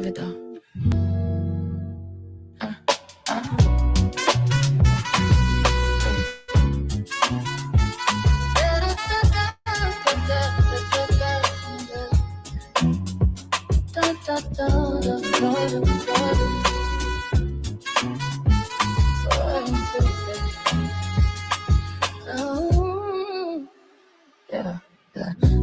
love it though.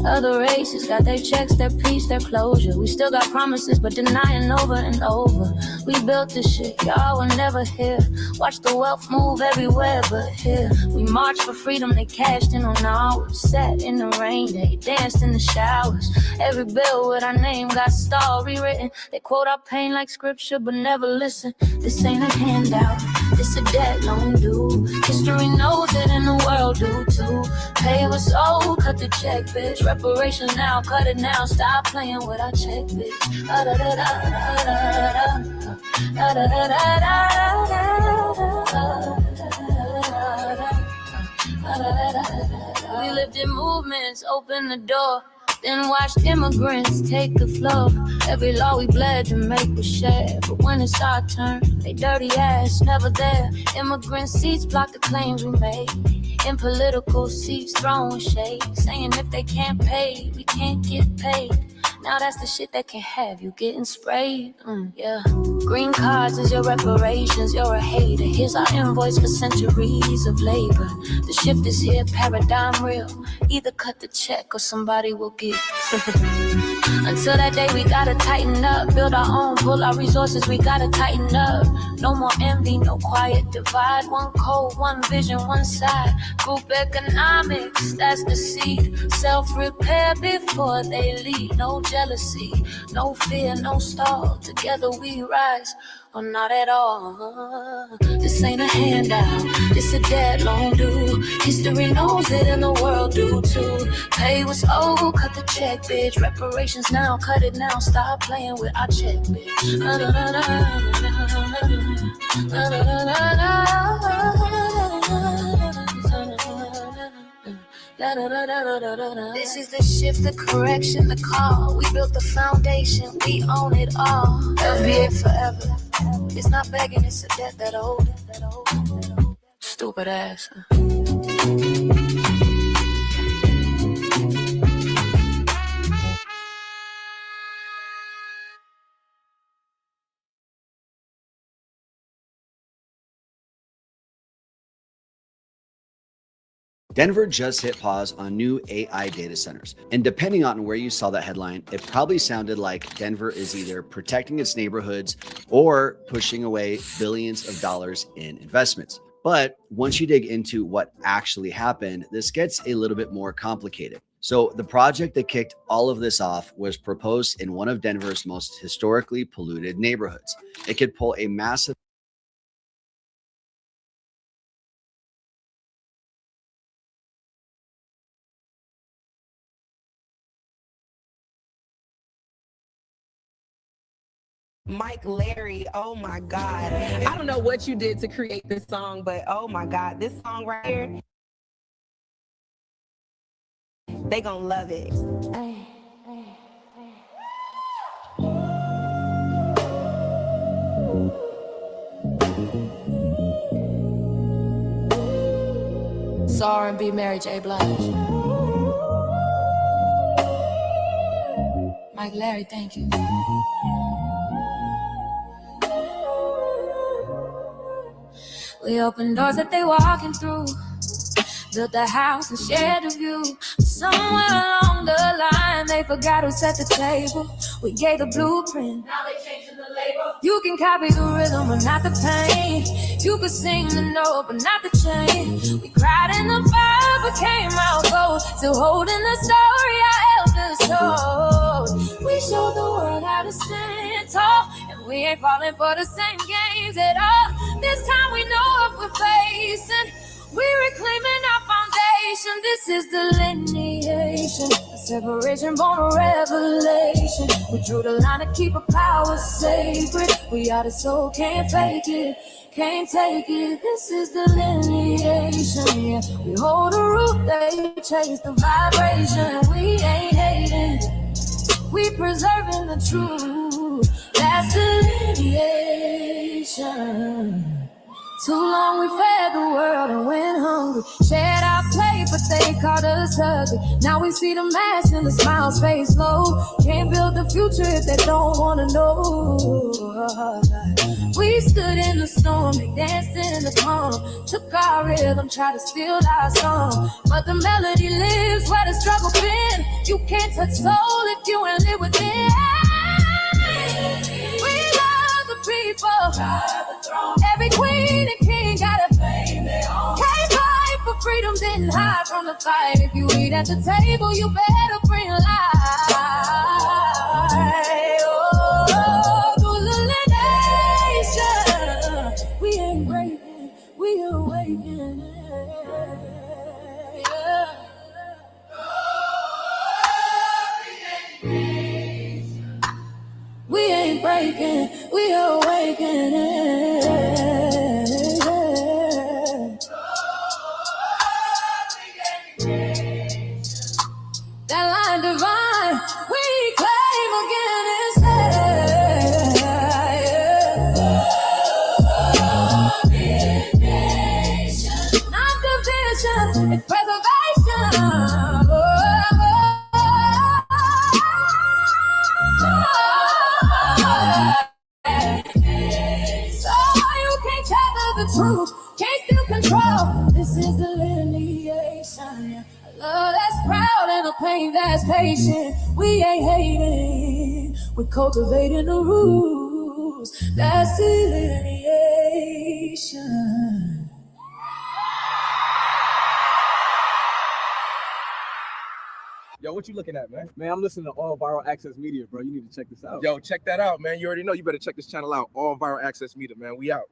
Other races got their checks, their peace, their closure. We still got promises, but denying over and over. We built this shit, y'all were never here. Watch the wealth move everywhere but here. We marched for freedom, they cashed in on ours. Sat in the rain, they danced in the showers. Every bill with our name got story written. They quote our pain like scripture, but never listen. This ain't a handout, this a debt loan due. History knows it and the world do too. Pay what's owed, cut the check, bitch. Reparations now, cut it now. Stop playing with our check, bitch. We lived in movements, open the door. Then watched immigrants take the floor. Every law we bled to make was shared. But when it's our turn, they dirty ass, never there. Immigrant seats block the claims we made. In political seats throwing shade. Saying if they can't pay, we can't get paid. Now that's the shit that can have you getting sprayed. Yeah. Green cards is your reparations, you're a hater. Here's our invoice for centuries of labor. The shift is here, paradigm real. Either cut the check or somebody will get. Until that day we gotta tighten up. Build our own, pull our resources, we gotta tighten up. No more envy, no quiet divide. One code, one vision, one side. Group economics, that's the seed. Self-repair before they lead. No jealousy, no fear, no stall. Together we rise, or not at all. This ain't a handout, this a dead loan due. History knows it and the world do too. Pay what's owed, cut the check, bitch. Reparations now, cut it now. Stop playing with our check, bitch. This is the shift, the correction, the call. We built the foundation, we own it all. RVA forever. It's not begging, it's a debt that old. Stupid ass. Denver just hit pause on new AI data centers. And depending on where you saw that headline, it probably sounded like Denver is either protecting its neighborhoods or pushing away billions of dollars in investments. But once you dig into what actually happened, this gets a little bit more complicated. So the project that kicked all of this off was proposed in one of Denver's most historically polluted neighborhoods. It could pull a massive Mike Larry, oh my God. I don't know what you did to create this song, but oh my God, this song right here, they gonna love it. It's R&B Mary J. Blige. Mike Larry, thank you. We opened doors that they walking through. Built a house and shared a view. Somewhere along the line, they forgot who set the table. We gave the blueprint. Now they changing the label. You can copy the rhythm, but not the pain. You could sing the note, but not the chain. We cried in the fire, but came out gold. Still holding the story our elders told. We showed the world how to stand tall, and we ain't falling for the same games at all. This time we know what we're facing. We're reclaiming our foundation. This is delineation, a separation born of revelation. We drew the line to keep our power sacred. We are the soul, can't fake it, can't take it. This is delineation, yeah. We hold the root, they chase the vibration. We ain't hating, we preserving the truth. That That's delineation. Too long we fed the world and went hungry. Shared our plate, but they called us ugly. Now we see the mask and the smiles face low. Can't build the future if they don't wanna know. We stood in the storm, they danced in the calm. Took our rhythm, tried to steal our song. But the melody lives where the struggle been. You can't touch soul if you ain't live within. We love the people. Every queen and king gotta claim their own. Can't fight for freedom, then hide from the fight. If you eat at the table, you better bring life. Oh, through the nation, we ain't breaking, we awakening. Yeah. We ain't breaking, we awakening. That line divine, we claim again instead. Not division, it's preservation. The truth, can't still control. This is delineation. A love that's proud and a pain that's patient. We ain't hating, we're cultivating the rules. That's delineation. Yo, what you looking at, man? Man, I'm listening to All Viral Access Media, bro. You need to check this out. Yo, check that out, man. You already know. You better check this channel out. All Viral Access Media, man. We out.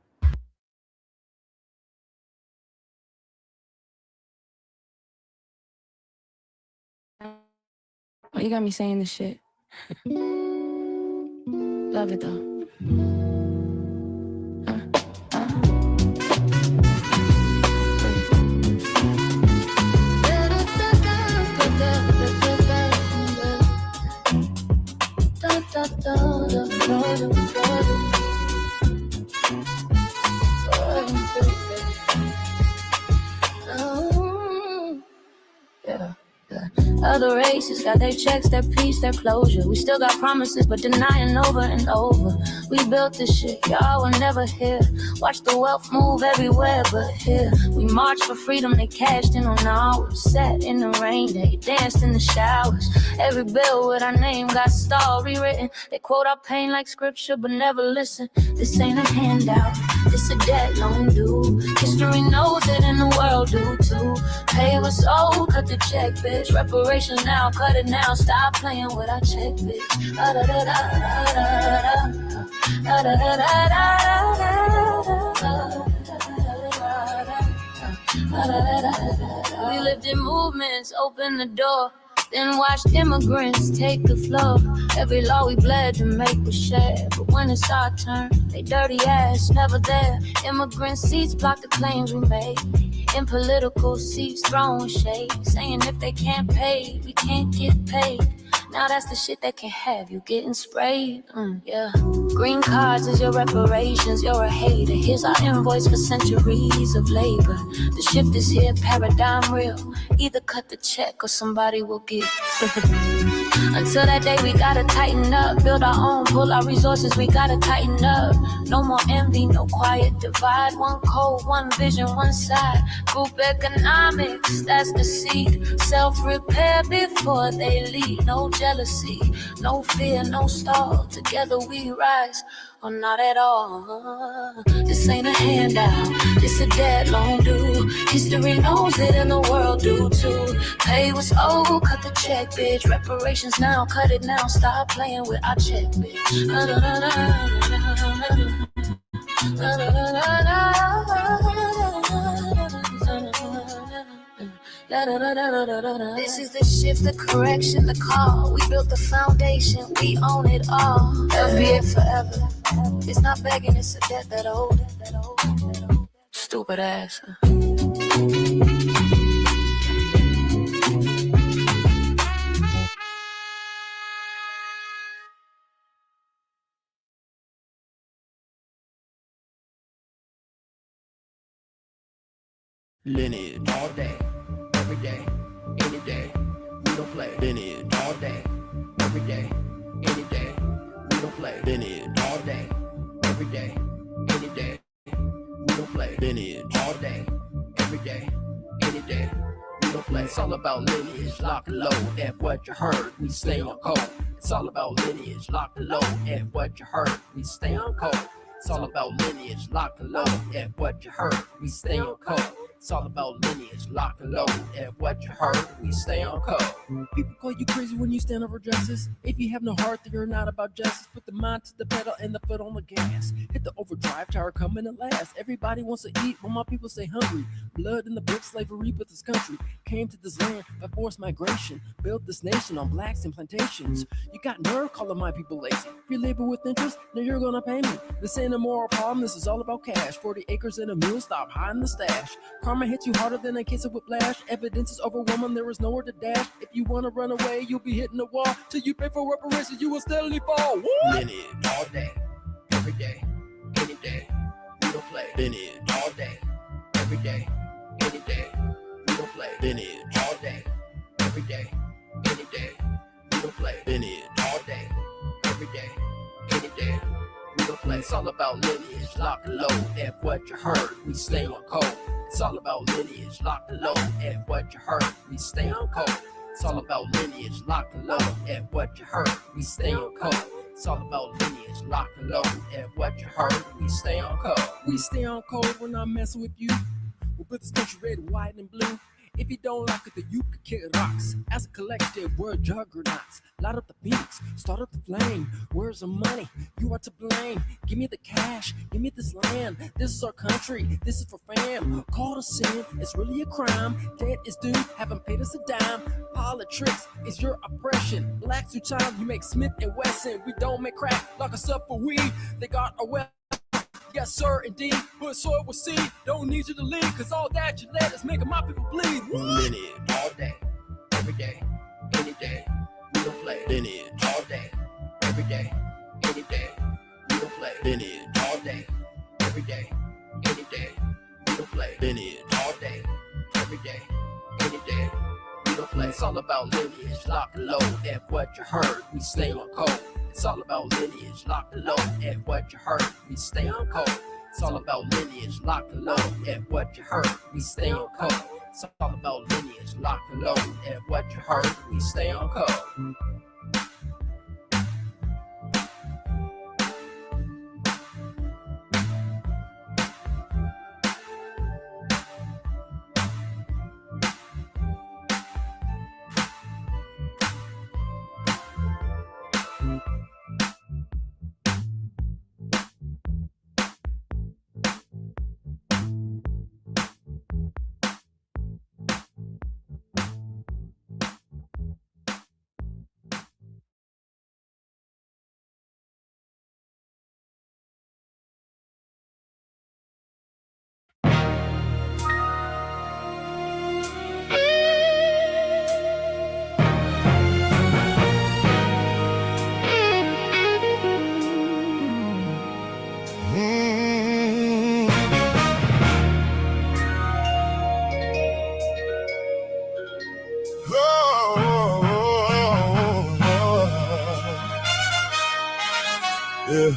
Oh, you got me saying this shit. Love it though. Yeah. Other races got their checks, their peace, their closure. We still got promises, but denying over and over. We built this shit, y'all were never here. Watch the wealth move everywhere but here. We marched for freedom, they cashed in on ours. Sat in the rain, they danced in the showers. Every bill with our name got stalled, rewritten. They quote our pain like scripture, but never listen. This ain't a handout, this a debt loan due. History knows it and the world do too. Pay what's owed, cut the check, bitch. Reparations now, cut it now. Stop playing with our check, bitch. We lived in movements, open the door. Then watched immigrants take the floor. Every law we bled to make was shared. But when it's our turn, they dirty ass, never there. Immigrant seats block the claims we made. In political seats, throwing shade. Saying if they can't pay, we can't get paid. Now that's the shit that can have you getting sprayed. Yeah. Green cards is your reparations, you're a hater. Here's our invoice for centuries of labor. The shift is here, paradigm real. Either cut the check or somebody will give. Until that day we gotta tighten up. Build our own, pull our resources, we gotta tighten up. No more envy, no quiet divide. One code, one vision, one side. Group economics, that's the seed. Self-repair before they lead. No jealousy, no fear, no stall. Together we rise, or not at all. This ain't a handout, this a dead loan due. History knows it and the world do too. Pay what's owed, cut the check, bitch. Reparations now, cut it now. Stop playing with our check, bitch. This is the shift, the correction, the call. We built the foundation, we own it all. RVA forever. It's not begging, it's a debt that owed. Stupid ass. Lineage. All day, every day, any day. We don't play. Lineage. All day, every day, any day. We don't play. Lineage. All day, every day, any day. We don't play. Lineage. All day, every day, any day. We don't play. It's all about lineage, lock and load. And what you heard, we stay on code. It's all about lineage, lock and load. And what you heard, we stay on code. It's all about lineage, lock and load. And what you heard, we stay on code. It's all about lineage, lock and load. And what you heard, we stay on code. People call you crazy when you stand up for justice. If you have no heart, then you're not about justice. Put the mind to the pedal and the foot on the gas. Hit the overdrive, tower coming at last. Everybody wants to eat when my people stay hungry. Blood in the book, slavery with this country. Came to this land by forced migration. Built this nation on blacks and plantations. You got nerve calling my people lazy. If you labor with interest, then you're gonna pay me. This ain't a moral problem, this is all about cash. 40 acres and a mule, stop hiding the stash. Karma hits you harder than a case of whiplash. Evidence is overwhelming, there is nowhere to dash. If you wanna run away, you'll be hitting the wall. Till you pay for reparations, you will steadily fall. Lineage. All day, every day, any day. We don't play. Lineage. All day, every day, any day. We don't play. Lineage. All day, every day, any day. We don't play. Lineage. All day, every day, any day. We don't play. It's all about lineage, lock and load. And what you heard, we stay on code. It's all about lineage, lock and load. And what you heard, we stay on code. It's all about lineage, lock and load. And what you heard, we stay on code. It's all about lineage, lock and load. And what you heard, we stay on code. We stay on code when I'm messing with you. We put this country red, white, and blue. If you don't like it, then you can kick rocks. As a collective, we're juggernauts. Light up the beats, start up the flame. Where's the money? You are to blame. Give me the cash, give me this land. This is our country, this is for fam. Call a sin, it's really a crime. Debt is due, haven't paid us a dime. Politics is your oppression. Blacks through time, you make Smith and Wesson. We don't make crack, lock us up for weed. They got our weapons. Yes, sir, indeed. But soil will see. Don't need you to lead, cause all that you let is making my people bleed. Lineage. All day, every day, any day. We don't play. Lineage. All day, every day, any day. We don't play. Lineage. All day, every day, any day. We don't play. Lineage. All day, every day, any day. We don't play. It's all about lineage, lock and load. And what you heard, we stay on code. It's all about lineage, lock and load. And what you heard, we stay on code. It's all about lineage, lock and load. And what you heard, we stay on code. It's all about lineage, lock and load. And what you heard, we stay on code. Yeah.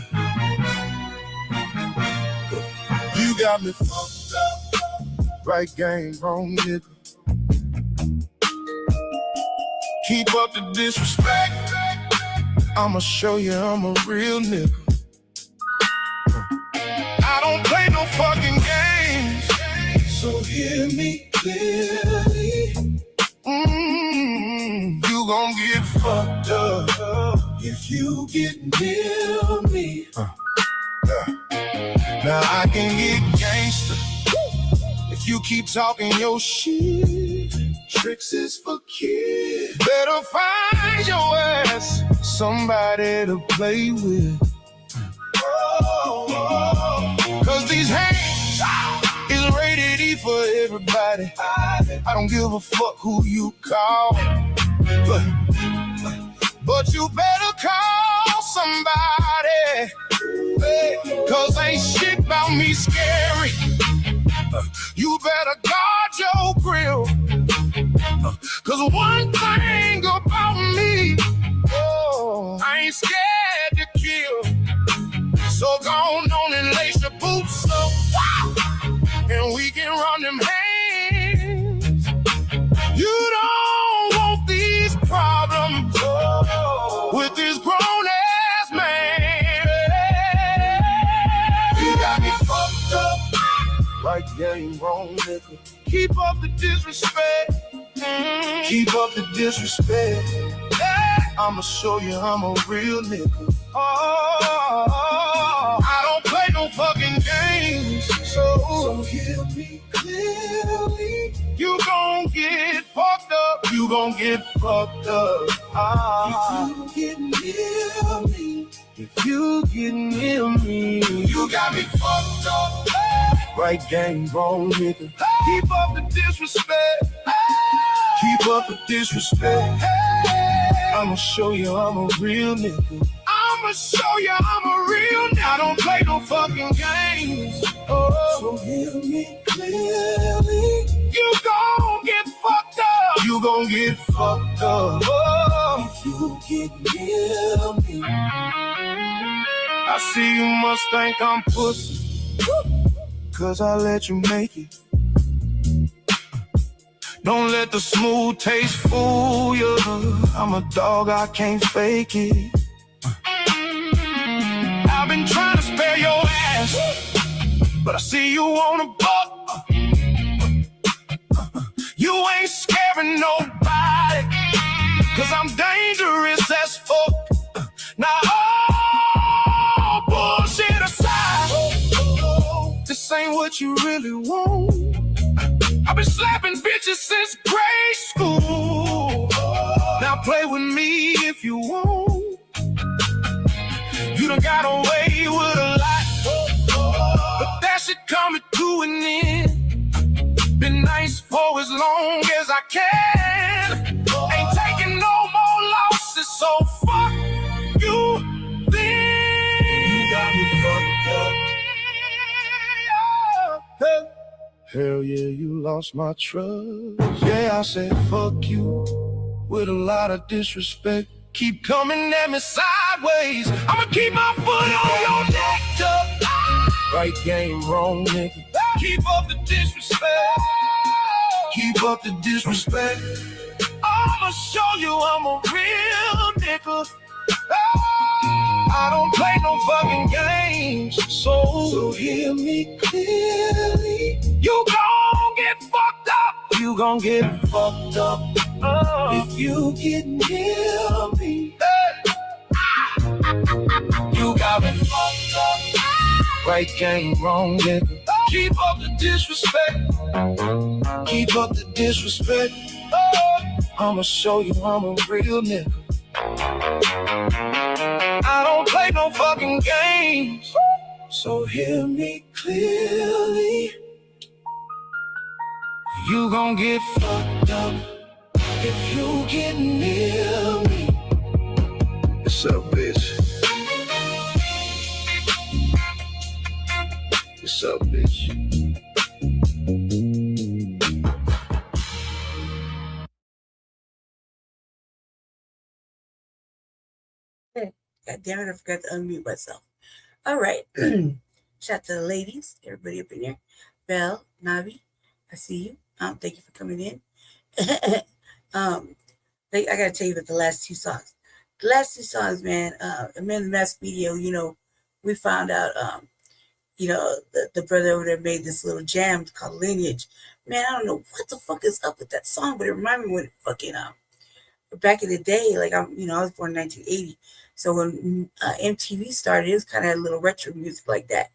You got me fucked up. Right game, wrong nigga. Keep up the disrespect. I'ma show you I'm a real nigga. I don't play no fucking games, so hear me clearly. You gon' get fucked up if you get near me. Now I can get gangster if you keep talking your shit. Tricks is for kids. Better find your ass somebody to play with. Cause these hands is rated E for everybody. I don't give a fuck who you call, but you better call somebody, cause ain't shit about me scary. You better guard your grill. Cause one thing about me, oh, I ain't scared to kill. So go on and lace your boots up, and we can run them hands. You don't want these problems with this grown-ass man. You got me fucked up like game wrong, nigga. Keep up the disrespect. Keep up the disrespect. I'ma show you I'm a real nigga. Oh, I don't play no fucking games. So hear me clearly. You gon' get fucked up. You gon' get fucked up. If you get near me. If you get near me. You got me fucked up. Right game, wrong nigga. Keep up the disrespect. Keep up the disrespect. I'ma show you I'm a real nigga. I'ma show you I'm a real nigga. I don't play no fucking games. Oh. So hear me clearly. You gon' get fucked up. You gon' get fucked up. Oh. If you get near me. I see you must think I'm pussy. Cause I let you make it. Don't let the smooth taste fool you. I'm a dog, I can't fake it. I've been trying to spare your ass, but I see you on a buck. You ain't scaring nobody, cause I'm dangerous as fuck. Now all bullshit aside, this ain't what you really want. I've been slapping bitches since grade school. Now play with me if you want. You done got away with a lot, but that shit coming to an end. Been nice for as long as I can. Ain't taking no more losses, so fuck you then. You got me fucked up. Hey. Hell yeah, you lost my trust. Yeah, I said fuck you with a lot of disrespect. Keep coming at me sideways. I'ma keep my foot on your neck up. Right game, wrong nigga. Keep up the disrespect. Keep up the disrespect. I'ma show you I'm a real nigga. I don't play no fucking games. So hear me clearly. You gon' get fucked up. You gon' get fucked up. If you get near me. You got me fucked up. Right game, wrong nigga. Keep up the disrespect. Keep up the disrespect. I'ma show you I'm a real nigga. I don't play no fucking games. So hear me clearly. You gon' get fucked up if you get near me. What's up, bitch? What's up, bitch? God damn it, I forgot to unmute myself. All right. Shout out to the ladies, everybody up in there. Belle, Navi, I see you. Thank you for coming in. I gotta tell you about the last two songs. The last two songs, man, I'm in the mass video, we found out the brother over there made this little jam called Lineage. Man, I don't know what the fuck is up with that song, but it reminded me when fucking back in the day, like I was born in 1980. So when MTV started, it was kind of a little retro music like that.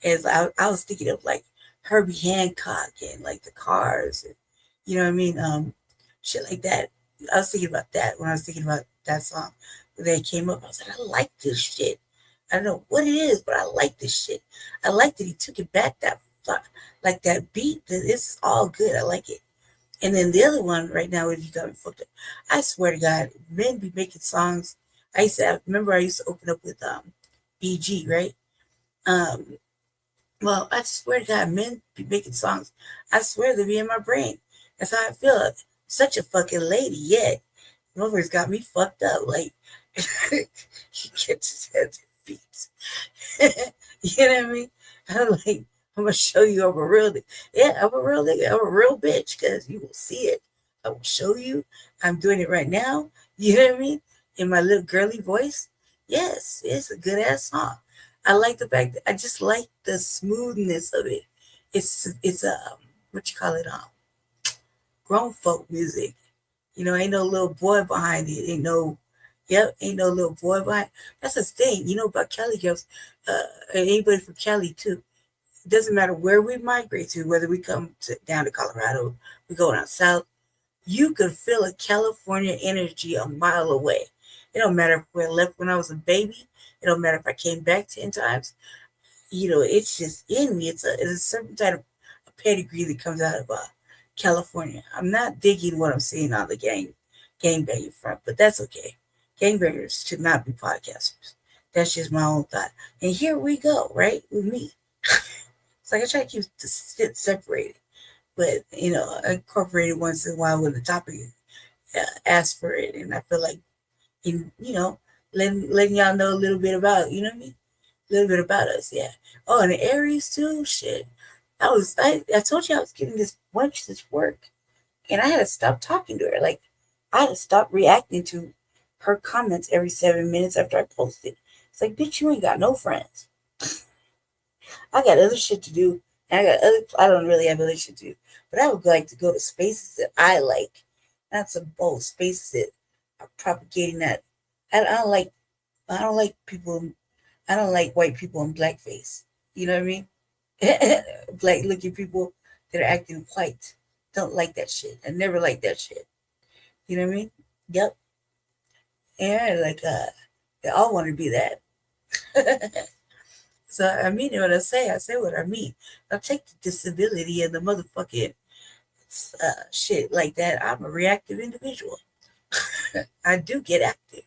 As I was thinking of like Herbie Hancock and like the Cars, and, you know what I mean? Shit like that. I was thinking about that when I was thinking about that song. When they came up, I was like, I like this shit. I don't know what it is, but I like this shit. I like that he took it back that beat. That it's all good. I like it. And then the other one right now is You Got Me Fucked Up. I swear to God, men be making songs. I remember I used to open up with BG, right? Well, I swear to God, men be making songs. I swear they be in my brain. That's how I feel. Such a fucking lady, yet. Mother's got me fucked up. Like, he gets his head to feet. You know what I mean? I'm like, I'm gonna show you I'm a real nigga. Yeah, I'm a real nigga. I'm a real bitch because you will see it. I will show you. I'm doing it right now. You know what I mean? In my little girly voice. Yes, it's a good ass song. I like the fact that I just like the smoothness of it. It's what you call it, grown folk music. You know, ain't no little boy behind it. Ain't no little boy behind. That's the thing, you know, about Cali girls, and anybody from Cali too. It doesn't matter where we migrate to, whether we come down to Colorado, we go down south. You could feel a California energy a mile away. It don't matter if I left when I was a baby. It don't matter if I came back 10 times. You know, it's just in me. It's a certain type of pedigree that comes out of California. I'm not digging what I'm seeing on the gangbanging front, but that's okay. Gangbangers should not be podcasters. That's just my own thought. And here we go, right, with me. It's like I try to keep the shit separated, but you know, I incorporate it once in a while when the topic asks for it, and I feel like, you know, letting y'all know a little bit about, you know what I mean, a little bit about us, yeah. Oh, and the Aries too, shit. I told you I was giving this wench this work, and I had to stop talking to her. Like, I had to stop reacting to her comments every 7 minutes after I posted. It's like, bitch, you ain't got no friends. I got other shit to do, and I don't really have other shit to do, but I would like to go to spaces that I like, not some bold spaces that are propagating that. I don't like people. I don't like white people in blackface. You know what I mean? Black looking people that are acting white. Don't like that shit. I never liked that shit. You know what I mean? Yep. And like they all want to be that. So I mean what I say what I mean. I'll take the disability and the motherfucking shit like that. I'm a reactive individual. I do get active.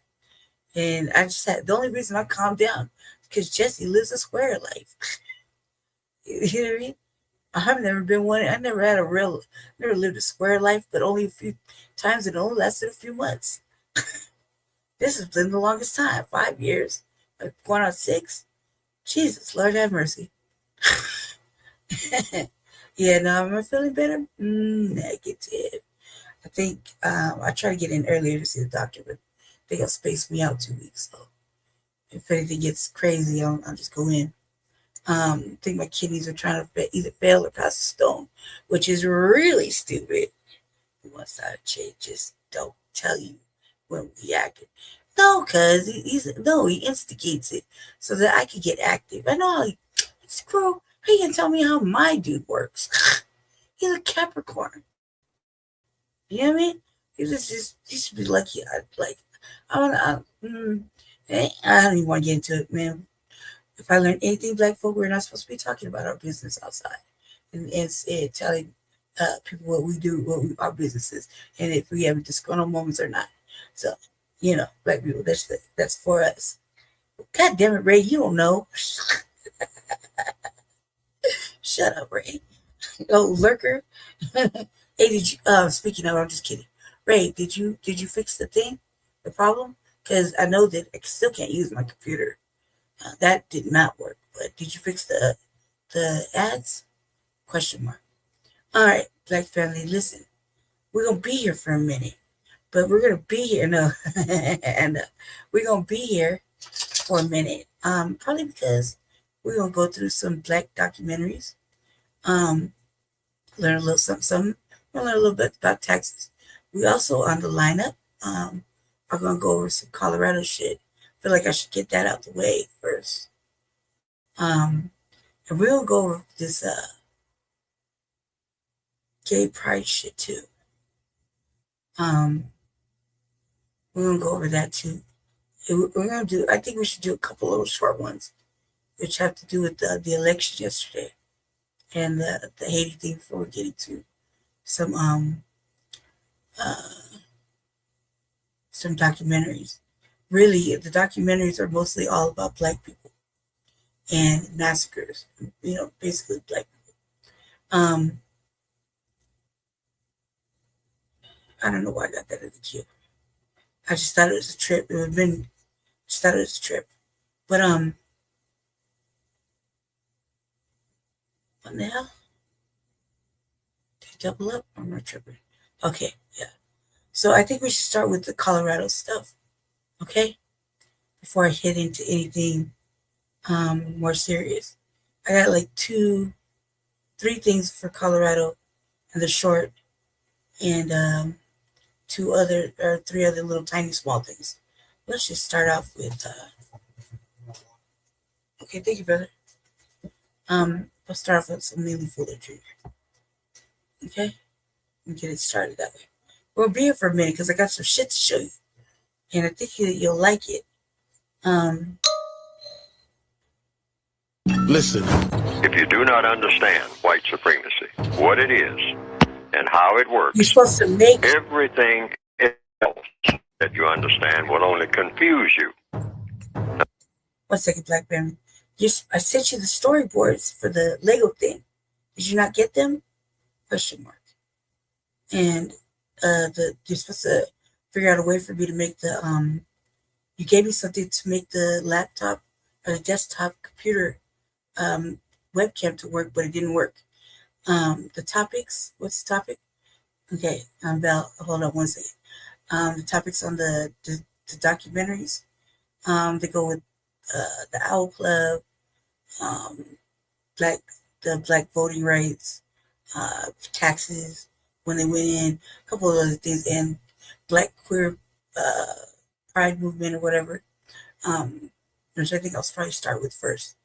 And I just had the only reason I calmed down because Jesse lives a square life. You know what I mean? I've never been one. I never lived a square life, but only a few times. It only lasted a few months. This has been the longest time, 5 years. Like going on 6. Jesus, Lord have mercy. Yeah, no, am I feeling better? Negative. I think I tried to get in earlier to see the doctor, but they got spaced me out 2 weeks. So if anything gets crazy, I'll just go in. I think my kidneys are trying to either fail or pass a stone, which is really stupid. Once I just don't tell you when we active. No, cuz he instigates it so that I can get active. I know screw. How you gonna tell me how my dude works? He's a Capricorn. You know what I mean? He should be lucky. I don't even want to get into it, man. If I learn anything, black folk, we're not supposed to be talking about our business outside and telling people what we do, our businesses, and if we have disgruntled moments or not. So, you know, black people, that's for us. God damn it, Ray, you don't know. Shut up, Ray. Oh, lurker. Hey, did you? Speaking of, I'm just kidding. Ray, did you fix the problem? Because I know that I still can't use my computer. That did not work. But did you fix the ads? Question mark. All right, Black family, listen. We're gonna be here for a minute, but we're gonna be here. No, and we're gonna be here for a minute. Probably because we're gonna go through some Black documentaries. Learn a little something. We'll learn a little bit about Texas. We also on the lineup. Are gonna go over some Colorado shit. Feel like I should get that out the way first. And we'll go over this gay pride shit too. We're gonna go over that too. I think we should do a couple little short ones, which have to do with the election yesterday and the Haiti thing before we get into some documentaries. Really, the documentaries are mostly all about Black people and massacres, basically black people. I don't know why I got that in the queue. I just thought it was a trip. Just thought it was a trip. But, what the hell? Did you double up? I'm not tripping. Okay, yeah. So I think we should start with the Colorado stuff, okay? Before I hit into anything more serious. I got like 3 things for Colorado and the short, and 3 other little tiny small things. Let's just start off with, okay, thank you, brother. Let's start off with some Neely Fuller Jr. Okay? And get it started that way. We'll be here for a minute because I got some shit to show you. And I think you'll like it. Listen, if you do not understand white supremacy, what it is, and how it works, you're supposed to make everything else that you understand will only confuse you. 1 second, Black Baron. I sent you the storyboards for the Lego thing. Did you not get them? Question mark. And you're supposed to figure out a way for me to make the you gave me something to make the laptop or the desktop computer webcam to work, but it didn't work. The topics, what's the topic? Okay, Val, hold on 1 second. The topics on the documentaries, they go with the Owl Club, the black voting rights, taxes when they went in, a couple of other things, and black queer pride movement or whatever, which I think I'll probably start with first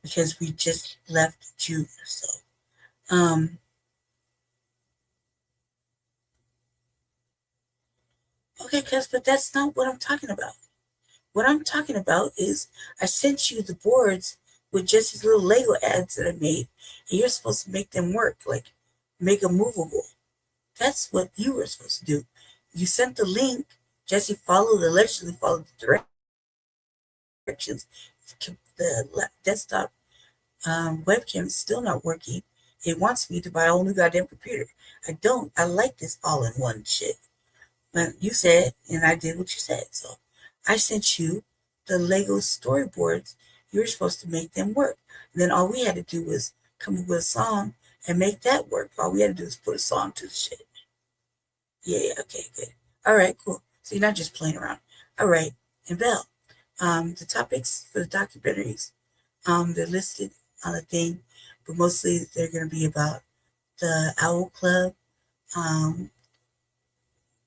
because we just left June. So okay, but that's not what I'm talking about. What I'm talking about is I sent you the boards with just these little Lego ads that I made, and you're supposed to make them work, like make them movable. That's what you were supposed to do. You sent the link. Jesse allegedly followed the directions. The desktop webcam is still not working. It wants me to buy a whole new goddamn computer. I don't. I like this all-in-one shit. But you said, and I did what you said. So I sent you the Lego storyboards. You were supposed to make them work. And then all we had to do was come up with a song and make that work. All we had to do was put a song to the shit. Yeah, okay, good. All right, cool. So you're not just playing around. All right, and Belle, the topics for the documentaries, they're listed on the thing, but mostly they're going to be about the Owl Club,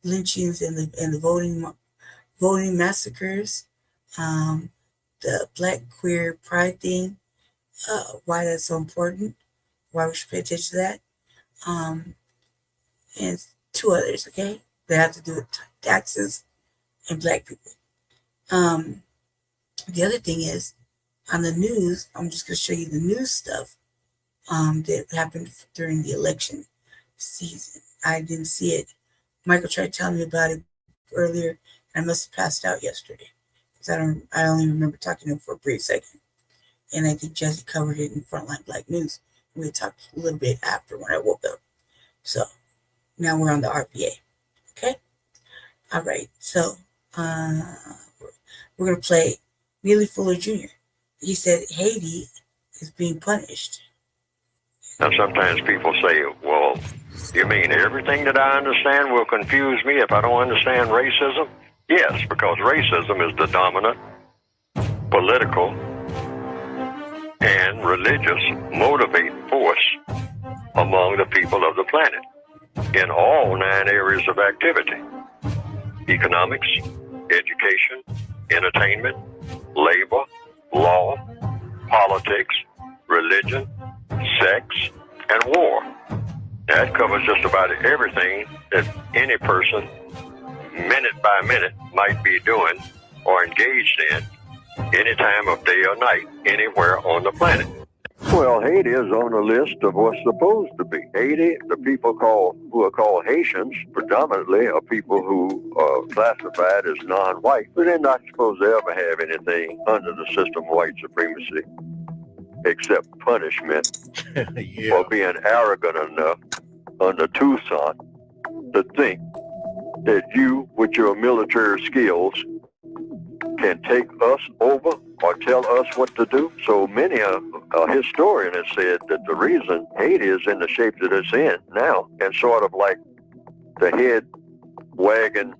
lynchings and the voting massacres, the black queer pride thing, why that's so important, why we should pay attention to that, and 2 others, okay? They have to do with taxes and black people. The other thing is, on the news, I'm just going to show you the news stuff that happened during the election season. I didn't see it. Michael tried telling me about it earlier, and I must have passed out yesterday because I only remember talking to him for a brief second. And I think Jesse covered it in Frontline Black News. We talked a little bit after when I woke up. So now we're on the RVA. Okay? All right. So we're going to play Neely Fuller Jr. He said Haiti is being punished. Now, sometimes people say, well, you mean everything that I understand will confuse me if I don't understand racism? Yes, because racism is the dominant political and religious motivating force among the people of the planet in all 9 areas of activity: economics, education, entertainment, labor, law, politics, religion, sex, and war. That covers just about everything that any person, minute by minute, might be doing or engaged in any time of day or night, anywhere on the planet. Well, Haiti is on the list of what's supposed to be. Haiti, the people who are called Haitians, predominantly are people who are classified as non-white, but they're not supposed to ever have anything under the system of white supremacy. accept punishment Yeah. for being arrogant enough under Tucson to think that you, with your military skills, can take us over or tell us what to do. So many a historian has said that the reason Haiti is in the shape that it's in now, and sort of like the head wagging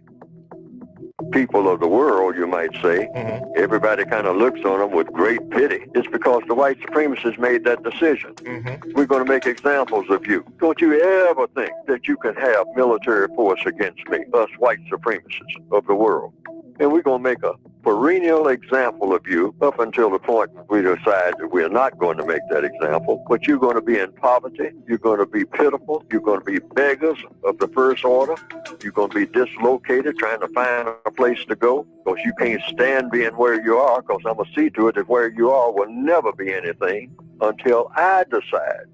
people of the world, you might say, everybody kind of looks on them with great pity. It's because the white supremacists made that decision. We're going to make examples of you. Don't you ever think that you can have military force against me, us white supremacists of the world. And we're going to make a perennial example of you up until the point we decide that we're not going to make that example. But you're going to be in poverty. You're going to be pitiful. You're going to be beggars of the first order. You're going to be dislocated trying to find a place to go because you can't stand being where you are, because I'm going to see to it that where you are will never be anything until I decide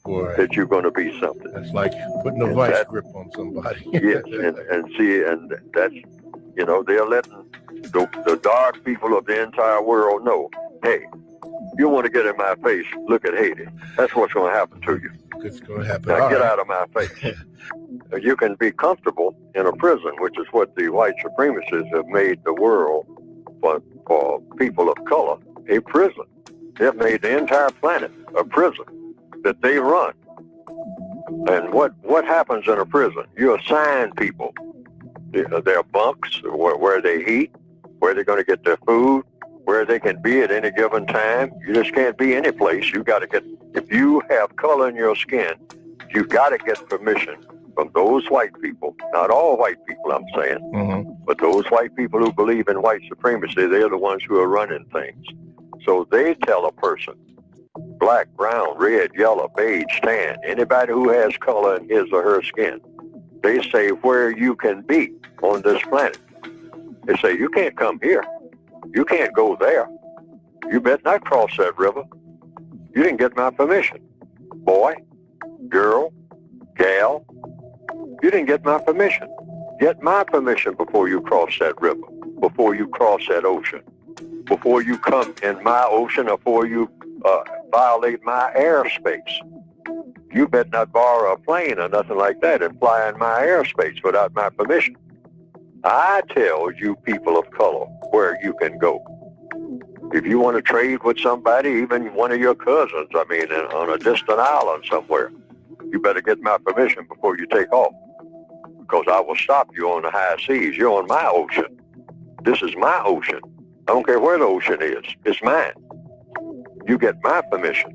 that you're going to be something. That's like putting a vice grip on somebody. Yes, and that's, you know, they're letting the dark people of the entire world know, hey, you want to get in my face, look at Haiti. That's what's going to happen to you. It's going to happen. Now get out of my face. You can be comfortable in a prison, which is what the white supremacists have made the world for people of color, a prison. They've made the entire planet a prison that they run. And what happens in a prison? You assign people their bunks, where they eat, where they're going to get their food, where they can be at any given time. You just can't be any place. You got to get, if you have color in your skin, you've got to get permission from those white people. Not all white people, I'm saying, but those white people who believe in white supremacy, they're the ones who are running things. So they tell a person, black, brown, red, yellow, beige, tan, anybody who has color in his or her skin, they say where you can be on this planet. They say, you can't come here. You can't go there. You better not cross that river. You didn't get my permission. Boy, girl, gal, you didn't get my permission. Get my permission before you cross that river, before you cross that ocean, before you come in my ocean, or before you violate my airspace. You better not borrow a plane or nothing like that and fly in my airspace without my permission. I tell you people of color where you can go. If you want to trade with somebody, even one of your cousins, I mean, on a distant island somewhere, you better get my permission before you take off, because I will stop you on the high seas. You're on my ocean. This is my ocean. I don't care where the ocean is. It's mine. You get my permission.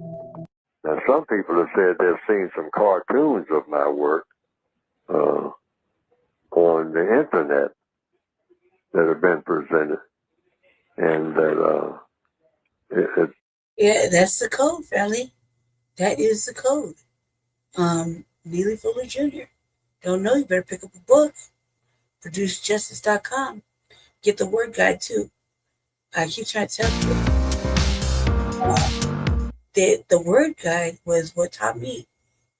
Now, some people have said they've seen some cartoons of my work on the internet that have been presented, and that yeah, that's the code, family. That is the code. Neely Fuller Jr. Don't know, you better pick up a book. ProduceJustice.com. Get the word guide too. I keep trying to tell you. The word guide was what taught me.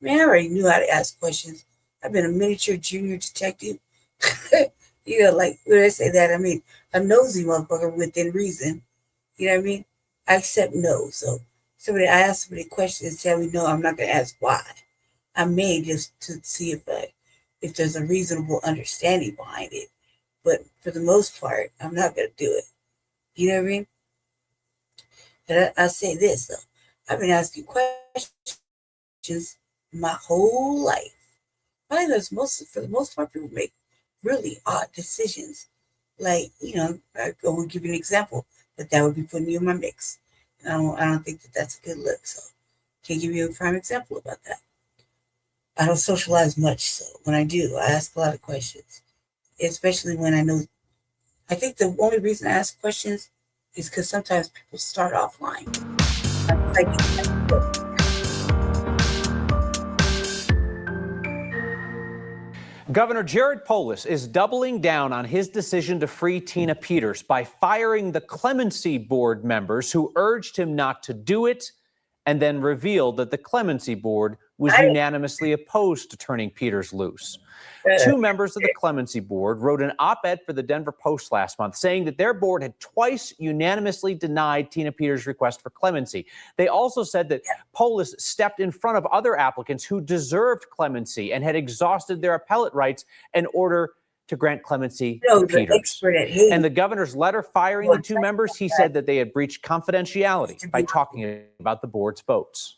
Man, I already knew how to ask questions. I've been a miniature junior detective. You know, like, when I say that, I mean a nosy motherfucker within reason. You know what I mean? I accept no. So I ask somebody a question and tell me no, I'm not going to ask why. I may just to see if there's a reasonable understanding behind it. But for the most part, I'm not going to do it. You know what I mean? And I say this, though. I've been asking questions my whole life. I think for the most part, people make really odd decisions. Like, you know, I will give you an example, but that would be putting you in my mix. And I don't think that that's a good look. So can't give you a prime example about that. I don't socialize much, so when I do, I ask a lot of questions, especially when I know. I think the only reason I ask questions is because sometimes people start off lying. Governor Jared Polis is doubling down on his decision to free Tina Peters by firing the clemency board members who urged him not to do it, and then revealed that the clemency board was unanimously opposed to turning Peters loose. Two members of the clemency board wrote an op-ed for the Denver Post last month saying that their board had twice unanimously denied Tina Peters' request for clemency. They also said that Polis stepped in front of other applicants who deserved clemency and had exhausted their appellate rights in order to grant clemency to Peters. And the governor's letter firing the two members, he said that they had breached confidentiality by talking about the board's votes.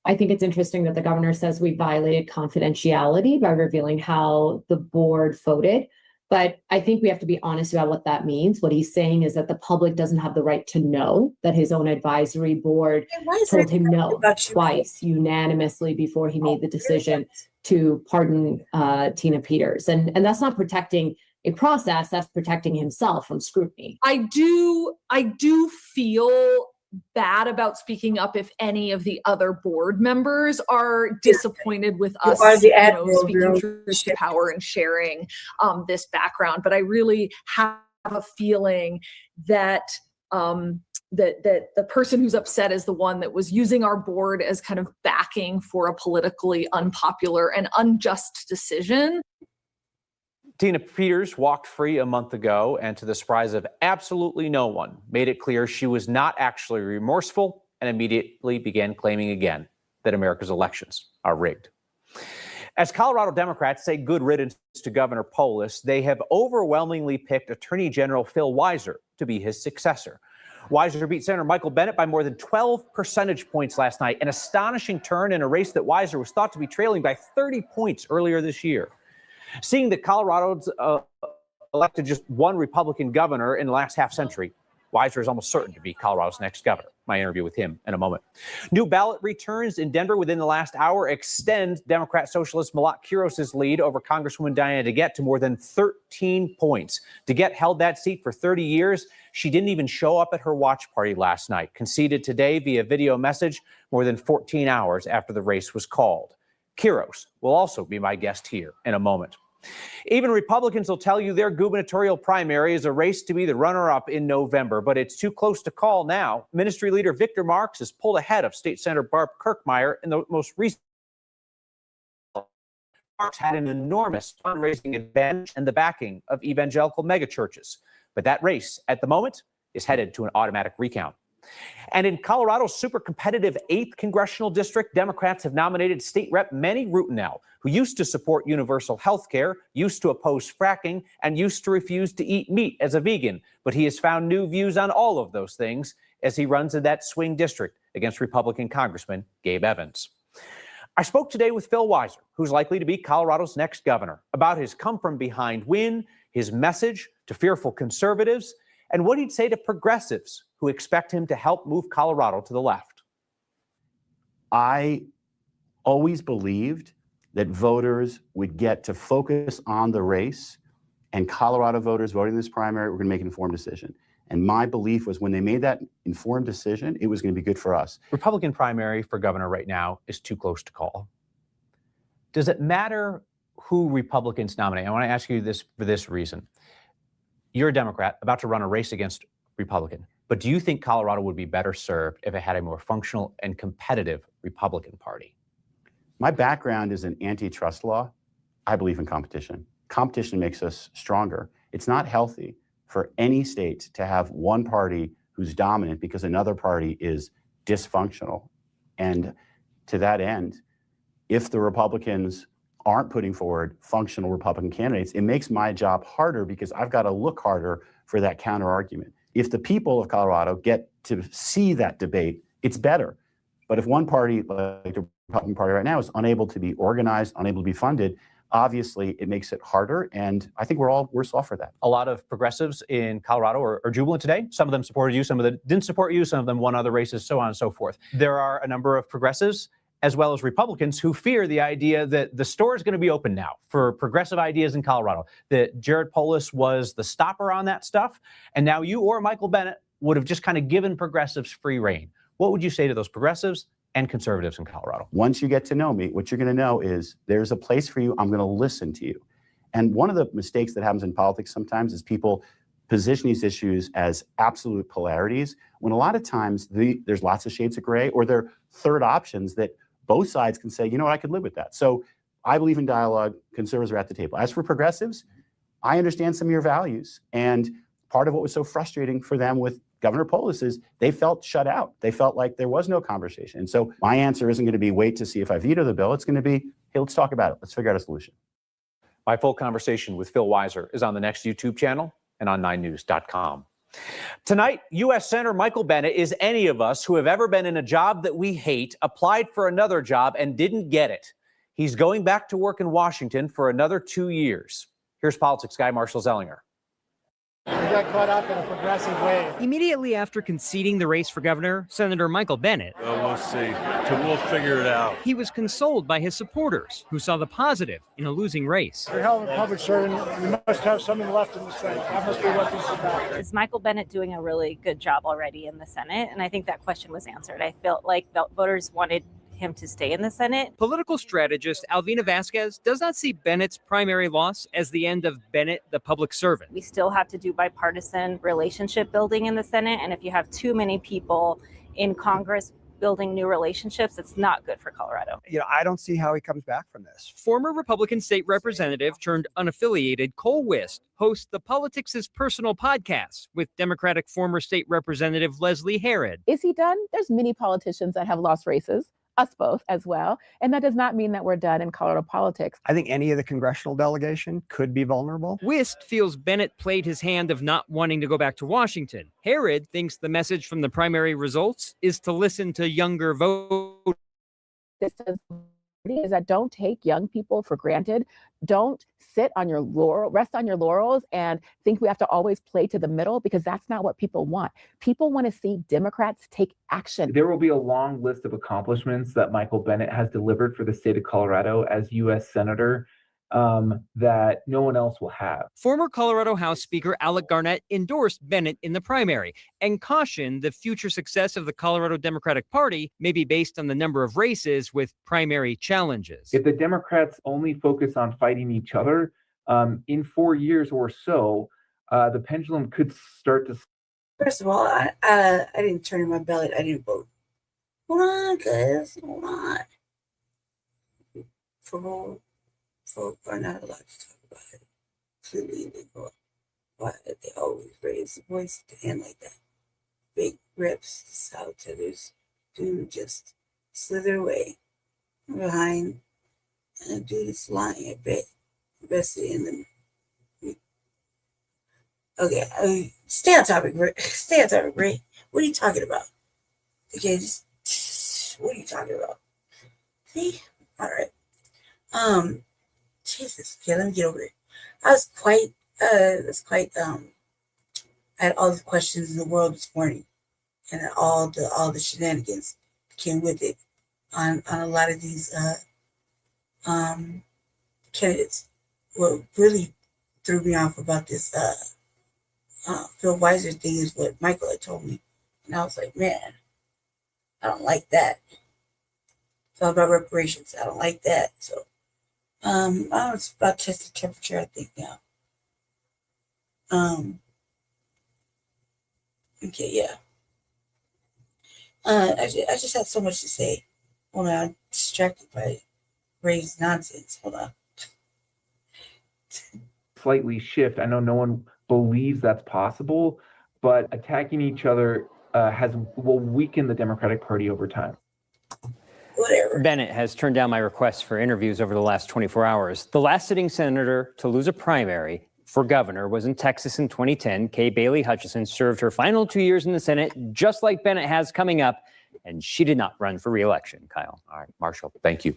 I think it's interesting that the governor says we violated confidentiality by revealing how the board voted. But I think we have to be honest about what that means. What he's saying is that the public doesn't have the right to know that his own advisory board told him no twice unanimously before he made the decision to pardon Tina Peters. And that's not protecting a process, that's protecting himself from scrutiny. I do feel bad about speaking up if any of the other board members are disappointed with us speaking truth to power and sharing this background. But I really have a feeling that that the person who's upset is the one that was using our board as kind of backing for a politically unpopular and unjust decision. Tina Peters walked free a month ago and, to the surprise of absolutely no one, made it clear she was not actually remorseful and immediately began claiming again that America's elections are rigged. As Colorado Democrats say good riddance to Governor Polis, they have overwhelmingly picked Attorney General Phil Weiser to be his successor. Weiser beat Senator Michael Bennet by more than 12 percentage points last night, an astonishing turn in a race that Weiser was thought to be trailing by 30 points earlier this year. Seeing that Colorado's elected just one Republican governor in the last half century, Weiser is almost certain to be Colorado's next governor. My interview with him in a moment. New ballot returns in Denver within the last hour extend Democrat Socialist Malak Kiros's lead over Congresswoman Diana DeGette to more than 13 points. DeGette held that seat for 30 years. She didn't even show up at her watch party last night, conceded today via video message more than 14 hours after the race was called. Kiros will also be my guest here in a moment. Even Republicans will tell you their gubernatorial primary is a race to be the runner-up in November, but it's too close to call now. Ministry leader Victor Marx is pulled ahead of State Senator Barb Kirkmeyer in the most recent. Marx had an enormous fundraising advantage and the backing of evangelical megachurches, but that race at the moment is headed to an automatic recount. And in Colorado's super competitive 8th congressional district, Democrats have nominated State Rep Manny Rutinel, who used to support universal health care, used to oppose fracking, and used to refuse to eat meat as a vegan. But he has found new views on all of those things as he runs in that swing district against Republican Congressman Gabe Evans. I spoke today with Phil Weiser, who's likely to be Colorado's next governor, about his come-from-behind win, his message to fearful conservatives, and what he'd say to progressives who expect him to help move Colorado to the left. I always believed that voters would get to focus on the race, and Colorado voters voting in this primary were going to make an informed decision. And my belief was when they made that informed decision, it was going to be good for us. Republican primary for governor right now is too close to call. Does it matter who Republicans nominate? I want to ask you this for this reason. You're a Democrat about to run a race against Republican, but do you think Colorado would be better served if it had a more functional and competitive Republican Party? My background is in antitrust law. I believe in competition. Competition makes us stronger. It's not healthy for any state to have one party who's dominant because another party is dysfunctional. And to that end, if the Republicans aren't putting forward functional Republican candidates, it makes my job harder because I've got to look harder for that counter argument. If the people of Colorado get to see that debate, it's better. But if one party, like the Republican Party right now, is unable to be organized, unable to be funded, obviously it makes it harder. And I think we're all worse off for that. A lot of progressives in Colorado are jubilant today. Some of them supported you, some of them didn't support you, some of them won other races, so on and so forth. There are a number of progressives as well as Republicans who fear the idea that the store is going to be open now for progressive ideas in Colorado, that Jared Polis was the stopper on that stuff, and now you or Michael Bennet would have just kind of given progressives free rein. What would you say to those progressives and conservatives in Colorado? Once you get to know me, what you're going to know is there's a place for you. I'm going to listen to you. And one of the mistakes that happens in politics sometimes is people position these issues as absolute polarities, when a lot of times there's lots of shades of gray, or they're third options that both sides can say, you know what, I could live with that. So I believe in dialogue. Conservatives are at the table. As for progressives, I understand some of your values. And part of what was so frustrating for them with Governor Polis is they felt shut out. They felt like there was no conversation. And so my answer isn't going to be wait to see if I veto the bill. It's going to be, hey, let's talk about it. Let's figure out a solution. My full conversation with Phil Weiser is on the next YouTube channel and on 9news.com. Tonight, U.S. Senator Michael Bennet is any of us who have ever been in a job that we hate, applied for another job, and didn't get it. He's going back to work in Washington for another 2 years. Here's politics guy Marshall Zellinger. We got caught up in a progressive wave. Immediately after conceding the race for governor, Senator Michael Bennet. Well, we'll see. We'll figure it out. He was consoled by his supporters, who saw the positive in a losing race. You're a hell of a public servant. You must have something left in the Senate. That must be what this is about. Is Michael Bennet doing a really good job already in the Senate? And I think that question was answered. I felt like voters wanted him to stay in the Senate. Political strategist Alvina Vasquez does not see Bennett's primary loss as the end of Bennet, the public servant. We still have to do bipartisan relationship building in the Senate. And if you have too many people in Congress building new relationships, it's not good for Colorado. I don't see how he comes back from this. Former Republican state representative turned unaffiliated Cole Wist hosts the Politics is Personal podcast with Democratic former state representative Leslie Herod. Is he done? There's many politicians that have lost races. Us both as well. And that does not mean that we're done in Colorado politics. I think any of the congressional delegation could be vulnerable. Wist feels Bennet played his hand of not wanting to go back to Washington. Herod thinks the message from the primary results is to listen to younger voters. This is that don't take young people for granted. Don't sit on your rest on your laurels and think we have to always play to the middle, because that's not what people want. People want to see Democrats take action. There will be a long list of accomplishments that Michael Bennet has delivered for the state of Colorado as U.S. Senator that no one else will have. Former Colorado House Speaker Alec Garnett endorsed Bennet in the primary and cautioned the future success of the Colorado Democratic Party may be based on the number of races with primary challenges. If the Democrats only focus on fighting each other, in 4 years or so, the pendulum could start to... First of all, I didn't turn in my ballot. I didn't vote. Hold on, guys. Hold on. Folk are not allowed to talk about it. Completely illegal. Why they always raise the voice at the end like that? Big reps, South Tethers do just slither away behind and do this lying. I bet invested in them. Okay, stay on topic, Rick. Stay on topic, Rick. What are you talking about? Okay, just what are you talking about? See? All right. Jesus, okay, let me get over it. I had all the questions in the world this morning, and all the shenanigans came with it on a lot of these candidates. What really threw me off about this Phil Weiser thing is what Michael had told me, and I was like, man, I don't like that. It's all about reparations. I don't like that. So. It's about testing temperature, I think now. Okay, yeah. I just had so much to say. Hold on, I'm distracted by Ray's nonsense. Hold on. Slightly shift. I know no one believes that's possible, but attacking each other will weaken the Democratic Party over time. Whatever. Bennet has turned down my requests for interviews over the last 24 hours. The last sitting senator to lose a primary for governor was in Texas in 2010. Kay Bailey Hutchison served her final 2 years in the Senate, just like Bennet has coming up, and she did not run for re-election, Kyle. All right, Marshall, thank you.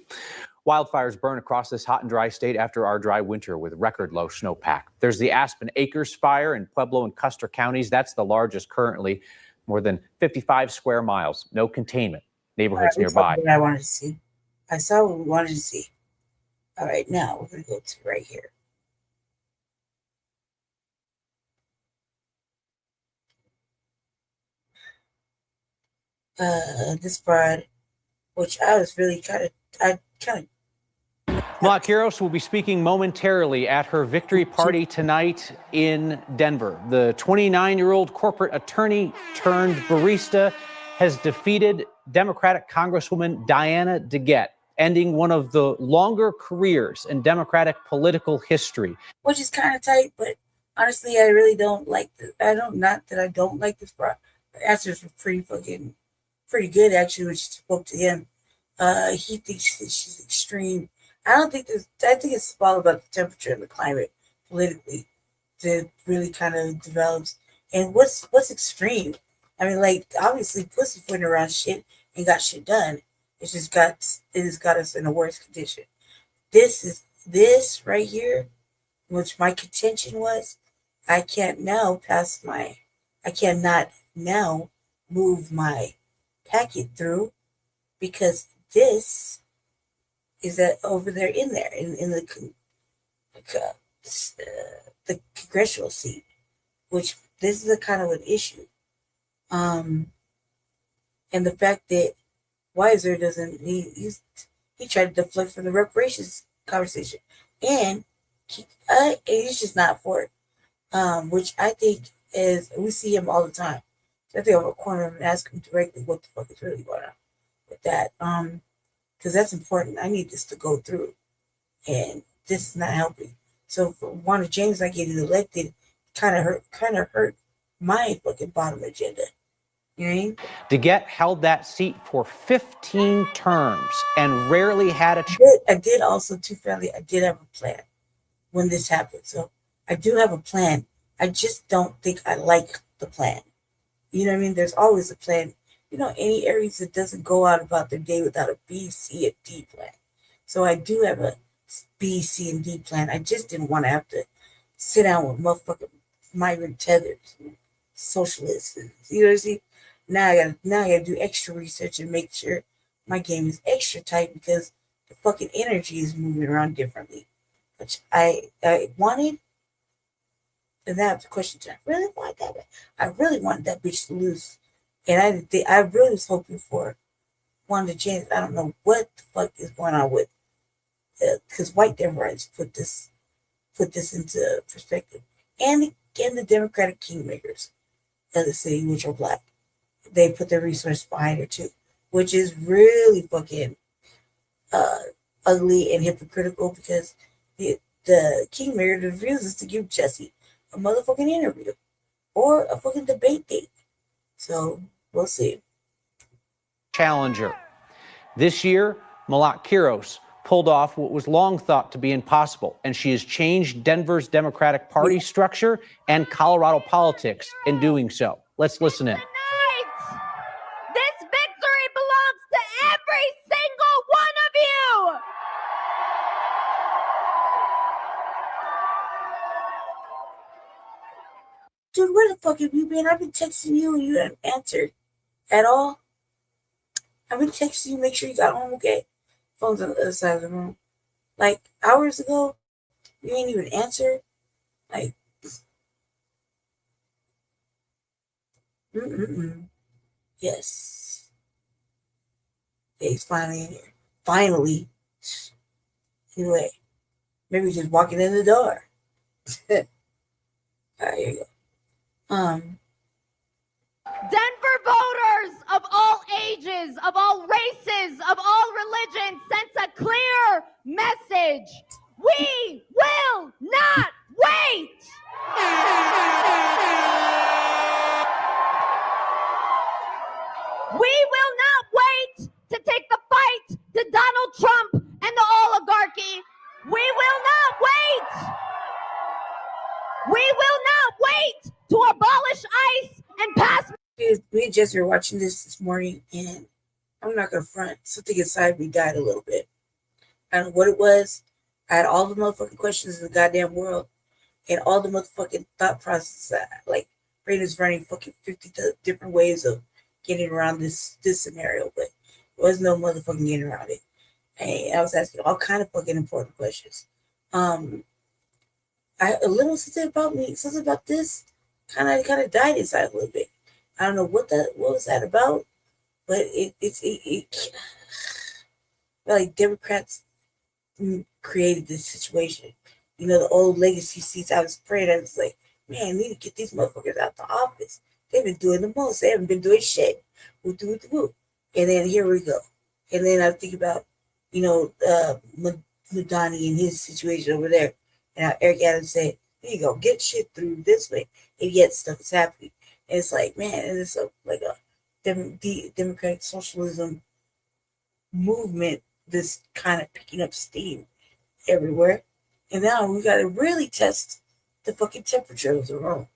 Wildfires burn across this hot and dry state after our dry winter with record low snowpack. There's the Aspen Acres fire in Pueblo and Custer counties. That's the largest currently, more than 55 square miles, no containment. Neighborhoods nearby. What I wanted to see. I saw what we wanted to see. All right, now we're going to go to right here. This bride, which I was really kind of. BLACC Heroes will be speaking momentarily at her victory party tonight in Denver. The 29-year-old corporate attorney turned barista has defeated Democratic Congresswoman Diana DeGette, ending one of the longer careers in Democratic political history. Which is kind of tight, but honestly, I really don't like this. Not that I don't like this. Her answers were pretty good, actually, when she spoke to him. He thinks that she's extreme. I think it's all about the temperature and the climate politically that really kind of develops. And what's extreme? I mean, like, obviously, pussyfooting around shit and got shit done. It has got us in a worse condition. This right here, which my contention was, I cannot now move my packet through because this is over there in the congressional seat, which this is a kind of an issue. And the fact that Weiser he tried to deflect from the reparations conversation, and he's just not for it. Which I think is, we see him all the time. So I think I'm gonna corner him and ask him directly what the fuck is really going on with that. Because that's important. I need this to go through, and this is not helping. So for Wanda James not getting elected, kind of hurt my fucking bottom agenda. You know what I mean? DeGette held that seat for 15 terms and rarely had a I did also, too, family, I did have a plan when this happened. So I do have a plan. I just don't think I like the plan. You know what I mean? There's always a plan. You know, any Aries that doesn't go out about their day without a B, C, and D plan. So I do have a B, C, and D plan. I just didn't want to have to sit down with motherfucking migrant tethers, socialists. You know what I mean? Now I gotta do extra research and make sure my game is extra tight because the fucking energy is moving around differently, which I wanted. And that's the question: I really want that. I really wanted that bitch to lose, and I really was hoping for Wanda James. I don't know what the fuck is going on with, because white Democrats put this into perspective, and the Democratic kingmakers of the city, which are black. They put their resources behind her too, which is really fucking ugly and hypocritical because the kingmaker refuses to give Jesse a motherfucking interview or a fucking debate date. So we'll see. Challenger. This year, Malak Kiros pulled off what was long thought to be impossible, and she has changed Denver's Democratic Party structure and Colorado politics in doing so. Let's listen in. This victory belongs to every single one of you! Dude, where the fuck have you been? I've been texting you and you haven't answered at all. I've been texting you, make sure you got home okay. Phone's on the other side of the room. Like, hours ago, you ain't even answer. Like, Yes. Yeah, he's finally in here. Finally. Anyway, maybe he's just walking in the door. All right, here you go. Denver voters of all ages, of all races, of all religions sends a clear message. We will not wait. We will not wait to take the fight to Donald Trump and the oligarchy. We will not wait. We will not wait to abolish ICE and pass. Me and Jesse were watching this morning, and I'm not going to front. Something inside me died a little bit. I don't know what it was. I had all the motherfucking questions in the goddamn world, and all the motherfucking thought processes. Like, brain is running fucking 50 different ways of getting around this scenario, but there was no motherfucking getting around it. And I was asking all kind of fucking important questions. A little something about me, something about this kind of died inside a little bit. I don't know what was that about, but it like Democrats created this situation. You know, the old legacy seats. I was praying. I was like, man, we need to get these motherfuckers out the office. They've been doing the most. They haven't been doing shit. We'll do it. And then here we go. And then I think about, Madani and his situation over there. And how Eric Adams said, here you go, get shit through this way. And yet stuff is happening. And it's like, man, it's like a democratic socialism movement that's kind of picking up steam everywhere. And now we got to really test the fucking temperature of the room.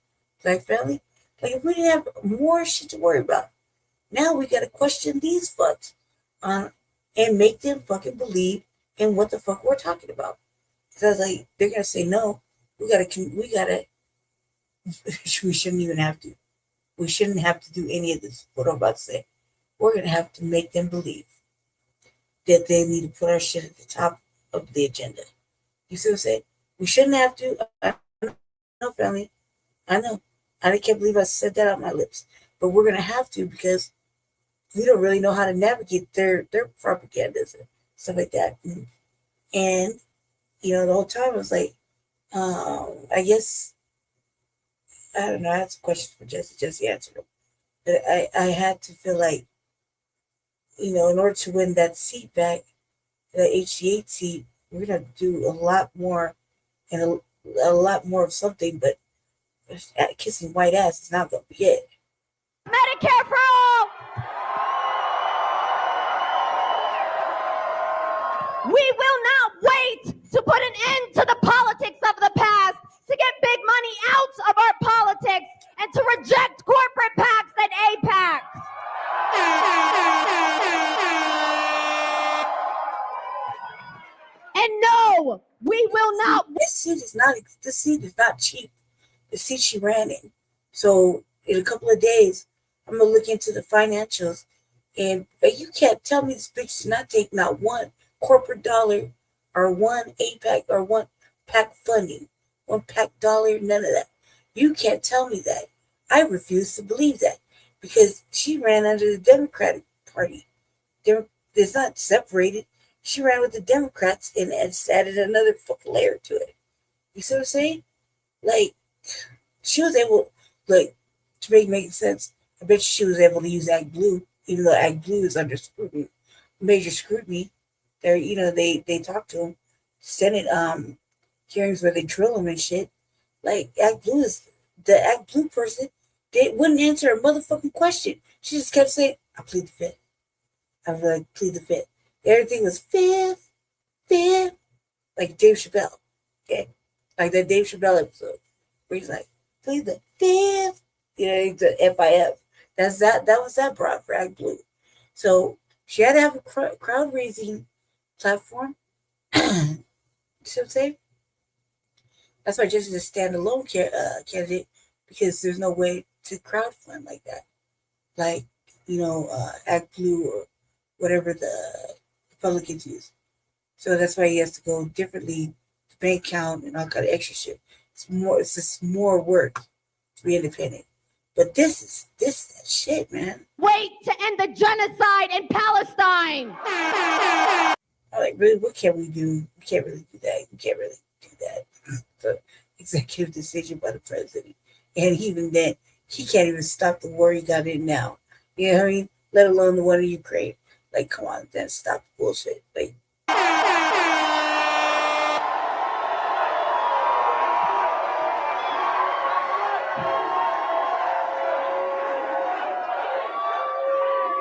Black family, like if we didn't have more shit to worry about, now we got to question these fucks and make them fucking believe in what the fuck we're talking about. Because like they're gonna say no. We shouldn't even have to. We shouldn't have to do any of this. What I'm about to say, we're gonna have to make them believe that they need to put our shit at the top of the agenda. You see what I'm saying? We shouldn't have to. I know, family. I know. I can't believe I said that out my lips. But we're gonna have to because we don't really know how to navigate their propagandas and stuff like that. And the whole time I was like, I guess I don't know. I had some questions for Jesse. Jesse answered them. But I had to feel like, in order to win that seat back, the HG8 seat, we're gonna do a lot more and a lot more of something. But kissing white ass is not gonna be it. Medicare for all. We will not wait to put an end to the politics of the past, to get big money out of our politics, and to reject corporate PACs and APACs. And no, we will not. This seat is not cheap. The seat she ran in. So in a couple of days, I'm gonna look into the financials, and you can't tell me this bitch did not take not one corporate dollar or one APAC or one PAC funding, one PAC dollar, none of that. You can't tell me that. I refuse to believe that because she ran under the Democratic Party. It's not separated. She ran with the Democrats and added another fucking layer to it. You see what I'm saying? Like, she was able, to make sense, I bet she was able to use Act Blue, even though Act Blue is under scrutiny, major scrutiny. They talk to him. Senate hearings where they drill him and shit. Like Act Blue the Act Blue person. They wouldn't answer a motherfucking question. She just kept saying, "I plead the fifth." I was like, "Plead the fifth." Everything was fifth, like Dave Chappelle. Okay, like that Dave Chappelle episode where he's like, "Plead the fifth." The FIF. That was that broad for Act Blue. So she had to have a crowd raising platform. You see what I'm saying? That's why Jesse's a standalone candidate, because there's no way to crowdfund like that. Like, Act Blue or whatever the Republicans use. So that's why he has to go differently, to bank count and all kind of extra shit. It's just more work to be independent. But this is that shit, man. Wait to end the genocide in Palestine. I'm like, really, what can we do? We can't really do that. We can't really do that. So, executive decision by the president. And even then, he can't even stop the war he got in now. You know what I mean? Let alone the one in Ukraine. Like, come on, then stop the bullshit. Like,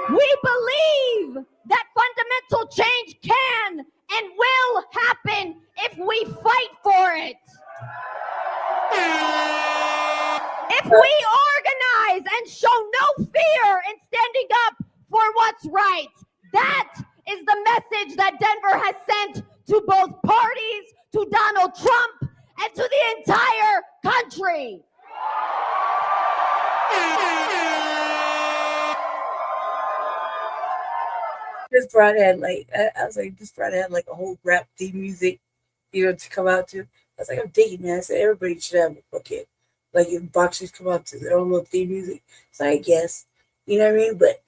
we believe that fundamental change can and will happen if we fight for it. If we organize and show no fear in standing up for what's right. That is the message that Denver has sent to both parties, to Donald Trump, and to the entire country. this broad had this broad had like a whole rap theme music, to come out to. I was like, I'm digging, man. I said everybody should have a fucking, like, if boxers come out to their own little theme music. So I guess, you know what I mean? But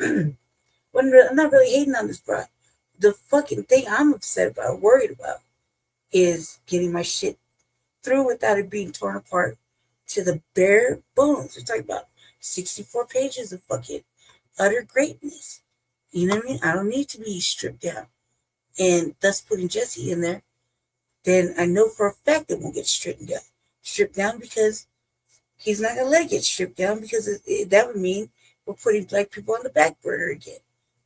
I'm not really hating on this broad. The fucking thing I'm upset about, worried about, is getting my shit through without it being torn apart to the bare bones. We're talking about 64 pages of fucking utter greatness. You know what I mean? I don't need to be stripped down. And thus putting Jesse in there, then I know for a fact it won't get stripped down because he's not gonna let it get stripped down because that would mean we're putting black people on the back burner again,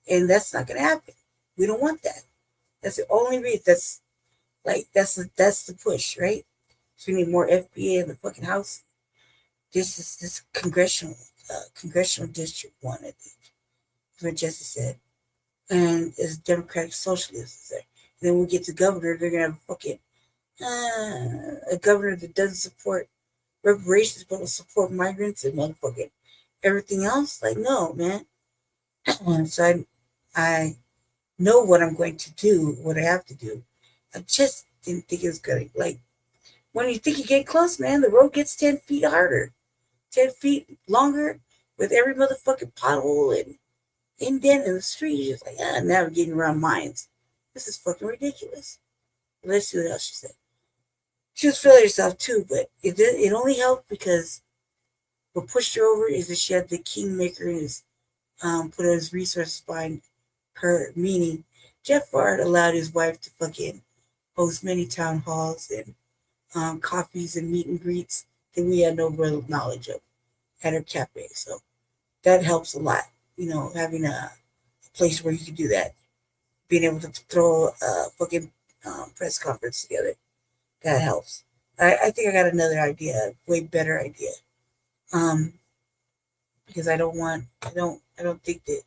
and that's not gonna happen. We don't want that. That's the only reason. That's the push, right? So we need more FBA in the fucking house. This is this congressional district 1, I think. That's what Jesse said, and it's Democratic Socialists there. And then when we get to governor, they're gonna have fucking a governor that doesn't support reparations but will support migrants and motherfucking everything else. Like, no, man. So I know what I'm going to do, what I have to do. I just didn't think it was gonna, like, when you think you get close, man, the road gets 10 feet harder, 10 feet longer with every motherfucking pothole and indent in the street. You're just like, navigating around mines. This is fucking ridiculous. Let's see what else she said. She was feeling herself too, but it only helped because what pushed her over is that she had the kingmaker in his put his resources behind her, meaning Jeff Bard allowed his wife to fucking host many town halls and coffees and meet and greets that we had no real knowledge of at her cafe. So that helps a lot, having a place where you can do that, being able to throw a fucking press conference together. That helps. I think I got another idea, a way better idea. Because I don't think that,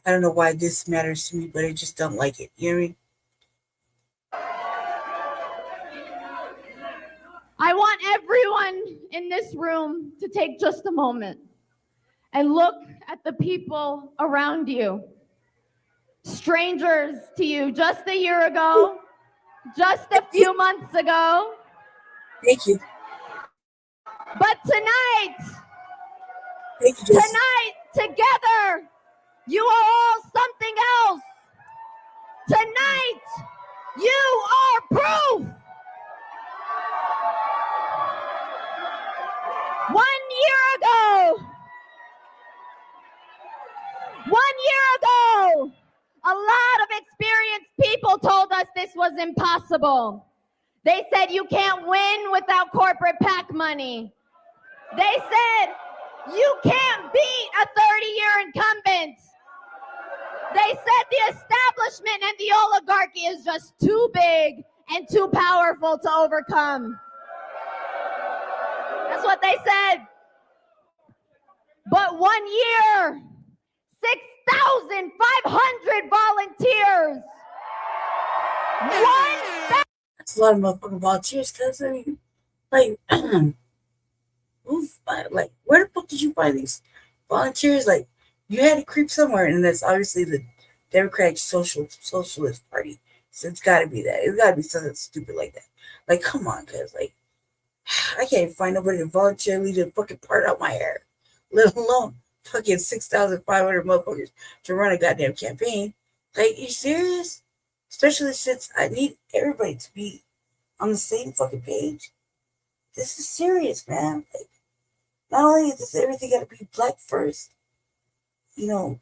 I don't know why this matters to me, but I just don't like it. You know what I mean? I want everyone in this room to take just a moment and look at the people around you. Strangers to you just a year ago, just a few months ago. Thank you. But tonight, together, you are all something else. Tonight, you are proof. 1 year ago, a lot of experienced people told us this was impossible. They said you can't win without corporate PAC money. They said you can't beat a 30-year incumbent. They said the establishment and the oligarchy is just too big and too powerful to overcome. That's what they said. But 1 year, 6,500 volunteers. That's a lot of motherfucking volunteers, cuz I mean, where the fuck did you find these volunteers? Like, you had to creep somewhere, and that's obviously the Democratic Socialist Party. So it's got to be that. It's got to be something stupid like that. Like, come on, cuz I can't even find nobody to voluntarily to fucking part out my hair, let alone fucking 6,500 motherfuckers to run a goddamn campaign. Like, you serious? Especially since I need everybody to be on the same fucking page. This is serious, man. Like, not only is everything got to be black first,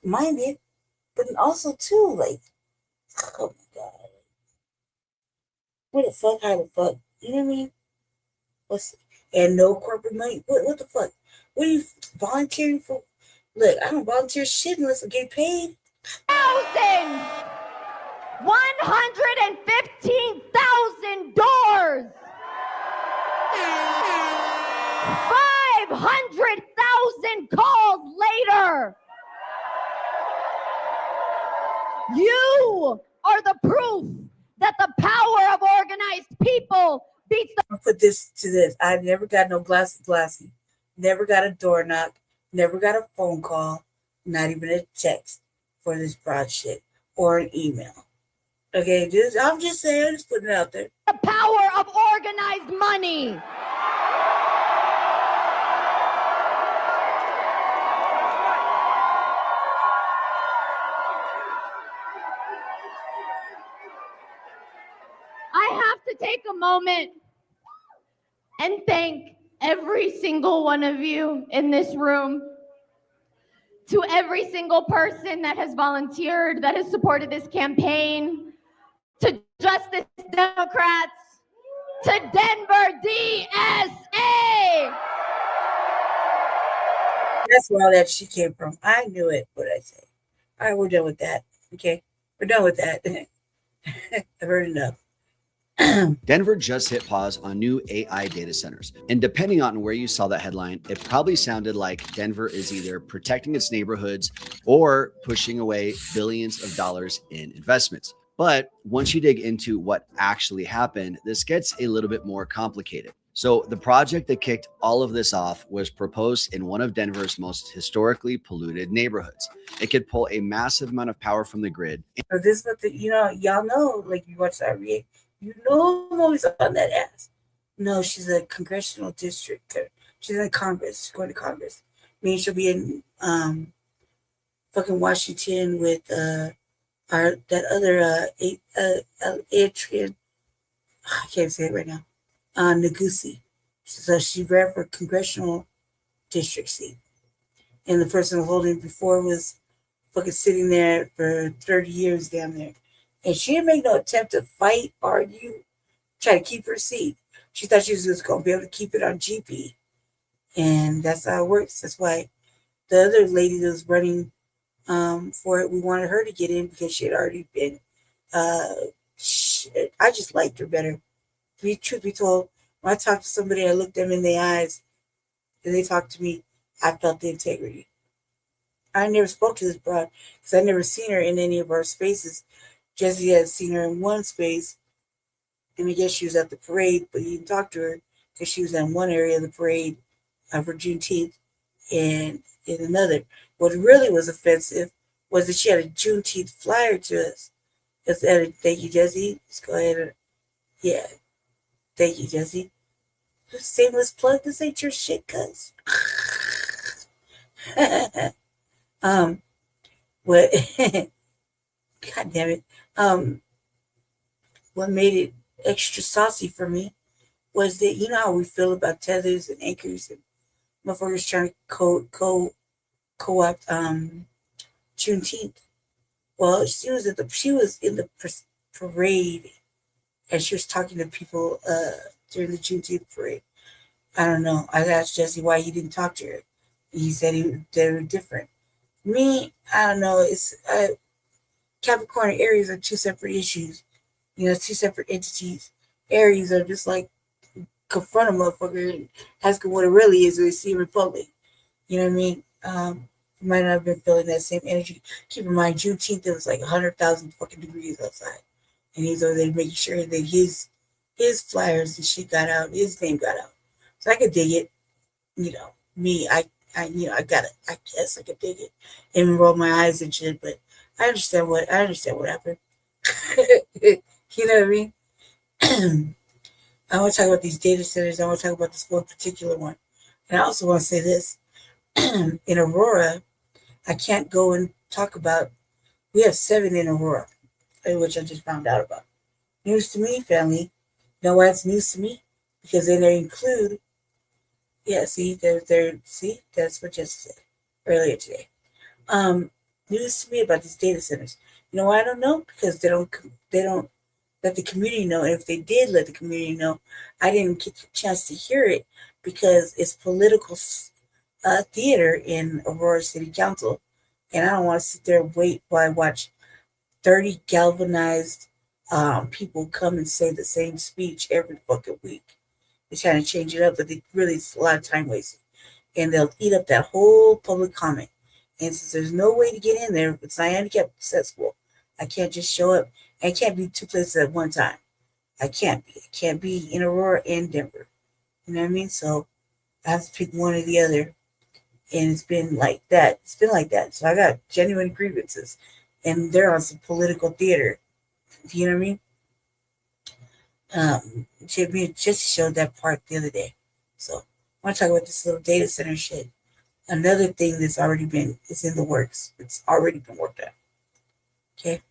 minded, but also too, like, oh my god, what the fuck? How the fuck? You know what I mean? And no corporate money. What the fuck? What are you volunteering for? Look, I don't volunteer shit unless I get paid. 115,000 doors. 500,000 calls later. You are the proof that the power of organized people beats the... I'll put this to this. I never got no glassy. Never got a door knock. Never got a phone call. Not even a text for this broad shit or an email. Okay, I'm just saying, just putting it out there. The power of organized money. I have to take a moment and thank every single one of you in this room to every single person that has volunteered, that has supported this campaign, to Justice Democrats, to Denver DSA. That's where all that shit came from. I knew it. What I say? All right, we're done with that. Okay, we're done with that. I've heard enough. Denver just hit pause on new AI data centers. And depending on where you saw that headline, it probably sounded like Denver is either protecting its neighborhoods or pushing away billions of dollars in investments. But once you dig into what actually happened, this gets a little bit more complicated. So the project that kicked all of this off was proposed in one of Denver's most historically polluted neighborhoods. It could pull a massive amount of power from the grid. So this is what y'all know, like you watch RVA, you know I'm always on that ass. No, she's a congressional district. She's in Congress. She's going to Congress. Maybe she'll be in fucking Washington with that other Adrian. I can't say it right now. Nagusi. So she ran for congressional district seat. And the person holding it before was fucking sitting there for 30 years down there. And she didn't make no attempt to fight, argue, try to keep her seat. She thought she was just going to be able to keep it on GP. And that's how it works. That's why the other lady that was running for it, we wanted her to get in because she had already been. I just liked her better. Truth be told, when I talked to somebody, I looked them in the eyes and they talked to me, I felt the integrity. I never spoke to this broad because I never seen her in any of our spaces. Jesse had seen her in one space, and I guess she was at the parade, but he didn't talk to her because she was in one area of the parade for Juneteenth and in another. What really was offensive was that she had a Juneteenth flyer to us. Thank you, Jesse. Let's go ahead. Yeah. Thank you, Jesse. Shameless plug. This ain't your shit, cuz. What? God damn it. What made it extra saucy for me was that you know how we feel about tethers and anchors and motherfuckers trying to co-opt Juneteenth. Well, she was in the parade and she was talking to people during the Juneteenth parade. I don't know. I asked Jesse why he didn't talk to her. He said they were different. Me, I don't know. It's Capricorn and Aries are two separate issues. You know, two separate entities. Aries are just like confront a motherfucker and ask him what it really is when they see him in public. You know what I mean? You might not have been feeling that same energy. Keep in mind, Juneteenth, it was like 100,000 fucking degrees outside. And he's over there making sure that his flyers and shit got out, his name got out. So I could dig it. You know, me, I guess I could dig it and roll my eyes and shit, but I understand what happened. You know what I mean? I want to talk about these data centers. I want to talk about this one particular one. And I also want to say this. In Aurora, I can't go and talk about, we have 7 in Aurora, which I just found out about. News to me, family. You know why it's news to me? Because then they include, see, that's what Jesse said earlier today. News to me about these data centers. You know why I don't know? Because they don't let the community know. And if they did let the community know, I didn't get the chance to hear it because it's political theater in Aurora City Council. And I don't want to sit there and wait while I watch 30 galvanized people come and say the same speech every fucking week. They're trying to change it up, but it's a lot of time wasted. And they'll eat up that whole public comment. And since there's no way to get in there, if it's not handicapped accessible, I can't just show up. I can't be 2 places at one time. I can't be. I can't be in Aurora and Denver. You know what I mean? So I have to pick one or the other. And it's been like that. So I got genuine grievances. And they're on some political theater. You know what I mean? Just showed that part the other day. So I want to talk about this little data center shit. Another thing that's it's in the works. It's already been worked out. Okay.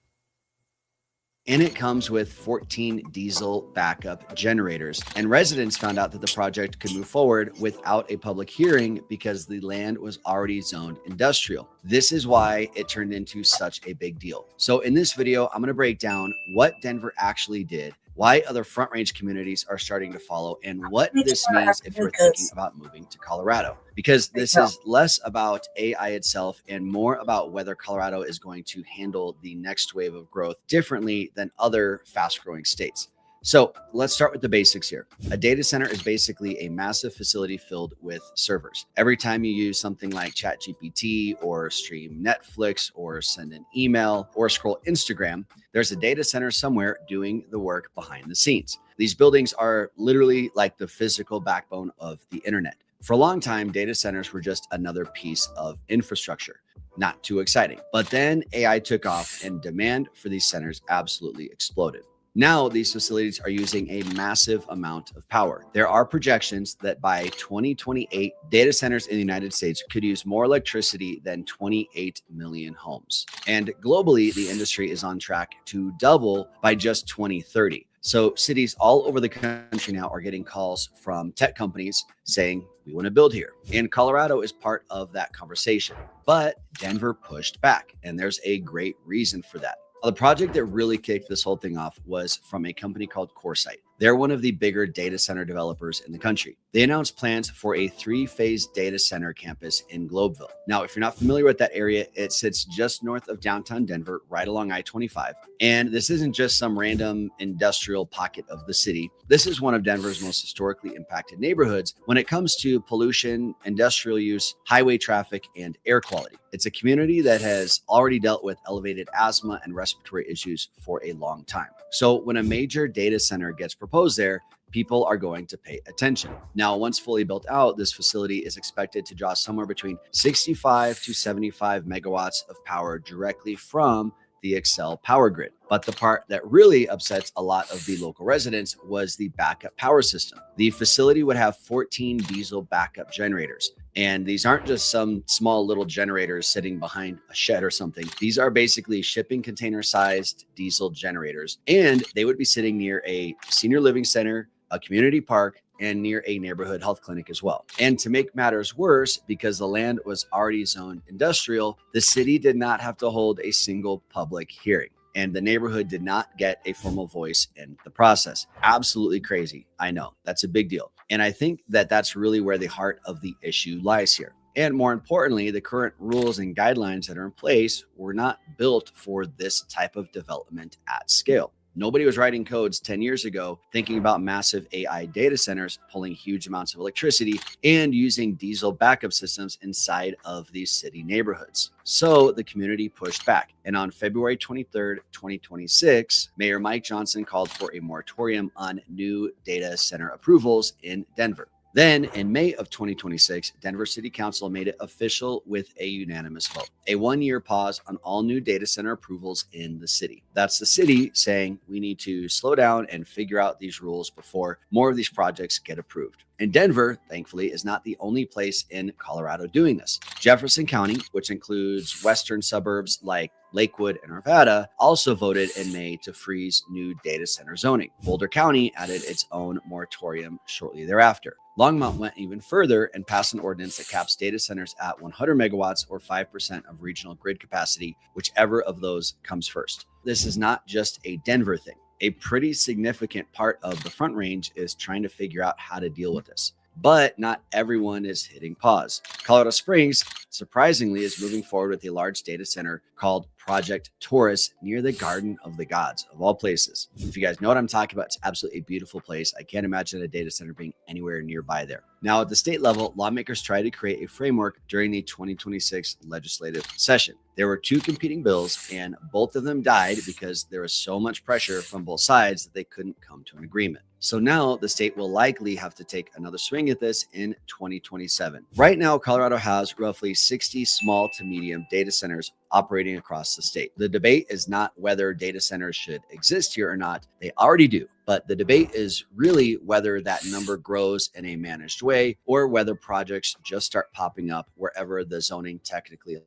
and it comes with 14 diesel backup generators. And residents found out that the project could move forward without a public hearing because the land was already zoned industrial. This is why it turned into such a big deal. So in this video, I'm going to break down what Denver actually did, why other Front Range communities are starting to follow, and what this means if you're thinking about moving to Colorado. Because this is less about AI itself and more about whether Colorado is going to handle the next wave of growth differently than other fast-growing states. So let's start with the basics here. A data center is basically a massive facility filled with servers. Every time you use something like ChatGPT or stream Netflix or send an email or scroll Instagram, there's a data center somewhere doing the work behind the scenes. These buildings are literally like the physical backbone of the internet. For a long time, data centers were just another piece of infrastructure. Not too exciting. But then AI took off and demand for these centers absolutely exploded. Now, these facilities are using a massive amount of power. There are projections that by 2028, data centers in the United States could use more electricity than 28 million homes. And globally, the industry is on track to double by just 2030. So cities all over the country now are getting calls from tech companies saying, we want to build here. And Colorado is part of that conversation. But Denver pushed back, and there's a great reason for that. The project that really kicked this whole thing off was from a company called CoreSite. They're one of the bigger data center developers in the country. They announced plans for a 3-phase data center campus in Globeville. Now, if you're not familiar with that area, it sits just north of downtown Denver, right along I-25. And this isn't just some random industrial pocket of the city. This is one of Denver's most historically impacted neighborhoods when it comes to pollution, industrial use, highway traffic, and air quality. It's a community that has already dealt with elevated asthma and respiratory issues for a long time. So when a major data center gets proposed there, people are going to pay attention. Now, once fully built out, this facility is expected to draw somewhere between 65 to 75 megawatts of power directly from the Xcel power grid. But the part that really upsets a lot of the local residents was the backup power system. The facility would have 14 diesel backup generators. And these aren't just some small little generators sitting behind a shed or something. These are basically shipping container sized diesel generators. And they would be sitting near a senior living center, a community park, and near a neighborhood health clinic as well. And to make matters worse, because the land was already zoned industrial, the city did not have to hold a single public hearing. And the neighborhood did not get a formal voice in the process. Absolutely crazy. I know, that's a big deal. And I think that that's really where the heart of the issue lies here. And more importantly, the current rules and guidelines that are in place were not built for this type of development at scale. Nobody was writing codes 10 years ago thinking about massive AI data centers pulling huge amounts of electricity and using diesel backup systems inside of these city neighborhoods. So the community pushed back. And on February 23rd, 2026, Mayor Mike Johnson called for a moratorium on new data center approvals in Denver. Then in May of 2026, Denver City Council made it official with a unanimous vote, a 1-year pause on all new data center approvals in the city. That's the city saying we need to slow down and figure out these rules before more of these projects get approved. And Denver, thankfully, is not the only place in Colorado doing this. Jefferson County, which includes western suburbs like Lakewood and Arvada, also voted in May to freeze new data center zoning. Boulder County added its own moratorium shortly thereafter. Longmont went even further and passed an ordinance that caps data centers at 100 megawatts or 5% of regional grid capacity, whichever of those comes first. This is not just a Denver thing. A pretty significant part of the Front Range is trying to figure out how to deal with this. But not everyone is hitting pause. Colorado Springs, surprisingly, is moving forward with a large data center called Project Taurus near the Garden of the Gods, of all places. If you guys know what I'm talking about, it's absolutely a beautiful place. I can't imagine a data center being anywhere nearby there. Now, at the state level, lawmakers tried to create a framework during the 2026 legislative session. There were 2 competing bills, and both of them died because there was so much pressure from both sides that they couldn't come to an agreement. So now the state will likely have to take another swing at this in 2027. Right now, Colorado has roughly 60 small to medium data centers operating across the state. The debate is not whether data centers should exist here or not. They already do. But the debate is really whether that number grows in a managed way or whether projects just start popping up wherever the zoning technically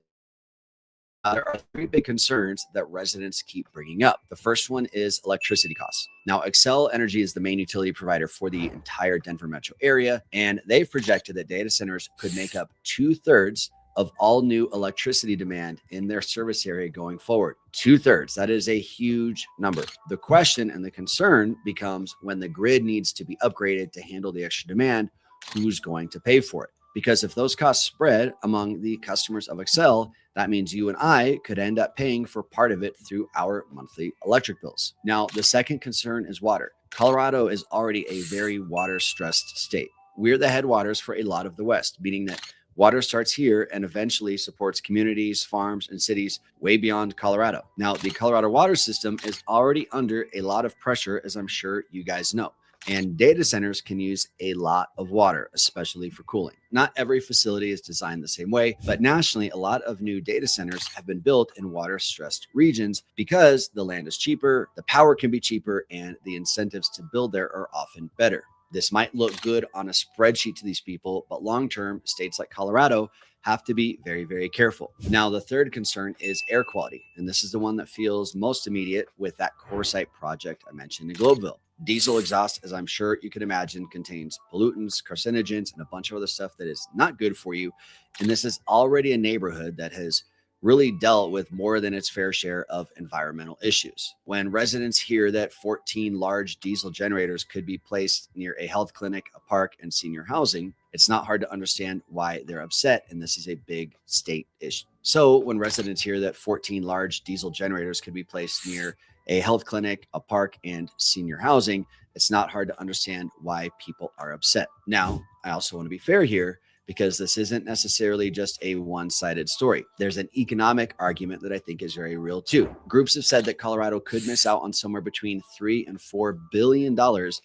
There are three big concerns that residents keep bringing up. The first one is electricity costs. Now, Xcel Energy is the main utility provider for the entire Denver metro area, and they've projected that data centers could make up 2/3 of all new electricity demand in their service area going forward. 2/3. That is a huge number. The question and the concern becomes when the grid needs to be upgraded to handle the extra demand, who's going to pay for it? Because if those costs spread among the customers of Xcel, that means you and I could end up paying for part of it through our monthly electric bills. Now, the second concern is water. Colorado is already a very water-stressed state. We're the headwaters for a lot of the West, meaning that water starts here and eventually supports communities, farms, and cities way beyond Colorado. Now, the Colorado water system is already under a lot of pressure, as I'm sure you guys know. And data centers can use a lot of water, especially for cooling. Not every facility is designed the same way, but nationally, a lot of new data centers have been built in water-stressed regions because the land is cheaper, the power can be cheaper, and the incentives to build there are often better. This might look good on a spreadsheet to these people, but long-term, states like Colorado have to be very, very careful. Now, the third concern is air quality, and this is the one that feels most immediate with that core site project I mentioned in Globeville. Diesel exhaust, as I'm sure you can imagine, contains pollutants, carcinogens, and a bunch of other stuff that is not good for you. And this is already a neighborhood that has really dealt with more than its fair share of environmental issues. When residents hear that 14 large diesel generators could be placed near a health clinic, a park, and senior housing, it's not hard to understand why they're upset, and this is a big state issue. So when residents hear that 14 large diesel generators could be placed near a health clinic, a park, and senior housing, it's not hard to understand why people are upset. Now, I also want to be fair here, because this isn't necessarily just a one-sided story. There's an economic argument that I think is very real too. Groups have said that Colorado could miss out on somewhere between $3 and $4 billion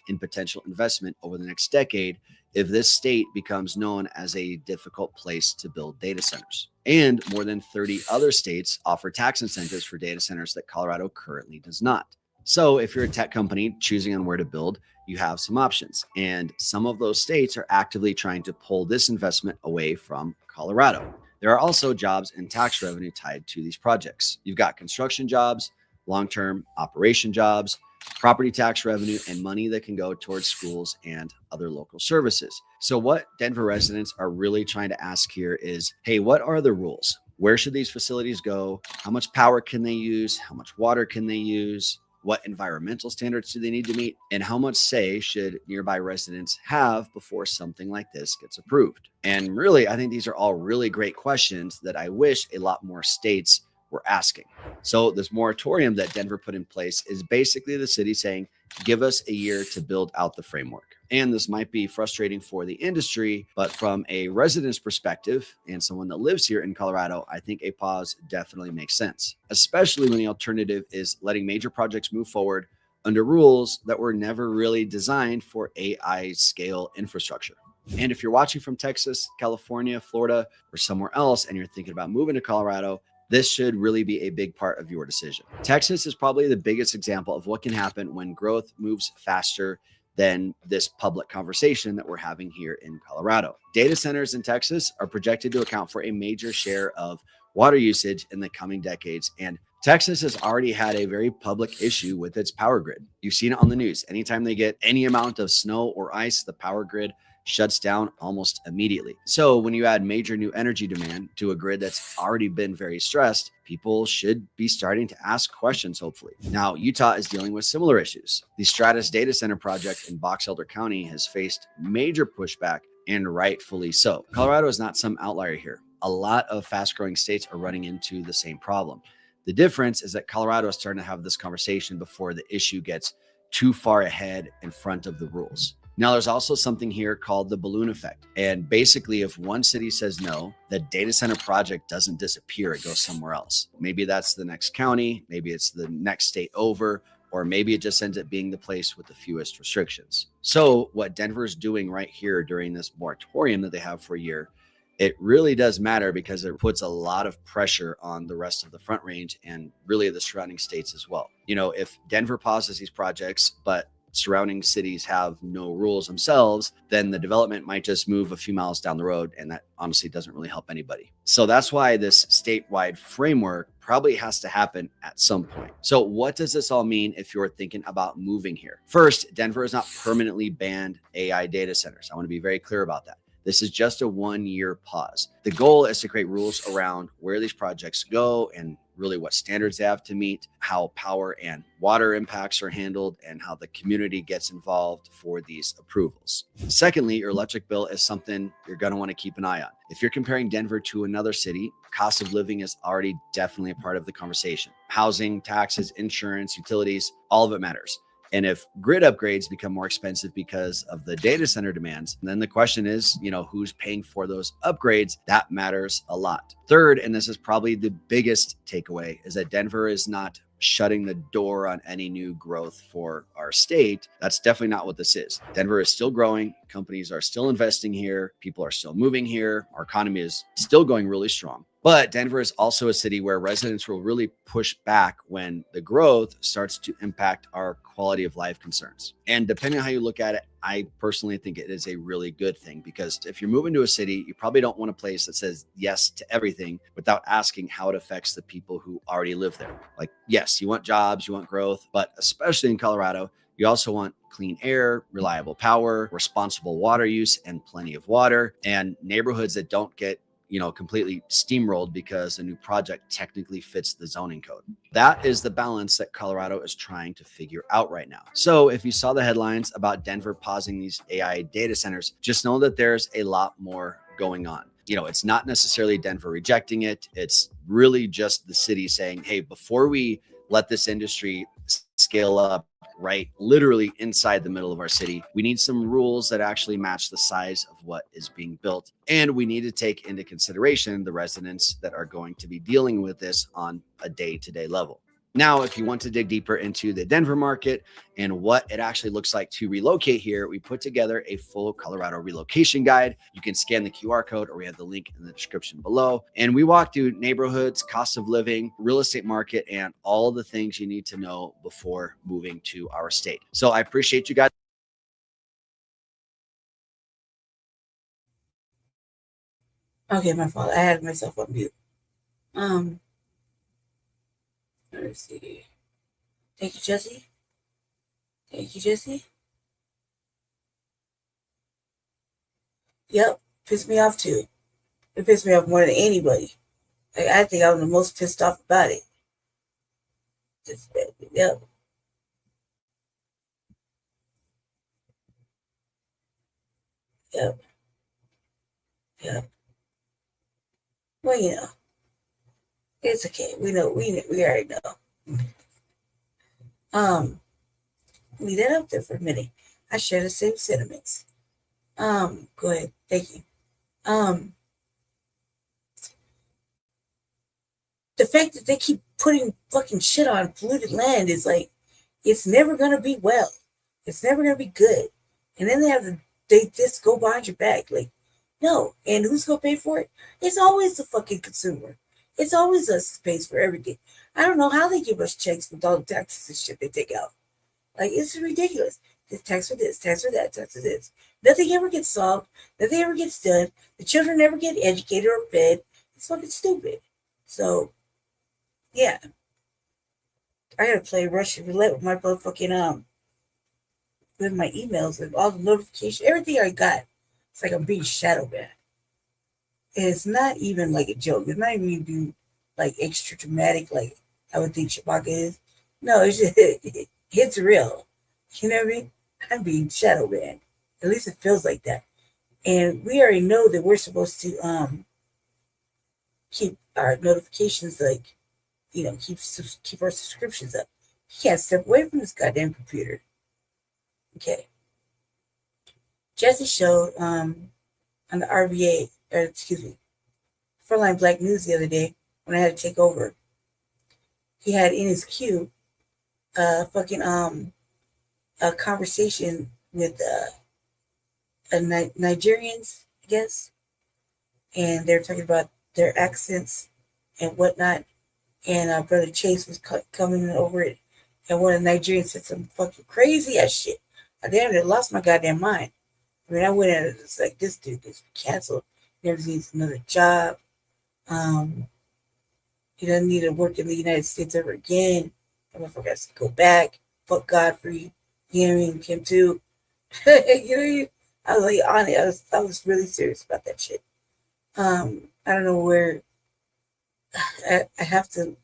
in potential investment over the next decade if this state becomes known as a difficult place to build data centers. And more than 30 other states offer tax incentives for data centers that Colorado currently does not. So if you're a tech company choosing on where to build, you have some options. And some of those states are actively trying to pull this investment away from Colorado. There are also jobs and tax revenue tied to these projects. You've got construction jobs, long-term operation jobs, property tax revenue, and money that can go towards schools and other local services. So what Denver residents are really trying to ask here is, hey, what are the rules? Where should these facilities go? How much power can they use? How much water can they use? What environmental standards do they need to meet? And how much say should nearby residents have before something like this gets approved? And really, I think these are all really great questions that I wish a lot more states were asking. So this moratorium that Denver put in place is basically the city saying, give us a year to build out the framework. And this might be frustrating for the industry, but from a resident's perspective and someone that lives here in Colorado, I think a pause definitely makes sense, especially when the alternative is letting major projects move forward under rules that were never really designed for AI scale infrastructure. And if you're watching from Texas, California, Florida, or somewhere else, and you're thinking about moving to Colorado, this should really be a big part of your decision. Texas is probably the biggest example of what can happen when growth moves faster than this public conversation that we're having here in Colorado. Data centers in Texas are projected to account for a major share of water usage in the coming decades. And Texas has already had a very public issue with its power grid. You've seen it on the news. Anytime they get any amount of snow or ice, the power grid shuts down almost immediately. So when you add major new energy demand to a grid that's already been very stressed, people should be starting to ask questions, hopefully. Now, Utah is dealing with similar issues. The Stratus data center project in Box Elder County has faced major pushback, and rightfully so. Colorado is not some outlier here. A lot of fast-growing states are running into the same problem. The difference is that Colorado is starting to have this conversation before the issue gets too far ahead in front of the rules. Now, there's also something here called the balloon effect. And basically, if one city says no, the data center project doesn't disappear. It goes somewhere else. Maybe that's the next county. Maybe it's the next state over, or maybe it just ends up being the place with the fewest restrictions. So what Denver is doing right here during this moratorium that they have for a year, it really does matter because it puts a lot of pressure on the rest of the Front Range and really the surrounding states as well. You know, if Denver pauses these projects, but surrounding cities have no rules themselves, then the development might just move a few miles down the road. And that honestly doesn't really help anybody. So that's why this statewide framework probably has to happen at some point. So what does this all mean if you're thinking about moving here? First, Denver has not permanently banned AI data centers. I want to be very clear about that. This is just a 1-year pause. The goal is to create rules around where these projects go and really what standards they have to meet, how power and water impacts are handled, and how the community gets involved for these approvals. Secondly, your electric bill is something you're going to want to keep an eye on. If you're comparing Denver to another city, cost of living is already definitely a part of the conversation. Housing, taxes, insurance, utilities, all of it matters. And if grid upgrades become more expensive because of the data center demands, then the question is, who's paying for those upgrades? That matters a lot. Third, and this is probably the biggest takeaway, is that Denver is not shutting the door on any new growth for our state. That's definitely not what this is. Denver is still growing. Companies are still investing here. People are still moving here. Our economy is still going really strong. But Denver is also a city where residents will really push back when the growth starts to impact our quality of life concerns. And depending on how you look at it, I personally think it is a really good thing, because if you're moving to a city, you probably don't want a place that says yes to everything without asking how it affects the people who already live there. Like, yes, you want jobs, you want growth, but especially in Colorado, you also want clean air, reliable power, responsible water use, and plenty of water, and neighborhoods that don't get completely steamrolled because a new project technically fits the zoning code. That is the balance that Colorado is trying to figure out right now. So if you saw the headlines about Denver pausing these AI data centers, just know that there's a lot more going on. It's not necessarily Denver rejecting it. It's really just the city saying, hey, before we let this industry scale up right literally inside the middle of our city, we need some rules that actually match the size of what is being built. And we need to take into consideration the residents that are going to be dealing with this on a day-to-day level. Now, if you want to dig deeper into the Denver market and what it actually looks like to relocate here, we put together a full Colorado relocation guide. You can scan the QR code, or we have the link in the description below. And we walk through neighborhoods, cost of living, real estate market, and all the things you need to know before moving to our state. So I appreciate you guys. Okay, my fault. I had myself on mute. Let's see. Thank you, Jesse. Thank you, Jesse. Yep, pissed me off too. It pissed me off more than anybody. I think I was the most pissed off about it. Yep. Yep. Yep. Well, it's okay. We already know. Leave that up there for a minute. I share the same sentiments. Go ahead. Thank you. The fact that they keep putting fucking shit on polluted land is like, it's never gonna be well. It's never gonna be good. And then they just go behind your back. Like, no. And who's gonna pay for it? It's always the fucking consumer. It's always us who pays for everything. I don't know how they give us checks with all the taxes and shit they take out. Like, it's ridiculous. This tax for this, tax for that, tax for this. Nothing ever gets solved. Nothing ever gets done. The children never get educated or fed. It's fucking stupid. So, yeah. I gotta play Russian roulette with my motherfucking, with my emails and all the notifications, everything I got. It's like I'm being shadow banned. It's not even like a joke. It's not even like extra dramatic like I would think Chewbacca is. No, it's just, it's real. You know what I mean? I'm being shadow banned. At least it feels like that. And we already know that we're supposed to keep our notifications, like, keep our subscriptions up. You can't step away from this goddamn computer. Okay. Jesse showed on the RVA, Frontline Black News the other day when I had to take over. He had in his queue a conversation with Nigerians, I guess, and they're talking about their accents and whatnot. And Brother Chase was coming over it, and one of the Nigerians said some fucking crazy ass shit I damn near lost my goddamn mind. I mean, I went at it, it's like, this dude gets canceled. He never needs another job. He doesn't need to work in the United States ever again. That motherfucker has to go back. Fuck Godfrey. You know what I mean? Him too. You know, I was like, on it. I was really serious about that shit. I don't know where. I have to.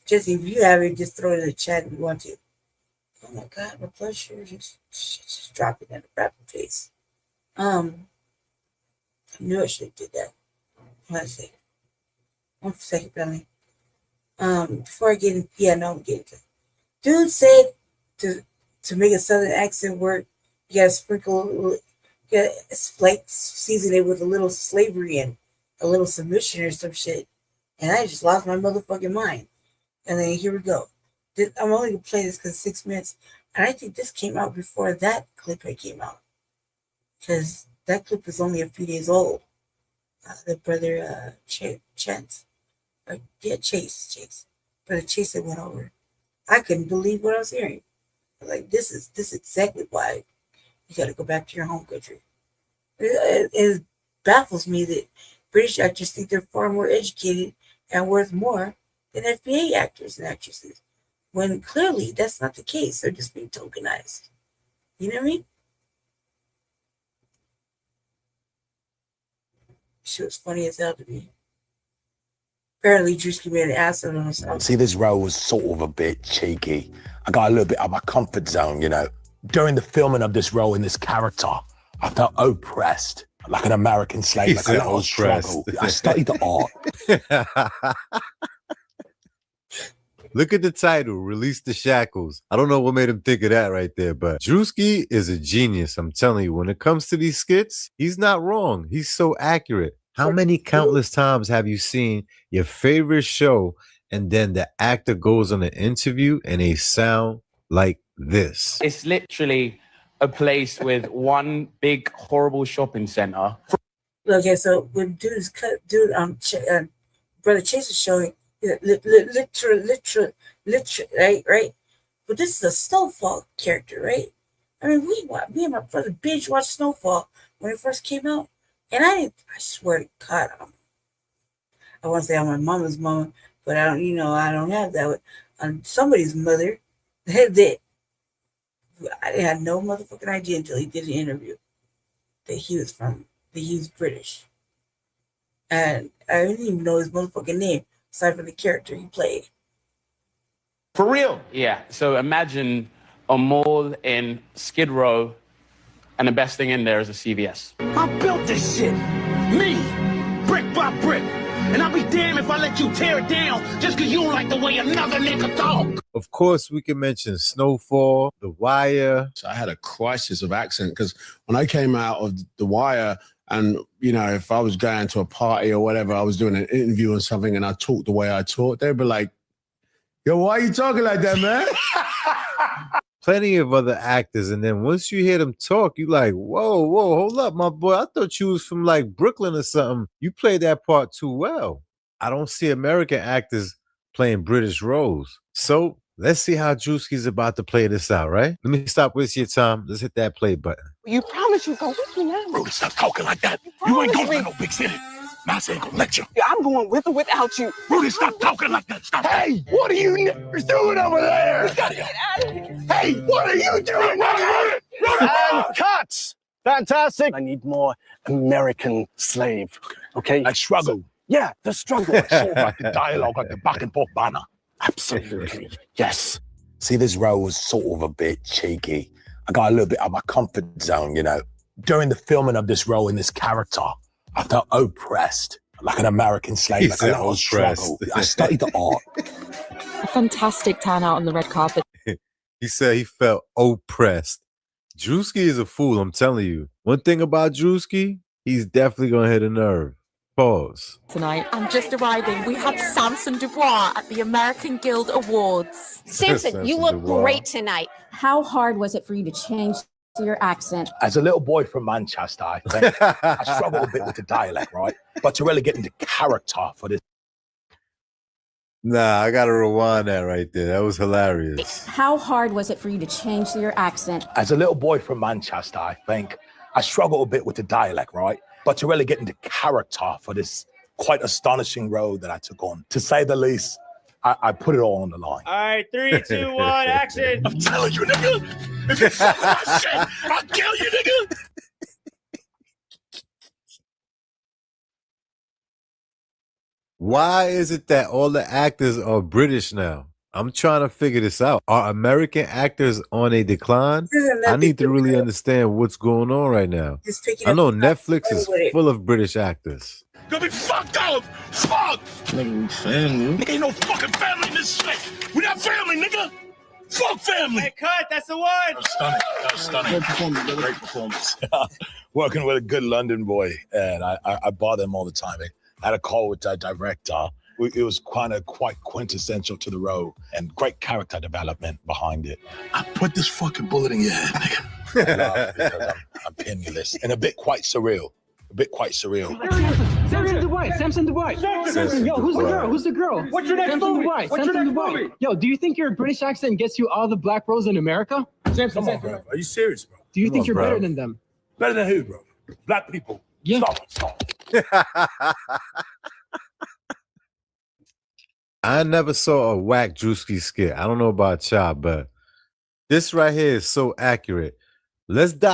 Jesse, if you have it, just throw it in the chat if you want to. Oh my God, my blood sugar just dropping in the rapid pace. I knew I should have did that. One second, family. Before I get in, I'm getting to. Dude said to make a southern accent work, you gotta sprinkle, you gotta season it with a little slavery and a little submission or some shit. And I just lost my motherfucking mind. And then here we go. I'm only gonna play this because it's 6 minutes. And I think this came out before that clip came out. Because that clip was only a few days old. The brother Chase. Brother Chase that went over. I couldn't believe what I was hearing. Like, this is exactly why you gotta go back to your home country. It baffles me that British actors think they're far more educated and worth more than FBA actors and actresses, when clearly that's not the case. They're just being tokenized. You know what I mean? She was funny as hell to me. Apparently, Drewski made an ass of himself. See, this role was sort of a bit cheeky. I got a little bit out of my comfort zone, you know. During the filming of this role in this character, I felt oppressed, like an American slave, like a little struggle. I studied the art. Look at the title, Release the Shackles. I don't know what made him think of that right there, but Drewski is a genius. I'm telling you, when it comes to these skits, he's not wrong. He's so accurate. How many countless times have you seen your favorite show and then the actor goes on an interview and they sound like this? It's literally a place with one big horrible shopping center. Okay, so when Brother Chase was showing, literal, right? But this is a Snowfall character, right? I mean, me and my brother binge watched Snowfall when it first came out, and I swear to God, I want to say I'm my mama's mama, but I don't have that. I'm somebody's mother. That I had no motherfucking idea until he did an interview that he was British, and I didn't even know his motherfucking name aside from the character he played. For real? Yeah. So imagine a mall in Skid Row, and the best thing in there is a CVS. I built this shit. Me. Brick by brick. And I'll be damned if I let you tear it down just because you don't like the way another nigga talk. Of course, we can mention Snowfall, The Wire. So I had a crisis of accent because when I came out of The Wire, and, you know, if I was going to a party or whatever, I was doing an interview or something and I talked the way I talked, they'd be like, yo, why are you talking like that, man? Plenty of other actors, and then once you hear them talk, you like, whoa, hold up, my boy. I thought you was from like Brooklyn or something. You played that part too well. I don't see American actors playing British roles. So let's see how Drewski's about to play this out, right? Let me stop wasting your time. Let's hit that play button. You promise you go with me now? Rudy, stop talking like that. You ain't going to no big city. Master ain't gonna let you. Yeah, I'm going with or without you. Rudy, stop talking like that. Stop. Hey, what are you niggers doing over there? We gotta get out of here. Hey, what are you doing? And cuts. Fantastic. I need more American slave. Okay? Like struggle. Yeah, the struggle. Sort of like the dialogue, like the back and forth banner. Absolutely. Yes. See, this role was sort of a bit cheeky. I got a little bit out of my comfort zone, you know. During the filming of this role in this character, I felt oppressed, like an American slave, like a little struggle. I studied the art. A fantastic turnout on the red carpet. He said he felt oppressed. Drewski is a fool, I'm telling you. One thing about Drewski, he's definitely gonna hit a nerve. Pause. Tonight, I'm just arriving. We have Samson Dubois at the American Guild Awards. Samson, you look Dubois. great tonight. How hard was it for you to change your accent? As a little boy from Manchester, I think I struggle a bit with the dialect, right? But to really get into character for this. Nah, I gotta rewind that right there. That was hilarious. How hard was it for you to change your accent? As a little boy from Manchester, I think I struggle a bit with the dialect, right? But to really get into character for this quite astonishing role that I took on, to say the least, I put it all on the line. All right, 3, 2, 1, action. I'm telling you, nigga. If you fuck with my shit, I'll kill you, nigga. Why is it that all the actors are British now? I'm trying to figure this out. Are American actors on a decline? I need to really understand what's going on right now. I know Netflix is full of British actors. Gonna be fucked up. Fuck. Nigga, we family. Nigga, ain't no fucking family in this shit. We not family, nigga. Fuck family. Hey, cut. That's the one. That was stunning. Great performance. Great performance. Working with a good London boy, and I bother him all the time. I had a call with the director. It was quite quintessential to the role and great character development behind it. I put this fucking bullet in your head, nigga. I laugh because I'm penniless and a bit quite surreal. Samson Dubois. Yo, who's the girl? Who's the girl? What's your next movie? What's your next movie? Yo, do you think your British accent gets you all the black roles in America? Come on, bro. Are you serious, bro? Do you think you're better than them? Better than who, bro? Black people. Yeah. Stop. I never saw a whack Drewski skit. I don't know about y'all, but this right here is so accurate. Let's go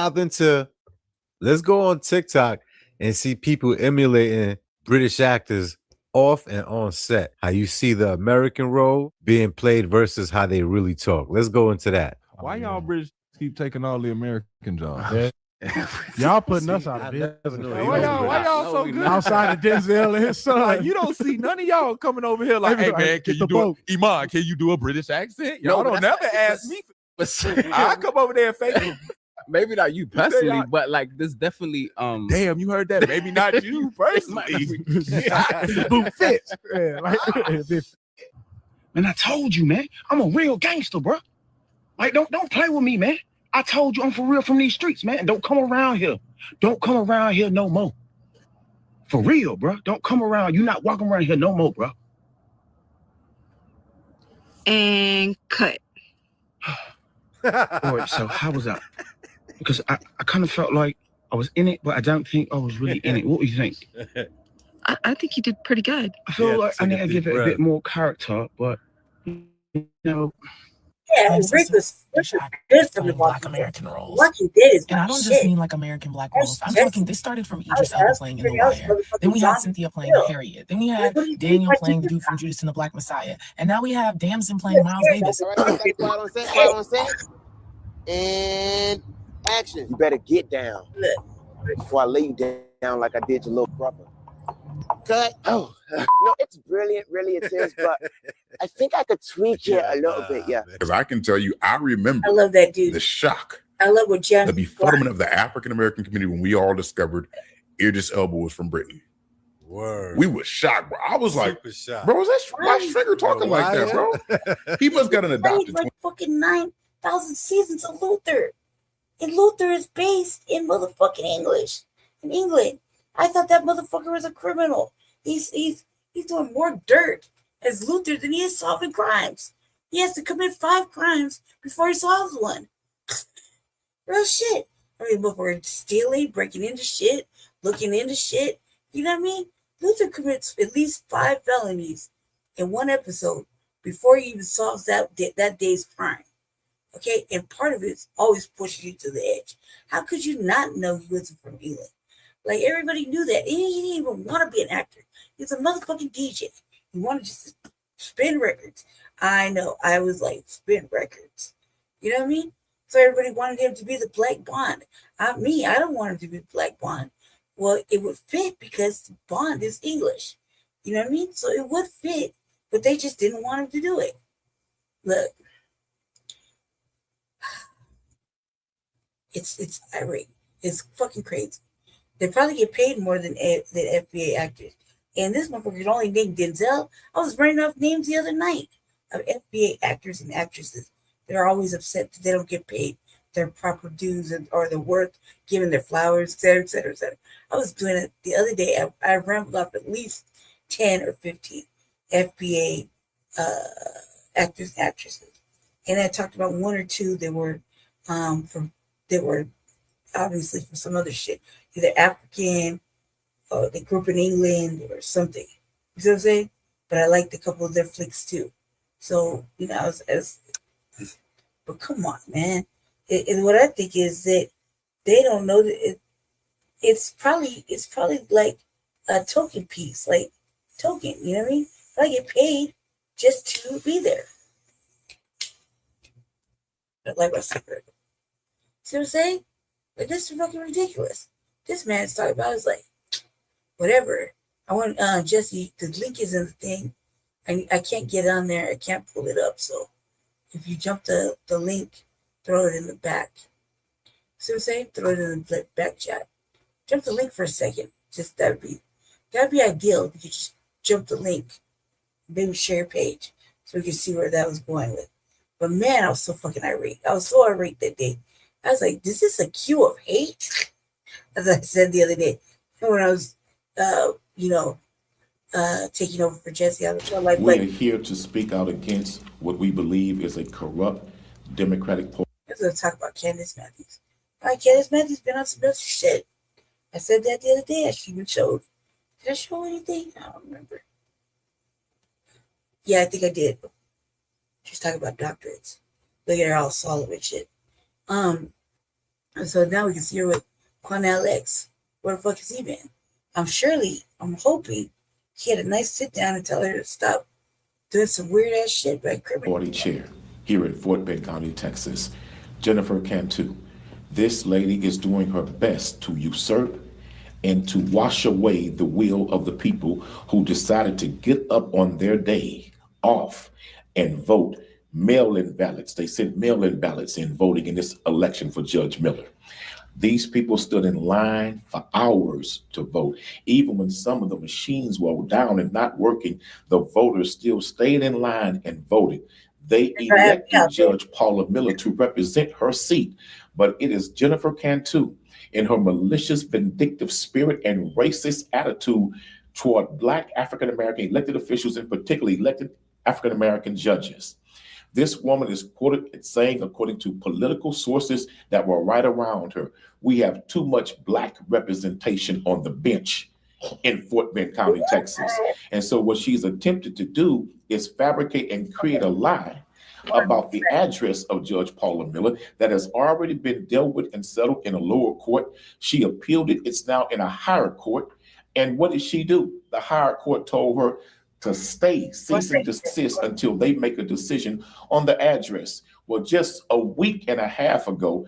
on TikTok and see people emulating British actors off and on set. How you see the American role being played versus how they really talk. Let's go into that. Why y'all British keep taking all the American jobs? Yeah. Y'all putting us out of business. Why y'all so good? Outside of Denzel and his son. Like, you don't see none of y'all coming over here like, hey man, can you do Iman? Can you do a British accent? Y'all don't never ask me. I come over there and fake it. Maybe not you personally, but like this definitely damn, you heard that? Maybe not you personally. Boom fits. Man, I told you, man. I'm a real gangster, bro. Like, don't play with me, man. I told you I'm for real from these streets, man. Don't come around here. Don't come around here no more. For real, bro. Don't come around. You not walking around here no more, bro. And cut. All right, so how was that? Because I kind of felt like I was in it, but I don't think I was really in it. What do you think? I think you did pretty good. I feel like I need to give it a bit more character, but you know. Yeah, Rick was good from the Black American roles. What he did is and I don't just mean like American Black roles. I'm talking, they started from Idris Elba playing in The Wire. Then we had Cynthia playing Harriet. Then we had Daniel playing the dude from Judas and the Black Messiah. And now we have Damson playing Miles Davis. Quiet on set. And action. You better get down before I lay you down like I did your little brother. Cut. Oh, no, it's brilliant, really it is, but I think I could tweak it a little bit, yeah. Because I can tell you, I remember I love that dude. The shock, I love what Jeff. the befuddlement of the African-American community when we all discovered Idris Elba was from Britain. Word. We were shocked, bro. I was like, shocked. bro, is that why Stringer talking like that, bro? He must got an adopted like fucking 9,000 seasons of Luther. And Luther is based in motherfucking English. In England. I thought that motherfucker was a criminal. He's doing more dirt as Luther than he is solving crimes. He has to commit 5 crimes before he solves one. Real shit. I mean, before stealing, breaking into shit, looking into shit. You know what I mean? Luther commits at least 5 felonies in one episode before he even solves that day's crime. Okay? And part of it's always pushing you to the edge. How could you not know he wasn't from England? Like, everybody knew that. He didn't even want to be an actor. He's a motherfucking DJ. He wanted just to spin records. I know. I was like, spin records. You know what I mean? So everybody wanted him to be the Black Bond. I don't want him to be Black Bond. Well, it would fit because Bond is English. You know what I mean? So it would fit, but they just didn't want him to do it. Look. It's irate. It's fucking crazy. They probably get paid more than FBA actors. And this motherfucker only named Denzel. I was running off names the other night of FBA actors and actresses. They're always upset that they don't get paid their proper dues or the worth, given their flowers, et cetera, et cetera, et cetera. I was doing it the other day. I rambled off at least 10 or 15 FBA actors and actresses. And I talked about one or two that were obviously from some other shit, either African or they grew up in England or something. You see what I'm saying? But I liked a couple of their flicks too. So, you know, but come on, man. What I think is that they don't know that it's probably like a token piece, like token, you know what I mean? I get paid just to be there. Like my secret. See what I'm saying? Like, this is fucking ridiculous. This man's talking about is like, whatever. I want Jesse, the link is in the thing. I can't get on there. I can't pull it up. So if you jump the link, throw it in the back. See what I'm saying? Throw it in the back chat. Jump the link for a second. Just that'd be ideal if you could just jump the link. Maybe share your page so we can see where that was going with. But man, I was so fucking irate. I was so irate that day. I was like, is this a cue of hate? As I said the other day when I was, taking over for Jesse on the show. Like, we're here to speak out against what we believe is a corrupt Democratic Party. I was going to talk about Candace Matthews. Candace Matthews been on some other shit. I said that the other day. She even showed. Did I show anything? I don't remember. Yeah, I think I did. She's talking about doctorates. Look at her all solid and shit. So now we can see her with Quanell X. Where the fuck has he been? I'm hoping he had a nice sit down and tell her to stop doing some weird ass shit by criminal. Party chair here in Fort Bend County, Texas, Jennifer Cantu. This lady is doing her best to usurp and to wash away the will of the people who decided to get up on their day off and vote mail-in ballots. They sent mail-in ballots in voting in this election for Judge Miller. These people stood in line for hours to vote. Even when some of the machines were down and not working, the voters still stayed in line and voted. They elected Judge Paula Miller to represent her seat, but it is Jennifer Cantu in her malicious, vindictive spirit and racist attitude toward Black African-American elected officials, and particularly elected African-American judges. This woman is quoted saying, according to political sources that were right around her, we have too much Black representation on the bench in Fort Bend County, Texas. And so what she's attempted to do is fabricate and create a lie about the address of Judge Paula Miller that has already been dealt with and settled in a lower court. She appealed it. It's now in a higher court. And what did she do? The higher court told her to cease and desist until they make a decision on the address. Well, just a week and a half ago,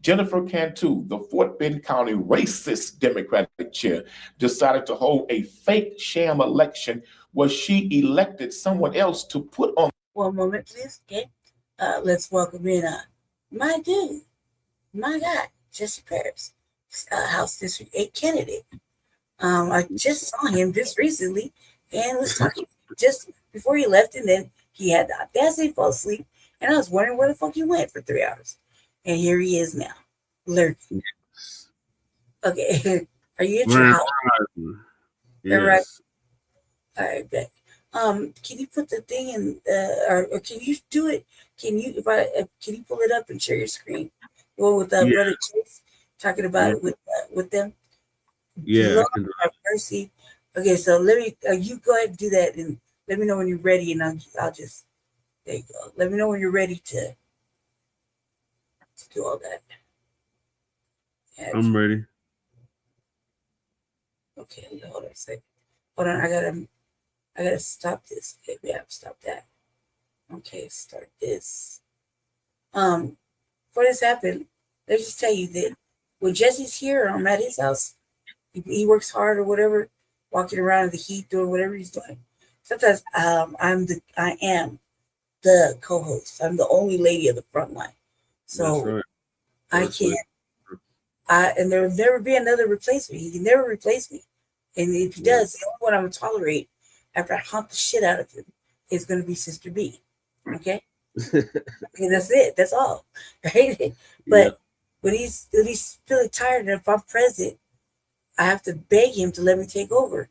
Jennifer Cantu, the Fort Bend County racist Democratic chair, decided to hold a fake sham election where she elected someone else to put on. One moment, please. Okay. Let's welcome in my dude, my guy, Jesse Paris, House District 8 candidate. I just saw him just recently and was talking just before he left, and then he had the audacity to fall asleep, and I was wondering where the fuck he went for 3 hours. And here he is now, lurking. Okay, are you at your house? Yes. Right. All right, bet. Can you put the thing in, or can you do it? Can you, can you pull it up and share your screen? Well, with Brother Chase talking about it with them. Yeah. Mercy. Okay, so let me. You go ahead and do that, and let me know when you're ready, and I'll just. There you go. Let me know when you're ready to do all that. Yeah, I'm ready. Okay, hold on a second. Hold on, I gotta stop this. Okay, we have to stop that. Okay, start this. Before this happened, let's just tell you that when Jesse's here, or I'm at his house, he works hard or whatever, walking around in the heat, doing whatever he's doing. Sometimes I am the co-host. I'm the only lady of the front line. So right. I can't. And there will never be another replacement. He can never replace me. And if he does, the only one I'm going to tolerate after I haunt the shit out of him is going to be Sister B. Okay? Okay, that's it. That's all. Right? But when he's feeling tired, and if I'm present, I have to beg him to let me take over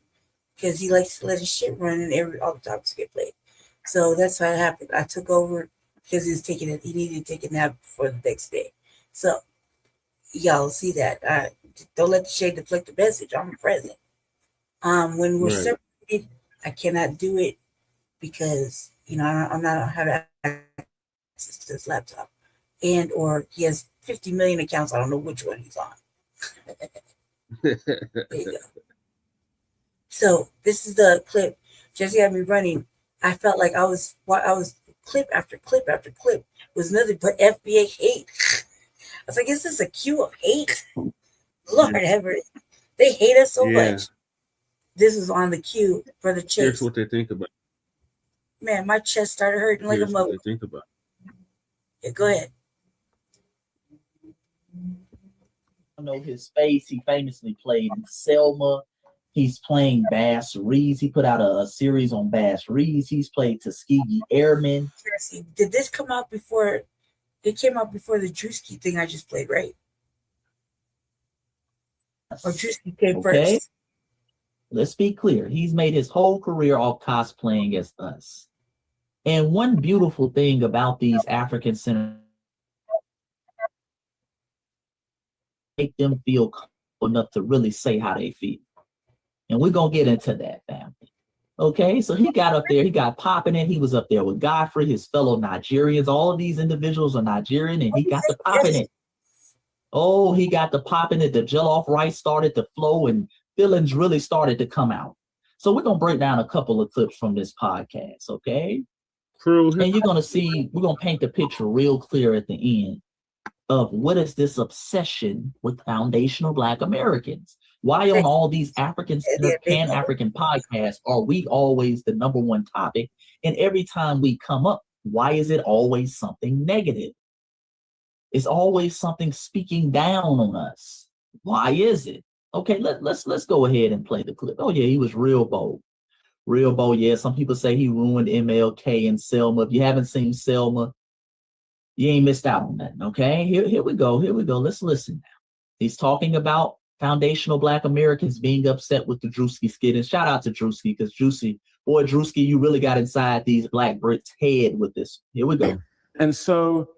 because he likes to let his shit run and all the topics get played. So that's what happened. I took over because he needed to take a nap for the next day. So y'all see that. Don't let the shade deflect the message. I'm present. When we're separated, I cannot do it because I'm not having access to this laptop, or he has 50 million accounts. I don't know which one he's on. There you go. So this is the clip. Jesse had me running. I felt like I was clip after clip after clip was nothing but FBA hate. I was like, is this a queue of hate? Lord ever, they hate us so much. This is on the queue for the chase. Here's what they think about. Man, my chest started hurting like a mother. What they think about. Yeah, go ahead. I know his face. He famously played in Selma. He's playing Bass Reeves. He put out a series on Bass Reeves. He's played Tuskegee Airmen. Did this come out before? It came out before the Drewski thing I just played, right? Or Drewski came first? Let's be clear. He's made his whole career off cosplaying as us. And one beautiful thing about these African centers, make them feel comfortable enough to really say how they feel. And we're going to get into that, family. Okay, so he got up there, he got popping it. He was up there with Godfrey, his fellow Nigerians. All of these individuals are Nigerian, and he got the popping it. Oh, he got the popping it. The jollof rice started to flow, and feelings really started to come out. So we're going to break down a couple of clips from this podcast, okay? And you're going to see, we're going to paint the picture real clear at the end of what is this obsession with foundational Black Americans? Why on all these African-centered Pan-African podcasts are we always the number one topic? And every time we come up, why is it always something negative? It's always something speaking down on us. Why is it? Okay, let's go ahead and play the clip. Oh yeah, he was real bold. Real bold, yeah. Some people say he ruined MLK and Selma. If you haven't seen Selma, you ain't missed out on nothing, okay? Here we go. Let's listen now. He's talking about foundational Black Americans being upset with the Drewski skit. And shout out to Drewski, because Drewski, you really got inside these Black Brits' head with this. Here we go. And so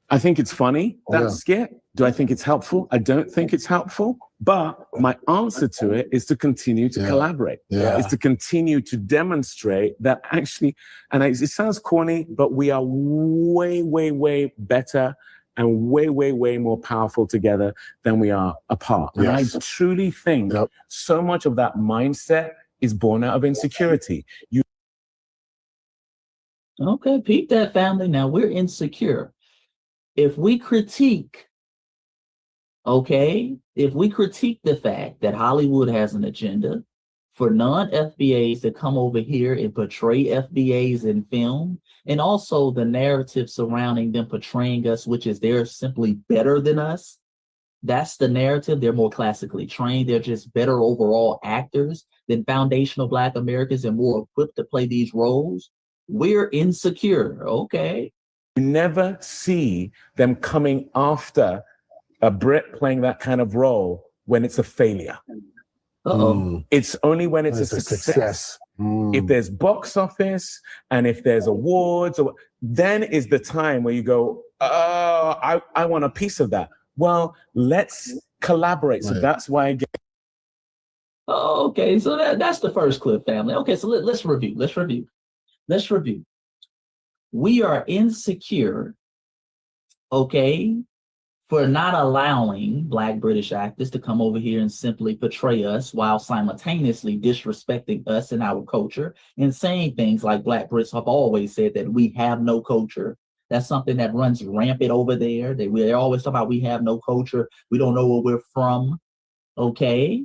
I think it's funny, that skit. Do I think it's helpful? I don't think it's helpful. But my answer to it is to continue to collaborate. Is to continue to demonstrate that actually, and it sounds corny, but we are way, way, way better and way, way, way more powerful together than we are apart. And I truly think so much of that mindset is born out of insecurity. Okay, peep that, family. Now we're insecure. If we critique the fact that Hollywood has an agenda for non-FBAs to come over here and portray FBAs in film, and also the narrative surrounding them portraying us, which is they're simply better than us. That's the narrative. They're more classically trained. They're just better overall actors than foundational Black Americans and more equipped to play these roles. We're insecure, okay? You never see them coming after a Brit playing that kind of role when it's a failure. It's only when it's a success. If there's box office and if there's awards, then is the time where you go, oh, I want a piece of that. Well, let's collaborate. So that's why I get. Okay, so that's the first clip, family. Okay, so let's review. We are insecure, okay, for not allowing Black British actors to come over here and simply portray us while simultaneously disrespecting us and our culture and saying things like Black Brits have always said that we have no culture. That's something that runs rampant over there. They always talk about we have no culture. We don't know where we're from, okay?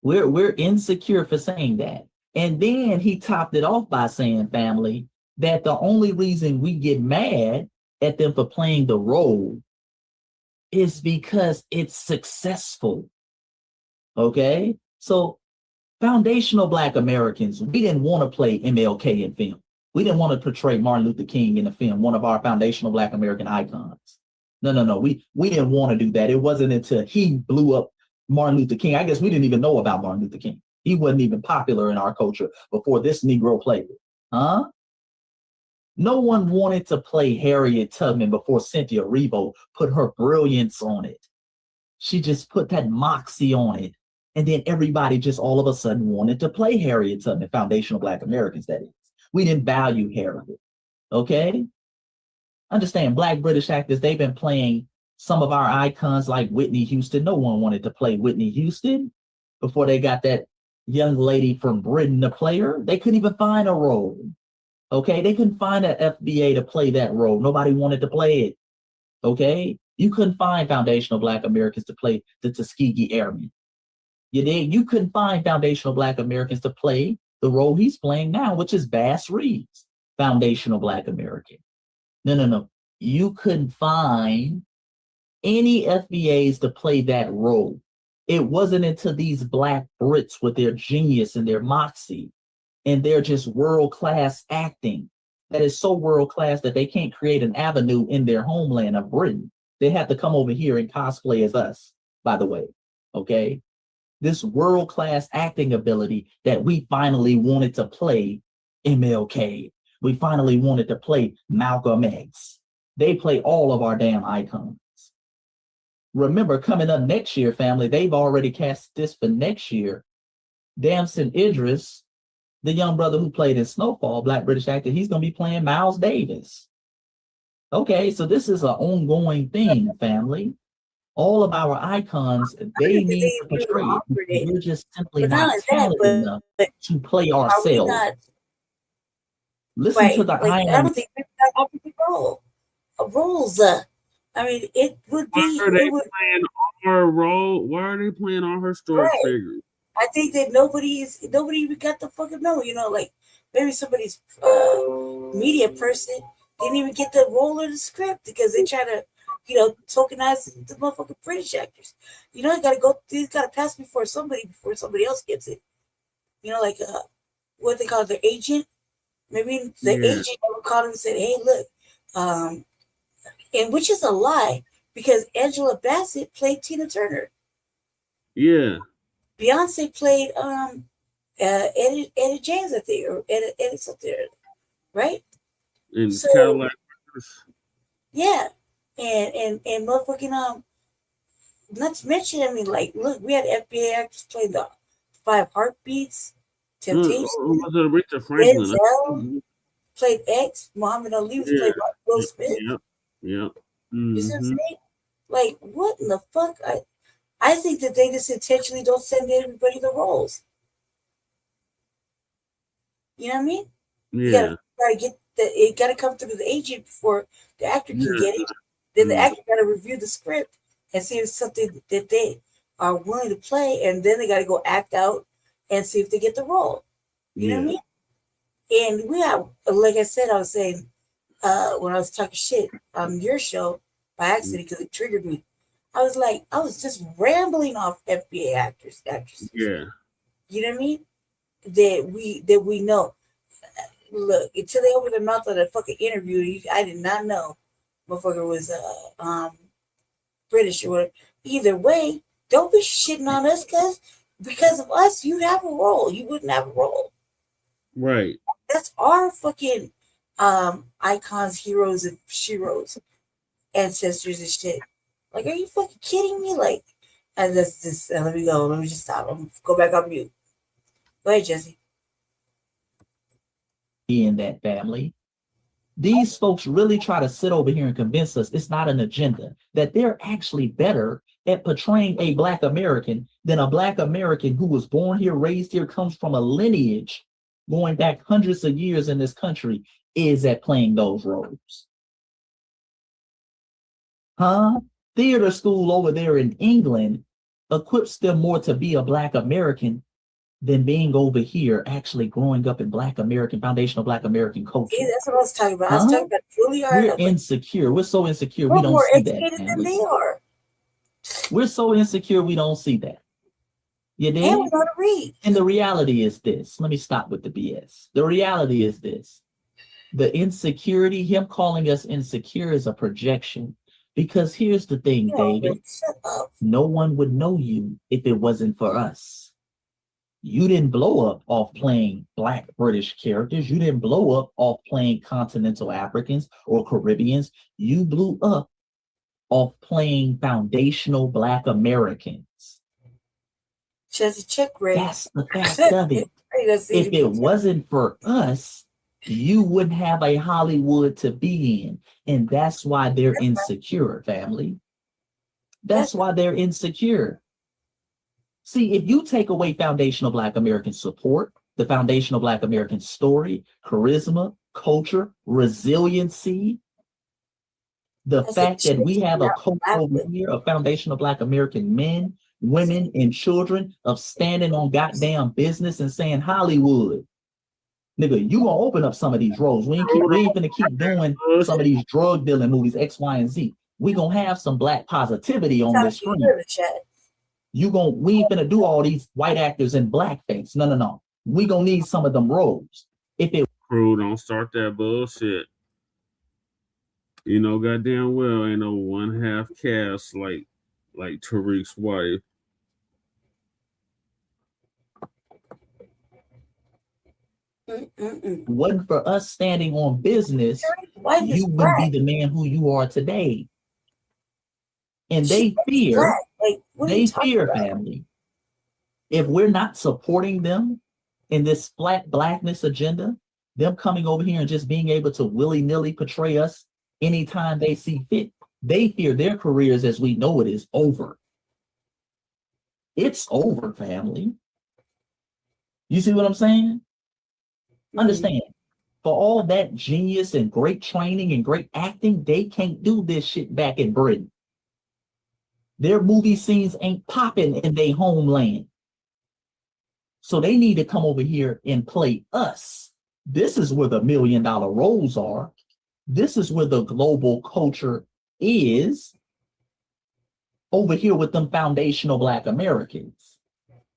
We're insecure for saying that. And then he topped it off by saying, family, that the only reason we get mad at them for playing the role is because it's successful. Okay? So foundational Black Americans, we didn't want to play MLK in film. We didn't want to portray Martin Luther King in the film, one of our foundational Black American icons. No. We didn't want to do that. It wasn't until he blew up Martin Luther King. I guess we didn't even know about Martin Luther King. He wasn't even popular in our culture before this Negro played it. Huh? No one wanted to play Harriet Tubman before Cynthia Erivo put her brilliance on it. She just put that moxie on it. And then everybody just all of a sudden wanted to play Harriet Tubman, foundational Black Americans, that is. We didn't value Harriet. Okay? Understand, Black British actors, they've been playing some of our icons like Whitney Houston. No one wanted to play Whitney Houston before they got that young lady from Britain to play her. They couldn't even find a role. Okay? They couldn't find an FBA to play that role. Nobody wanted to play it. Okay? You couldn't find foundational Black Americans to play the Tuskegee Airmen. You couldn't find foundational Black Americans to play the role he's playing now, which is Bass Reeves, foundational Black American. No. You couldn't find any FBAs to play that role. It wasn't until these Black Brits with their genius and their moxie and their just world-class acting that is so world-class that they can't create an avenue in their homeland of Britain. They have to come over here and cosplay as us, by the way, okay? This world-class acting ability that we finally wanted to play MLK. We finally wanted to play Malcolm X. They play all of our damn icons. Remember, coming up next year, family, they've already cast this for next year. Damson Idris, the young brother who played in Snowfall, Black British actor, he's going to be playing Miles Davis. Okay, so this is an ongoing thing, family. All of our icons, they need to portray it. We're just simply not talented enough to play ourselves. Listen to the I don't think we've got offered the roles. I mean, it would be. Why are they playing all her role? Why are they playing all her story figures? I think that nobody even got the fucking know. You know, like maybe somebody's media person didn't even get the role of the script because they try to, tokenize the motherfucking British actors. You know, he's gotta pass before somebody else gets it. You know, like what they call it, their agent. Maybe the agent called him and said, "Hey, look," and which is a lie because Angela Bassett played Tina Turner. Yeah. Beyonce played Eddie James, I think, or Eddie something, right? And so, Cadillac. Yeah, and motherfucking not to mention, I mean, like, look, we had FBA actors playing the 5 Heartbeats, Temptation. Aretha Franklin. Denzel played X. Muhammad Ali was played by Will Smith. Yeah. You see what I'm saying? Like, what in the fuck? I think that they just intentionally don't send everybody the roles. You know what I mean? Yeah. It gotta come through the agent before the actor can get it. Then the actor gotta review the script and see if it's something that they are willing to play, and then they gotta go act out and see if they get the role. You know what I mean? And we have, like I said, I was saying when I was talking shit on your show by accident because it triggered me. I was just rambling off FBA actresses. Yeah. You know what I mean? That we know. Look, until they opened their mouth on a fucking interview, I did not know motherfucker was British or whatever. Either way, don't be shitting on us because of us, you'd have a role. You wouldn't have a role. Right. That's our fucking icons, heroes, and sheroes, ancestors and shit. Like, are you fucking kidding me? Like, and that's just let me go. Let me just stop. I'm gonna go back on mute. Go ahead, Jesse. In that family, these folks really try to sit over here and convince us it's not an agenda, that they're actually better at portraying a Black American than a Black American who was born here, raised here, comes from a lineage going back hundreds of years in this country, is at playing those roles. Theater school over there in England equips them more to be a Black American than being over here actually growing up in Black American, foundational Black American culture. Yeah, that's what I was talking about. I was talking about truly hard. We're insecure. We're so insecure. We don't see that. We're more educated than they are. We're so insecure we don't see that. You did? And we know to read. And the reality is this. Let me stop with the BS. The reality is this. The insecurity, him calling us insecure, is a projection. Because here's the thing, David. No one would know you if it wasn't for us. You didn't blow up off playing Black British characters. You didn't blow up off playing continental Africans or Caribbeans. You blew up off playing foundational Black Americans. Just check rate. That's the fact of it. If it wasn't for us, you wouldn't have a Hollywood to be in. And that's why they're insecure, family. That's why they're insecure. See, if you take away foundational Black American support, the foundational Black American story, charisma, culture, resiliency, the fact that we have a culture over here of foundational Black American men, women, and children of standing on goddamn business and saying, Hollywood, nigga, you gonna open up some of these roles. We ain't gonna keep doing some of these drug dealing movies, X, Y, and Z. We gonna have some Black positivity on this screen. We ain't gonna do all these white actors in blackface. No. We gonna need some of them roles. If it Crew, don't start that bullshit. You know goddamn well ain't no one half cast like Tariq's wife. wasn't for us standing on business, you wouldn't be the man who you are today. And they fear, family. If we're not supporting them in this blackness agenda, them coming over here and just being able to willy-nilly portray us anytime they see fit, they fear their careers as we know it is over. It's over, family. You see what I'm saying? Understand, for all that genius and great training and great acting, they can't do this shit back in Britain. Their movie scenes ain't popping in their homeland. So they need to come over here and play us. This is where the $1 million roles are. This is where the global culture is, over here with them foundational Black Americans.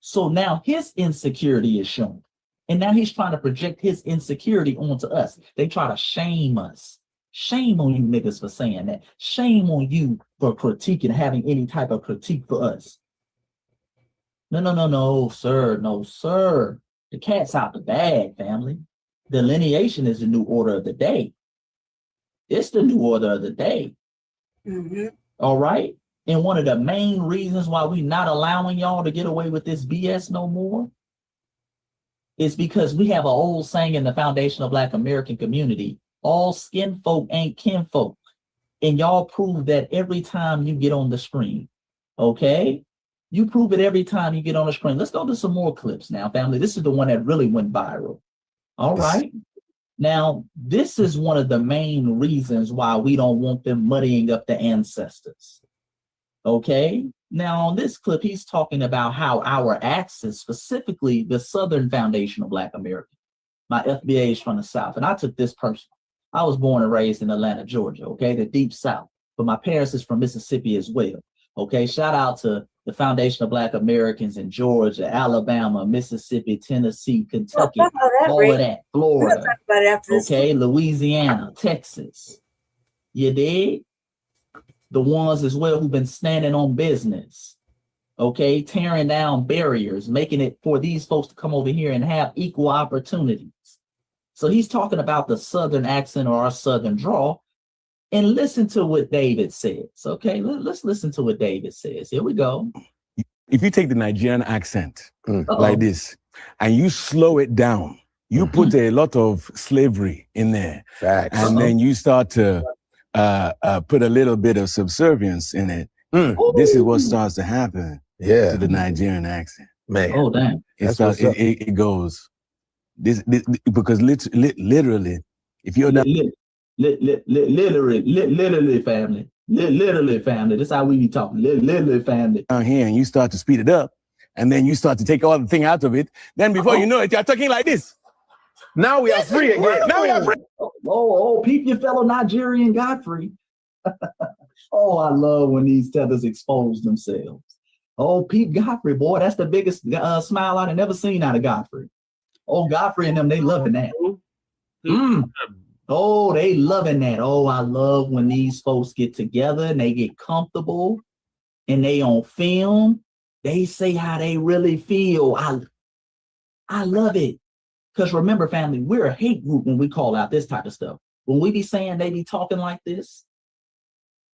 So now his insecurity is shown. And now he's trying to project his insecurity onto us. They try to shame us. Shame on you niggas for saying that. Shame on you for critiquing, having any type of critique for us. No, sir. No, sir. The cat's out the bag, family. Delineation is the new order of the day. It's the new order of the day. Mm-hmm. All right? And one of the main reasons why we're not allowing y'all to get away with this BS no more is because we have an old saying in the foundational Black American community, all skin folk ain't kinfolk. And y'all prove that every time you get on the screen, okay? You prove it every time you get on the screen. Let's go to some more clips now, family. This is the one that really went viral. All right? Now, this is one of the main reasons why we don't want them muddying up the ancestors. Okay? Now, on this clip, he's talking about how our axis, specifically the Southern Foundational Black American, my FBA is from the South, and I took this personal. I was born and raised in Atlanta, Georgia, okay, the deep South, but my parents is from Mississippi as well, okay? Shout out to the Foundational Black Americans in Georgia, Alabama, Mississippi, Tennessee, Kentucky, all of that, Florida, okay, Louisiana, Texas. You dig? The ones as well who've been standing on business, okay, tearing down barriers, making it for these folks to come over here and have equal opportunities. So he's talking about the Southern accent or our Southern drawl, and listen to what David says, okay? Let's listen to what David says. Here we go. If you take the Nigerian accent like this, and you slow it down, you put a lot of slavery in there, and then you start to put a little bit of subservience in it. This is what starts to happen to the Nigerian accent. Man, oh damn, it goes this because literally, if you're not literally family, literally family. That's how we be talking. Literally family. Down here, and you start to speed it up, and then you start to take all the thing out of it. Then before you know it, you're talking like this. Now we are free again. Now we are free. Oh, peep your fellow Nigerian Godfrey. Oh, I love when these tethers expose themselves. Oh, peep Godfrey, boy, that's the biggest smile I've never seen out of Godfrey. Oh, Godfrey and them, they loving that. Oh, they loving that. Oh, I love when these folks get together and they get comfortable and they on film. They say how they really feel. I love it. Because remember, family, we're a hate group when we call out this type of stuff. When we be saying they be talking like this,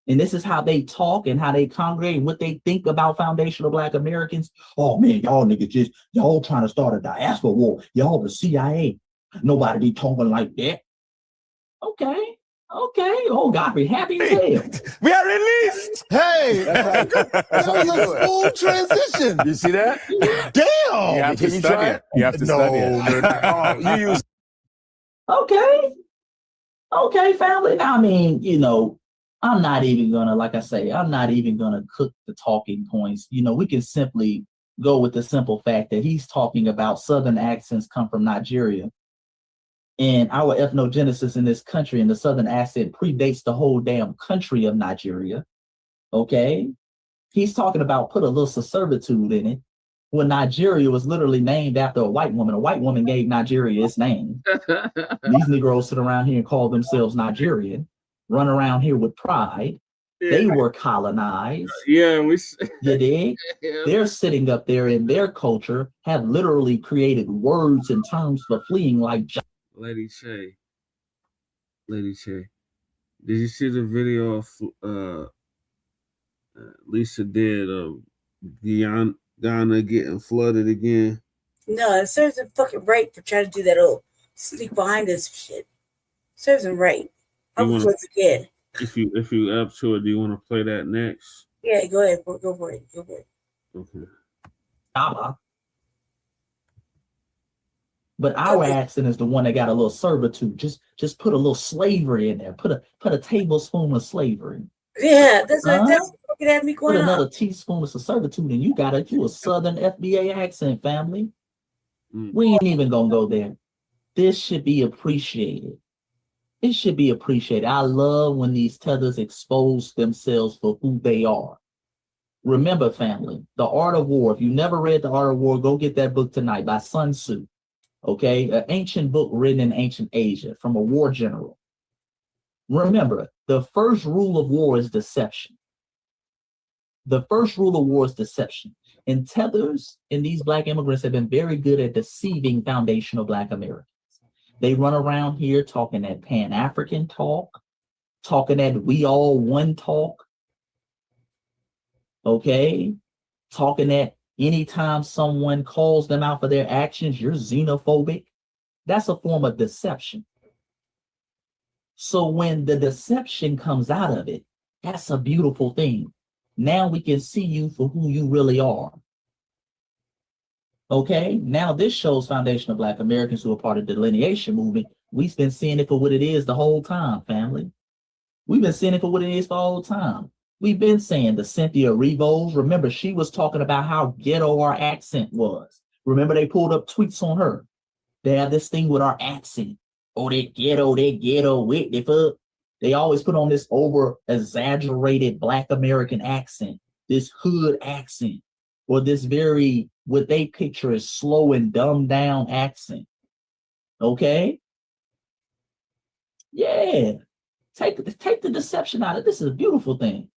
and this is how they talk and how they congregate and what they think about foundational Black Americans. Oh man, y'all niggas y'all trying to start a diaspora war. Y'all the CIA. Nobody be talking like that. Okay. Oh, God, be happy as hell. We are released. Hey, that was a smooth transition. You see that? Damn. You have to study it. You have to study it. You use. Okay, family. Now, I mean, you know, I'm not even gonna, like I say, I'm not even gonna cook the talking points. You know, we can simply go with the simple fact that he's talking about Southern accents come from Nigeria. And our ethnogenesis in this country and the Southern accent predates the whole damn country of Nigeria. Okay? He's talking about put a little servitude in it when Nigeria was literally named after a white woman. A white woman gave Nigeria its name. These Negroes sit around here and call themselves Nigerian, run around here with pride. Yeah. They were colonized. Yeah, you dig? Yeah. They're sitting up there in their culture, have literally created words and terms for fleeing like Lady Che, did you see the video of Lisa did of Ghana getting flooded again? No, it serves him fucking right for trying to do that old sneak behind us shit. Serves him right. Once again. If you up to it, do you want to play that next? Yeah, go ahead. Go for it. Okay. But our accent is the one that got a little servitude. Just put a little slavery in there. Put a tablespoon of slavery. Yeah, that's what fucking had me going Put on. another teaspoon of servitude, and you a Southern FBA accent, family. We ain't even gonna go there. This should be appreciated. It should be appreciated. I love when these tethers expose themselves for who they are. Remember, family, The Art of War. If you never read The Art of War, go get that book tonight by Sun Tzu. Okay, an ancient book written in ancient Asia from a war general. Remember, the first rule of war is deception. The first rule of war is deception. And tethers and these Black immigrants have been very good at deceiving foundational Black Americans. They run around here talking that Pan-African talk, talking that we all one talk. Okay, talking that anytime someone calls them out for their actions, you're xenophobic. That's a form of deception. So when the deception comes out of it, that's a beautiful thing. Now we can see you for who you really are. Okay, now this shows foundational Black Americans who are part of the delineation movement. We've been seeing it for what it is the whole time, family. We've been seeing it for what it is the whole time. We've been saying the Cynthia Erivo's, remember, she was talking about how ghetto our accent was. Remember, they pulled up tweets on her. They have this thing with our accent. Oh, they ghetto, with the fuck. They always put on this over exaggerated Black American accent, this hood accent, or this very, what they picture as slow and dumbed down accent. Okay? Yeah. Take the deception out of it. This is a beautiful thing.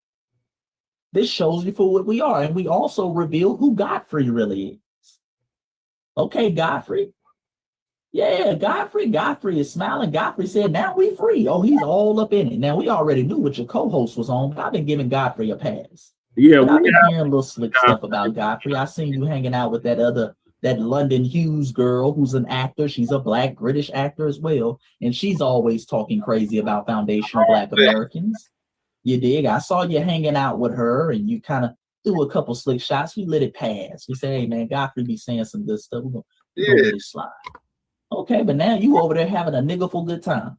This shows you for what we are. And we also reveal who Godfrey really is. Okay, Godfrey. Yeah, Godfrey is smiling. Godfrey said, now we free. Oh, he's all up in it. Now, we already knew what your co-host was on, but I've been giving Godfrey a pass. Yeah, I've been hearing little slick stuff about Godfrey. I seen you hanging out with that London Hughes girl who's an actor. She's a Black British actor as well. And she's always talking crazy about foundational Black Americans. You dig? I saw you hanging out with her and you kind of threw a couple slick shots. We let it pass. We said, hey man, Godfrey be saying some good stuff. We're gonna let it slide. Okay, but now you over there having a niggerful good time.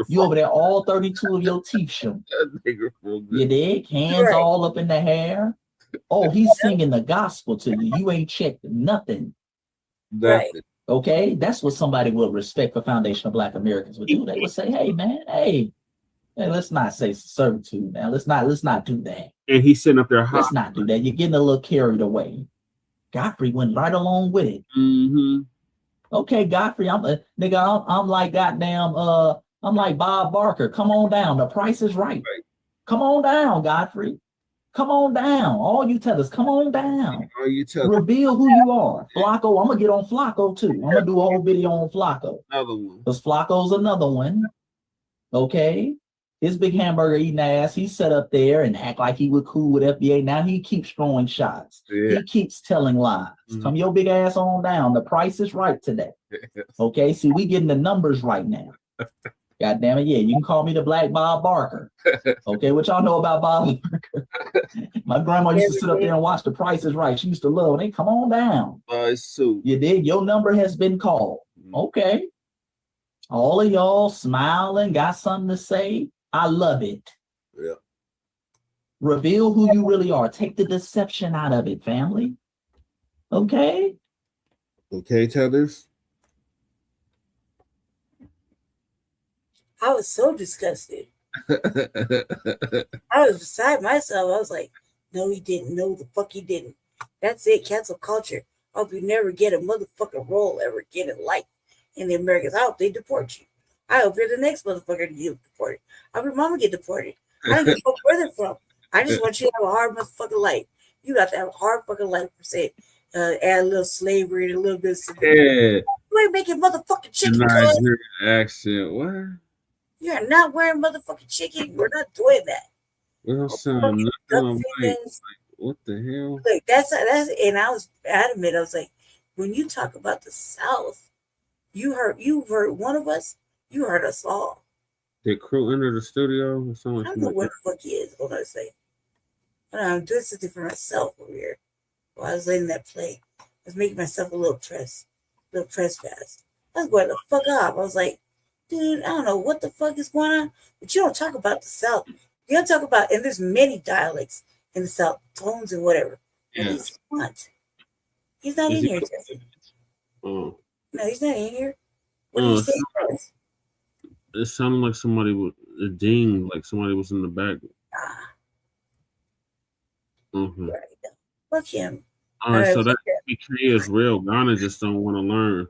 You over there, all 32 of your teeth showing. You dig? Hands all up in the hair. Oh, he's singing the gospel to you. You ain't checked nothing. Right. Okay, that's what somebody will respect for foundational Black Americans would do. They would say, hey man, hey, let's not say servitude now. Let's not do that. And he's sitting up there. Let's not do that. You're getting a little carried away. Godfrey went right along with it. Mm-hmm. Okay, Godfrey, I'm like goddamn, I'm like Bob Barker. Come on down. The price is right. Come on down, Godfrey. Come on down. All you tellers, come on down. All you tell Reveal who you are. Flacco, I'm gonna get on Flacco too. I'm gonna do a whole video on Flacco. Another one. Because Flacco's another one. Okay. His big hamburger eating ass, he sat up there and act like he was cool with FBA. Now he keeps throwing shots. Yeah. He keeps telling lies. Come your big ass on down. The price is right today. Okay, see, we getting the numbers right now. God damn it, yeah. You can call me the Black Bob Barker. Okay, what y'all know about Bob Barker? My grandma used to sit up there and watch The Price is Right. She used to love it. Hey, come on down. You dig? Your number has been called. Okay. All of y'all smiling, got something to say. I love it. Yeah. Reveal who you really are. Take the deception out of it, family. Okay? Okay, tellers. I was so disgusted. I was beside myself. I was like, no, he didn't. No, the fuck he didn't. That's it. Cancel culture. I hope you never get a motherfucking role ever again in life in the Americans. I hope they deport you. I hope you're the next motherfucker to get deported. I hope your mama get deported. I don't give a fuck where they're from. I just want you to have a hard motherfucking life. You got to have a hard fucking life per se. Add a little slavery and a little bit of Yeah. You ain't making motherfucking chicken. Nigerian accent. What? You're not wearing motherfucking chicken. We're not doing that. We don't sound nothing like, what the hell? Look, that's and I was adamant. I was like, when you talk about the South, you heard one of us. You heard us all. Did crew enter the studio? Or something? I don't know what the fuck he is. What I say? I'm doing something for myself over here. While I was letting that play, I was making myself a little press fast. I was going the fuck off. I was like, dude, I don't know what the fuck is going on, but you don't talk about the South. You don't talk about, and there's many dialects in the South, tones and whatever. And he's not. He's not in here, Jesse. Oh. No, he's not in here. What do you say? It sounded like somebody was a ding, like somebody was in the back. Mm-hmm. Right. Fuck him. All right, so that decree is real. Ghana just don't want to learn.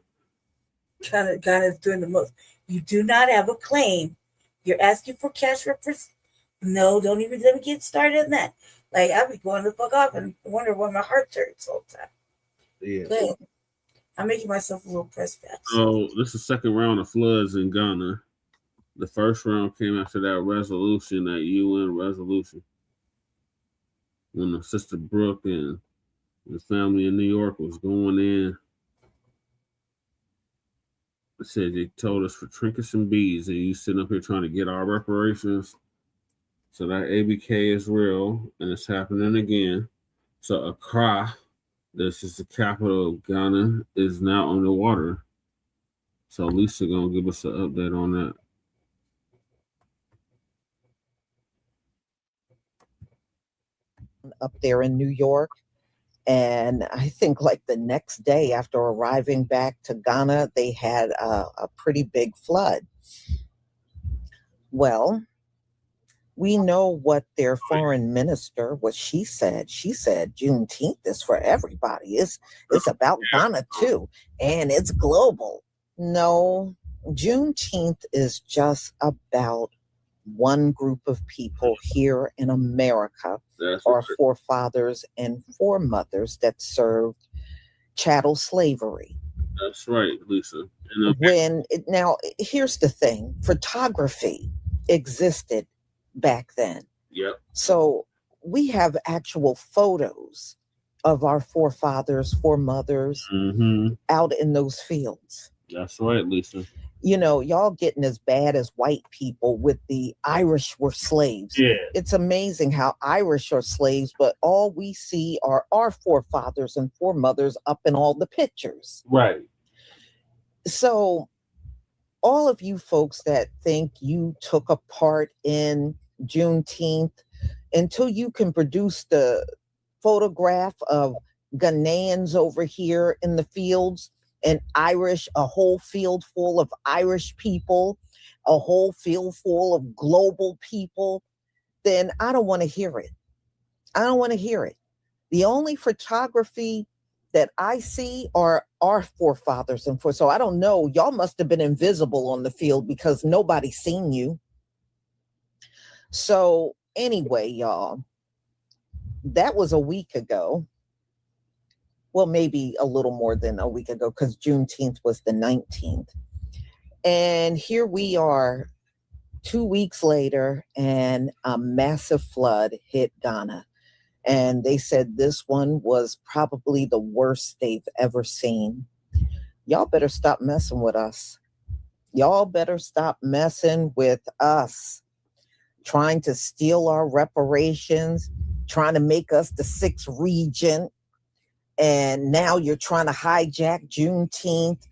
Ghana's doing the most. You do not have a claim. You're asking for cash representation. No, don't even let me get started on that. Like, I'll be going the fuck off and wonder why my heart hurts all the time. Yeah. But I'm making myself a little press pass. So this is the second round of floods in Ghana. The first round came after that resolution, that UN resolution, when the Sister Brooke and the family in New York was going in. It said they told us for trinkets and beads, and you sitting up here trying to get our reparations. So that ABK is real, and it's happening again. So Accra, this is the capital of Ghana, is now underwater. So Lisa gonna give us an update on that. Up there in New York, and I think like the next day after arriving back to Ghana, they had a pretty big flood. Well, we know what their foreign minister, what she said. She said Juneteenth is for everybody. It's about Ghana too, and it's global. No, Juneteenth is just about one group of people here in America, our forefathers and foremothers that served chattel slavery. That's right, Lisa. Now, here's the thing: photography existed back then. Yep. So we have actual photos of our forefathers, foremothers out in those fields. That's right, Lisa. You know, y'all getting as bad as white people with the Irish were slaves. Yeah. It's amazing how Irish are slaves, but all we see are our forefathers and foremothers up in all the pictures. Right. So all of you folks that think you took a part in Juneteenth, until you can produce the photograph of Ghanaians over here in the fields, and Irish, a whole field full of Irish people, a whole field full of global people, then I don't want to hear it. I don't want to hear it. The only photography that I see are our forefathers and so I don't know. Y'all must have been invisible on the field because nobody's seen you. So anyway, y'all, that was a week ago. Well, maybe a little more than a week ago, because Juneteenth was the 19th. And here we are 2 weeks later, and a massive flood hit Ghana. And they said this one was probably the worst they've ever seen. Y'all better stop messing with us. Y'all better stop messing with us. Trying to steal our reparations, trying to make us the 6th region. And now you're trying to hijack Juneteenth.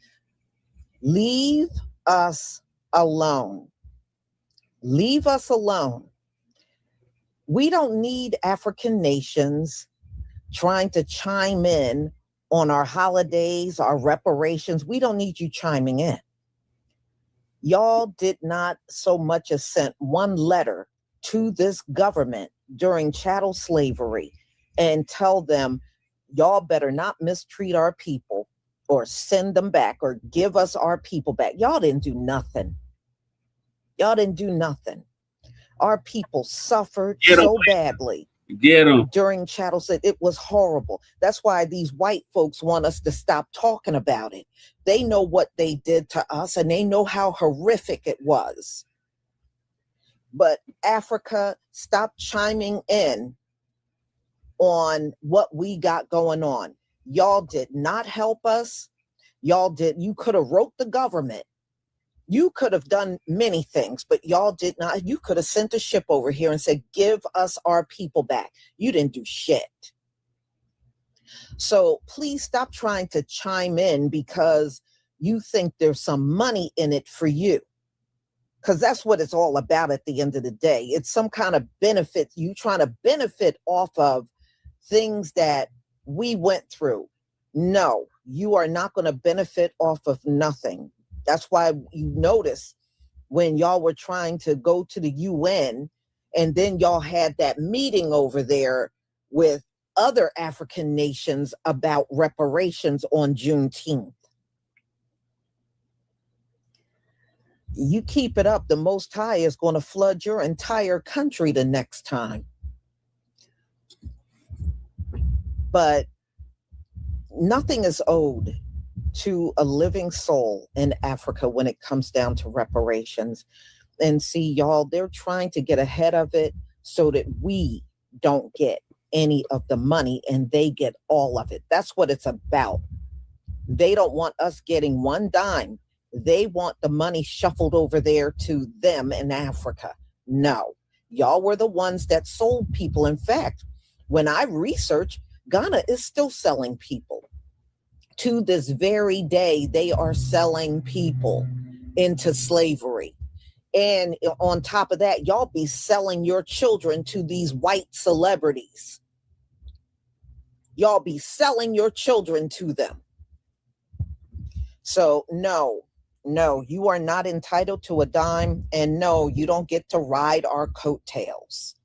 Leave us alone. Leave us alone. We don't need African nations trying to chime in on our holidays, our reparations. We don't need you chiming in. Y'all did not so much as send one letter to this government during chattel slavery and tell them, y'all better not mistreat our people or send them back or give us our people back. Y'all didn't do nothing. Y'all didn't do nothing. Our people suffered so badly during chattel slavery. It was horrible. That's why these white folks want us to stop talking about it. They know what they did to us, and they know how horrific it was. But Africa, stop chiming in on what we got going on. Y'all did not help us. You could have wrote the government. You could have done many things, but y'all did not. You could have sent a ship over here and said, give us our people back. You didn't do shit. So please stop trying to chime in because you think there's some money in it for you. Because that's what it's all about at the end of the day. It's some kind of benefit. You trying to benefit off of things that we went through. No, you are not going to benefit off of nothing. That's why you notice when y'all were trying to go to the UN and then y'all had that meeting over there with other African nations about reparations on Juneteenth. You keep it up, the Most High is going to flood your entire country the next time. But nothing is owed to a living soul in Africa when it comes down to reparations. And see, y'all, they're trying to get ahead of it so that we don't get any of the money and they get all of it. That's what it's about. They don't want us getting one dime. They want the money shuffled over there to them in Africa. No, y'all were the ones that sold people. In fact, when I researched, Ghana is still selling people. To this very day, they are selling people into slavery. And on top of that, y'all be selling your children to these white celebrities. Y'all be selling your children to them. So no, you are not entitled to a dime. And no, you don't get to ride our coattails.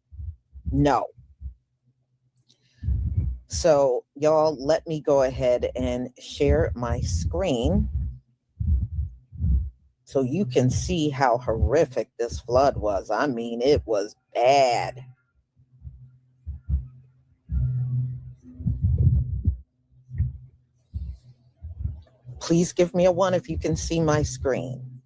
No. So y'all, let me go ahead and share my screen so you can see how horrific this flood was. I mean, it was bad. Please give me a 1 if you can see my screen.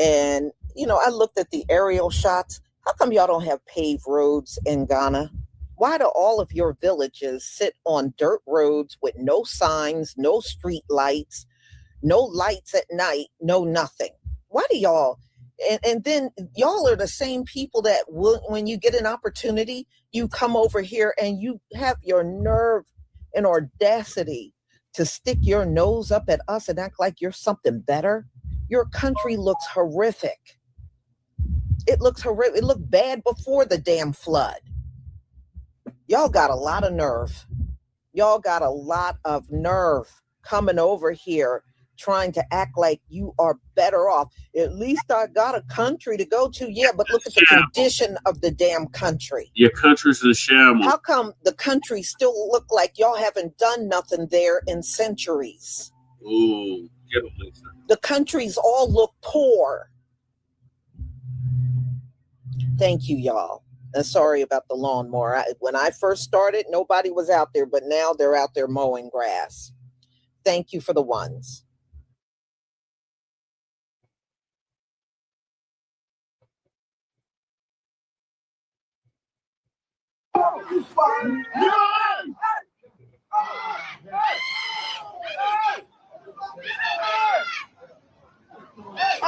And, I looked at the aerial shots. How come y'all don't have paved roads in Ghana? Why do all of your villages sit on dirt roads with no signs, no street lights, no lights at night, no nothing? Why do y'all? And then y'all are the same people that when you get an opportunity, you come over here and you have your nerve and audacity to stick your nose up at us and act like you're something better. Your country looks horrific. It looks horrific. It looked bad before the damn flood. Y'all got a lot of nerve. Y'all got a lot of nerve coming over here trying to act like you are better off. At least I got a country to go to. Yeah, but look at the condition of the damn country. Your country's a shambles. How come the country still look like y'all haven't done nothing there in centuries? Ooh, get them, Lisa. The countries all look poor. Thank you, y'all. And sorry about the lawnmower. When I first started, nobody was out there, but now they're out there mowing grass. Thank you for the ones.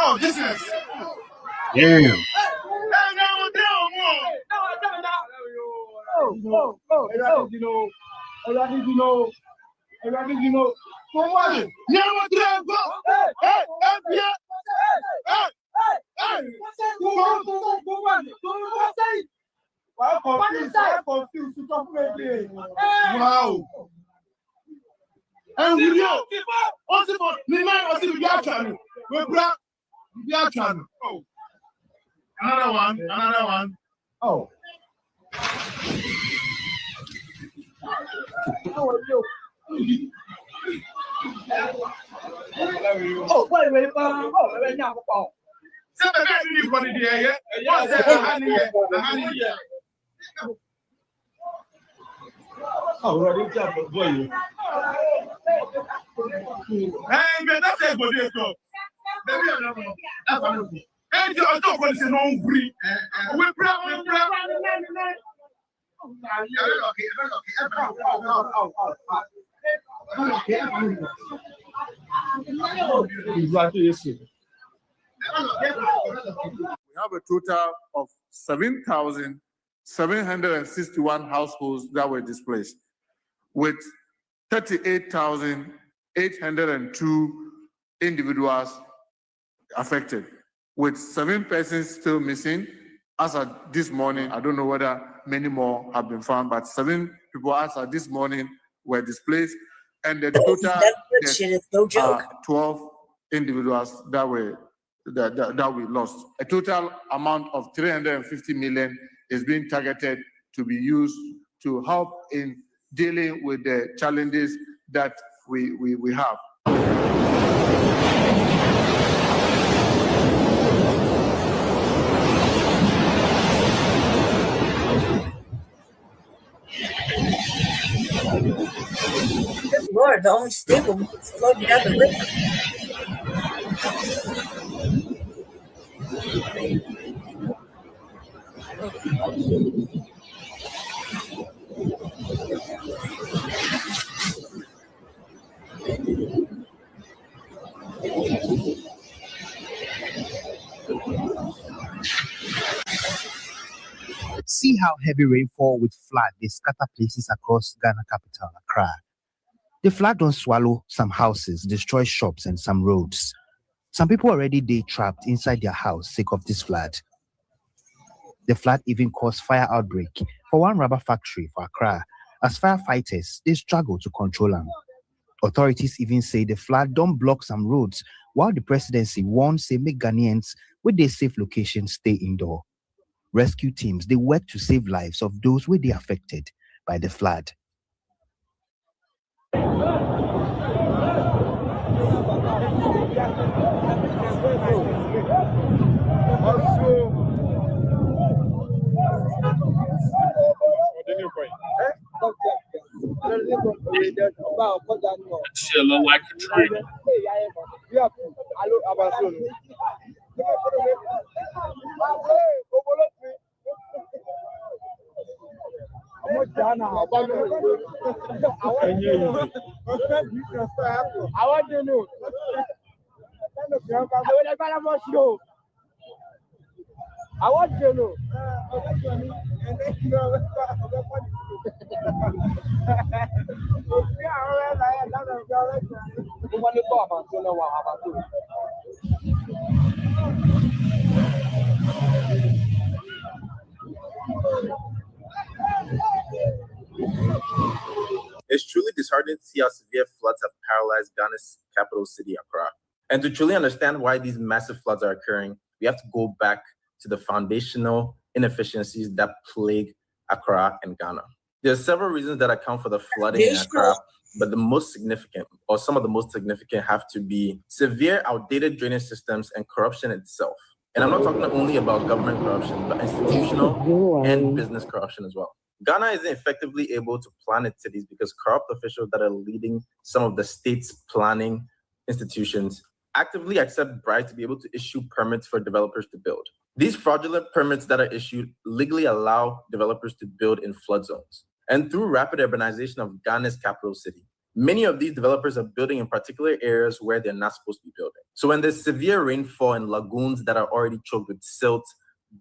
Oh, this is. Damn. Wow. And we know, also, we be out channel. We're black, we be out channel. Oh, another one. Oh. Oh, wait, now. Oh, ready to go. Hey, man, that's a good day. And you also want to say no free. We're proud. We have a total of 7,761 households that were displaced, with 38,802 individuals affected, with 7 persons still missing. As of this morning, I don't know whether many more have been found, but 7 people as of this morning were displaced, and the total is no joke. 12 individuals that we lost. A total amount of 350 million is being targeted to be used to help in dealing with the challenges that we have. Good Lord, the only stable floating down the river. See how heavy rainfall with flood they scatter places across Ghana capital, Accra. The flood don't swallow some houses, destroy shops and some roads. Some people already they trapped inside their house sake of this flood. The flood even caused fire outbreak for one rubber factory for Accra, as firefighters they struggle to control them. Authorities even say the flood don't block some roads, while the presidency warns say make Ghanaians with their safe locations stay indoor. Rescue teams they work to save lives of those who they affected by the flood. Shit look like Katrina. I want to know. It's truly disheartening to see how severe floods have paralyzed Ghana's capital city, Accra. And to truly understand why these massive floods are occurring, we have to go back to the foundational inefficiencies that plague Accra and Ghana. There are several reasons that account for the flooding in Accra, but the most significant, or some of the most significant, have to be severe outdated drainage systems and corruption itself. And I'm not talking only about government corruption, but institutional and business corruption as well. Ghana isn't effectively able to plan its cities because corrupt officials that are leading some of the state's planning institutions actively accept bribes to be able to issue permits for developers to build. These fraudulent permits that are issued legally allow developers to build in flood zones. And through rapid urbanization of Ghana's capital city, many of these developers are building in particular areas where they're not supposed to be building. So when there's severe rainfall in lagoons that are already choked with silt,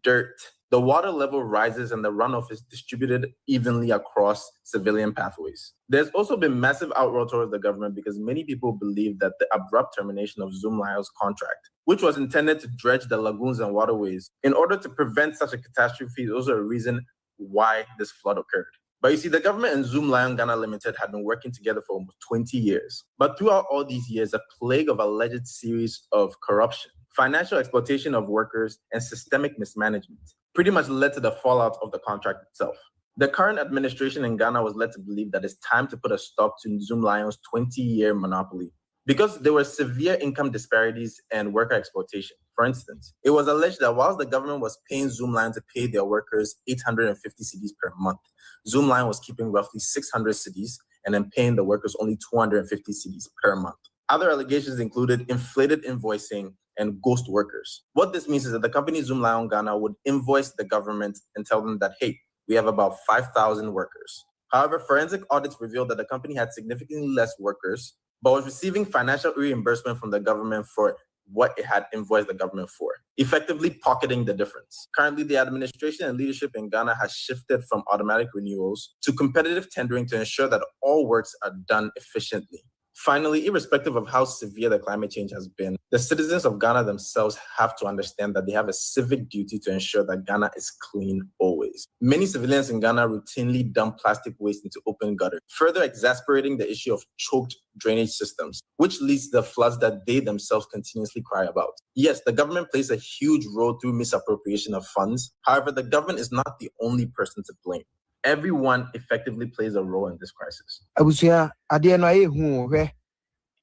dirt, the water level rises and the runoff is distributed evenly across civilian pathways. There's also been massive outroar towards the government because many people believe that the abrupt termination of Zoomlion's contract, which was intended to dredge the lagoons and waterways, in order to prevent such a catastrophe, is also a reason why this flood occurred. But you see, the government and Zoomlion Ghana Limited had been working together for almost 20 years. But throughout all these years, a plague of alleged series of corruption, financial exploitation of workers, and systemic mismanagement pretty much led to the fallout of the contract itself. The current administration in Ghana was led to believe that it's time to put a stop to Zoomlion's 20-year monopoly because there were severe income disparities and worker exploitation. For instance, it was alleged that whilst the government was paying Zoomlion to pay their workers 850 cedis per month, Zoomlion was keeping roughly 600 cedis and then paying the workers only 250 cedis per month. Other allegations included inflated invoicing and ghost workers. What this means is that the company Zoomlion Ghana would invoice the government and tell them that, hey, we have about 5,000 workers. However, forensic audits revealed that the company had significantly less workers, but was receiving financial reimbursement from the government for what it had invoiced the government for, effectively pocketing the difference. Currently, the administration and leadership in Ghana has shifted from automatic renewals to competitive tendering to ensure that all works are done efficiently. Finally, irrespective of how severe the climate change has been, the citizens of Ghana themselves have to understand that they have a civic duty to ensure that Ghana is clean always. Many civilians in Ghana routinely dump plastic waste into open gutters, further exasperating the issue of choked drainage systems, which leads to the floods that they themselves continuously cry about. Yes, the government plays a huge role through misappropriation of funds. However, the government is not the only person to blame. Everyone effectively plays a role in this crisis. Abusia, ade no aye hu hwe.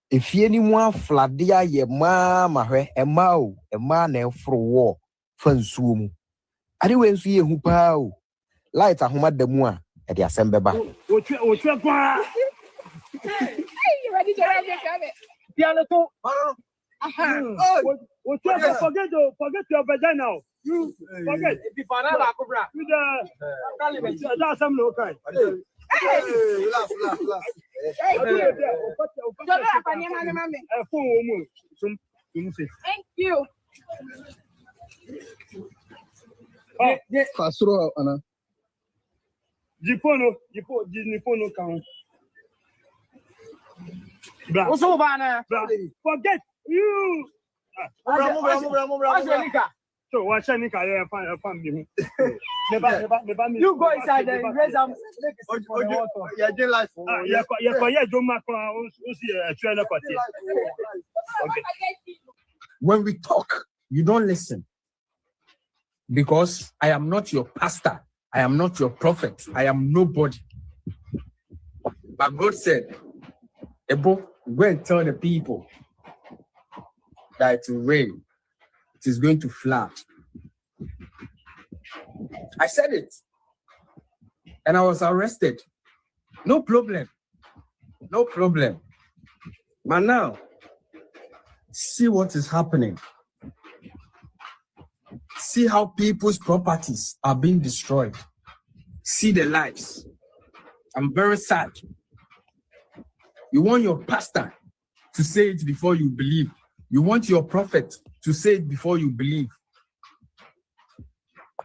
Efie ni mu aflade aye ma hwe, ema o, ema na efro wo fa nsuo mu. Ade we nsu ye hu pa o. Light ahoma da mu a, e de asem beba. Otwe kwa. Hey, you ready to have it? Piano to. Forget your vagina. You forget. If you find out, Cobra. That's some local. Hey, laugh. Thank you. Castro, Anna. Jipono count. What's over, Anna? Forget you. So what's your nika? You go inside and raise them. When we talk, you don't listen. Because I am not your pastor. I am not your prophet. I am nobody. But God said, Ebo, go and tell the people that it will rain. It is going to flood. I said it. And I was arrested. No problem. No problem. But now, see what is happening. See how people's properties are being destroyed. See the lives. I'm very sad. You want your pastor to say it before you believe. You want your prophet to say it before you believe.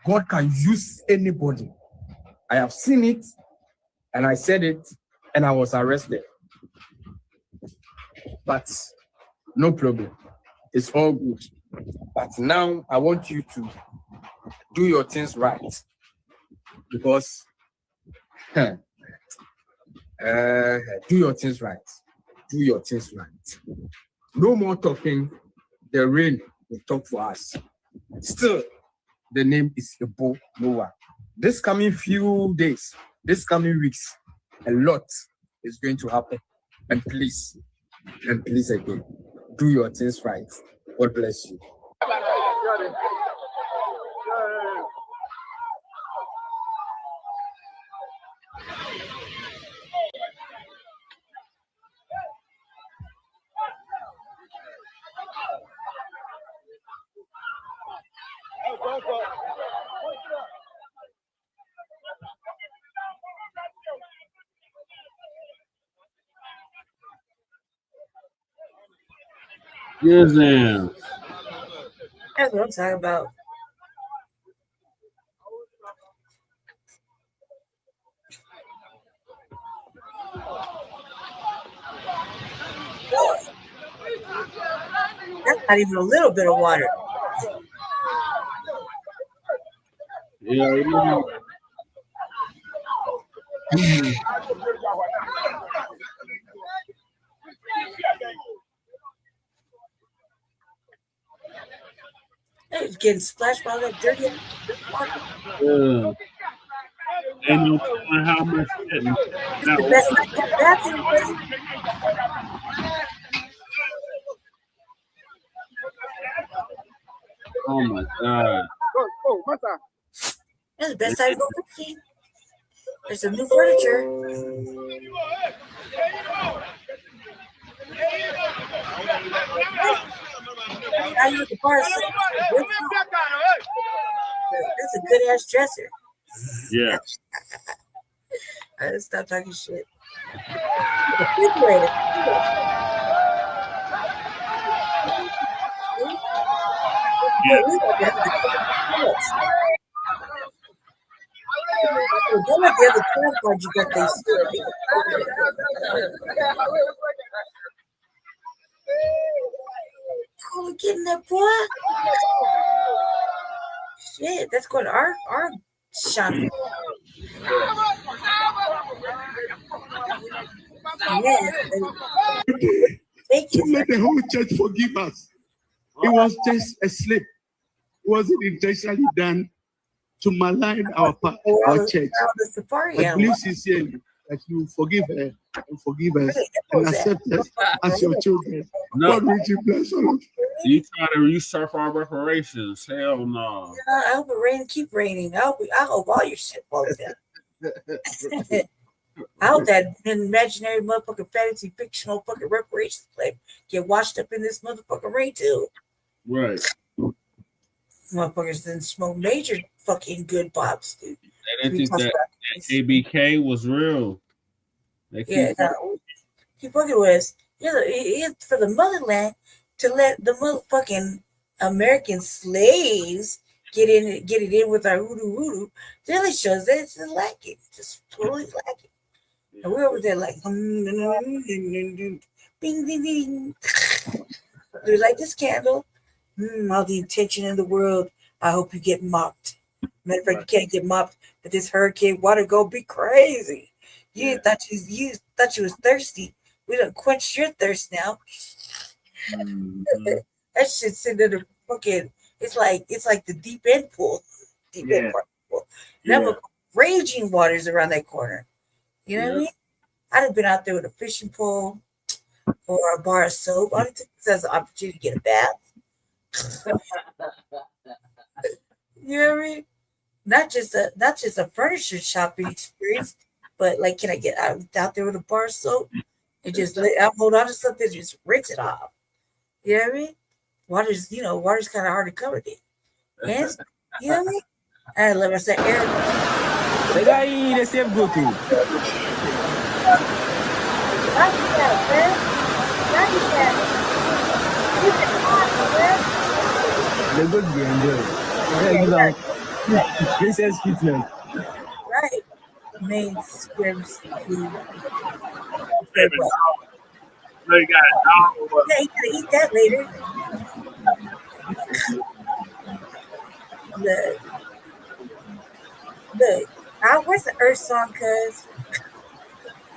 God can use anybody. I have seen it, and I said it, and I was arrested. But no problem. It's all good. But now I want you to do your things right. Because do your things right. Do your things right. No more talking. The rain will talk for us. Still, the name is Ebo Noah. This coming few days, this coming weeks, a lot is going to happen. And please again, do your things right. God bless you. Yes, ma'am. That's what I'm talking about. That's not even a little bit of water. Yeah, you know. It's getting splashed by all that dirty water. Yeah. Ain't no telling how much shit. It's the best I kept bathroom, buddy. Oh my God. That's the best side to go fishing. There's some new furniture. I use the bar. That's a good ass dresser. Yeah. I just stop talking shit. Refrigerator. Don't let the other credit card you got they Oh, we're getting that boy. Shit, that's going to our shop. Yeah. To let the whole church forgive us. It was just a slip. It wasn't intentionally done to malign our church. But believe sincerely that you forgive her and forgive us and accept us as your children. No. God richly bless all of you. You try to usurp our reparations? Hell no. I hope it keep raining. I hope all your shit falls down. I hope that imaginary motherfucking fantasy fictional fucking reparations play get washed up in this motherfucking rain too. Right. Motherfuckers didn't smoke major fucking good pops, dude. They didn't think that ABK was real. They Yeah, keep fucking with us. It's for the motherland to let the motherfucking American slaves get it in with our hoodoo. Really shows that it's just lacking, just totally lacking. And we're over there like, bing, bing, bing. We're like this candle. All the intention in the world. I hope you get mopped. Matter of fact, you can't get mopped, but this hurricane water go be crazy. You thought you was thirsty. We done quenched your thirst now. That shit's sitting in the fucking. It's like the deep end pool, end part of the pool. And that raging waters around that corner. You know what I mean? I'd have been out there with a fishing pole or a bar of soap. I took this as an opportunity to get a bath. You know what I mean? Not just a furniture shopping experience, but like, can I get out there with a bar of soap and just hold on to something and just rinse it off? You know what I mean? Water's kind of hard to cover it. Yes, you know what I mean? I let myself air. The guy in the same go to. The good game, Princess Hitler. Right. Main scrims. You got a dog. Yeah, you gotta eat that later. Look. Where's the Earth song, cuz?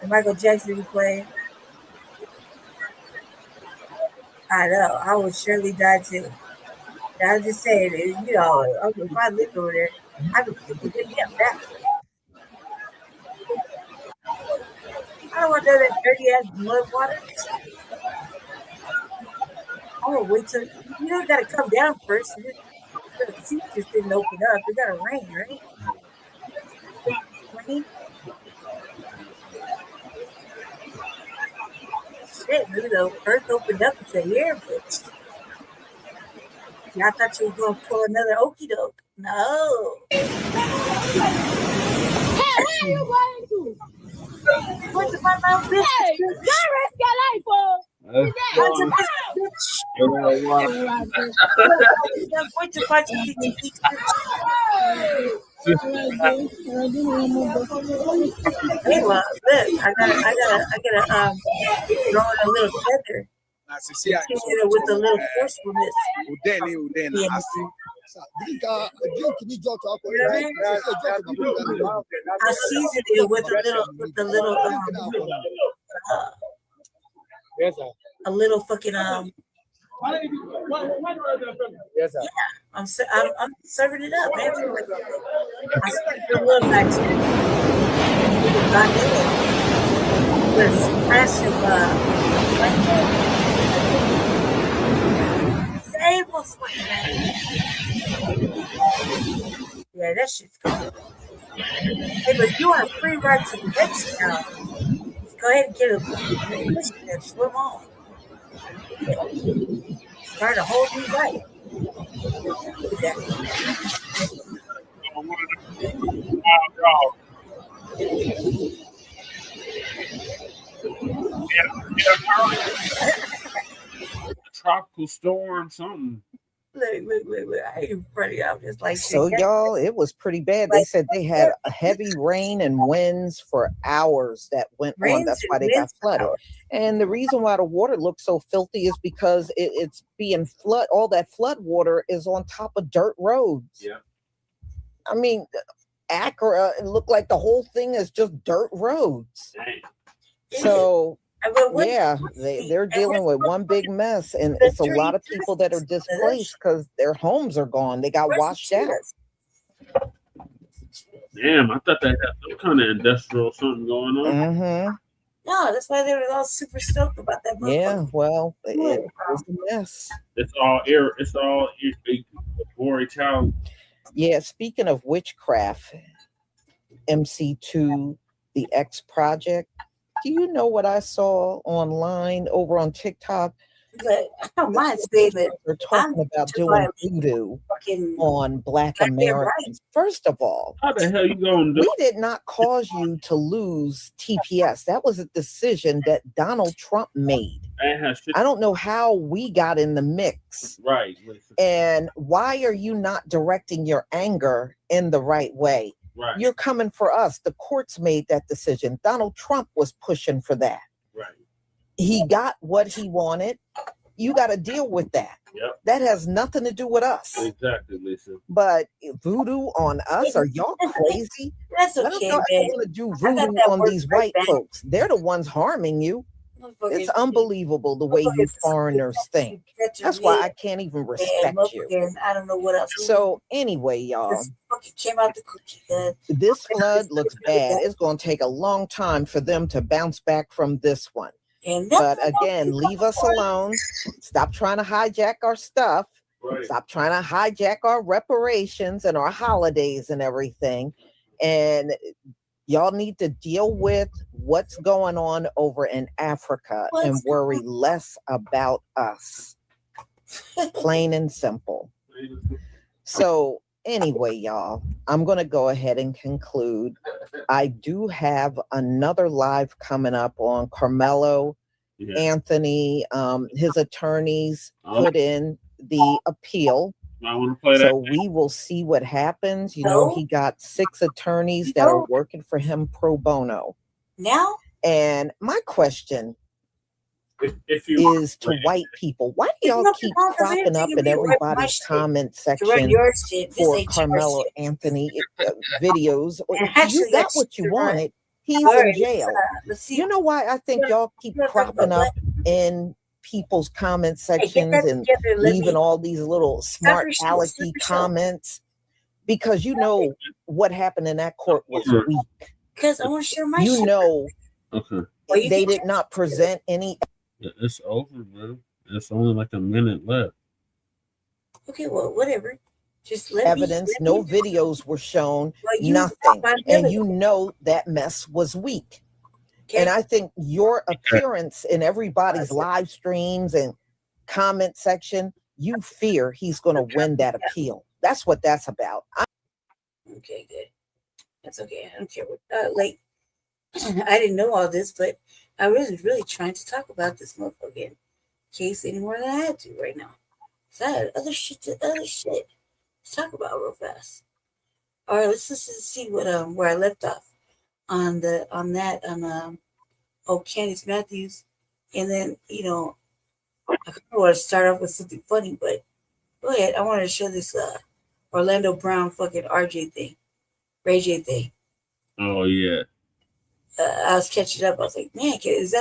The Michael Jackson be playing. I know. I would surely die too. I was just saying, if I lived over there, I would get me up that. I don't want that dirty ass mud water. I'm gonna wait till you gotta come down first. The seats just didn't open up. It gotta rain, right? Rain. Shit, maybe the earth opened up and said, "Here, bitch." Yeah, I thought you were gonna pull another okie doke. No. Hey, where are you going to? What's my mouth, bitch? Hey, don't risk your life, oh. Hey, well, look, I gotta throw in a little feather. With a little forcefulness. I seasoned it with a little fucking Yes, sir. yeah, I'm serving it up, man. I served the little back with a splash of sable sweet, man. Yeah, that shit's good. Hey, but you are free right to the next now. Go ahead and get a push and swim on. Start a whole new life. Tropical storm, something. Look, I ain't funny. I'm just like, so y'all, it was pretty bad. They said they had a heavy rain and winds for hours that went on. That's why they got flooded. And the reason why the water looks so filthy is because it's being flood. All that flood water is on top of dirt roads. Yeah. I mean, Accra, it looked like the whole thing is just dirt roads. Dang. So yeah, they're dealing with one big mess, and it's a lot of people that are displaced because their homes are gone. They got washed out. Damn, I thought they had some kind of industrial something going on. Mm-hmm. No, that's why they were all super stoked about that. Yeah, well, it was a mess. It's all Rory Child. Yeah, speaking of witchcraft, MC2, the X Project. Do you know what I saw online over on TikTok? But I don't mind saying that they're talking about doing voodoo on Black Americans. First of all, how the hell you going to do? We did not cause you to lose TPS. That was a decision that Donald Trump made. I don't know how we got in the mix. Right. And why are you not directing your anger in the right way? Right. You're coming for us. The courts made that decision. Donald Trump was pushing for that. Right. He got what he wanted. You got to deal with that. Yep. That has nothing to do with us. Exactly, Lisa. But voodoo on us? Are y'all crazy? That's okay, I don't want to do voodoo on these white folks. They're the ones harming you. It's unbelievable the way you foreigners think. That's why I can't even respect you. I don't know what else. So anyway, y'all, came out the cookie. This flood looks bad. It's going to take a long time for them to bounce back from this one. But again, leave us alone. Stop trying to hijack our stuff. Right. Stop trying to hijack our reparations and our holidays and everything. And y'all need to deal with what's going on over in Africa and worry less about us. Plain and simple. So anyway, y'all, I'm going to go ahead and conclude. I do have another live coming up on Carmelo Anthony. His attorneys put in the appeal. I want to play so we will see what happens. You know, he got 6 attorneys that are working for him pro bono. Now? And my question is to white people. Why do y'all keep cropping up in everybody's comment section for Carmelo Anthony videos? You got what you wanted. He's in jail. You know why I think y'all keep cropping up in people's comment sections and leaving all these little smart alecky comments? Because you know what happened in that court was weak. Because I want to share my You know, Okay. they did not present any. It's over, man. It's only like a minute left. Okay, well, whatever. Just evidence, no videos were shown, nothing. And you know that mess was weak. Okay. And I think your appearance in everybody's live streams and comment section, you fear he's going to win that appeal. that's what that's about. Okay, good. That's okay. I don't care what. Like, I didn't know all this, but I was really trying to talk about this motherfucking case any more than I had to right now. So I had other shit to talk about real fast. All right, let's just see what where I left off on Candice Matthews, and then I kind of want to start off with something funny, but go ahead. I wanted to show this Orlando Brown fucking Ray J thing. Oh yeah. I was catching up. I was like, man, is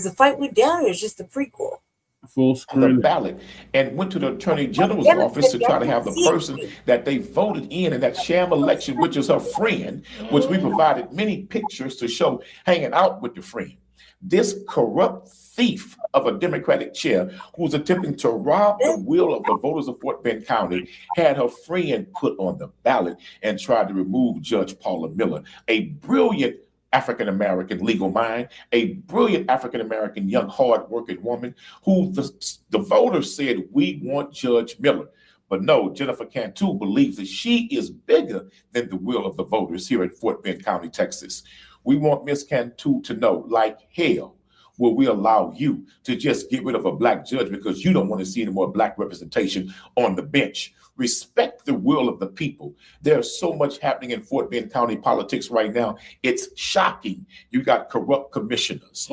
the fight went down, or is just the prequel? Full screen. The ballot, and went to the Attorney General's office to try to have the person that they voted in that sham election, which is her friend, which we provided many pictures to show hanging out with the friend. This corrupt thief of a Democratic chair who was attempting to rob the will of the voters of Fort Bend County had her friend put on the ballot and tried to remove Judge Paula Miller, a brilliant African-American legal mind, a brilliant African-American young hard-working woman who the voters said, we want Judge Miller. But no, Jennifer Cantu believes that she is bigger than the will of the voters here in Fort Bend County, Texas. We want Ms. Cantu to know, like hell, will we allow you to just get rid of a black judge because you don't want to see any more black representation on the bench? Respect the will of the people. There's so much happening in Fort Bend County politics right now. It's shocking. You got corrupt commissioners.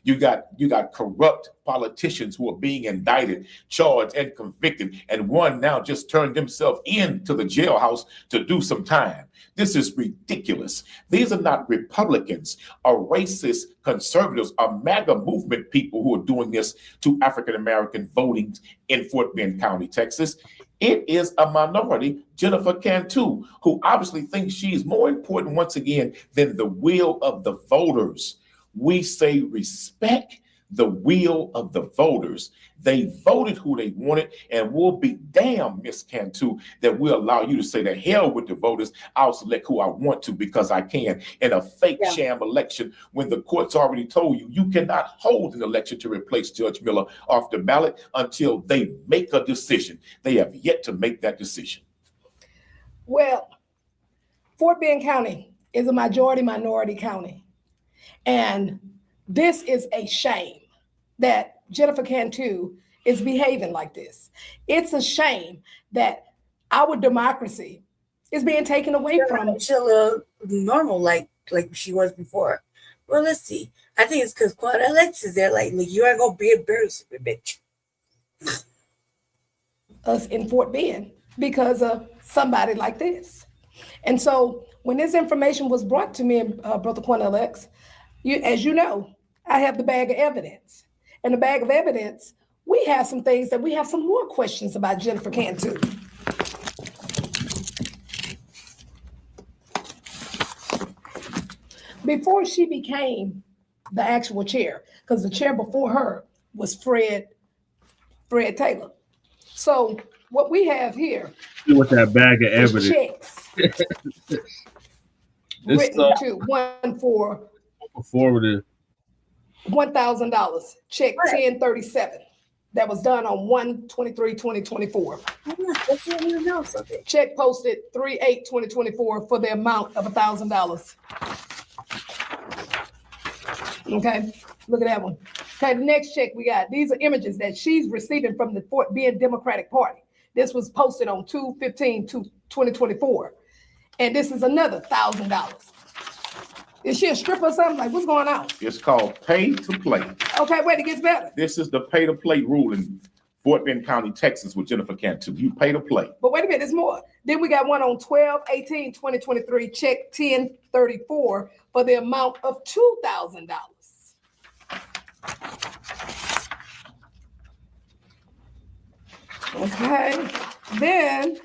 You got corrupt politicians who are being indicted, charged, and convicted. And one now just turned himself into the jailhouse to do some time. This is ridiculous. These are not Republicans or racist conservatives or MAGA movement people who are doing this to African-American voting in Fort Bend County, Texas. It is a minority, Jennifer Cantu, who obviously thinks she's more important once again than the will of the voters. We say respect the will of the voters. They voted who they wanted, and we'll be damned, Miss Cantu, that we'll allow you to say the hell with the voters. I'll select who I want to because I can in a fake sham election when the court's already told you you cannot hold an election to replace Judge Miller off the ballot until they make a decision. They have yet to make that decision. Well, Fort Bend County is a minority county, and this is a shame that Jennifer Cantu is behaving like this. It's a shame that our democracy is being taken away from. She's normal like she was before. Well, let's see. I think it's because Quad Alex is there. Like you ain't gonna be embarrassed, bitch. Us in Fort Bend because of somebody like this. And so when this information was brought to me, Brother Quad Alex, as you know, I have the bag of evidence. In the bag of evidence, we have some things that we have some more questions about Jennifer Cantu. Before she became the actual chair, because the chair before her was Fred Taylor. So what we have here with that bag of evidence, checks written to one for forwarded $1,000, check 1037. That was done on 1/23/2024. Check posted 3/8/2024 for the amount of $1,000. Okay, look at that one. Okay, the next check we got. These are images that she's receiving from the Fort Bend Democratic Party. This was posted on 2/15/2024. And this is another $1,000. Is she a stripper or something? Like, what's going on? It's called pay to play. Okay, wait, it gets better. This is the pay to play rule in Fort Bend County, Texas with Jennifer Cantu. You pay to play. But wait a minute, there's more. Then we got one on 12/18/2023, check 1034 for the amount of $2,000. Okay, then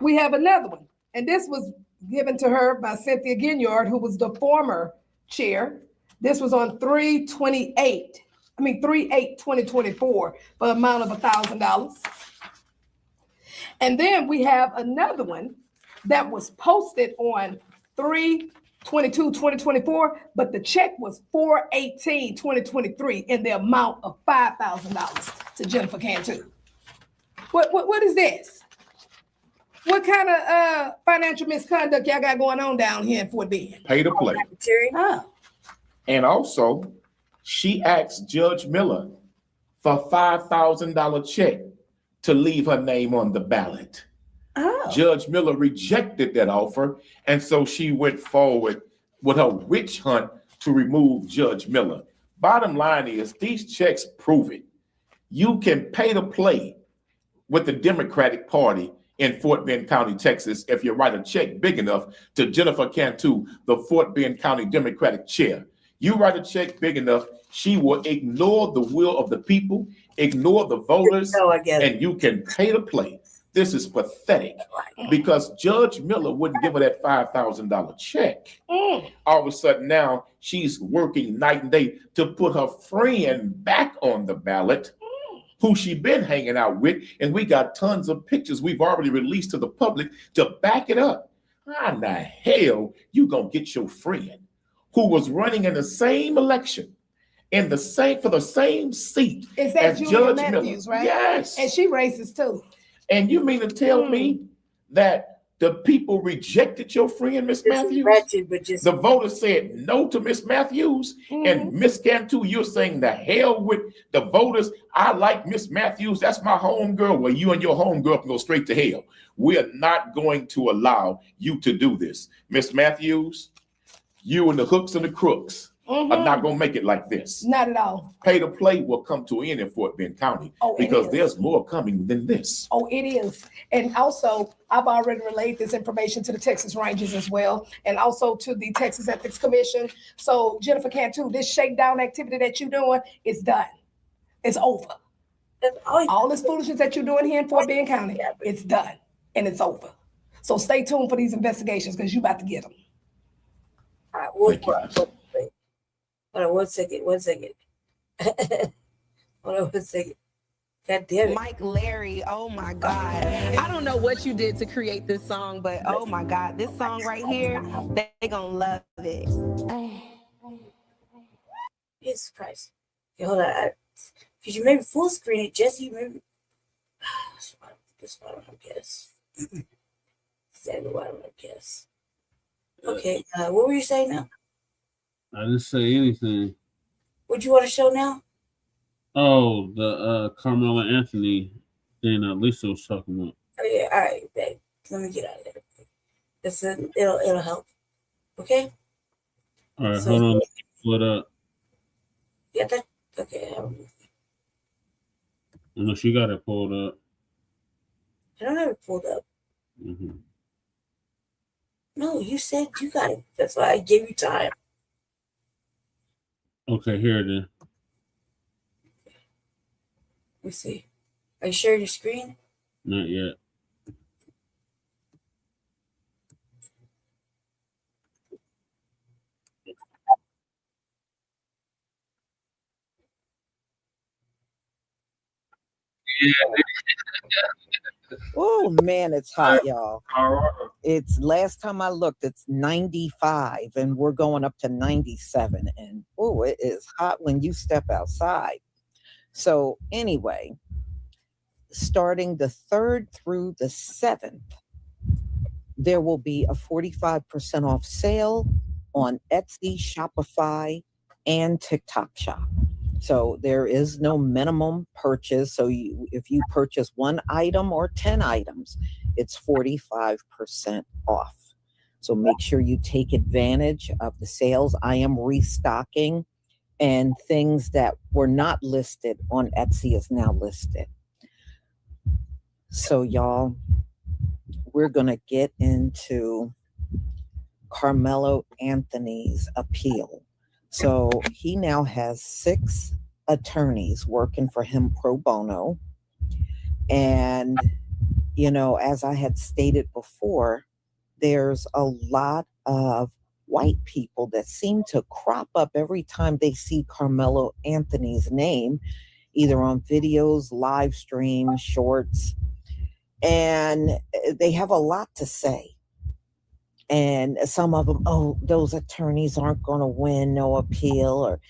we have another one. And this was given to her by Cynthia Ginyard, who was the former chair. This was on 3/8/2024 for an amount of $1,000. And then we have another one that was posted on 3/22/2024, but the check was 4/18/2023 in the amount of $5,000 to Jennifer Cantu. What is this? What kind of financial misconduct y'all got going on down here in Fort Bend? Pay to play. Oh. And also, she asked Judge Miller for a $5,000 check to leave her name on the ballot. Oh. Judge Miller rejected that offer, and so she went forward with her witch hunt to remove Judge Miller. Bottom line is, these checks prove it. You can pay to play with the Democratic Party in Fort Bend County, Texas, if you write a check big enough to Jennifer Cantu, the Fort Bend County Democratic chair. You write a check big enough, she will ignore the will of the people, ignore the voters, and you can pay to play. This is pathetic because Judge Miller wouldn't give her that $5,000 check. All of a sudden now she's working night and day to put her friend back on the ballot, who she been hanging out with, and we got tons of pictures we've already released to the public to back it up. How in the hell you gonna get your friend who was running in the same election, in the same for the same seat Is that as Julia Judge Matthews, Miller? right? Yes. And she racist too. And you mean to tell me that the people rejected your friend, Miss Matthews? The voters said no to Miss Matthews. And Miss Cantu, you're saying the hell with the voters. I like Miss Matthews. That's my homegirl. Well, you and your homegirl can go straight to hell. We are not going to allow you to do this. Miss Matthews, you and the hooks and the crooks are not going to make it like this. Not at all. Pay to play will come to an end in Fort Bend County because there's more coming than this. Oh, it is. And also, I've already relayed this information to the Texas Rangers as well, and also to the Texas Ethics Commission. So, Jennifer Cantu, this shakedown activity that you're doing is done. It's over. All this foolishness that you're doing here in Fort Bend County, it's done and it's over. So stay tuned for these investigations because you're about to get them. All right, hold on one second. Hold on one second. God damn it. Mike Larry, oh my God. I don't know what you did to create this song, but oh my God, this song right here, they gonna love it. Jesus Christ. Okay, hold on. Because you maybe full screen it, Jesse. Maybe. This one I don't guess. Exactly what I don't guess. Okay, what were you saying now? I didn't say anything. What you want to show now? Oh, the Carmela Anthony thing Lisa was talking about. Oh yeah, all right, babe. Let me get out of there. It'll help. Okay. All right, hold on. Pull it up. Yeah, that okay. Unless you got it pulled up. I don't have it pulled up. No, you said you got it. That's why I gave you time. Okay, here it is. Let me see. Are you sharing your screen? Not yet. Oh man, it's hot, y'all. It's last time I looked, it's 95 and we're going up to 97. And oh, it is hot when you step outside. So anyway, starting the 3rd through the 7th, there will be a 45% off sale on Etsy, Shopify, and TikTok Shop. So there is no minimum purchase. So if you purchase 1 item or 10 items, it's 45% off. So make sure you take advantage of the sales. I am restocking, and things that were not listed on Etsy is now listed. So y'all, we're going to get into Carmelo Anthony's appeal. So he now has 6 attorneys working for him pro bono. And, you know, as I had stated before, there's a lot of white people that seem to crop up every time they see Carmelo Anthony's name, either on videos, live streams, shorts, and they have a lot to say. And some of them, oh, those attorneys aren't going to win, no appeal, or,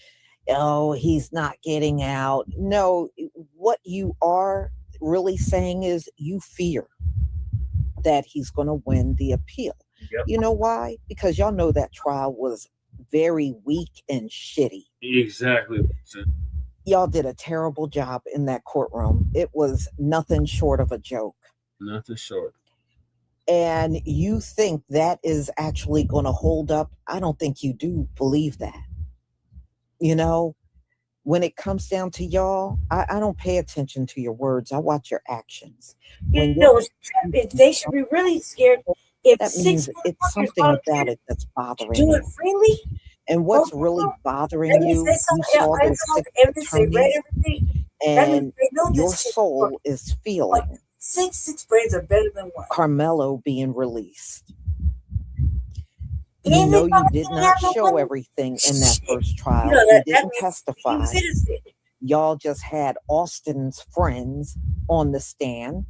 oh, he's not getting out. No, what you are really saying is you fear that he's going to win the appeal. Yep. You know why? Because y'all know that trial was very weak and shitty. Exactly. Y'all did a terrible job in that courtroom. It was nothing short of a joke. Nothing short. And you think that is actually going to hold up? I don't think you do believe that. You know, when it comes down to y'all, I don't pay attention to your words. I watch your actions. You know, they should be really scared if that means it's something about it that's bothering do you. it freely. And what's really bothering you, you saw those 6 attorneys, and your soul is feeling six brains are better than one. Carmelo being released. You know you did not show everything in that first trial. You didn't testify. Y'all just had Austin's friends on the stand,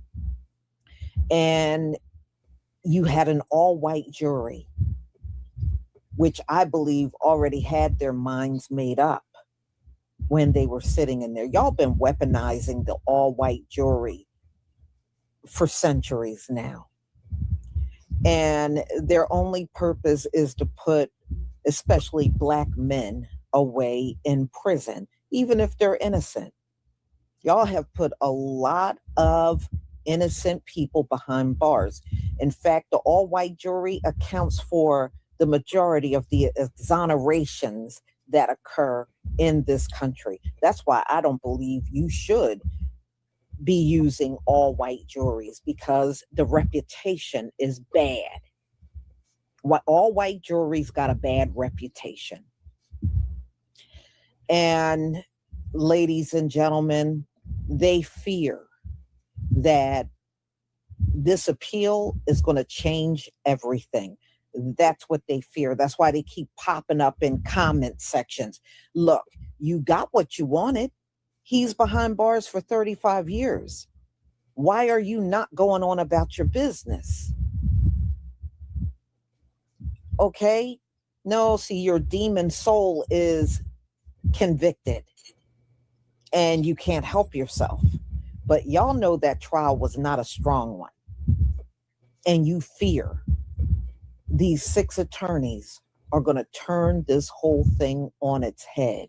and you had an all-white jury, which I believe already had their minds made up when they were sitting in there. Y'all been weaponizing the all-white jury for centuries now. And their only purpose is to put especially Black men away in prison, even if they're innocent. Y'all have put a lot of innocent people behind bars. In fact, the all-white jury accounts for the majority of the exonerations that occur in this country. That's why I don't believe you should be using all white juries, because the reputation is bad. All white juries got a bad reputation. And ladies and gentlemen, they fear that this appeal is going to change everything. That's what they fear. That's why they keep popping up in comment sections. Look, you got what you wanted. He's behind bars for 35 years. Why are you not going on about your business? Okay? No, see, your demon soul is convicted and you can't help yourself. But y'all know that trial was not a strong one. And you fear these 6 attorneys are going to turn this whole thing on its head.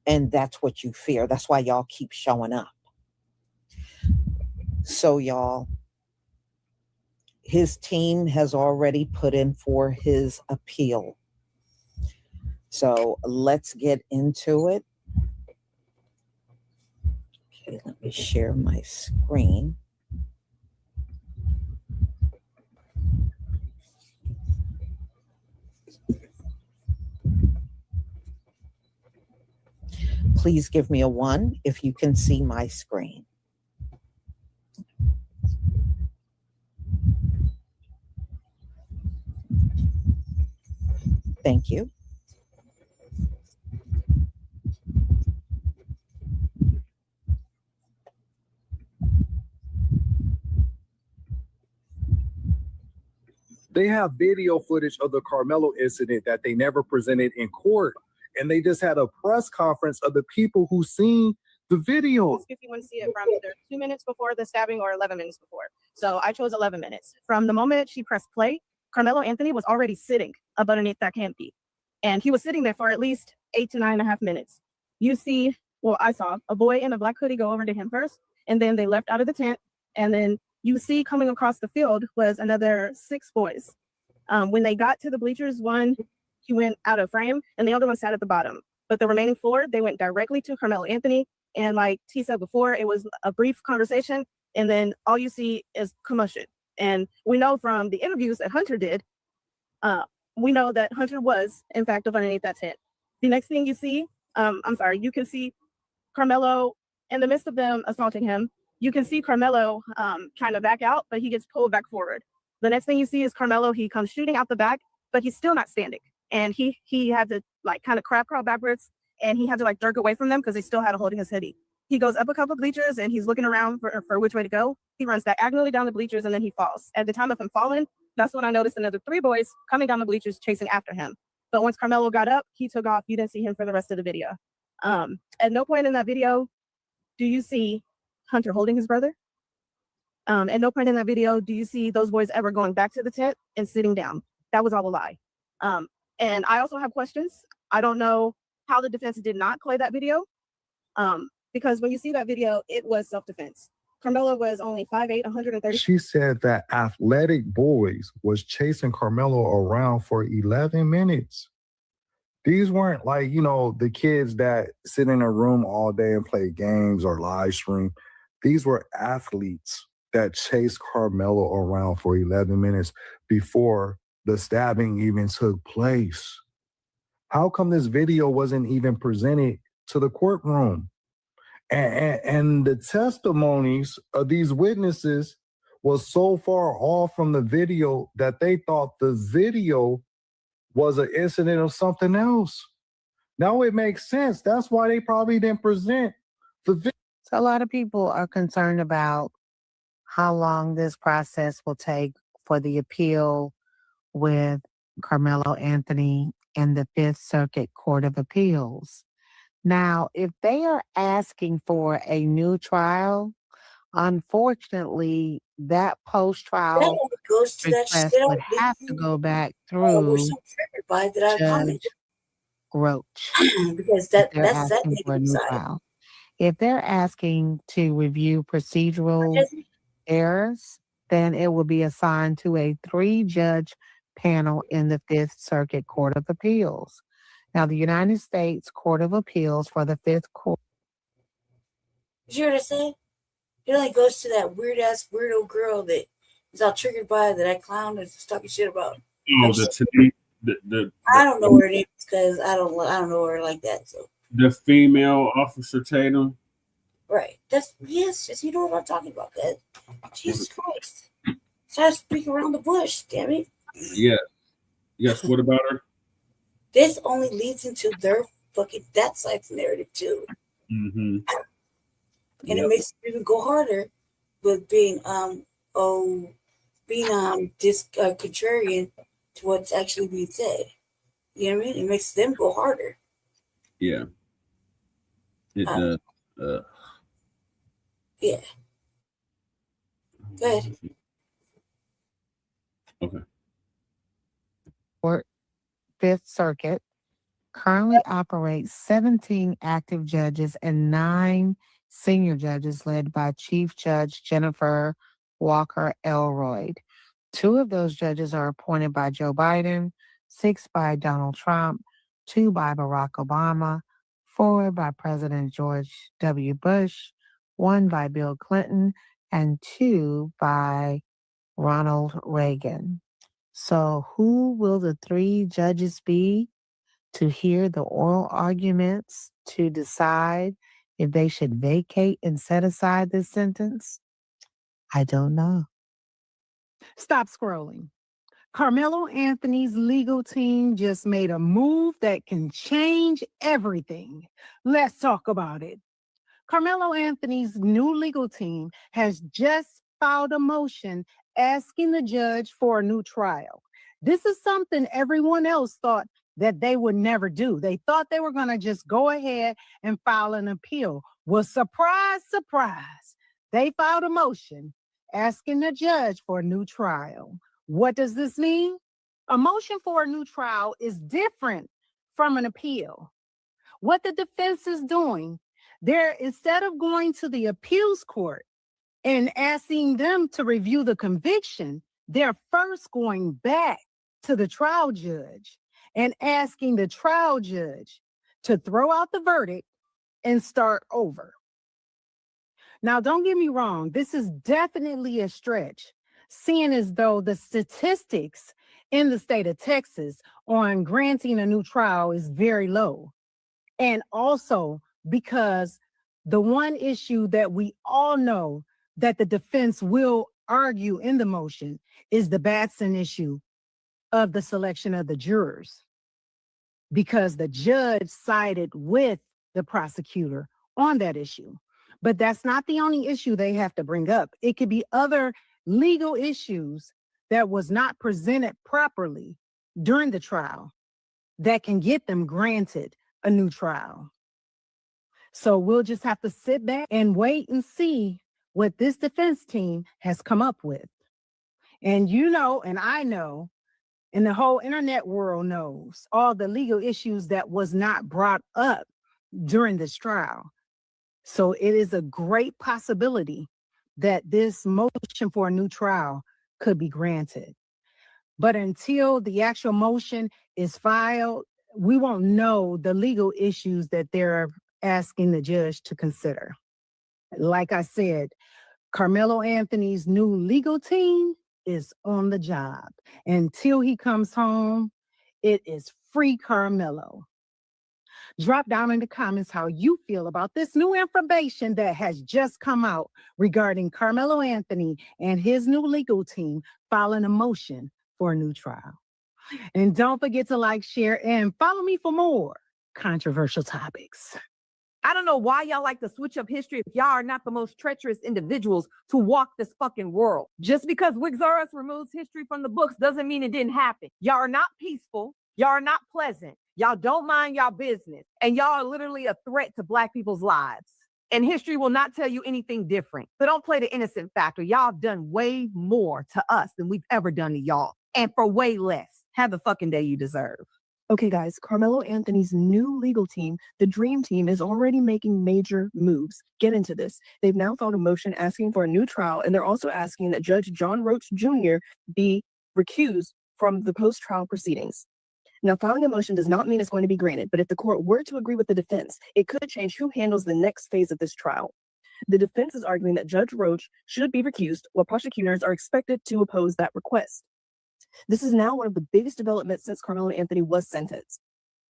And that's what you fear. That's why y'all keep showing up. So y'all, his team has already put in for his appeal. So let's get into it. Okay, let me share my screen. Please give me a 1 if you can see my screen. Thank you. They have video footage of the Carmelo incident that they never presented in court. And they just had a press conference of the people who seen the video. If you want to see it from either 2 minutes before the stabbing or 11 minutes before. So I chose 11 minutes. From the moment she pressed play, Carmelo Anthony was already sitting up underneath that canopy. And he was sitting there for at least 8 to 9.5 minutes. You see, well, I saw a boy in a black hoodie go over to him first, and then they left out of the tent. And then you see coming across the field was another 6 boys. When they got to the bleachers, one, he went out of frame, and the other one sat at the bottom. But the remaining 4, they went directly to Carmelo Anthony. And like T said before, it was a brief conversation, and then all you see is commotion. And we know from the interviews that Hunter did, we know that Hunter was, in fact, underneath that tent. The next thing you see, you can see Carmelo in the midst of them assaulting him. You can see Carmelo trying to back out, but he gets pulled back forward. The next thing you see is Carmelo, he comes shooting out the back, but he's still not standing. And he had to like kind of crab crawl backwards, and he had to like jerk away from them because they still had a holding his hoodie. He goes up a couple of bleachers and he's looking around for which way to go. He runs diagonally down the bleachers and then he falls. At the time of him falling, that's when I noticed another 3 boys coming down the bleachers chasing after him. But once Carmelo got up, he took off. You didn't see him for the rest of the video. At no point in that video do you see Hunter holding his brother. At no point in that video do you see those boys ever going back to the tent and sitting down. That was all a lie. And I also have questions. I don't know how the defense did not play that video. Because when you see that video, it was self-defense. Carmelo was only 5'8", 130. She said that athletic boys was chasing Carmelo around for 11 minutes. These weren't like, you know, the kids that sit in a room all day and play games or live stream. These were athletes that chased Carmelo around for 11 minutes before the stabbing even took place. How come this video wasn't even presented to the courtroom? And the testimonies of these witnesses was so far off from the video that they thought the video was an incident of something else. Now it makes sense. That's why they probably didn't present the video. So a lot of people are concerned about how long this process will take for the appeal with Carmelo Anthony and the Fifth Circuit Court of Appeals. Now, if they are asking for a new trial, unfortunately, that post-trial request would have to go back through Judge Roach because if they're that's asking for a new trial. If they're asking to review procedural errors, then it will be assigned to a 3-judge panel in the Fifth Circuit Court of Appeals. Now, the United States Court of Appeals for the Fifth Court. Did you hear what I said? It only goes to that weird-ass weirdo girl that is all triggered by that clown that's talking shit about. Oh, I don't know where it is because I don't know her like that. So the female Officer Tatum. right, yes, you know what I'm talking about. That Jesus Christ, start speaking around the bush, damn it. Yes. What about her? This only leads into their fucking that side's narrative too. Mm-hmm. And it makes it even go harder with being contrarian to what's actually being said. You know what I mean? It makes them go harder. Yeah. It does. Yeah. Go ahead. Okay. Court, Fifth Circuit currently operates 17 active judges and 9 senior judges led by Chief Judge Jennifer Walker Elroyd. 2 of those judges are appointed by Joe Biden, 6 by Donald Trump, 2 by Barack Obama, 4 by President George W. Bush, 1 by Bill Clinton, and 2 by Ronald Reagan. So who will the 3 judges be to hear the oral arguments to decide if they should vacate and set aside this sentence? I don't know. Stop scrolling. Carmelo Anthony's legal team just made a move that can change everything. Let's talk about it. Carmelo Anthony's new legal team has just filed a motion asking the judge for a new trial. This is something everyone else thought that they would never do. They thought they were going to just go ahead and file an appeal. Well, surprise, surprise. They filed a motion asking the judge for a new trial. What does this mean? A motion for a new trial is different from an appeal. What the defense is doing, instead of going to the appeals court and asking them to review the conviction, they're first going back to the trial judge and asking the trial judge to throw out the verdict and start over. Now, don't get me wrong, this is definitely a stretch, seeing as though the statistics in the state of Texas on granting a new trial is very low. And also because the one issue that we all know that the defense will argue in the motion is the Batson issue of the selection of the jurors, because the judge sided with the prosecutor on that issue. But that's not the only issue they have to bring up. It could be other legal issues that was not presented properly during the trial that can get them granted a new trial. So we'll just have to sit back and wait and see what this defense team has come up with. And you know, and I know, and the whole internet world knows all the legal issues that was not brought up during this trial. So it is a great possibility that this motion for a new trial could be granted. But until the actual motion is filed, we won't know the legal issues that they're asking the judge to consider. Like I said, Carmelo Anthony's new legal team is on the job. Until he comes home, it is free Carmelo. Drop down in the comments how you feel about this new information that has just come out regarding Carmelo Anthony and his new legal team filing a motion for a new trial. And don't forget to like, share, and follow me for more controversial topics. I don't know why y'all like to switch up history if y'all are not the most treacherous individuals to walk this fucking world. Just because Wixoros removes history from the books doesn't mean it didn't happen. Y'all are not peaceful. Y'all are not pleasant. Y'all don't mind y'all business. And y'all are literally a threat to Black people's lives. And history will not tell you anything different. So don't play the innocent factor. Y'all have done way more to us than we've ever done to y'all. And for way less. Have the fucking day you deserve. Okay, guys, Carmelo Anthony's new legal team, the Dream Team, is already making major moves. Get into this. They've now filed a motion asking for a new trial, and they're also asking that Judge John Roach Jr. be recused from the post-trial proceedings. Now, filing a motion does not mean it's going to be granted, but if the court were to agree with the defense, it could change who handles the next phase of this trial. The defense is arguing that Judge Roach should be recused, while prosecutors are expected to oppose that request. This is now one of the biggest developments since Carmelo Anthony was sentenced.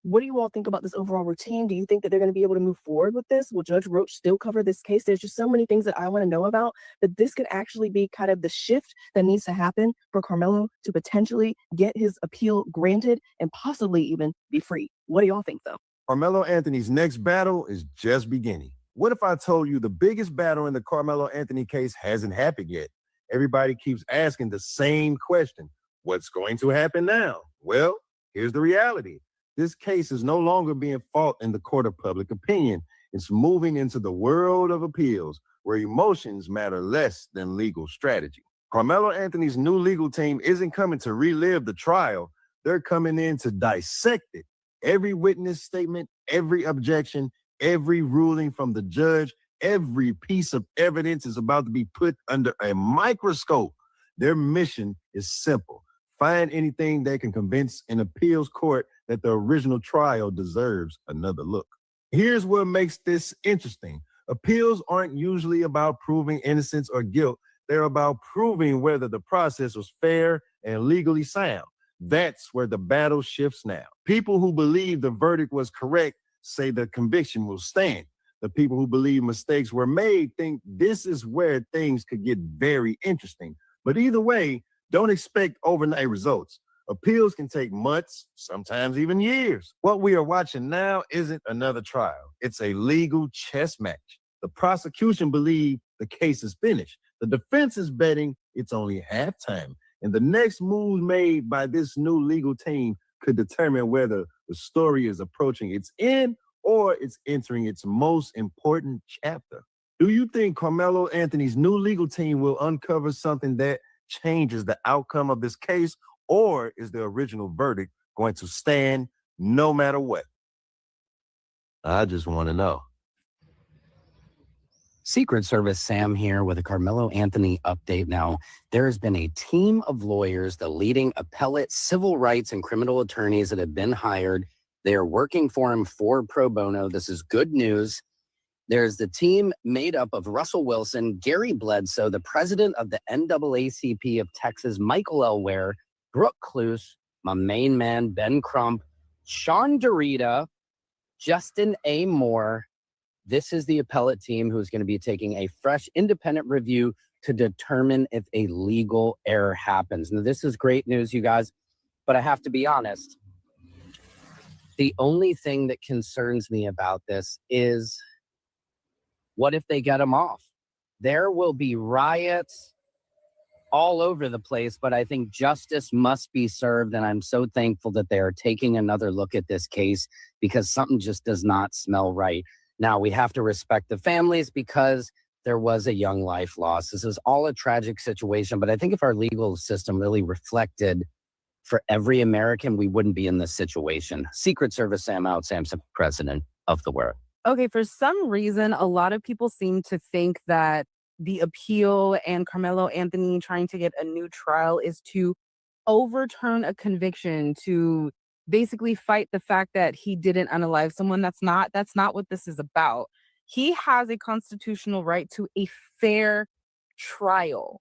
What do you all think about this overall routine? Do you think that they're going to be able to move forward with this? Will Judge Roach still cover this case? There's just so many things that I want to know about, that this could actually be kind of the shift that needs to happen for Carmelo to potentially get his appeal granted and possibly even be free. What do y'all think, though? Carmelo Anthony's next battle is just beginning. What if I told you the biggest battle in the Carmelo Anthony case hasn't happened yet? Everybody keeps asking the same question. What's going to happen now? Well, here's the reality. This case is no longer being fought in the court of public opinion. It's moving into the world of appeals, where emotions matter less than legal strategy. Carmelo Anthony's new legal team isn't coming to relive the trial. They're coming in to dissect it. Every witness statement, every objection, every ruling from the judge, every piece of evidence is about to be put under a microscope. Their mission is simple. Find anything that can convince an appeals court that the original trial deserves another look. Here's what makes this interesting. Appeals aren't usually about proving innocence or guilt. They're about proving whether the process was fair and legally sound. That's where the battle shifts now. People who believe the verdict was correct say the conviction will stand. The people who believe mistakes were made think this is where things could get very interesting. But either way, don't expect overnight results. Appeals can take months, sometimes even years. What we are watching now isn't another trial. It's a legal chess match. The prosecution believes the case is finished. The defense is betting it's only halftime. And the next move made by this new legal team could determine whether the story is approaching its end or it's entering its most important chapter. Do you think Carmelo Anthony's new legal team will uncover something that changes the outcome of this case, or is the original verdict going to stand no matter what? I just want to know. Secret Service Sam here with a Carmelo Anthony update. Now, there has been a team of lawyers, the leading appellate, civil rights, and criminal attorneys that have been hired. They are working for him for pro bono. This is good news. There's the team made up of Russell Wilson, Gary Bledsoe, the president of the NAACP of Texas, Michael L. Ware, Brooke Cluse, my main man, Ben Crump, Sean Dorita, Justin A. Moore. This is the appellate team who's going to be taking a fresh independent review to determine if a legal error happens. Now, this is great news, you guys, but I have to be honest. The only thing that concerns me about this is, what if they get him off? There will be riots all over the place, but I think justice must be served, and I'm so thankful that they are taking another look at this case because something just does not smell right. Now, we have to respect the families because there was a young life lost. This is all a tragic situation, but I think if our legal system really reflected for every American, we wouldn't be in this situation. Secret Service Sam out, Samson, president of the world. Okay, for some reason, a lot of people seem to think that the appeal and Carmelo Anthony trying to get a new trial is to overturn a conviction, to basically fight the fact that he didn't unalive someone. That's not what this is about. He has a constitutional right to a fair trial.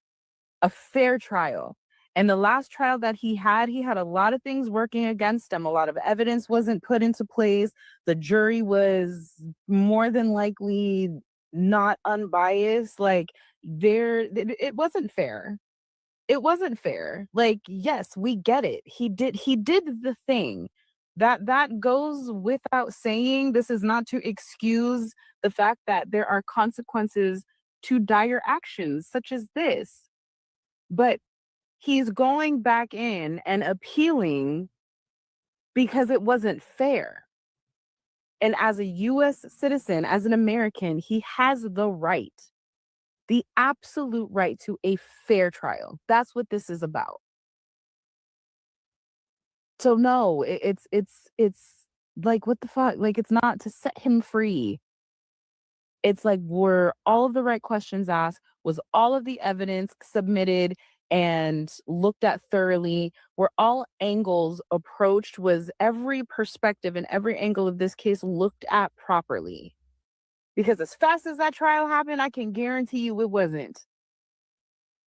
A fair trial. And the last trial that he had a lot of things working against him. A lot of evidence wasn't put into place. The jury was more than likely not unbiased. Like it wasn't fair. It wasn't fair. Like, yes, we get it. He did the thing. That goes without saying. This is not to excuse the fact that there are consequences to dire actions such as this. But he's going back in and appealing because it wasn't fair. And as a U.S. citizen, as an American, he has the right, the absolute right to a fair trial. That's what this is about. So no, it's like, what the fuck? Like, it's not to set him free. It's like, were all of the right questions asked? Was all of the evidence submitted and looked at thoroughly? Were all angles approached? Was every perspective and every angle of this case looked at properly? Because as fast as that trial happened, I can guarantee you it wasn't.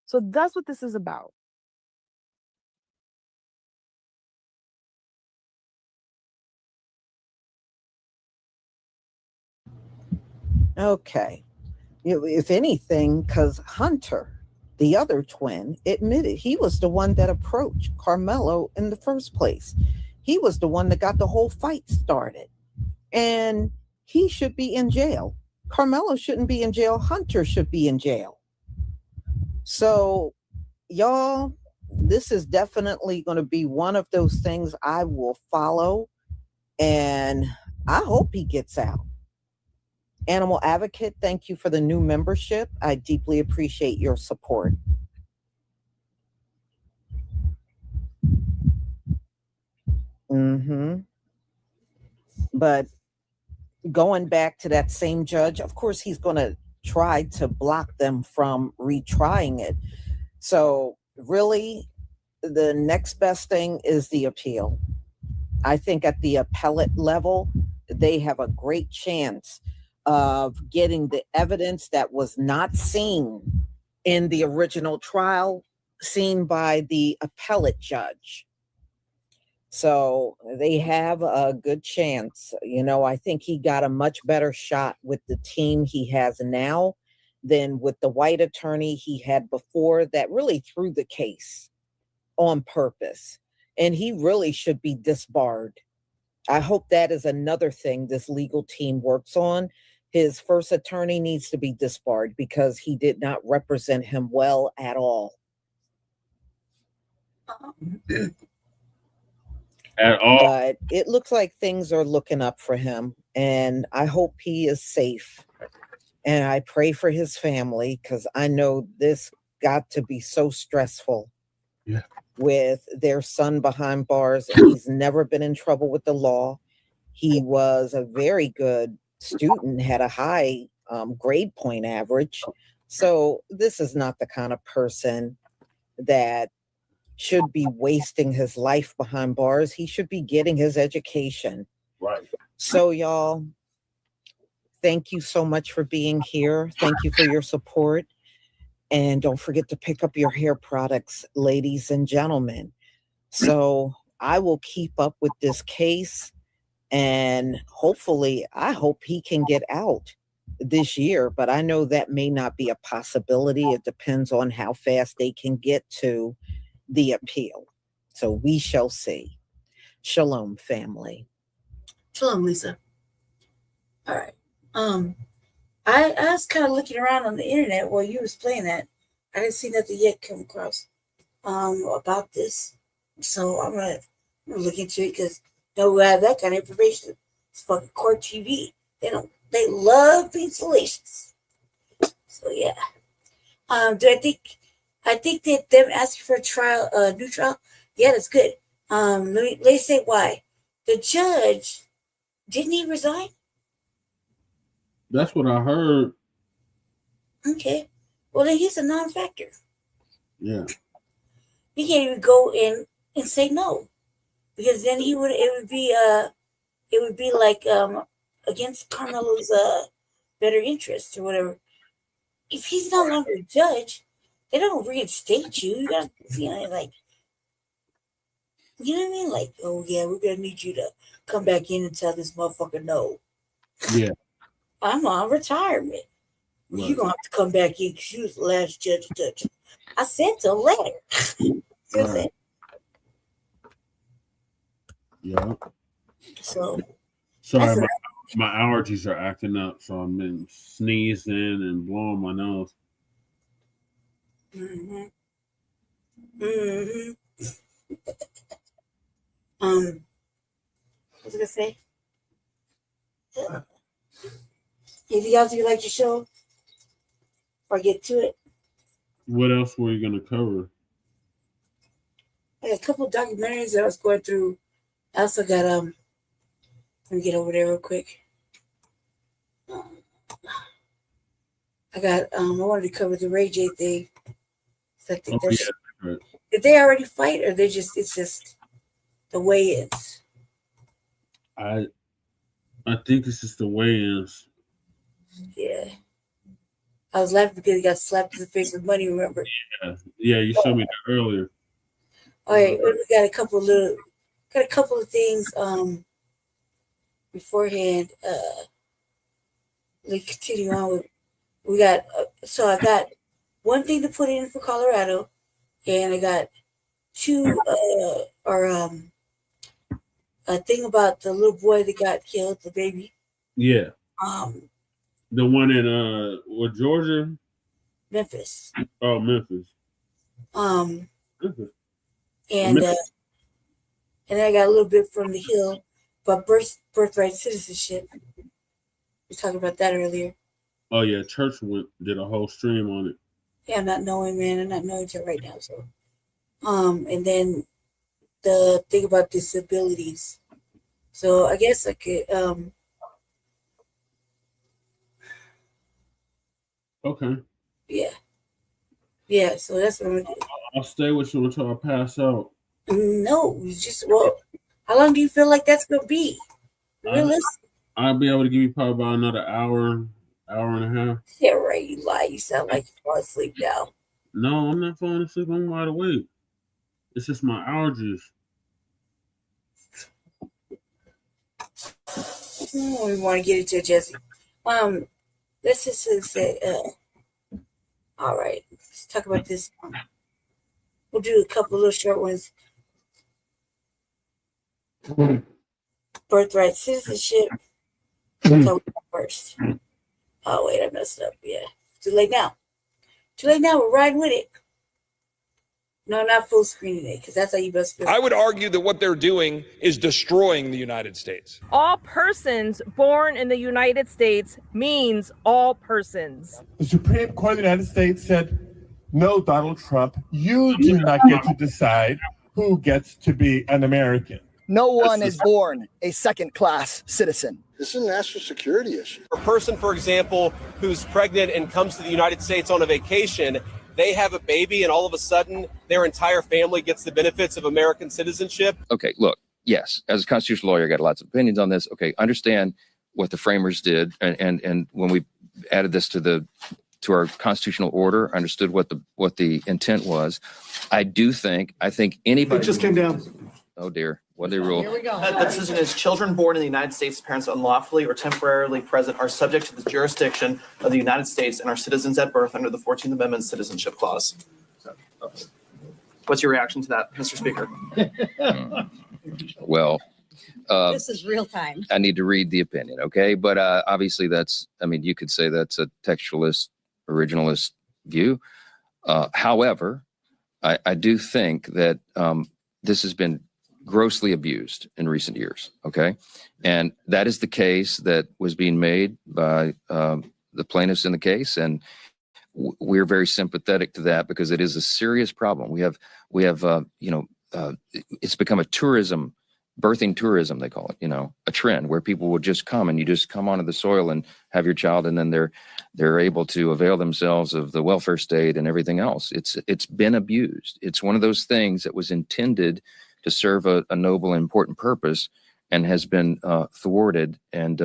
So that's what this is about. Okay. If anything, because Hunter, the other twin, admitted he was the one that approached Carmelo in the first place. He was the one that got the whole fight started. And he should be in jail. Carmelo shouldn't be in jail. Hunter should be in jail. So, y'all, this is definitely going to be one of those things I will follow. And I hope he gets out. Animal Advocate, thank you for the new membership. I deeply appreciate your support. But going back to that same judge, of course, he's going to try to block them from retrying it. So really, the next best thing is the appeal. I think at the appellate level, they have a great chance of getting the evidence that was not seen in the original trial, seen by the appellate judge. So they have a good chance. You know, I think he got a much better shot with the team he has now than with the white attorney he had before that really threw the case on purpose. And he really should be disbarred. I hope that is another thing this legal team works on. His first attorney needs to be disbarred because he did not represent him well at all. At all. But it looks like things are looking up for him, and I hope he is safe. And I pray for his family because I know this got to be so stressful. Yeah. With their son behind bars. And he's never been in trouble with the law. He was a very good student, had a high grade point average. So this is not the kind of person that should be wasting his life behind bars. He should be getting his education. Right. So y'all, thank you so much for being here. Thank you for your support. And don't forget to pick up your hair products, ladies and gentlemen. So I will keep up with this case. And hopefully, I hope he can get out this year. But I know that may not be a possibility. It depends on how fast they can get to the appeal. So we shall see. Shalom, family. Shalom, Lisa. All right. I was kind of looking around on the internet while you was playing that. I didn't see nothing yet come across about this. So I'm gonna look into it because no, we have that kind of information. It's fucking court TV. They don't They love being salacious. So yeah. I think that them asking for a trial, new trial, yeah, that's good. Let me say why. The judge, didn't he resign? That's what I heard. Okay. Well, then he's a non-factor. Yeah. He can't even go in and say no, because then it would be like against Carmelo's better interest or whatever. If he's no longer a judge, they don't reinstate you. You got to feel like, you know what I mean? Like, oh yeah, we're gonna need you to come back in and tell this motherfucker no. Yeah. I'm on retirement. Well, you're gonna have to come back in because you was the last judge to touch it. I sent a letter. Right. Yeah. So sorry, my allergies are acting up, so I've been sneezing and blowing my nose. What was I gonna say? Anything else you'd like to show? Before I get to it, What else were you gonna cover? I got a couple of documentaries that I was going through. I also got let me get over there real quick. I got I wanted to cover the Ray J thing. So I think that's right. Did they already fight, or it's just the weigh-ins? I think it's just the weigh-ins. Yeah. I was laughing because he got slapped in the face with money, remember? Yeah, you showed me that earlier. All right, we got a couple of things beforehand. Let's continue on with. We got so I got one thing to put in for Colorado, and I got two a thing about the little boy that got killed, the baby. Yeah. The one in Georgia? Memphis. Oh, Memphis. And then I got a little bit from the Hill about birthright citizenship. We talked about that earlier. Oh yeah, Church did a whole stream on it. Yeah, I'm not knowing, man. I'm not knowing till right now. So, and then the thing about disabilities. So I guess I could, Okay. Yeah. So that's what I'm gonna do. I'll stay with you until I pass out. No, it's just how long do you feel like that's gonna be? Realistic. I'll be able to give you probably about another hour and a half. Yeah, right. You lie. You sound like you fall asleep now. No, I'm not falling asleep. I'm wide awake. It's just my allergies. We want to get into it, Jesse. Let's just say, all right. Let's talk about this. We'll do a couple of little short ones. Birthright citizenship. First. Oh wait, I messed up. Yeah, too late now. We're riding with it. No, not full screening it, because that's how you best. I would argue that what they're doing is destroying the United States. All persons born in the United States means all persons. The Supreme Court of the United States said, no, Donald Trump, you do not get to decide who gets to be an American. No one is born a second-class citizen. This is a national security issue. A person, for example, who's pregnant and comes to the United States on a vacation, they have a baby and all of a sudden their entire family gets the benefits of American citizenship. Okay, look, yes, as a constitutional lawyer, I got lots of opinions on this. Okay, understand what the framers did. And when we added this to our constitutional order, understood what the intent was. I think anybody— It just came down. Oh dear. What they rule? Here we go. That decision is children born in the United States, parents unlawfully or temporarily present are subject to the jurisdiction of the United States and are citizens at birth under the 14th Amendment Citizenship Clause. What's your reaction to that, Mr. Speaker? Well, this is real time. I need to read the opinion, okay? But obviously you could say that's a textualist, originalist view. However, I do think that this has been grossly abused in recent years. Okay. And that is the case that was being made by the plaintiffs in the case. And we're very sympathetic to that because it is a serious problem. We have it's become a birthing tourism, they call it, a trend where people would just come and you just come onto the soil and have your child, and then they're able to avail themselves of the welfare state and everything else. It's been abused. It's one of those things that was intended to serve a noble and important purpose and has been thwarted and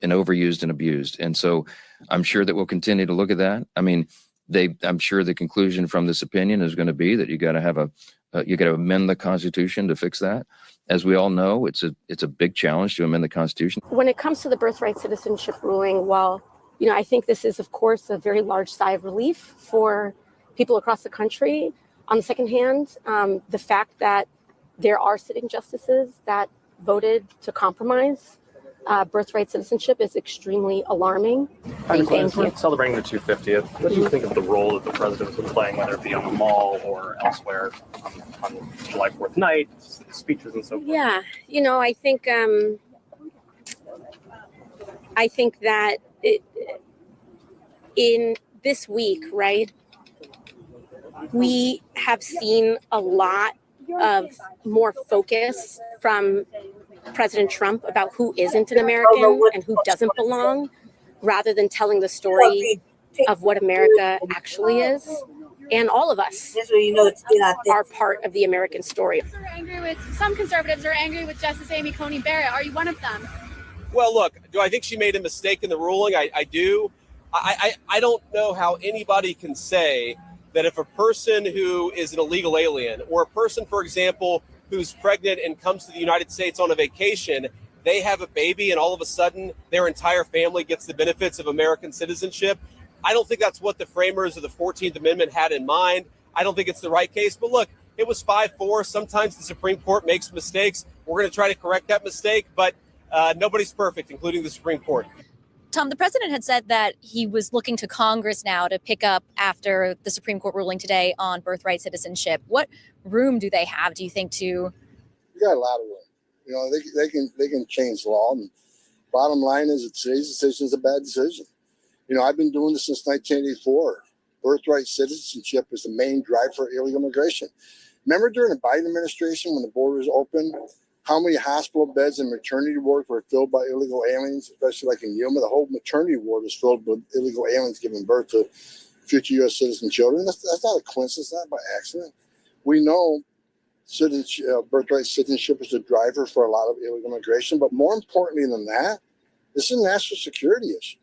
overused and abused. And so I'm sure that we'll continue to look at that. I mean, I'm sure the conclusion from this opinion is going to be that you got to amend the Constitution to fix that. As we all know, it's a big challenge to amend the Constitution. When it comes to the birthright citizenship ruling, well, I think this is, of course, a very large sigh of relief for people across the country. On the second hand, the fact that there are sitting justices that voted to compromise birthright citizenship is extremely alarming. We're celebrating the 250th. What do you think of the role that the president's been playing, whether it be on the Mall or elsewhere on July 4th night, speeches and so forth? Yeah, I think that in this week, right, we have seen a lot of more focus from President Trump about who isn't an American and who doesn't belong, rather than telling the story of what America actually is. And all of us are part of the American story. Some conservatives are angry with Justice Amy Coney Barrett. Are you one of them? Well, look, do I think she made a mistake in the ruling? I do. I don't know how anybody can say that if a person who is an illegal alien, or a person, for example, who's pregnant and comes to the United States on a vacation, they have a baby and all of a sudden their entire family gets the benefits of American citizenship. I don't think that's what the framers of the 14th Amendment had in mind. I don't think it's the right case. But look, it was 5-4. Sometimes the Supreme Court makes mistakes. We're going to try to correct that mistake, but nobody's perfect, including the Supreme Court. Tom, the president had said that he was looking to Congress now to pick up after the Supreme Court ruling today on birthright citizenship. What room do they have, do you think, to? You got a lot of room. They can change law. And bottom line is that today's decision is a bad decision. I've been doing this since 1984. Birthright citizenship is the main drive for illegal immigration. Remember during the Biden administration when the border was open, how many hospital beds and maternity wards were filled by illegal aliens, especially like in Yuma? The whole maternity ward was filled with illegal aliens giving birth to future U.S. citizen children. That's not a coincidence, not by accident. We know birthright citizenship is the driver for a lot of illegal immigration, but more importantly than that, this is a national security issue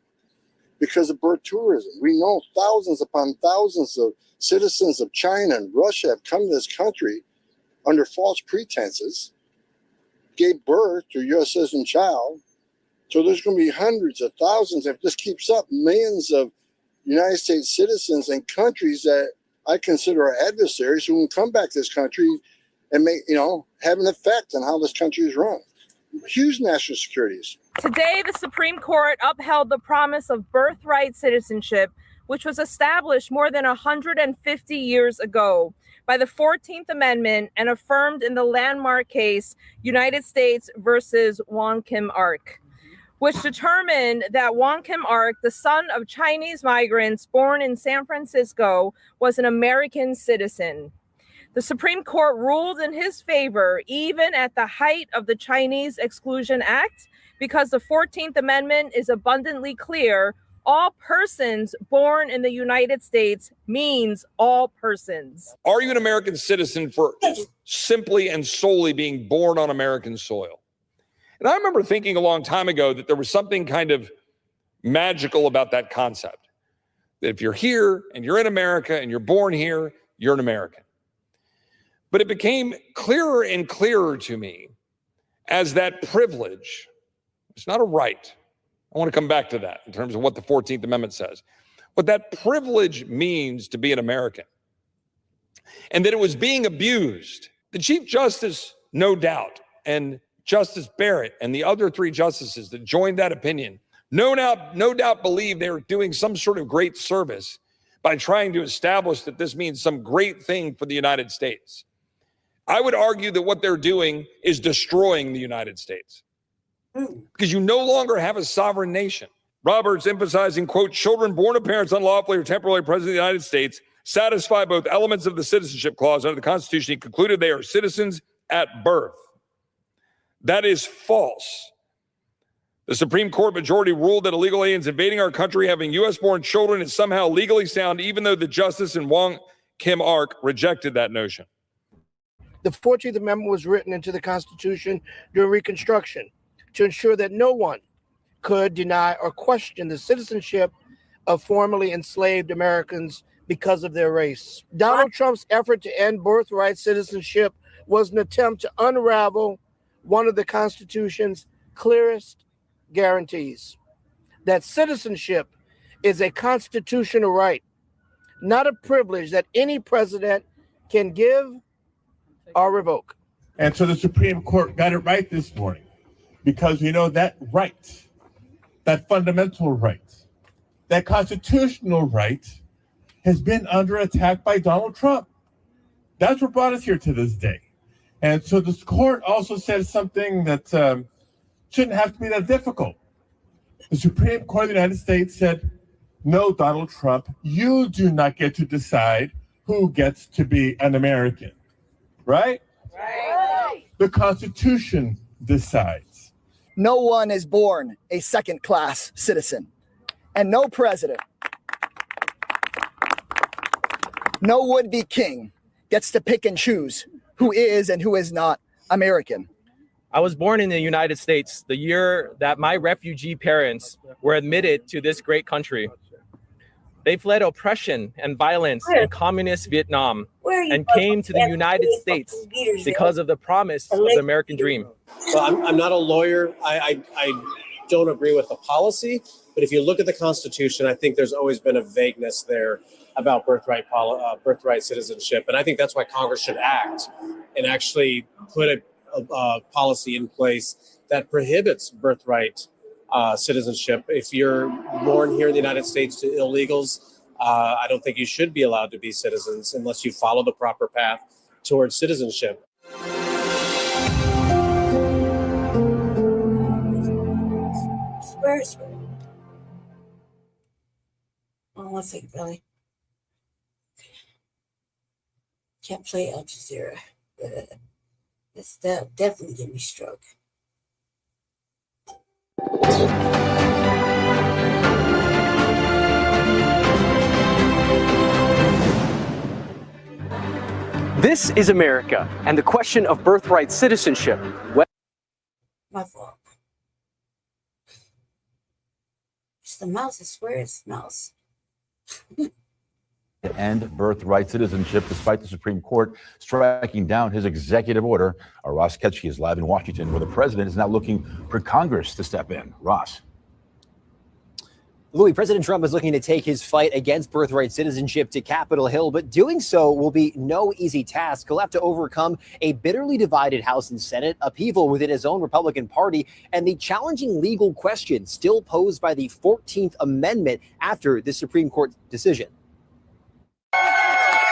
because of birth tourism. We know thousands upon thousands of citizens of China and Russia have come to this country under false pretenses, gave birth to a U.S. citizen child. So there's going to be hundreds of thousands, if this keeps up, millions of United States citizens in countries that I consider our adversaries who will come back to this country and have an effect on how this country is run. Huge national security issue. Today, the Supreme Court upheld the promise of birthright citizenship, which was established more than 150 years ago by the 14th Amendment and affirmed in the landmark case United States versus Wong Kim Ark, which determined that Wong Kim Ark, the son of Chinese migrants born in San Francisco, was an American citizen. The Supreme Court ruled in his favor, even at the height of the Chinese Exclusion Act, because the 14th Amendment is abundantly clear. All persons born in the United States means all persons. Are you an American citizen for simply and solely being born on American soil? And I remember thinking a long time ago that there was something kind of magical about that concept. That if you're here and you're in America and you're born here, you're an American. But it became clearer and clearer to me as that privilege, it's not a right. I want to come back to that in terms of what the 14th Amendment says. What that privilege means to be an American. And that it was being abused. The Chief Justice, no doubt, and Justice Barrett and the other three justices that joined that opinion, no doubt believe they were doing some sort of great service by trying to establish that this means some great thing for the United States. I would argue that what they're doing is destroying the United States because you no longer have a sovereign nation. Roberts emphasizing, quote, children born of parents unlawfully or temporarily present in the United States satisfy both elements of the citizenship clause under the Constitution. He concluded they are citizens at birth. That is false. The Supreme Court majority ruled that illegal aliens invading our country having U.S.-born children is somehow legally sound, even though the Justice in Wong Kim Ark rejected that notion. The 14th Amendment was written into the Constitution during Reconstruction to ensure that no one could deny or question the citizenship of formerly enslaved Americans because of their race. Donald Trump's effort to end birthright citizenship was an attempt to unravel one of the Constitution's clearest guarantees, that citizenship is a constitutional right, not a privilege that any president can give or revoke. And so the Supreme Court got it right this morning because, that right, that fundamental right, that constitutional right has been under attack by Donald Trump. That's what brought us here to this day. And so this court also said something that shouldn't have to be that difficult. The Supreme Court of the United States said, no, Donald Trump, you do not get to decide who gets to be an American, right? Right. The Constitution decides. No one is born a second-class citizen, and no president, no would-be king gets to pick and choose who is and who is not American. I was born in the United States the year that my refugee parents were admitted to this great country. They fled oppression and violence in communist Vietnam and came to the United States because of the promise of the American dream. Well, I'm not a lawyer. I don't agree with the policy, but if you look at the Constitution, I think there's always been a vagueness there about birthright citizenship. And I think that's why Congress should act and actually put a policy in place that prohibits birthright citizenship. If you're born here in the United States to illegals, I don't think you should be allowed to be citizens unless you follow the proper path towards citizenship. Swear. Oh, 1 second, Billy. Can't play Al Jazeera. This definitely give me stroke. This is America, and the question of birthright citizenship. My fault. It's the mouse. I swear it's the mouse. To end birthright citizenship despite the Supreme Court striking down his executive order. Our Ross Ketchke is live in Washington, where the president is now looking for Congress to step in. Ross. Louis, President Trump is looking to take his fight against birthright citizenship to Capitol Hill, but doing so will be no easy task. He'll have to overcome a bitterly divided House and Senate, upheaval within his own Republican Party, and the challenging legal question still posed by the 14th Amendment after the Supreme Court decision.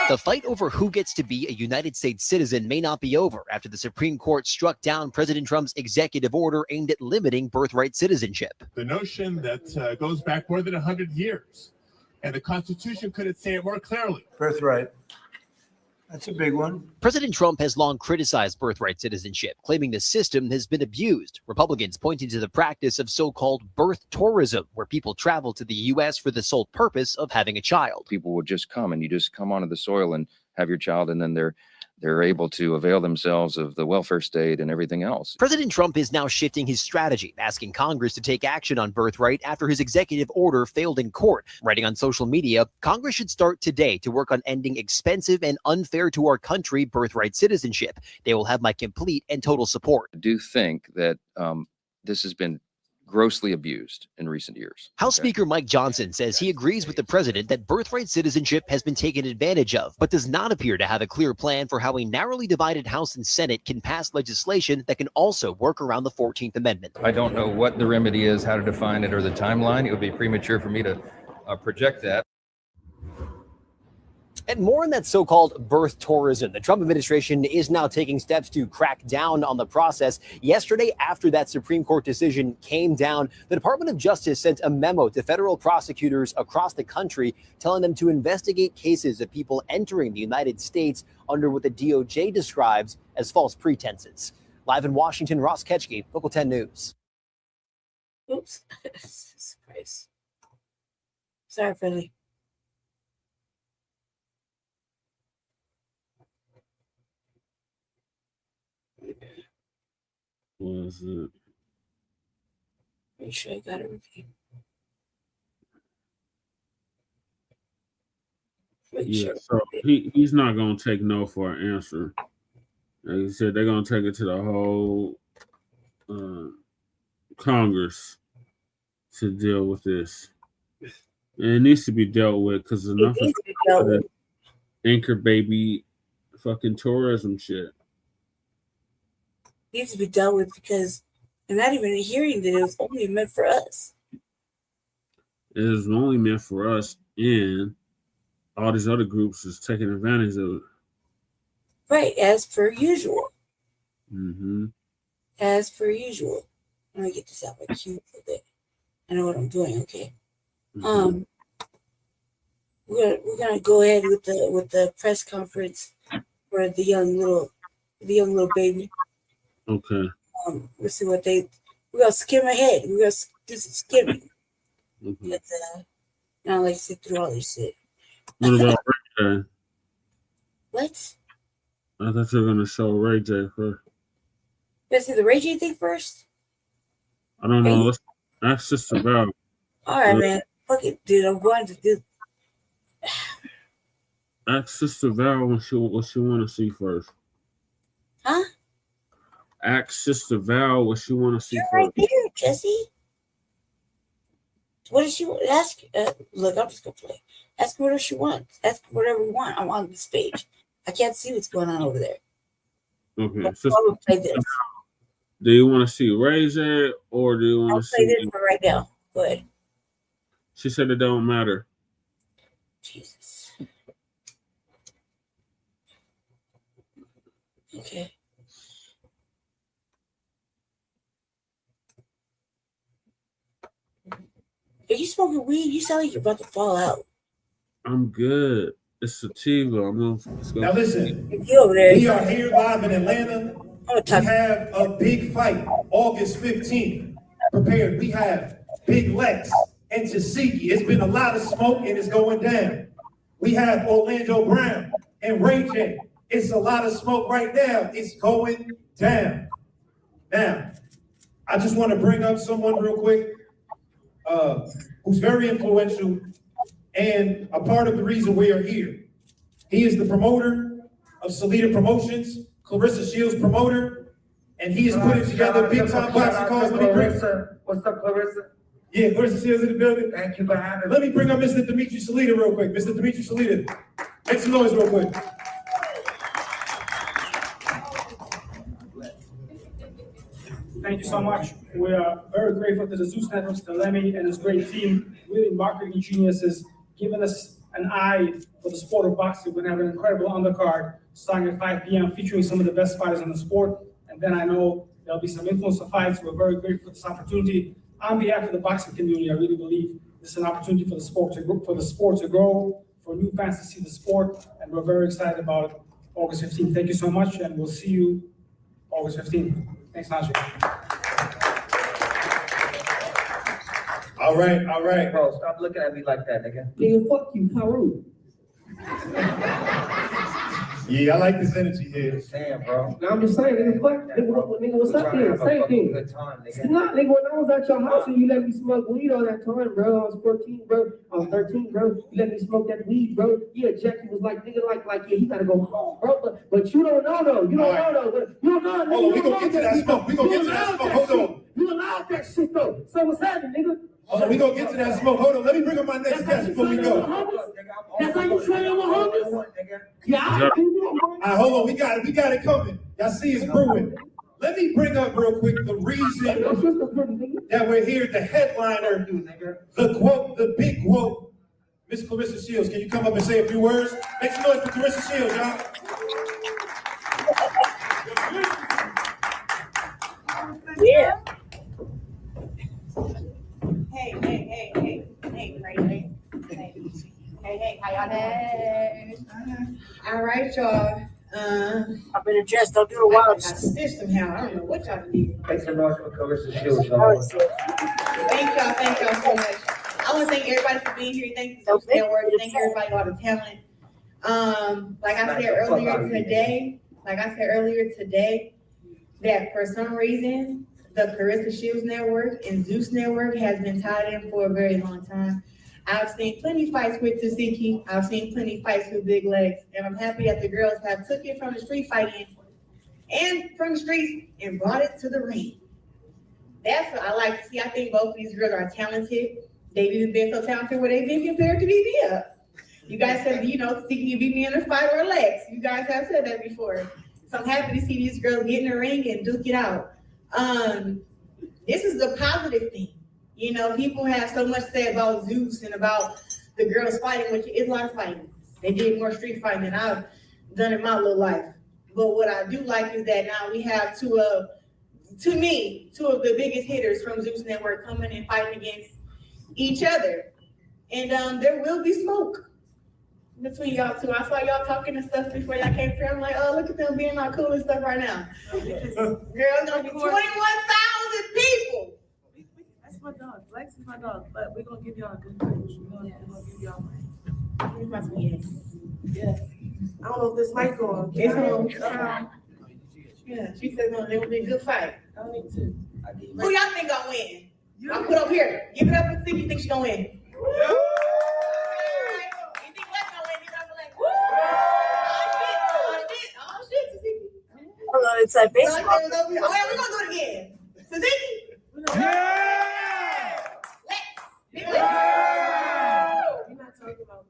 The fight over who gets to be a United States citizen may not be over after the Supreme Court struck down President Trump's executive order aimed at limiting birthright citizenship. The notion that goes back more than 100 years, and the Constitution couldn't say it more clearly. Birthright. That's a big one. President Trump has long criticized birthright citizenship, claiming the system has been abused. Republicans pointing to the practice of so-called birth tourism, where people travel to the U.S. for the sole purpose of having a child. People would just come, and you just come onto the soil and have your child, and then they're able to avail themselves of the welfare state and everything else. President Trump is now shifting his strategy, asking Congress to take action on birthright after his executive order failed in court. Writing on social media, Congress should start today to work on ending expensive and unfair to our country birthright citizenship. They will have my complete and total support. I do think that this has been grossly abused in recent years. House Speaker Mike Johnson says he agrees with the president that birthright citizenship has been taken advantage of, but does not appear to have a clear plan for how a narrowly divided House and Senate can pass legislation that can also work around the 14th Amendment. I don't know what the remedy is, how to define it, or the timeline. It would be premature for me to project that. And more on that so-called birth tourism. The Trump administration is now taking steps to crack down on the process. Yesterday, after that Supreme Court decision came down, the Department of Justice sent a memo to federal prosecutors across the country telling them to investigate cases of people entering the United States under what the DOJ describes as false pretenses. Live in Washington, Ross Ketchke, Local 10 News. Oops. Surprise. Sorry, Philly. Was it? Make sure I got everything. Yeah, so he's not gonna take no for an answer. Like he said, they're gonna take it to the whole Congress to deal with this. And it needs to be dealt with because enough of the anchor baby fucking tourism shit. Needs to be dealt with because I'm not even hearing that it was only meant for us. It is only meant for us, and all these other groups is taking advantage of it. Right, as per usual. Mm-hmm. As per usual. Let me get this out my cue for a bit. I know what I'm doing. Okay. Mm-hmm. We're gonna go ahead with the press conference for the young little baby. Okay. Let's see what we're gonna skim ahead. We're gonna do some skimming. Mm-hmm. But, not like sit through all this shit. What about Ray J? What? I thought you were gonna show Ray J first. Let's see the Ray J thing first. I don't know. Let's ask Sister Val. All right, man. Fuck it, dude. I'm going to do. Ask Sister Val what she want to see first. Huh? Ask Sister Val what she want to see You're first. right there, Jesse. What does she ask? Look, I'm just gonna play. Ask her whatever she wants. Ask her whatever you want. I'm on this page. I can't see what's going on over there. Okay. But Sister, I'm gonna play this. do you want to see Ray J or do you want I'll to play see? this for right now. Go ahead. She said it don't matter. Jesus. Okay. Are you smoking weed? You sound like you're about to fall out. I'm good. It's sativa. Now listen, You over there. we are here live in Atlanta. We have a big fight, August 15th. Prepared. We have Big Lex and Tasiki. It's been a lot of smoke and it's going down. We have Orlando Brown and Ray J. It's a lot of smoke right now. It's going down. Now, I just want to bring up someone real quick who's very influential and a part of the reason we are here. He is the promoter of Salida Promotions, Clarissa Shields' promoter, and he is putting together big-time boxing calls. What's up, Clarissa? Yeah, Clarissa Shields in the building. Thank you for having me. Let me bring up Mr. Dimitri Salida real quick. Mr. Dimitri Salida, make some noise real quick. Thank you so much. We are very grateful to the Zeus Networks, to Lemmy and his great team, really marketing geniuses, giving us an eye for the sport of boxing. We're going to have an incredible undercard starting at 5 p.m. featuring some of the best fighters in the sport. And then I know there'll be some influencer fights. We're very grateful for this opportunity. On behalf of the boxing community, I really believe this is an opportunity for the sport to grow, for new fans to see the sport, and we're very excited about August 15th. Thank you so much, and we'll see you August 15th. Thanks, Najee. All right. Bro, stop looking at me like that, nigga. Nigga, fuck you, Karu. Yeah, I like this energy here. Damn, bro. Now I'm just saying, nigga, fuck, nigga, what's up here? Same thing. Good time, nigga. It's not, nigga, when I was at your house and you let me smoke weed all that time, bro. I was 14, bro. I was 13, bro. You let me smoke that weed, bro. Yeah, Jackie was like, nigga, like, yeah, he gotta go home, bro. But you don't know, though. You don't know, though. But you don't know, nigga. Hold on, we gonna get to that smoke. We gonna get to that smoke. Hold on. You allowed that shit, though. So what's happening, nigga? Hold on, we gonna get to that smoke. Hold on, let me bring up my next guest before we go. That's how you train with homies? Yeah, all right, hold on, we got it coming. Y'all see it's brewing. Let me bring up real quick the reason that we're here, the headliner, the quote, the big quote, Miss Clarissa Shields, can you come up and say a few words? Make some noise for Clarissa Shields, y'all. Yeah. Hey, crazy. Hey, how y'all doing? All right, y'all. I've been addressed. Don't do a wild system now. I don't know what y'all need. Thanks so much for Clarissa Shields, y'all. Thank y'all so much. I want to thank everybody for being here. Thank you, Social Network. Thank everybody, all the talent. Like I said earlier today, that for some reason, the Clarissa Shields Network and Zeus Network has been tied in for a very long time. I've seen plenty of fights with Tzatziki. I've seen plenty of fights with Big Legs, and I'm happy that the girls have took it from the street fighting and from the streets and brought it to the ring. That's what I like to see. I think both of these girls are talented. They've even been so talented where they've been compared to BB up. You guys said, Tzatziki beat me in a fight or Legs. You guys have said that before. So I'm happy to see these girls get in the ring and duke it out. This is the positive thing. People have so much to say about Zeus and about the girls fighting, which is a lot of fighting. They did more street fighting than I've done in my little life. But what I do like is that now we have two of the biggest hitters from Zeus Network coming and fighting against each other. And there will be smoke between y'all two. I saw y'all talking and stuff before y'all came through. I'm like, oh, look at them being all cool and stuff right now. Girl, it's gonna be 21,000 people. That's my dog. Lex is my dog, but we're gonna give y'all a good fight. We're gonna give y'all money. Yeah. I don't know if this mic on. It's on. Yeah, she said no, there will be a good fight. I don't need to. Who y'all think gonna win? I'll put up here. Give it up and see if you think she's gonna win. You think Lex gonna win? Give it up for Lex. Oh shit, Tzatziki. Hello, it's like baseball. Oh, yeah, we're gonna do it again. Tzatziki. Yeah! Lex. Big Lex. We're not talking about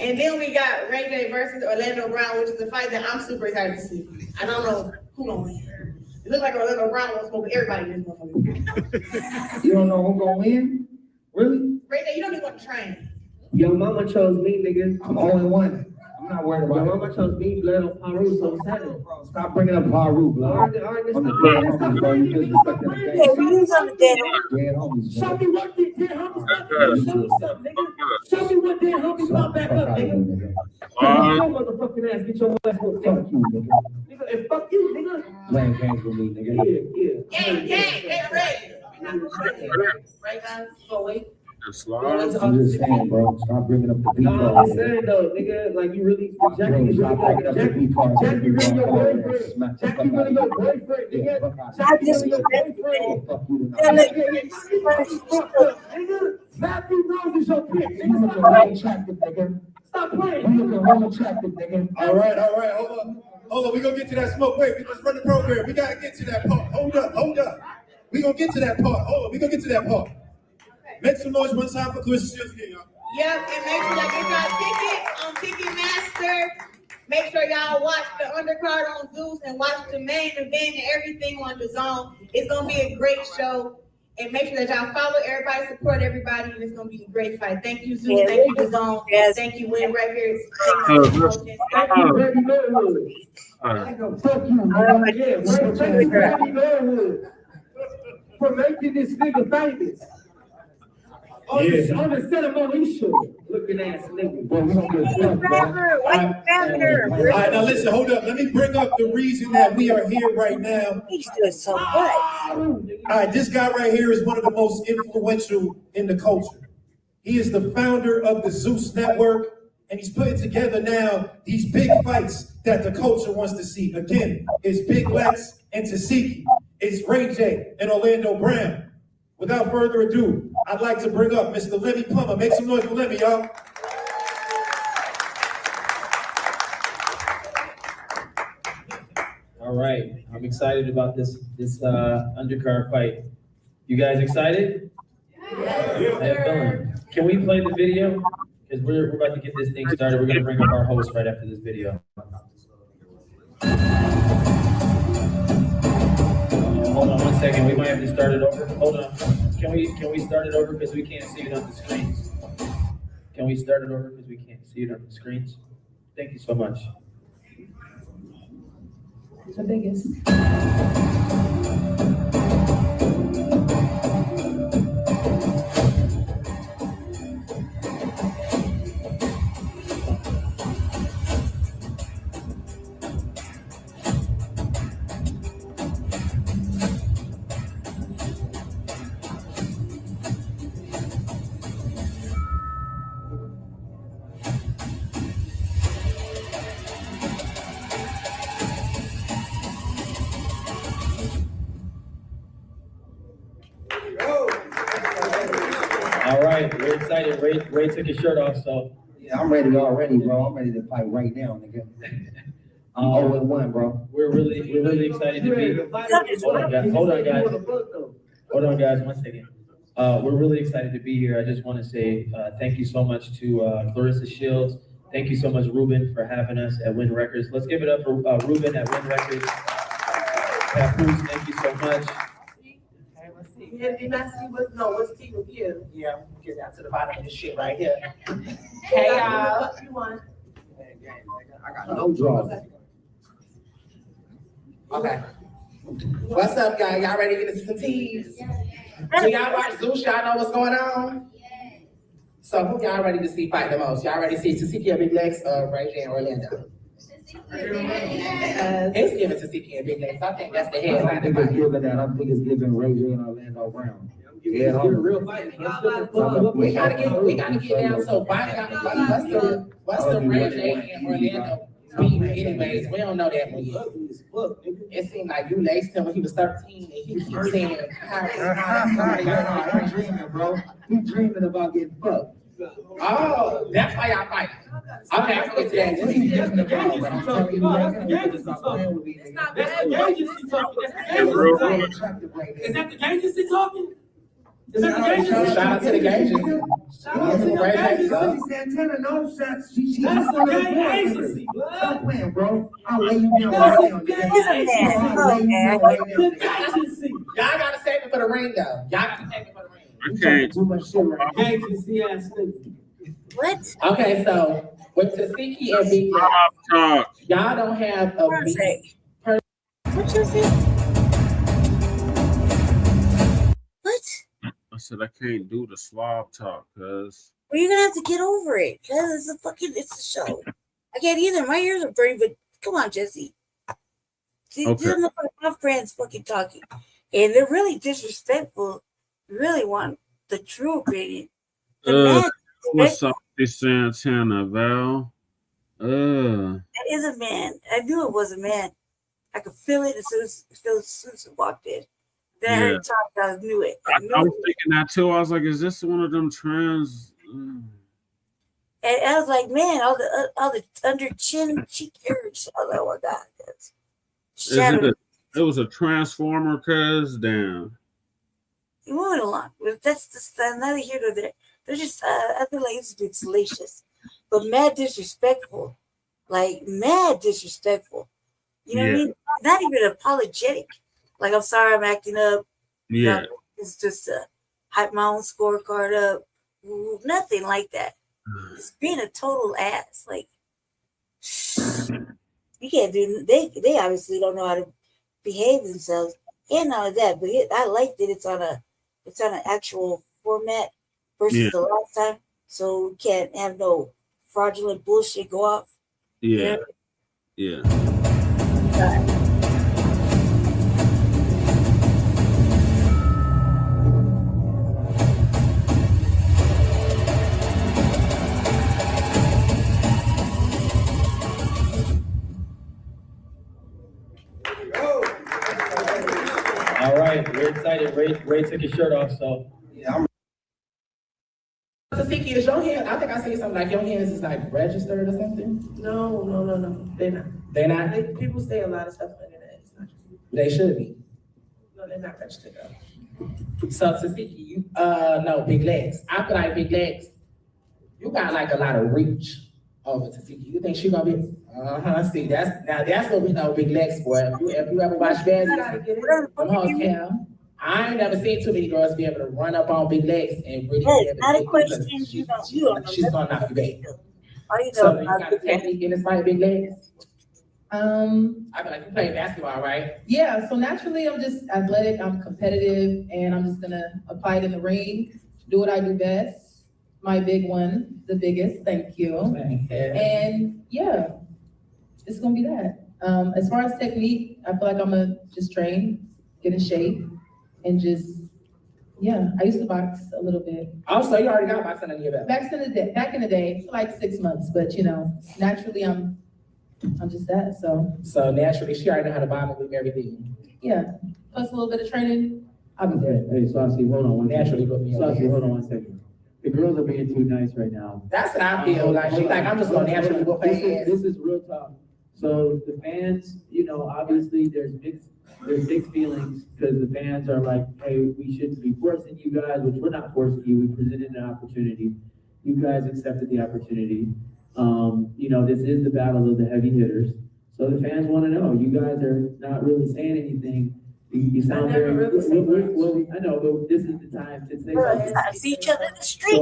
and then we got Ray J versus Orlando Brown, which is a fight that I'm super excited to see. I don't know who gonna win. It looks like Orlando Brown wants to smoke everybody in this motherfucker. You don't know who gonna win? Really? Ray J, you don't even want to train. Your mama chose me, nigga. I'm 0-1. I'm not worried about it. Your mama chose me, blood on Paru, so settle. Stop bringing up Paru, blood. On the dead homies, bro. You just respect the game. Dead homies, bro. Show me what the dead homies. Show me what dead homies pop back up, nigga. Your motherfucking ass, get your ass whooped. Fuck you, nigga. And fuck you, nigga. Playing games with me, nigga. Yeah. Get ready. Right now, so wait. I'm just saying, bro. Stop bringing up the beat card. I'm saying though, nigga, like you really Jackie, stop bringing up the beat card. Jackie really your boyfriend. Jackie really your boyfriend, nigga. Jackie really your boyfriend. Nigga, Matthew Rose is your bitch. Nigga, stop playing. You looking real attractive, nigga. All right. Hold on. We gonna get to that smoke. Wait, let's run the program. We gotta get to that part. Hold up. We gonna get to that part. Hold on. We gonna get to that part. Make some noise one time for Clarissa Shields again, y'all. Yep, and make sure y'all get y'all tickets on Ticketmaster. Make sure y'all watch the undercard on Zeus and watch the main event and everything on the zone. It's gonna be a great show. And make sure that y'all follow everybody, support everybody, and it's gonna be a great fight. Thank you, Zeus. Thank you, the zone. Yes. Thank you, Win Records. Thank you, Fuck you, Baby Norwood. Fuck you, Baby Norwood. For making this nigga famous. On the ceremony show. Looking ass nigga. Bro, we don't give a fuck, bro. All right, now listen, hold up. Let me bring up the reason that we are here right now. He's doing so good. All right, this guy right here is one of the most influential in the culture. He is the founder of the Zeus Network, and he's putting together now these big fights that the culture wants to see. Again, it's Big Lex and Tzatziki. It's Ray J and Orlando Brown. Without further ado, I'd like to bring up Mr. Lemmy Plummer. Make some noise for Lemmy, y'all. All right, I'm excited about this undercard fight. You guys excited? Yeah. Can we play the video? Because we're about to get this thing started. We're gonna bring up our host right after this video. Hold on 1 second. We might have to start it over. Hold on. Can we start it over because we can't see it on the screens? Can we start it over because we can't see it on the screens? Thank you so much. The biggest. All right, we're excited. Ray took his shirt off, so. Yeah, I'm ready already, bro. I'm ready to fight right now, nigga. I'm 0-1, bro. We're really excited to be. Hold on, guys. 1 second. We're really excited to be here. I just want to say thank you so much to Clarissa Shields. Thank you so much, Ruben, for having us at Win Records. Let's give it up for Ruben at Win Records. Papoose, thank you so much. Did not see what's T with you? Yeah, get down to the bottom of this shit right here. Hey y'all. What you want? I got no draws. Okay. What's up, y'all? Y'all ready to get into some teas? So y'all watch Zeus? Y'all know what's going on? So who y'all ready to see fight the most? Y'all ready to see Tasiki and Big Legs or Ray J and Orlando? It's given Tasiki and Big Legs. I think that's the headline. I think it's giving that. I think it's giving Ray J and Orlando Brown. Yeah, real fight. We gotta get down. So what's the Ray J and Orlando beat anyways? We don't know that one yet. It seemed like you laced him when he was 13 and he keeps saying I'm dreaming, bro. You dreaming about getting fucked. Oh, that's why y'all fight. Okay, I forget that. It's not bad. Is that the gangster talking? Is that the gangster? Shout out to the gangster. Shout out to the gangster. Santana, no shots. She's That's the gang agency. Stop playing, bro. I'll lay you down right now. Y'all gotta save it for the ring, though. Y'all gotta save it for the ring. Okay. Too much shit right now. Agency ass nigga. What? Okay, so with Tasiki and Big Talk. y'all don't have a beat. What you say? What? I said I can't do the slob talk, cuz. Well, you're gonna have to get over it. Cause it's a show. I can't either. My ears are burning, but come on, Jesse. See, Okay. My friends fucking talking. And they're really disrespectful. Really want the true opinion. What's up, this Santana, Val? That is a man. I knew it was a man. I could feel it as soon as it walked in. Then I heard him talk, I knew it. I was thinking that too. I was like, is this one of them trans? And I was like, man, all the under chin cheek hairs. I was like, oh my God, that's shattered. It was a transformer, cuz damn. Moving along. That's just neither here nor there. They're just I feel like it's been salacious. But mad disrespectful. Like mad disrespectful. You know what I mean? Not even apologetic. Like, I'm sorry I'm acting up. Yeah. It's just hype my own scorecard up. Nothing like that. It's being a total ass. Like, you can't do. They obviously don't know how to behave themselves. And all of that, but I like that it's on an actual format versus the last time, so we can't have no fraudulent bullshit go off. Yeah. You know? Yeah. All right, we're excited. Ray took his shirt off, so. Tasiki, is your hand? I think I see something like your hands is like registered or something. No. They're not. They're not? People say a lot of stuff on the internet. It's not true. They should be. No, they're not registered though. So Tasiki, you no Big Legs. I feel like Big Legs, you got like a lot of reach over to see. You think she gonna be? See, that's what we know Big Lex for. If you ever watch Bad, from host cam, I ain't never seen too many girls be able to run up on Big Lex and really be able to get you because she's gonna knock you back. So you got a technique in this fight, Big Lex? I feel like you play basketball, right? Yeah, so naturally I'm just athletic, I'm competitive, and I'm just gonna apply it in the ring, do what I do best. My big one, the biggest, thank you. And yeah, it's gonna be that. As far as technique, I feel like I'm gonna just train, get in shape, and just, yeah, I used to box a little bit. Oh, so you already got boxing under your belt? Back in the day, for like 6 months, but you know, naturally I'm just that, so. So naturally, she already know how to bomb and everything. Yeah, plus a little bit of training, I'll be good. Hey, Saucy, hold on one second. Naturally put me on. Saucy, hold on 1 second. The girls are being too nice right now. That's what I feel like. She's like, I'm just gonna naturally whoop her ass. This is real talk. So the fans, you know, obviously there's mixed feelings because the fans are like, hey, we shouldn't be forcing you guys, which we're not forcing you. We presented an opportunity. You guys accepted the opportunity. You know, this is the battle of the heavy hitters. So the fans want to know. You guys are not really saying anything. You sound very well, I know, but this is the time to say something. I see each other in the street.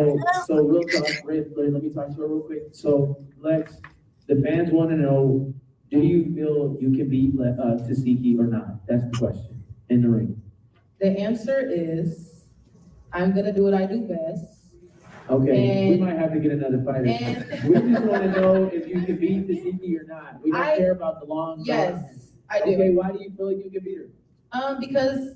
So real talk, let me talk to her real quick. So Lex, the fans want to know, do you feel you can beat Tasiki or not? That's the question in the ring. The answer is, I'm gonna do what I do best. Okay, And- we might have to get another fighter. We just want to know if you can beat Tasiki or not. We don't care about the long. Yes, I do. Okay, why do you feel like you can beat her? Because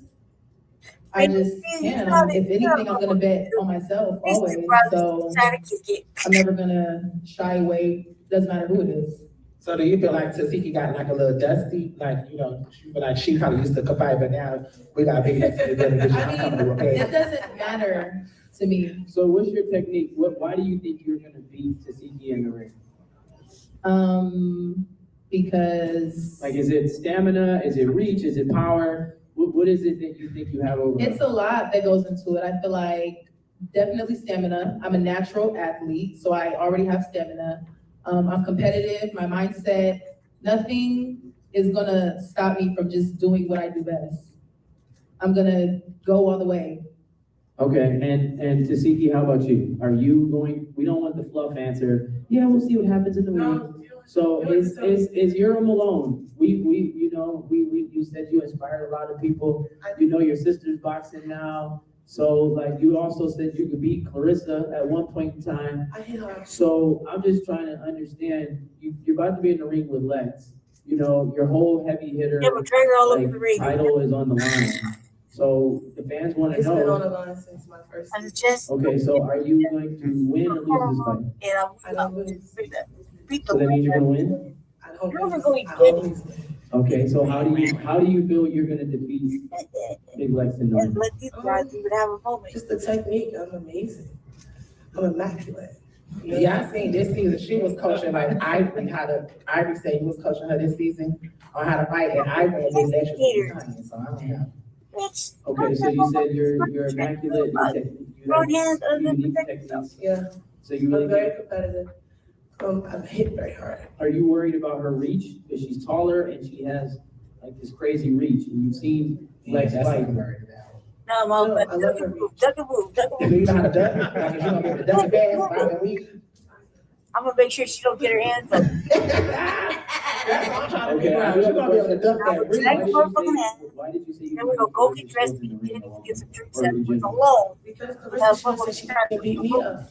I just can. If anything, I'm gonna bet on myself always. So I'm never gonna shy away. Doesn't matter who it is. So do you feel like Tasiki got like a little dusty? Like, you know, she feel like she probably used to fight, but now we got big next together. It doesn't matter to me. So what's your technique? Why do you think you're gonna beat Tasiki in the ring? Because like, is it stamina? Is it reach? Is it power? What is it that you think you have over? it's a lot that goes into it. I feel like definitely stamina. I'm a natural athlete, so I already have stamina. I'm competitive, my mindset, nothing is gonna stop me from just doing what I do best. I'm gonna go all the way. Okay, and Tasiki, how about you? Are you going, we don't want the fluff answer. Yeah, we'll see what happens in the ring. So is Yura Malone? You said you inspired a lot of people. You know your sister's boxing now. So like you also said you could beat Clarissa at one point in time. So I'm just trying to understand, you're about to be in the ring with Lex. You know, your whole heavy hitter title is on the line. So the fans want to know. It's been on the line since my first. Okay, so are you going to win or lose this fight? I don't lose. So that means you're gonna win? Okay, so how do you feel you're gonna defeat Big Lex in the ring? Just the technique, I'm amazing. I'm immaculate. Yeah, I seen this season, she was coaching like Ivory, Ivory said he was coaching her this season on how to fight, and Ivory and Big Lex was so I don't know. Okay, so you said you're immaculate, you have unique techniques. Yeah. So you really I'm very competitive. I'm hit very hard. Are you worried about her reach? Because she's taller and she has like this crazy reach, and you've seen Lex fight. No, Mom, but duck and move. You know how to duck? Like, if you don't be able to duck fast, Bob and weave. I'm gonna make sure she don't get her hands up. Okay, You're gonna be able to duck that. why did you say you Then we're gonna go get dressed and get some drinks at alone. Because Clarissa said she can beat me up.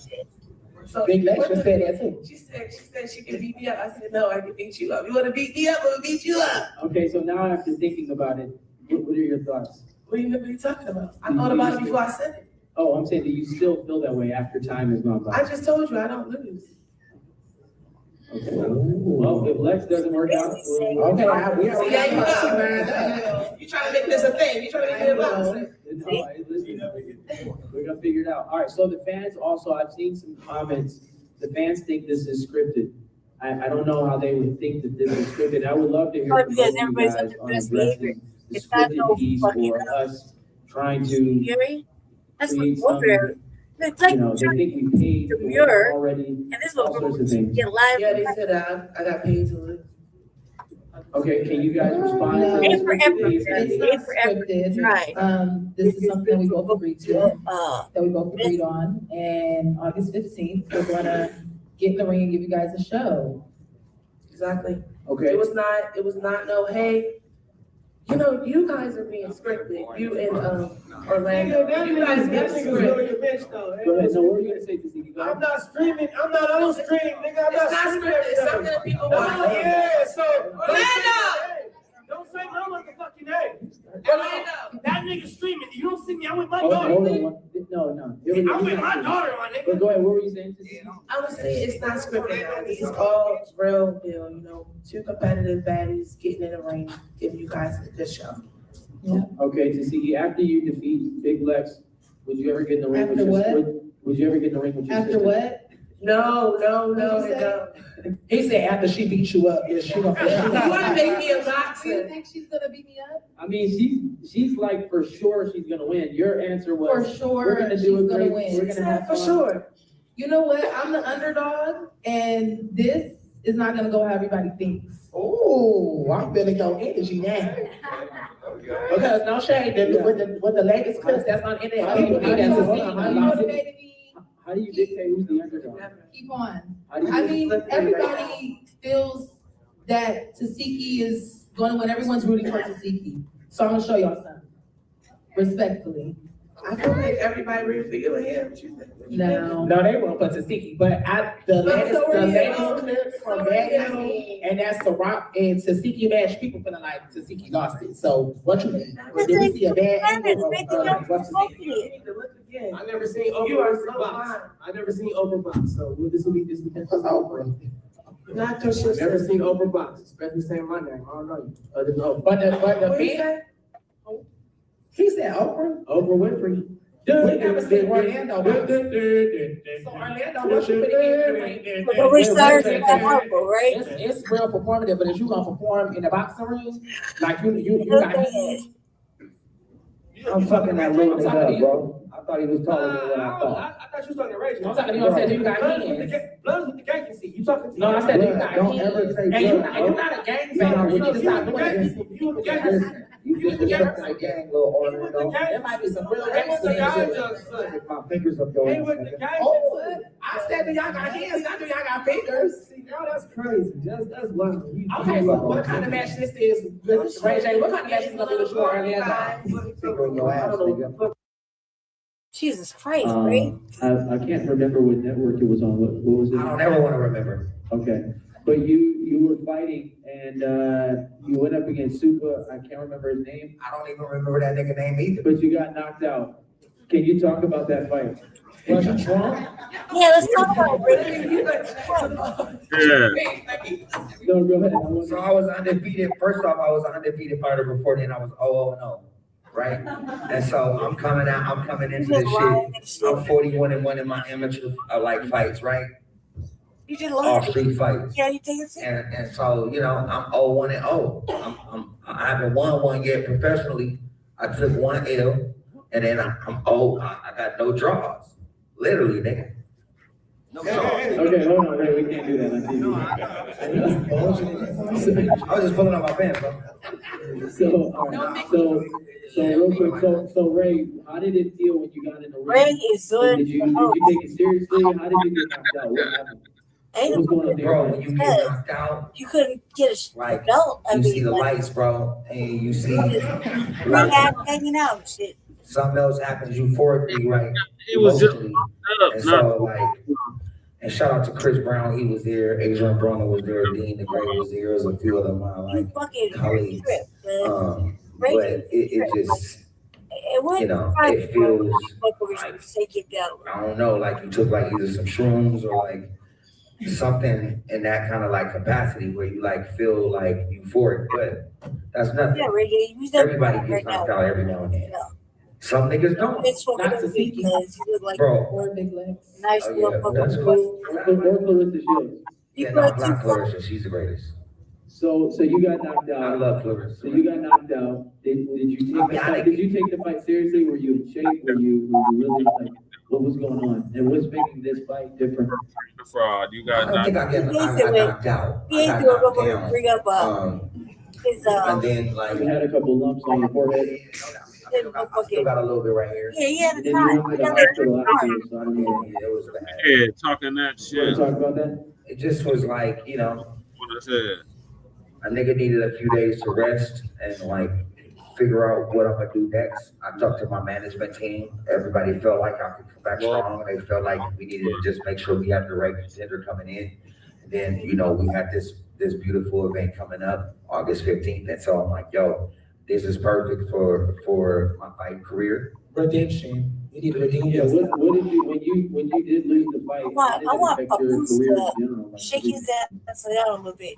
So Big Lex just said that too. She said she can beat me up. I said, no, I can beat you up. You wanna beat me up, I'm gonna beat you up. Okay, so now after thinking about it, what are your thoughts? What are you talking about? I thought about it before I said it. Oh, I'm saying, do you still feel that way after time has gone by? I just told you I don't lose. Okay. Well, if Lex doesn't work out, Okay, there you go, man. You trying to make this a thing? You trying to make it a box? We're gonna figure it out. All right, so the fans also, I've seen some comments. The fans think this is scripted. I don't know how they would think that this is scripted. I would love to hear from both of you guys on addressing the scripted piece or us trying to create some It's like you know, they think we paid for Muir, already, and this all was sorts of things. get live. Yeah, they said I got paid to live. Okay, can you guys respond No, to It's for everyone. it's It's not for everyone. scripted. Right. This is something that we both agreed to, that we both Miss- agreed on, and August 15th, we're gonna get in the ring and give you guys a show. Exactly. Okay. It was not no, hey, you know, you guys are being scripted. You and Orlando. You guys get scripted. Go ahead, so what are you gonna say, Taziki? Go ahead. I'm not streaming. I'm not on stream, nigga. I'm It's not not streaming. scripted. It's something that people want. Yeah, so Orlando! don't say my motherfucking name. Orlando! That nigga streaming. You don't see me. I'm with my Hold daughter. on, no. I'm with my daughter, my nigga. But go ahead, what were you saying, Taziki? I would say it's not scripted, guys. This is all real deal, you know. Two competitive baddies getting in the ring, giving you guys a good show. Okay, Taziki, after you defeat Big Lex, would you ever get in the ring with After your what? Would you ever get in the ring with your After sister? what? No. What'd you say? He said after she beat you up, yeah, she gonna. You wanna make me a Do you boxer? think she's gonna beat me up? I mean, she's like for sure she's gonna win. Your answer was For sure, we're gonna do she's it gonna great. win. We're He gonna have said for fun. sure. You know what? I'm the underdog, and this is not gonna go how everybody thinks. Ooh, I'm feeling your energy now. Because no shade, with the latest clips that's on internet, How do you- people need that to see. You motivated me. How do you dictate who's the underdog? Keep on. How do you I mean, everybody feels that Tasiki is gonna win. Everyone's rooting for Tasiki. So I'm gonna show y'all something. Respectfully. I feel like everybody really feeling him. No. No, they won't put Tasiki, but the latest clips from Daddy and that's the Rock and Tasiki match, people feeling like Tasiki lost it. So what you mean? Did we see a bad angle of what's Tasiki? I never seen Overbox. I never seen Overbox, so this will be Over. Not your sister. Never seen Overbox, especially saying my name. I don't know you. Other than Oprah. But the What big, he said Oprah. Oprah Winfrey. We never seen Orlando. So Orlando, what you put in the ring? But we started with that purple, right? It's real performative, but if you gonna perform in the boxing ring, like you got hands. I'm fucking that little nigga up, bro. I thought he was taller than what I thought. I thought you was talking to Rachel. I'm talking to you, I said you got hands. Blood's with the gang, you see. You talking to No, I said you got Don't hands. ever say And blood, you're bro. not a gang fan. We need to stop doing this. You the gang. You disrespect my gang, little Orlando. There might be some real Hey, what's the guy gangsters. just said? Take my fingers up your Hey, ass, with the nigga. gang. Oh, I said that y'all got hands, not that y'all got fingers. See, girl, that's crazy. That's wild. Okay, so what kind of match this is? Ray J, what kind of match is gonna be with you and Orlando? Finger in your ass, nigga. Jesus Christ, right? I can't remember what network it was on. What was it? I don't ever want to remember. Okay, but you were fighting and you went up against Super. I can't remember his name, I don't even remember that nigga name either. but you got knocked out. Can you talk about that fight? Was you drunk? Yeah, let's talk about it. Yeah. No, go ahead. So I was undefeated. First off, I was an undefeated fighter before then. I was 0-0, right? And so I'm coming into this shit. I'm 41-1 in my amateur fights, right? You did a All lot. street fights. Yeah, you take it serious. And so, you know, I'm 0-1-0. I haven't won one yet professionally. I took one L, and then I'm old. I got no draws. Literally, nigga. No draws. Okay, hold on, Ray. We can't do that on TV. I was just pulling out my pants, bro. So real quick. So Ray, how did it feel when you got in the ring? Ray is doing. Did you take it seriously? How did you get knocked out? What happened? What was going on there? Bro, when you get knocked out, You couldn't get a like, belt. I you mean, see the like, lights, bro, and you see ring out, hanging out and shit. something else happens euphorically, right? It was just Emotionally. And so, like, and shout out to Chris Brown, he was there. Adrian Broner was there. Dean the Great was there. There's a few of them, like, Fucking colleagues. trip, man. But it just, It went you know, it feels, like take it down. I don't know, like you took like either some shrooms or like something in that kind of like capacity where you like feel like euphoric, but that's nothing. Yeah, Reggie, you never Everybody right gets knocked now. out every now and then. No. Some niggas don't. It's what Not it to is see because you look like Bro. Or big legs. nice Oh, little yeah, that's fucking cool. Or Clarissa Shields. You Yeah, put no, two not Clarissa. She's the greatest. So you got knocked I out. love Clarissa. So you got knocked out. Did you take the fight? Did you take the fight seriously? Were you in shape? Were you really like? what was going on and what's making this fight different? The fraud. You got I think I got knocked out. He ain't I doing got what knocked we down. bring up his And then like You had a couple lumps on your forehead. I still got a little bit right here. Yeah, he had a And then time. you went to the hospital afterwards, so I don't know. Yeah, it was bad. Yeah, talking that You want shit. to talk about that? It just was like, you know, What I said. a nigga needed a few days to rest and like figure out what I'm gonna do next. I talked to my management team. Everybody felt like I could come back strong. They felt like we needed to just make sure we have the right contender coming in. And then, you know, we had this beautiful event coming up August 15th. And so I'm like, yo, this is perfect for my fight career. Redemption. We need to redeem Yeah, what did you when you did lose the fight? I want Papoose to shake his ass down a little bit.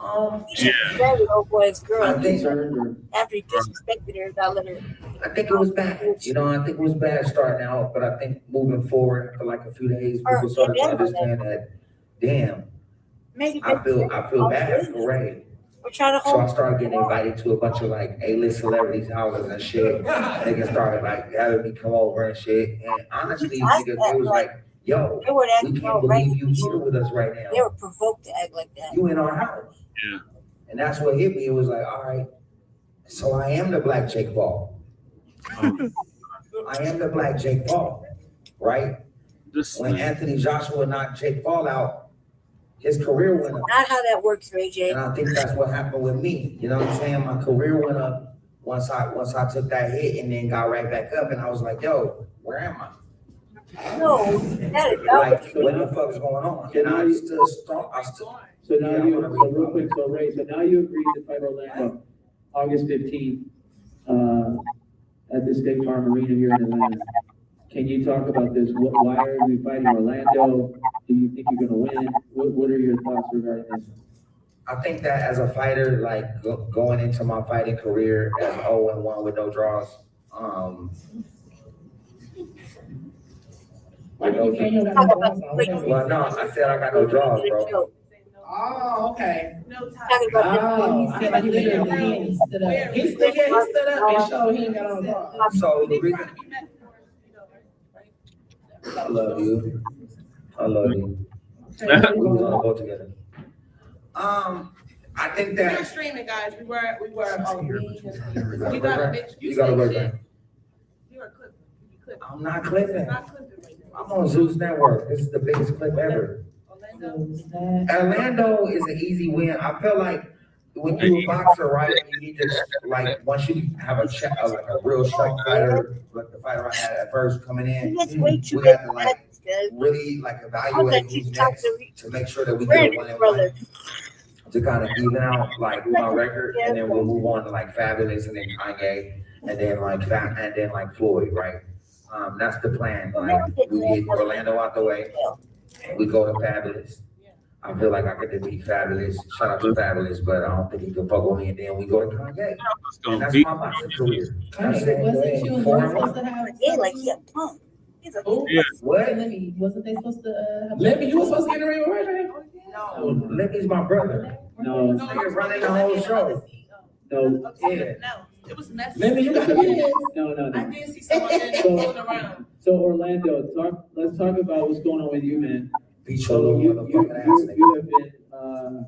He should grab the old boy's girl after he disrespected her. Not let her. I think it was bad. You know, I think it was bad starting out, but I think moving forward after like a few days, people started to understand that, damn, Maybe I feel bad for Ray. we're trying to So I hold. started getting invited to a bunch of like A-list celebrities' houses and shit. Niggas started like having me come over and shit. And honestly, niggas, they was like, yo, They were we can't believe you here with us right now. They were provoked to act like that. You in our house. Yeah. And that's what hit me. It was like, all right, so I am the Black Jake Paul. I am the Black Jake Paul, right? When Anthony Joshua knocked Jake Paul out, his career went up. Not how that works, Ray J. And I think that's what happened with me. You know what I'm saying? My career went up once I took that hit and then got right back up. And I was like, yo, where am I? No, that is Like, what the fuck is going on? And I still strong. So now you, so real quick, so Ray, so now you agreed to fight Orlando, August 15th, at the State Farm Arena here in Atlanta. Can you talk about this? Why are we fighting Orlando? Do you think you're gonna win? What are your thoughts regarding this? I think that as a fighter, like going into my fighting career as 0-1 with no draws, well, no, I said I got no draws, bro. Oh, okay. Talking about I like he stood up. He stood up and showed he ain't got on draws. So the reason I love you. I love you. We was gonna go together. I think We're that streaming, guys. We were you gotta work that. I'm not clipping. I'm on Zeus Network. This is the biggest clip ever. Orlando is an easy win. I feel like when you're a boxer, right, you need to like once you have like a real strong fighter, like the fighter I had at first coming in, we have to like really like evaluate who's next to make sure that we get a 1-1 to kind of even out like my record, and then we'll move on to like Fabulous and then Kanye and then like Floyd, right? That's the plan. Like we get Orlando out the way, we go to Fabulous. I feel like I could defeat Fabulous. Shout out to Fabulous, but I don't think he can fuck with me. And then we go to Kanye. And that's my boxing career. That's it. Wasn't you supposed to have? Yeah, like he a punk. He's a punk. What? Lemmy, wasn't they supposed to? Lemmy, you were supposed to get in the ring with Ray J? No, Lemmy's my brother. No, Nigga running the whole show. no, Yeah. It was messy. Lemmy, you got to get in. no. I did see someone moving around. So Orlando, let's talk about what's going on with you, man. So you have been,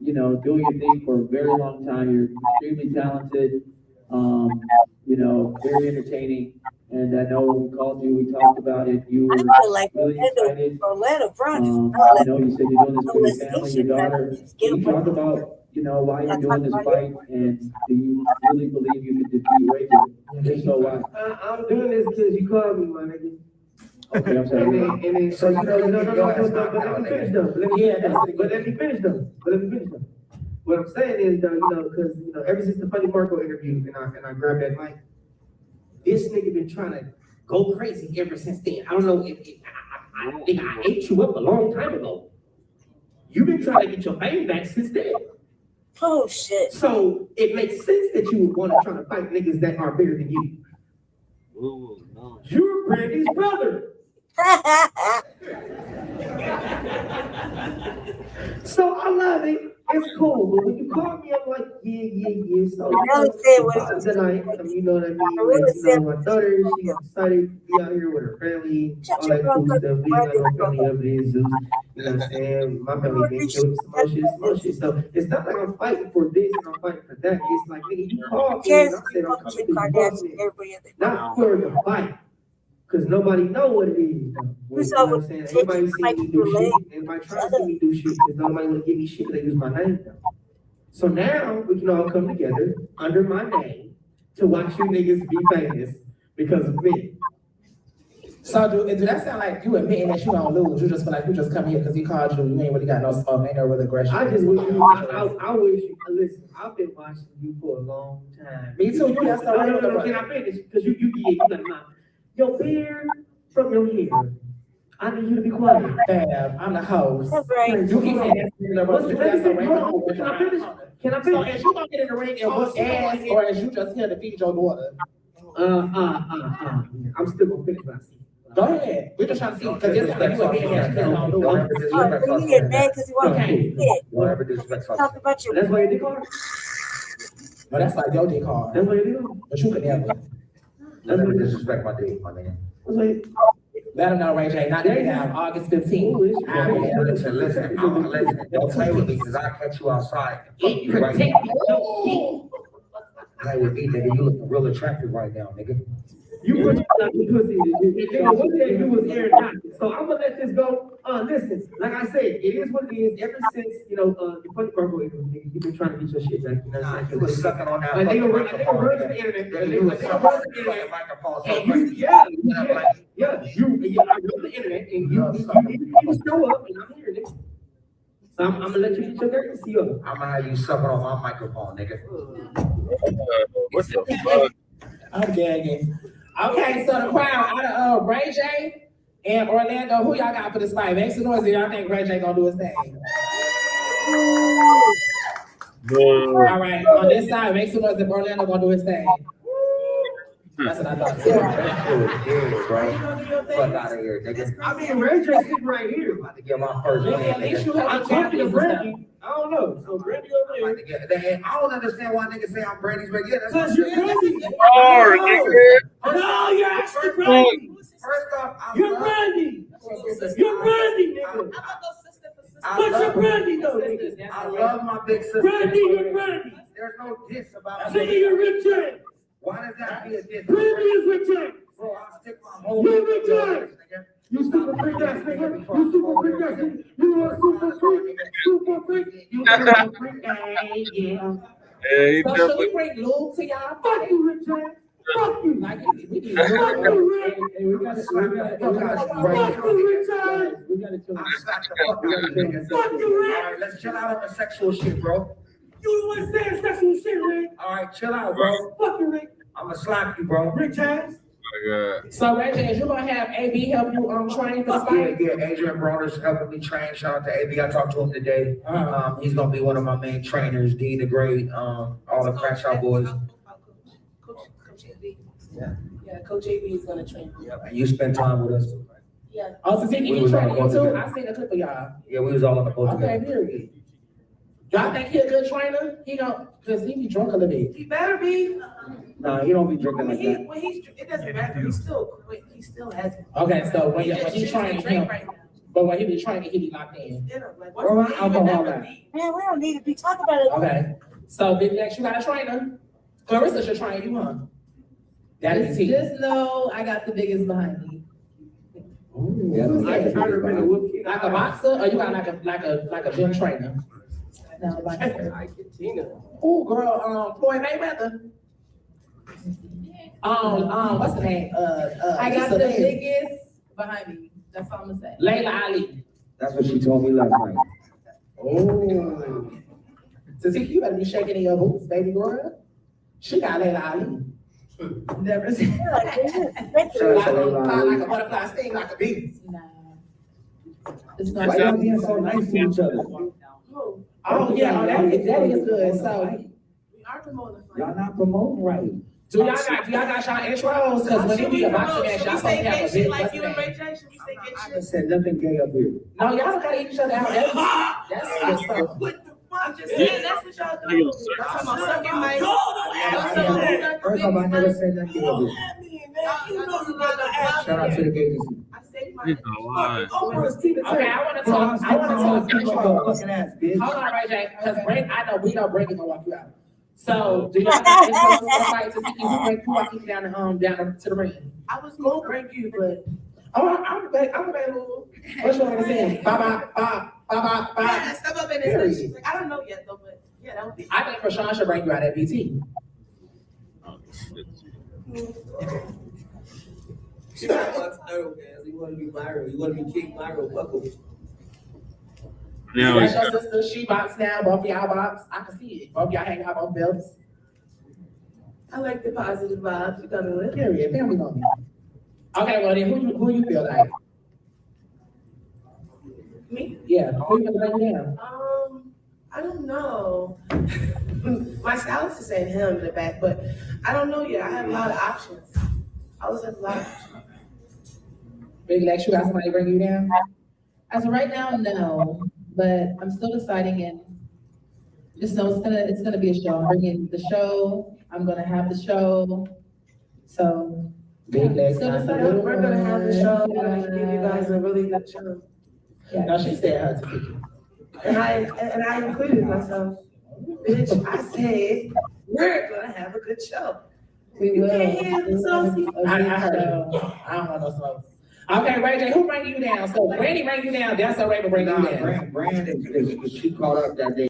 you know, doing your thing for a very long time. You're extremely talented, you know, very entertaining. And I know when we called you, we talked about it. You were like really excited. Orlando Brown. I know you said you're doing this for your family, your daughter. Can you talk about, you know, why you're doing this fight, and do you really believe you can defeat Ray J? If so, why? I'm doing this because you called me, my nigga. Okay, I'm sorry. And then, so you know, no, but let me finish though. Let me finish though. What I'm saying is though, you know, because you know, ever since the Funny Marco interview, and I grabbed that mic, this nigga been trying to go crazy ever since then. I don't know if I think I ate you up a long time ago. You've been trying to get your fame back since then. Oh shit. So it makes sense that you would want to try to fight niggas that are bigger than you. Ooh, no. You're Brandy's brother. So I love it. It's cool. But when you call me, I'm like, yeah. So So Really said what it was. tonight, you know what I mean? Like, you know, my daughter, she's excited to be out here with her family, all that cool stuff. We ain't got no family up there, Zeus. You know what I'm saying? My family been killed some more shit. So it's not like I'm fighting for this and I'm fighting for that. It's like, nigga, you called me and I said I'm coming to Boston. Not for the fight. Because nobody know what it is. You know what I'm saying? Everybody see me do shit. Everybody try to see me do shit because nobody want to give me shit because they use my name though. So now we can all come together under my name to watch you niggas be famous because of me. So do that sound like you admitting that you don't lose? You just feel like you just come here because he called you. You ain't really got no ain't no real aggression. I just wish you. I wish you. Listen, I've been watching you for a long time. Me too. You got started. No, can I finish? Because you like mine. Your beard from your hair. I need you to be quiet. Damn, I'm the host. That's right. You keep saying Can I finish? So as you gonna get in the ring and whoop ass, or as you just here to feed your daughter? I'm still gonna finish my seat. Go ahead. We're just trying to see because it's like you ain't You get mad because you want to talk about your. That's why you dick hard. No, that's like your dick hard. That's why you do. But you can never. Don't ever disrespect my dick, my nigga. Let him know, Ray J. Not today now, August 15th. Listen. Don't play with me because I'll catch you outside. Play with me, nigga. You looking real attractive right now, nigga. You put like the pussy. One day you was aired out. So I'm gonna let this go. Listen, like I said, it is what it is. Ever since the funny part was, you've been trying to get your shit back. You know what I'm saying? You was sucking on that. Like they gonna run to the internet. They gonna run to the internet. I run the internet, and you show up, and I'm here, nigga. So I'm gonna let you get your courtesy up. I'm gonna have you sucking on my microphone, nigga. What the fuck? I'm gagging. Okay, so the crowd out of Ray J and Orlando, who y'all got for this fight? Make some noise if y'all think Ray J gonna do his thing. All right, on this side, make some noise if Orlando gonna do his thing. That's what I thought. Fuck out of here, nigga. I mean, Ray J sitting right here. I'm about to get my first win, nigga. I'm talking to Brandy. I don't know. So Brandy over there. I don't understand why niggas say I'm Brandy's regular. Because you're Brandy. No, you're actually Brandy. First off, you're Brandy. You're Brandy, nigga. But you're Brandy, though, nigga. I love my big sister. Brandy, you're Brandy. There's no diss about me. You're Richard. Why does that be a diss? Brandy is Richard. Bro, I'll stick my whole You're Richard. You super freak ass nigga. You super freak ass nigga. You are super freak. Super freak. You super freak. Yeah. Hey, So should we bring Lou to y'all? Fuck you, Richard. Fuck you. Like, we need Fuck you, Rick. We gotta Fuck you, Richard. Fuck you, Rick. All right, let's chill out on the sexual shit, bro. You the one saying sexual shit, Rick. All right, chill out, bro. Fuck you, Rick. I'm gonna slap you, bro. Rick James. So Ray J, is you gonna have AB help you train for the fight? Yeah, Adrian Broner's helping me train. Shout out to AB. I talked to him today. He's gonna be one of my main trainers. D the Great, all the Crash Out boys. Coach AB. Yeah. Yeah, Coach AB is gonna train you. Yeah, and you spend time with us. Yeah. Oh, so he was training all you too? together. I seen a clip of y'all. Yeah, we was all on the boat Okay, together. period. Y'all think he a good trainer? He don't, cause he be drunk a little bit. He better be. Nah, he don't be drinking like that. When he's, it doesn't matter. He still has. Okay, so when he training him, but when he be training, he be locked in. Or alcohol back. Man, we don't need to be talking about it. Okay, so Big Next, you got a trainer. Clarissa should train you, huh? That is T. Just know I got the biggest behind me. Yeah, Like a boxer, or you got like a gym trainer? No, Oh, girl, Floyd Mayweather. What's the name? I got the biggest behind me. That's all I'm gonna say. Layla Ali. That's what she told me last night. Oh. Taziki, you better be shaking in your boots, baby girl. She got Layla Ali. Never seen like a butterfly sting, like a bee. Nah. It's not. Why y'all being so nice to each other? Oh yeah, that is good. So We are promoting. Y'all not promoting right. do y'all got y'all intros? Because when it be a boxing match, y'all supposed to have a big Like you and what's Ray J, should we say I get just said nothing gay up here. No, y'all don't gotta eat each other out. That's good stuff. What the fuck? I'm just saying that's what y'all do. I'm talking about sucking my. First off, I never said nothing. Shout out to the agency. He's a lie. Okay, I want to talk. Fucking ass, bitch. Hold on, Ray J, because I know we know Brady gonna walk you out. So, do y'all have info for the fight to see who walk you down to the ring? I was gonna bring you, but I'm available. What you want to say? Bye. Yeah, step up in this. She's like, I don't know yet though, but yeah, that would be. I think Rashawn should bring you out at BT. She got what's thorough, guys. You want to be viral. You want to be kicked viral. Fuck with. Now That's your sister. She box now. Both y'all box. I can see it. Both y'all hang out on belts. I like the positive vibes you coming with. Period. Family moment. Okay, well then, who you feel like? Me? Yeah. Who you feel like now? I don't know. My stylist is saying him in the back, but I don't know yet. I have a lot of options. I always have a lot of options. Big Lex, you got somebody bring you down? As of right now, no, but I'm still deciding, and just know it's gonna be a show. I'm bringing the show. I'm gonna have the show. So Big Lex, still deciding. We're gonna have the show. We're gonna give you guys a really good show. Yeah. No, she said her to And I included myself. Bitch, I said we're gonna have a good show. We will. You can't hear the saucy. I heard you. I don't want no smoke. Okay, Ray J, who bring you down? So Brandy bring you down. That's so Ray will bring you down. Brand she caught up that day.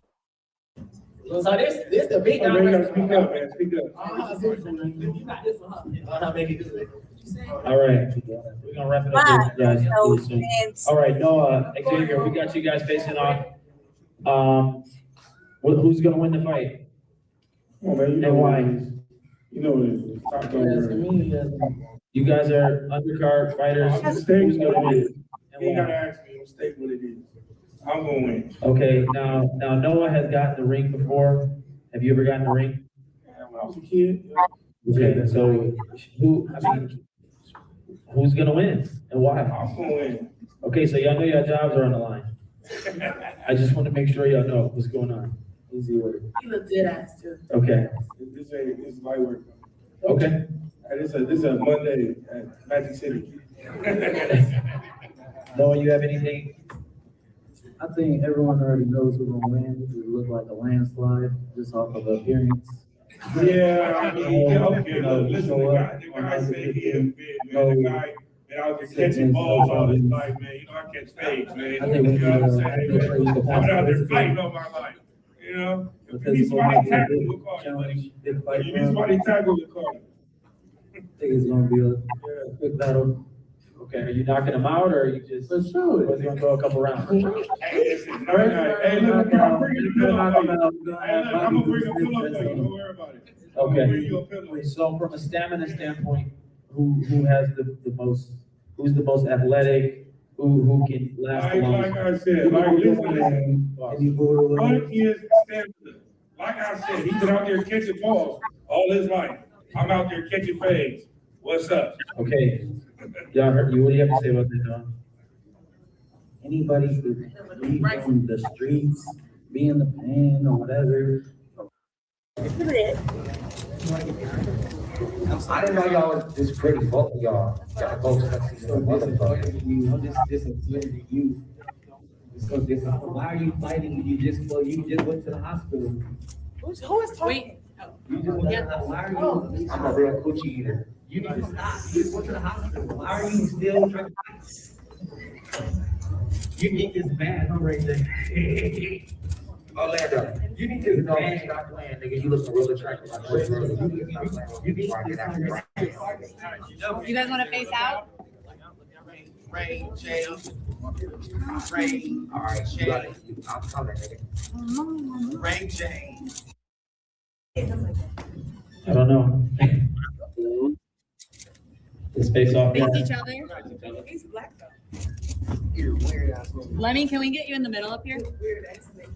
So this the big Speak number. up, man. Speak up. You got this one, huh? All right, we're gonna wrap it up, here, guys. All right, Noah, Xavier, we got you guys facing off. Who's gonna win the fight? Come on, man. You know And what why? it is. You know what it is. Stop going. You guys are undercard fighters. Who's gonna win? You ain't gotta ask me. I'm state what it is. I'm gonna win. Okay, now Noah has gotten the ring before. Have you ever gotten the ring? When I was a kid, Okay, so who's gonna win and why? I'm gonna win. Okay, so y'all know your jobs are on the line. I just want to make sure y'all know what's going on. Easy word. You look dead ass too. Okay, This is light work. okay. This is a Monday at Magic City. Noah, you have anything? I think everyone already knows who's gonna win. It looked like a landslide just off of appearance. Yeah, I mean, okay, look, listen, the guy said he is fit, man. The guy that I was just catching balls all his life, man. You know, I catch fades, man. I think we You know what I'm need saying? to make sure you can I've been out there fighting all my life, you know? If you need somebody tackle, we'll call you, buddy. Big If fight. you need somebody tackle, we'll call you. I think it's gonna be a quick battle. Okay, are you knocking them out or are you just? For sure. Or is he gonna go a couple rounds? Hey, listen, hey, look, I'm bringing a pillow for you. Hey, look, I'm gonna bring a pillow for you, don't worry about it. I'm gonna bring you a pillow. Okay, so from a stamina standpoint, who has the most, who's the most athletic, who can last the Like longest? I said, like, listen, Frank is stamina. Like I said, he's been out there catching balls all his life. I'm out there catching fades. What's up? Okay, y'all heard, what do you have to say about that, John? Anybody who be from the streets, be in the pen or whatever. I didn't know y'all was this pretty, both of y'all. Y'all both sexy as a motherfucker. This is literally you. So this, why are you fighting when you just went to the hospital? Who is talking? You just went to the hospital. Why are you? I'm a real coochie eater. You need to stop. You just went to the hospital. Why are you still trying to fight? You think it's bad, huh, right there? Orlando, You need you to know, bad. stop playing, nigga. You look real attractive. You need to You guys want to face out? Ray, Jay. Ray, all right, Jay. I'm coming, nigga. Ray, Jay. I don't know. Let's face off. Face each other. He's black though. You weird ass woman. Lemmy, can we get you in the middle up here? Weird ass nigga.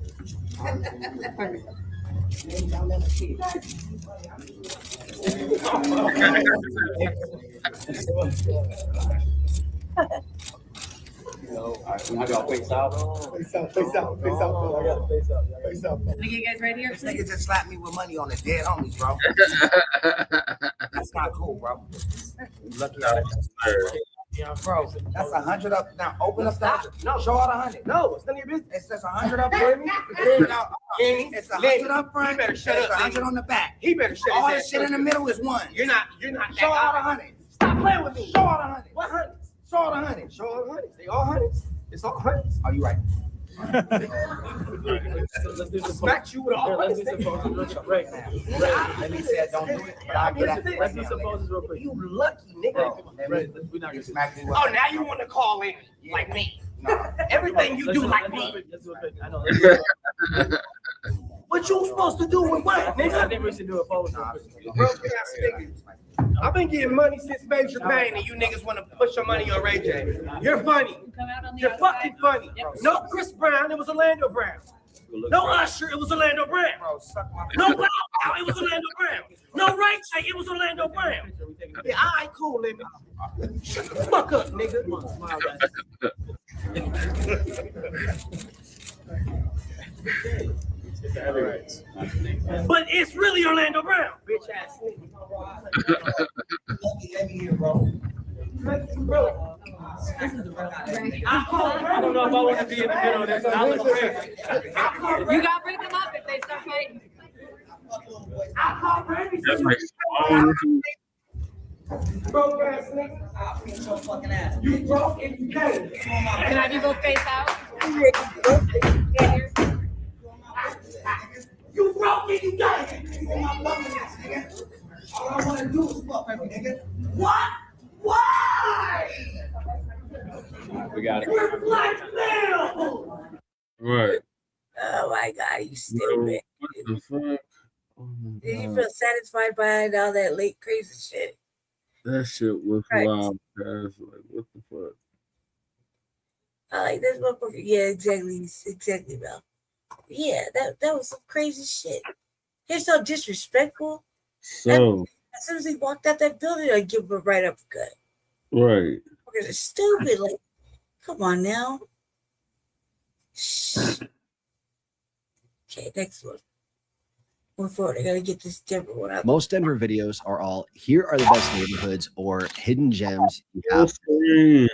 Perfect. Face out. Let me get you guys right here. This nigga just slapped me with money on the dead homies, bro. That's not cool, bro. You lucky out bro, that's 100 up. Now open up that. No, show out 100. No, it's none of your business. It says 100 up front. It's 100 up front. He better shut up. 100 on the back. He better shut all this shit in the middle is one. You're not. Show out 100. Stop playing with me. Show out 100. What 100? Show out 100. Show out 100. They all 100s. It's all 100s. Are you right? Smack you with all this right now. Let me say I don't do it, but I'll get at it right now. You lucky nigga. We're not gonna smack you. Oh, now you want to call in like me? No. Everything you do like me. What you supposed to do with what, nigga? I think we should do a pose. I've been getting money since Major Payne, and you niggas want to push your money on Ray J. You're funny. You're fucking funny. No Chris Brown, it was Orlando Brown. No Usher, it was Orlando Brown. No Bow Wow, it was Orlando Brown. No Ray J, it was Orlando Brown. Yeah, all right, cool, nigga. Shut the fuck up, nigga. But it's really Orlando Brown, bitch ass nigga. I don't know if I want to be in the middle of this. I look crazy. You gotta bring them up if they start fighting. That's like Broke ass nigga. I'll beat your fucking ass. You broke and you gay. Can I have you both face out? You broke and you gay. You want my fucking ass, nigga. All I want to do is fuck every nigga. What? Why? We got it. We're black now. right. Oh my God, you stupid. What the fuck? Oh my Did you God. feel satisfied by all that late crazy shit? That shit was Right. wild, guys. Like, what the fuck? I like this motherfucker. Yeah, exactly, Bell. Yeah, that was some crazy shit. He's so disrespectful. So, As soon as he walked out that building, I give him a right uppercut. right. Because it's stupid. Like, come on now. Shh. Okay, next one. Going forward, I gotta get this Denver one out. Most Denver videos are all, here are the best neighborhoods or hidden gems you have.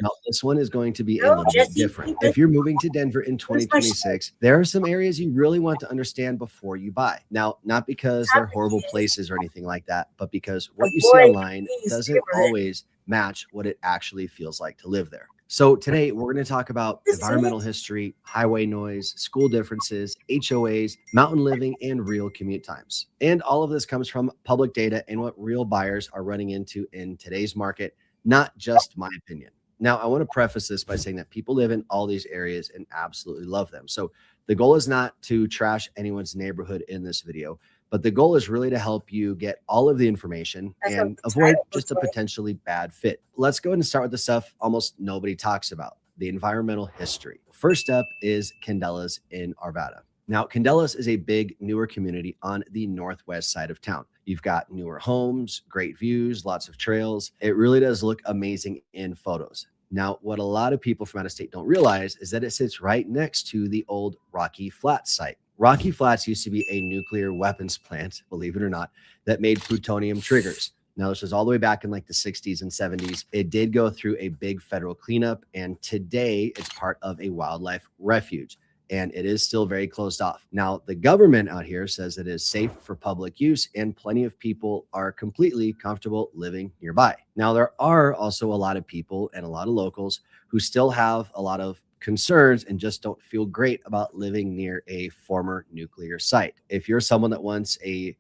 Now, this one is going to be a little bit different. If you're moving to Denver in 2026, there are some areas you really want to understand before you buy. Now, not because they're horrible places or anything like that, but because what you see online doesn't always match what it actually feels like to live there. So today we're going to talk about environmental history, highway noise, school differences, HOAs, mountain living, and real commute times. And all of this comes from public data and what real buyers are running into in today's market, not just my opinion. Now, I want to preface this by saying that people live in all these areas and absolutely love them. So the goal is not to trash anyone's neighborhood in this video, but the goal is really to help you get all of the information and avoid just a potentially bad fit. Let's go ahead and start with the stuff almost nobody talks about, the environmental history. First up is Candelas in Arvada. Now, Candelas is a big, newer community on the northwest side of town. You've got newer homes, great views, lots of trails. It really does look amazing in photos. Now, what a lot of people from out of state don't realize is that it sits right next to the old Rocky Flats site. Rocky Flats used to be a nuclear weapons plant, believe it or not, that made plutonium triggers. Now, this was all the way back in like the 60s and 70s. It did go through a big federal cleanup, and today it's part of a wildlife refuge, and it is still very closed off. Now, the government out here says it is safe for public use, and plenty of people are completely comfortable living nearby. Now, there are also a lot of people and a lot of locals who still have a lot of concerns and just don't feel great about living near a former nuclear site. If you're someone that wants a,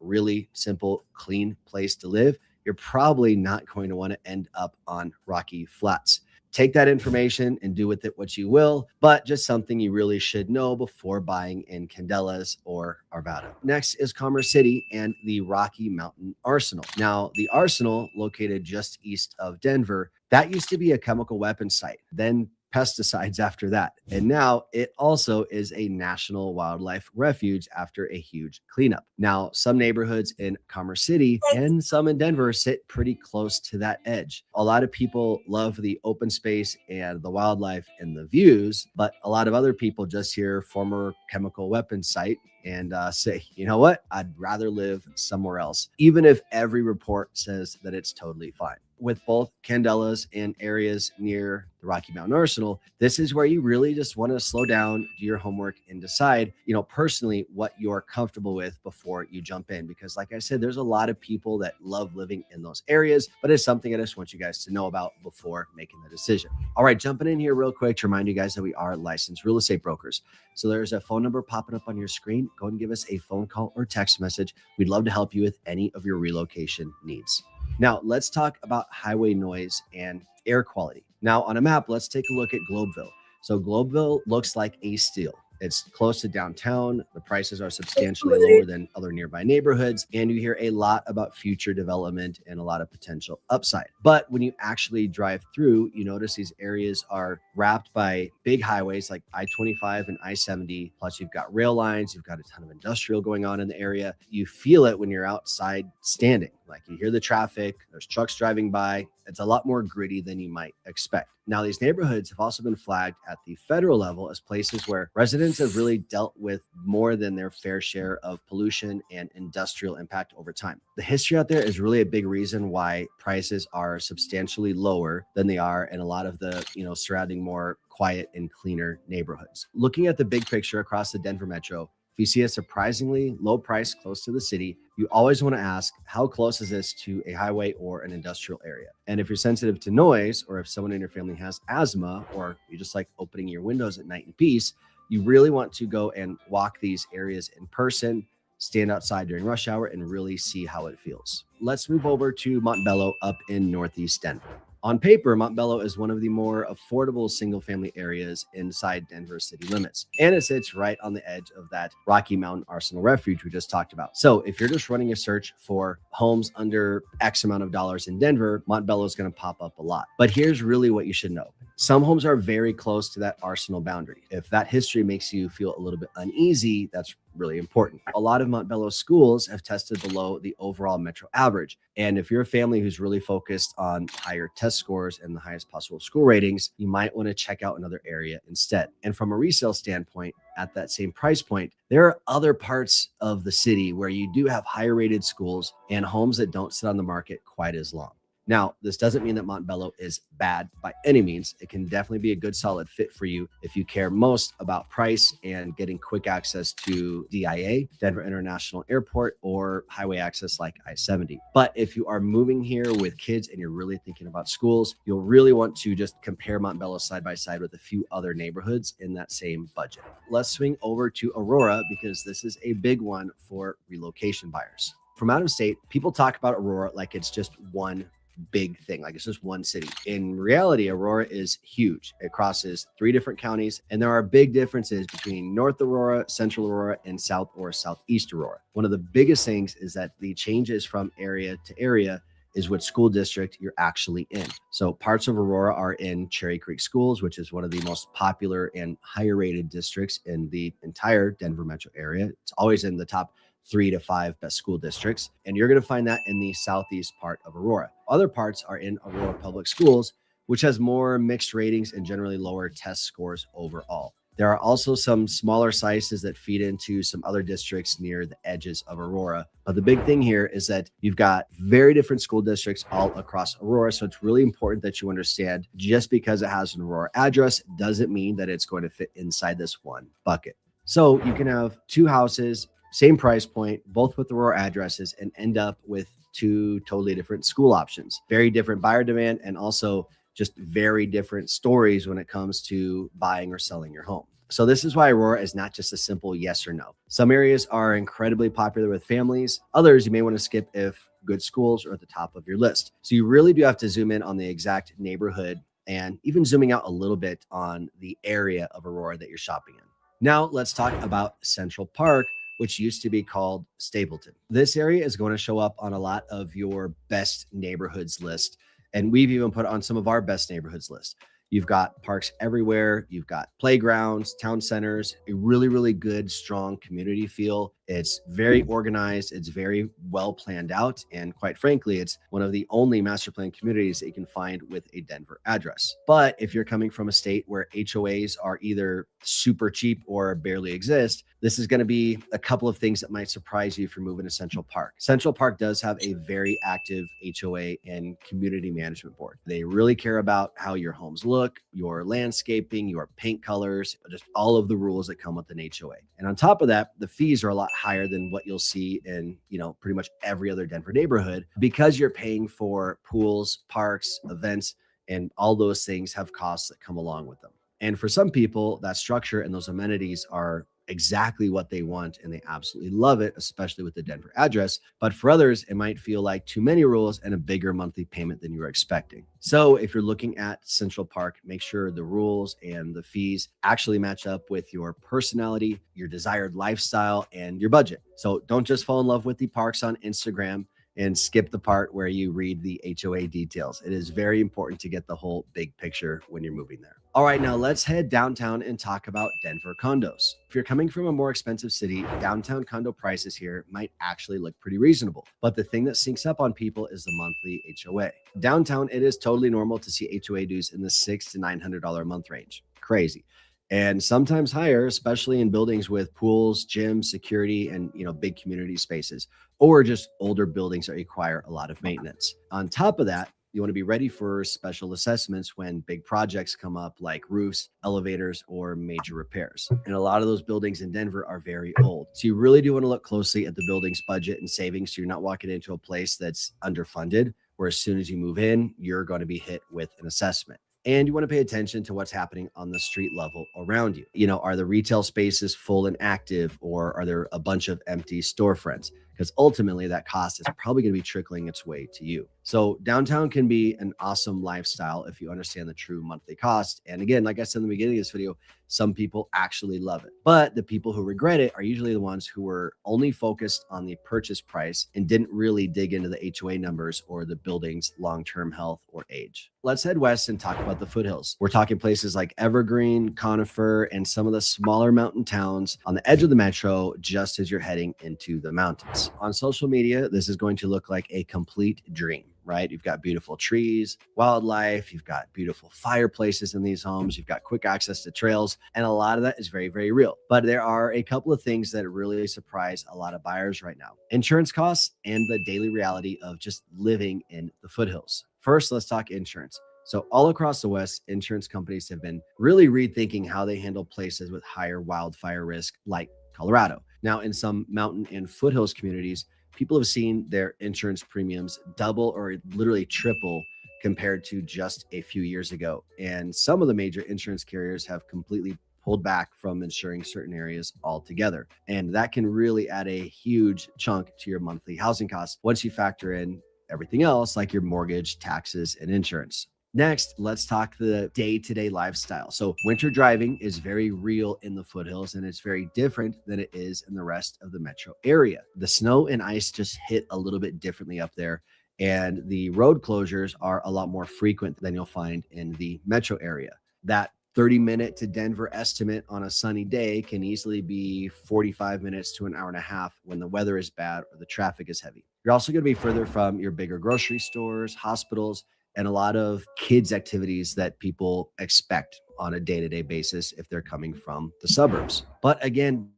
really simple, clean place to live, you're probably not going to want to end up on Rocky Flats. Take that information and do with it what you will, but just something you really should know before buying in Candelas or Arvada. Next is Commerce City and the Rocky Mountain Arsenal. Now, the Arsenal, located just east of Denver, that used to be a chemical weapons site. Then pesticides after that. And now it also is a national wildlife refuge after a huge cleanup. Now, some neighborhoods in Commerce City and some in Denver sit pretty close to that edge. A lot of people love the open space and the wildlife and the views, but a lot of other people just hear former chemical weapons site and say, you know what, I'd rather live somewhere else, even if every report says that it's totally fine. With both Candelas and areas near the Rocky Mountain Arsenal, this is where you really just want to slow down, do your homework, and decide, personally what you're comfortable with before you jump in. Because like I said, there's a lot of people that love living in those areas, but it's something I just want you guys to know about before making the decision. All right, jumping in here real quick to remind you guys that we are licensed real estate brokers. So there's a phone number popping up on your screen. Go ahead and give us a phone call or text message. We'd love to help you with any of your relocation needs. Now, let's talk about highway noise and air quality. Now, on a map, let's take a look at Globeville. So Globeville looks like a steal. It's close to downtown. The prices are substantially lower than other nearby neighborhoods. And you hear a lot about future development and a lot of potential upside. But when you actually drive through, you notice these areas are wrapped by big highways like I-25 and I-70. Plus, you've got rail lines. You've got a ton of industrial going on in the area. You feel it when you're outside standing. Like you hear the traffic, there's trucks driving by. It's a lot more gritty than you might expect. Now, these neighborhoods have also been flagged at the federal level as places where residents have really dealt with more than their fair share of pollution and industrial impact over time. The history out there is really a big reason why prices are substantially lower than they are in a lot of the, surrounding more quiet and cleaner neighborhoods. Looking at the big picture across the Denver metro, if you see a surprisingly low price close to the city, you always want to ask, how close is this to a highway or an industrial area? And if you're sensitive to noise, or if someone in your family has asthma, or you just like opening your windows at night in peace, you really want to go and walk these areas in person, stand outside during rush hour, and really see how it feels. Let's move over to Montbello up in Northeast Denver. On paper, Montbello is one of the more affordable single-family areas inside Denver city limits, and it sits right on the edge of that Rocky Mountain Arsenal Refuge we just talked about. So if you're just running a search for homes under X amount of dollars in Denver, Montbello is going to pop up a lot. But here's really what you should know. Some homes are very close to that Arsenal boundary. If that history makes you feel a little bit uneasy, that's really important. A lot of Montbello schools have tested below the overall metro average. And if you're a family who's really focused on higher test scores and the highest possible school ratings, you might want to check out another area instead. And from a resale standpoint, at that same price point, there are other parts of the city where you do have higher rated schools and homes that don't sit on the market quite as long. Now, this doesn't mean that Montbello is bad by any means. It can definitely be a good, solid fit for you if you care most about price and getting quick access to DIA, Denver International Airport, or highway access like I-70. But if you are moving here with kids and you're really thinking about schools, you'll really want to just compare Montbello side by side with a few other neighborhoods in that same budget. Let's swing over to Aurora because this is a big one for relocation buyers. From out of state, people talk about Aurora like it's just one big thing, like it's just one city. In reality, Aurora is huge. It crosses 3 different counties, and there are big differences between North Aurora, Central Aurora, and South or Southeast Aurora. One of the biggest things is that the changes from area to area is what school district you're actually in. So parts of Aurora are in Cherry Creek Schools, which is one of the most popular and higher rated districts in the entire Denver metro area. It's always in the top 3 to 5 best school districts. And you're going to find that in the southeast part of Aurora. Other parts are in Aurora Public Schools, which has more mixed ratings and generally lower test scores overall. There are also some smaller sizes that feed into some other districts near the edges of Aurora. But the big thing here is that you've got very different school districts all across Aurora. So it's really important that you understand just because it has an Aurora address doesn't mean that it's going to fit inside this one bucket. So you can have 2 houses, same price point, both with Aurora addresses, and end up with 2 totally different school options. Very different buyer demand, and also just very different stories when it comes to buying or selling your home. So this is why Aurora is not just a simple yes or no. Some areas are incredibly popular with families. Others you may want to skip if good schools are at the top of your list. So you really do have to zoom in on the exact neighborhood and even zooming out a little bit on the area of Aurora that you're shopping in. Now let's talk about Central Park, which used to be called Stapleton. This area is going to show up on a lot of your best neighborhoods list. And we've even put on some of our best neighborhoods list. You've got parks everywhere. You've got playgrounds, town centers, a really, really good, strong community feel. It's very organized. It's very well planned out. And quite frankly, it's one of the only master plan communities that you can find with a Denver address. But if you're coming from a state where HOAs are either super cheap or barely exist, this is going to be a couple of things that might surprise you if you're moving to Central Park. Central Park does have a very active HOA and community management board. They really care about how your homes look, your landscaping, your paint colors, just all of the rules that come with an HOA. And on top of that, the fees are a lot higher than what you'll see in, pretty much every other Denver neighborhood, because you're paying for pools, parks, events, and all those things have costs that come along with them. And for some people, that structure and those amenities are exactly what they want and they absolutely love it, especially with the Denver address. But for others, it might feel like too many rules and a bigger monthly payment than you were expecting. So if you're looking at Central Park, make sure the rules and the fees actually match up with your personality, your desired lifestyle, and your budget. So don't just fall in love with the parks on Instagram and skip the part where you read the HOA details. It is very important to get the whole big picture when you're moving there. All right, now let's head downtown and talk about Denver condos. If you're coming from a more expensive city, downtown condo prices here might actually look pretty reasonable. But the thing that sinks up on people is the monthly HOA. Downtown, it is totally normal to see HOA dues in the $600 to $900 a month range. Crazy. And sometimes higher, especially in buildings with pools, gyms, security, and big community spaces, or just older buildings that require a lot of maintenance. On top of that, you want to be ready for special assessments when big projects come up like roofs, elevators, or major repairs. And a lot of those buildings in Denver are very old. So you really do want to look closely at the building's budget and savings so you're not walking into a place that's underfunded, where as soon as you move in, you're going to be hit with an assessment. And you want to pay attention to what's happening on the street level around you. Are the retail spaces full and active, or are there a bunch of empty storefronts? Because ultimately that cost is probably going to be trickling its way to you. So downtown can be an awesome lifestyle if you understand the true monthly cost. And again, like I said in the beginning of this video, some people actually love it. But the people who regret it are usually the ones who were only focused on the purchase price and didn't really dig into the HOA numbers or the building's long-term health or age. Let's head west and talk about the foothills. We're talking places like Evergreen, Conifer, and some of the smaller mountain towns on the edge of the metro just as you're heading into the mountains. On social media, this is going to look like a complete dream, right? You've got beautiful trees, wildlife, you've got beautiful fireplaces in these homes, you've got quick access to trails, and a lot of that is very, very real. But there are a couple of things that really surprise a lot of buyers right now. Insurance costs and the daily reality of just living in the foothills. First, let's talk insurance. So all across the West, insurance companies have been really rethinking how they handle places with higher wildfire risk, like Colorado. Now, in some mountain and foothills communities, people have seen their insurance premiums double or literally triple compared to just a few years ago. And some of the major insurance carriers have completely pulled back from insuring certain areas altogether. And that can really add a huge chunk to your monthly housing costs once you factor in everything else like your mortgage, taxes, and insurance. Next, let's talk the day-to-day lifestyle. So winter driving is very real in the foothills, and it's very different than it is in the rest of the metro area. The snow and ice just hit a little bit differently up there, and the road closures are a lot more frequent than you'll find in the metro area. That 30-minute to Denver estimate on a sunny day can easily be 45 minutes to an hour and a half when the weather is bad or the traffic is heavy. You're also going to be further from your bigger grocery stores, hospitals, and a lot of kids' activities that people expect on a day-to-day basis if they're coming from the suburbs. But again,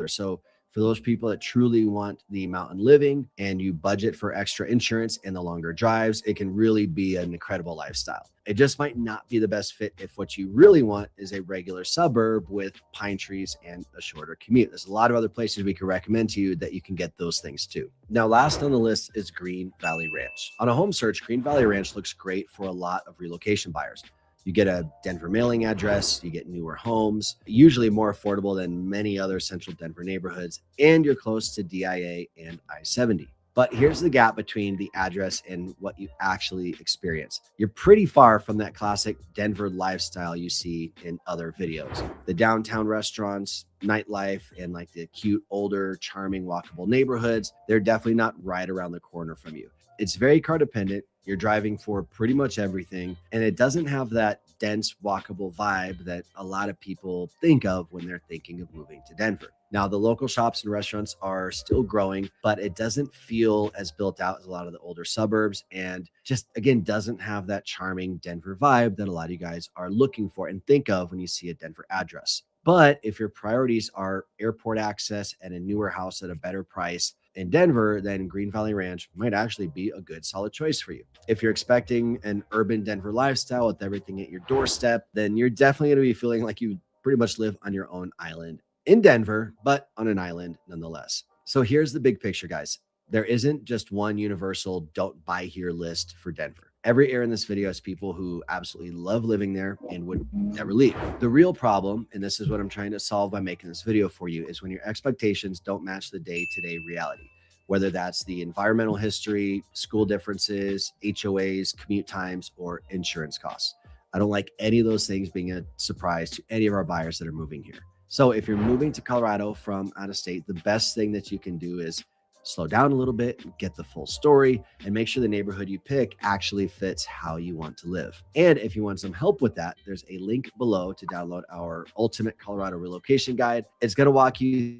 so for those people that truly want the mountain living and you budget for extra insurance and the longer drives, it can really be an incredible lifestyle. It just might not be the best fit if what you really want is a regular suburb with pine trees and a shorter commute. There's a lot of other places we can recommend to you that you can get those things too. Now, last on the list is Green Valley Ranch. On a home search, Green Valley Ranch looks great for a lot of relocation buyers. You get a Denver mailing address, you get newer homes, usually more affordable than many other central Denver neighborhoods, and you're close to DIA and I-70. But here's the gap between the address and what you actually experience. You're pretty far from that classic Denver lifestyle you see in other videos. The downtown restaurants, nightlife, and like the cute, older, charming, walkable neighborhoods, they're definitely not right around the corner from you. It's very car dependent. You're driving for pretty much everything, and it doesn't have that dense, walkable vibe that a lot of people think of when they're thinking of moving to Denver. Now, the local shops and restaurants are still growing, but it doesn't feel as built out as a lot of the older suburbs, and just, again, doesn't have that charming Denver vibe that a lot of you guys are looking for and think of when you see a Denver address. But if your priorities are airport access and a newer house at a better price in Denver, then Green Valley Ranch might actually be a good, solid choice for you. If you're expecting an urban Denver lifestyle with everything at your doorstep, then you're definitely going to be feeling like you pretty much live on your own island in Denver, but on an island nonetheless. So here's the big picture, guys. There isn't just one universal don't buy here list for Denver. Every ear in this video is people who absolutely love living there and would never leave. The real problem, and this is what I'm trying to solve by making this video for you, is when your expectations don't match the day-to-day reality, whether that's the environmental history, school differences, HOAs, commute times, or insurance costs. I don't like any of those things being a surprise to any of our buyers that are moving here. So if you're moving to Colorado from out of state, the best thing that you can do is slow down a little bit, get the full story, and make sure the neighborhood you pick actually fits how you want to live. And if you want some help with that, there's a link below to download our Ultimate Colorado Relocation Guide. It's going to walk you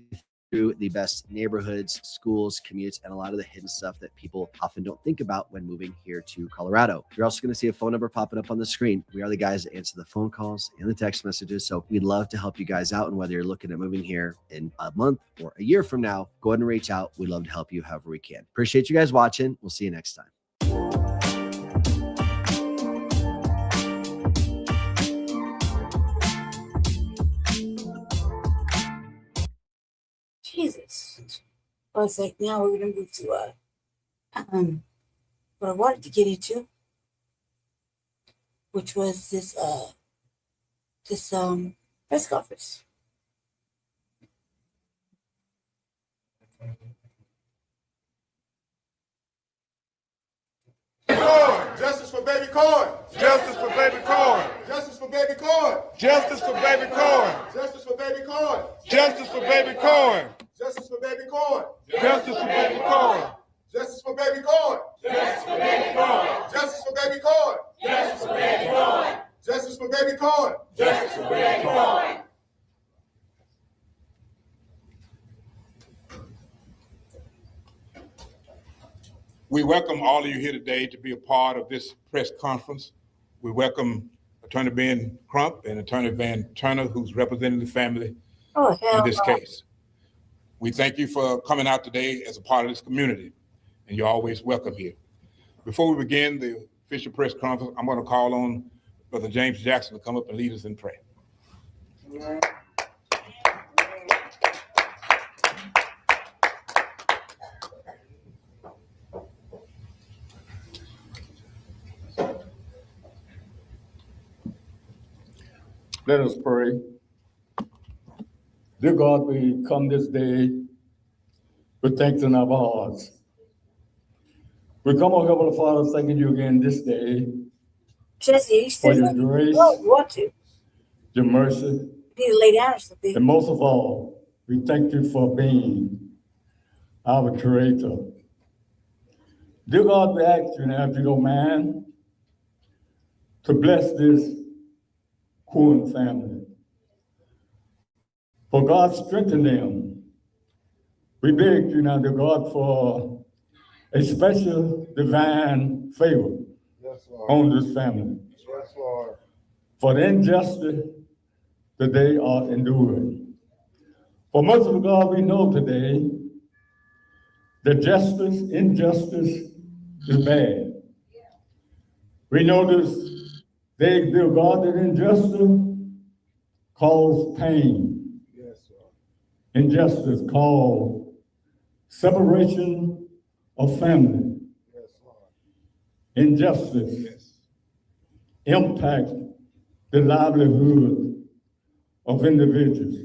through the best neighborhoods, schools, commutes, and a lot of the hidden stuff that people often don't think about when moving here to Colorado. You're also going to see a phone number popping up on the screen. We are the guys that answer the phone calls and the text messages. So we'd love to help you guys out. And whether you're looking at moving here in a month or a year from now, go ahead and reach out. We'd love to help you however we can. Appreciate you guys watching. We'll see you next time. Jesus. I was like, now we're gonna move to what I wanted to get into, which was this press conference. Justice for baby corn. Justice for baby corn. Justice for baby corn. Justice for baby corn. Justice for baby corn. Justice for baby corn. Justice for baby corn. Justice for baby corn. Justice for baby corn. Justice for baby corn. Justice for baby corn. Justice for baby corn. Justice for baby corn. Justice for baby corn. We welcome all of you here today to be a part of this press conference. We welcome Attorney Ben Crump and Attorney Van Turner, who's representing the family in this case. We thank you for coming out today as a part of this community, and you're always welcome here. Before we begin the official press conference, I'm going to call on Brother James Jackson to come up and lead us in prayer. Let us pray. Dear God, we come this day with thanks in our hearts. We come, oh Heavenly Father, thanking you again this day for your grace, your mercy, You need to lay down or something. and most of all, we thank you for being our creator. Dear God, we ask you now, if you don't mind, to bless this Cohen family. For God, strengthen them. We beg you now, dear God, for a special divine favor on this family. Yes, Lord. For the injustice that they are enduring. For most of God, we know today that injustice is bad. We know this. They, dear God, that injustice cause pain. Yes, Lord. Injustice cause separation of family. Yes, Lord. Injustice impact the livelihood of individuals.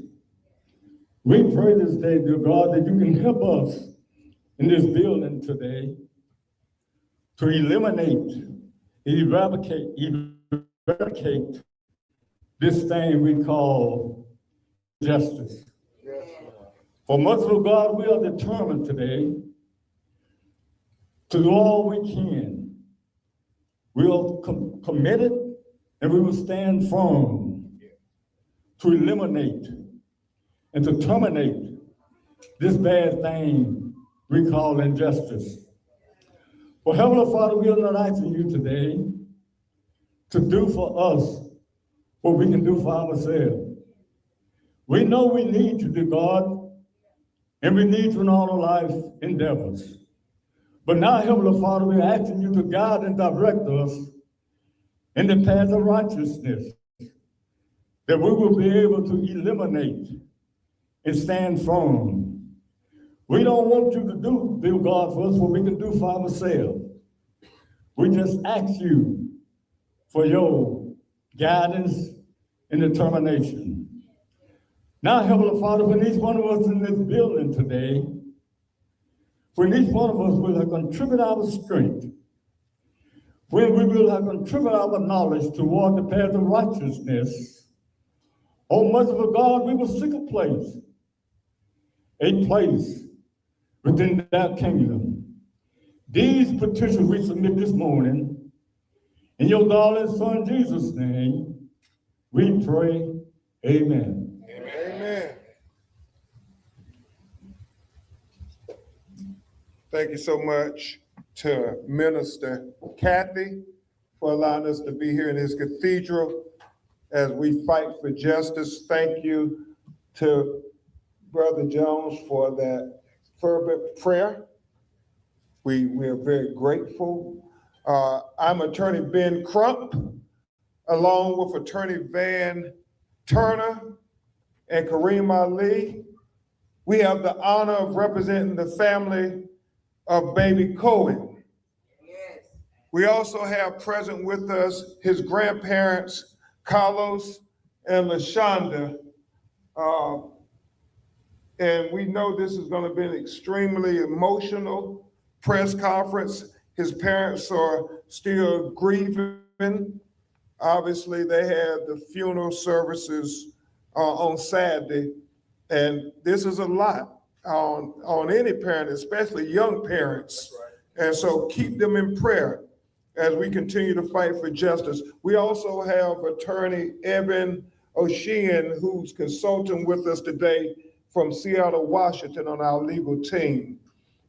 We pray this day, dear God, that you can help us in this building today to eradicate this thing we call justice. Yes, For most of God, we are determined today to do all we can We are committed and we will stand firm to eliminate and to terminate this bad thing we call injustice. Well, Heavenly Father, we are not asking you today to do for us what we can do for ourselves. We know we need you, dear God, and we need you in all our life endeavors. But now, Heavenly Father, we're asking you to guide and direct us in the path of righteousness, that we will be able to eliminate and stand firm. We don't want you to do, dear God, for us what we can do for ourselves. We just ask you for your guidance and determination. Now, Heavenly Father, when each one of us in this building today, when each one of us will have contributed our strength, when we will have contributed our knowledge toward the path of righteousness, oh, merciful God, we will seek a place within that kingdom. These petitions we submit this morning, in your darling Son Jesus' name, we pray, amen. Amen. Thank you so much to Minister Kathy for allowing us to be here in his cathedral as we fight for justice. Thank you to Brother Jones for that fervent prayer. We are very grateful. I'm Attorney Ben Crump, along with Attorney Van Turner and Kareem Ali. We have the honor of representing the family of baby Cohen. Yes. We also have present with us his grandparents, Carlos and LaShonda. And we know this is going to be an extremely emotional press conference. His parents are still grieving. Obviously, they had the funeral services on Saturday, and this is a lot on any parent, especially young parents. And so keep them in prayer as we continue to fight for justice. We also have Attorney Evan O'Sheehan, who's consulting with us today from Seattle, Washington on our legal team.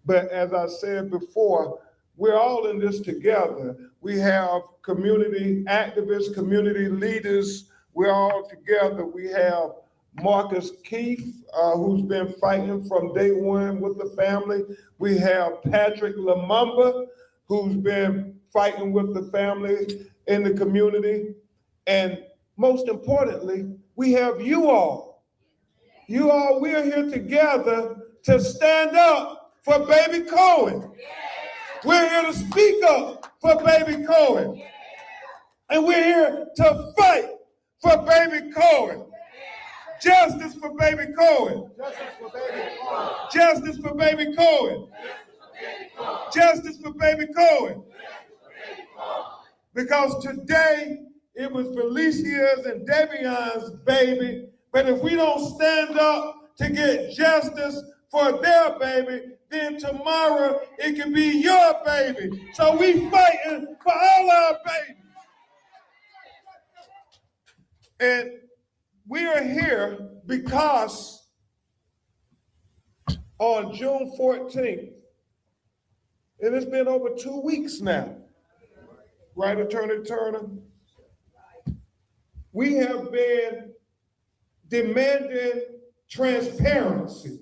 But as I said before, we're all in this together. We have community activists, community leaders. We're all together. We have Marcus Keith, who's been fighting from day one with the family. We have Patrick Lumumba, who's been fighting with the family in the community. And most importantly, we have you all. You all, we're here together to stand up for baby Cohen. We're here to speak up for baby Cohen. And we're here to fight for baby Cohen. Justice for baby Cohen. Justice for baby Cohen. Justice for baby Cohen. Because today it was Felicia's and Devion's baby, but if we don't stand up to get justice for their baby, then tomorrow it can be your baby. So we fighting for all our babies. And we are here because on June 14th, and it's been over 2 weeks now, right, Attorney Turner? We have been demanding transparency.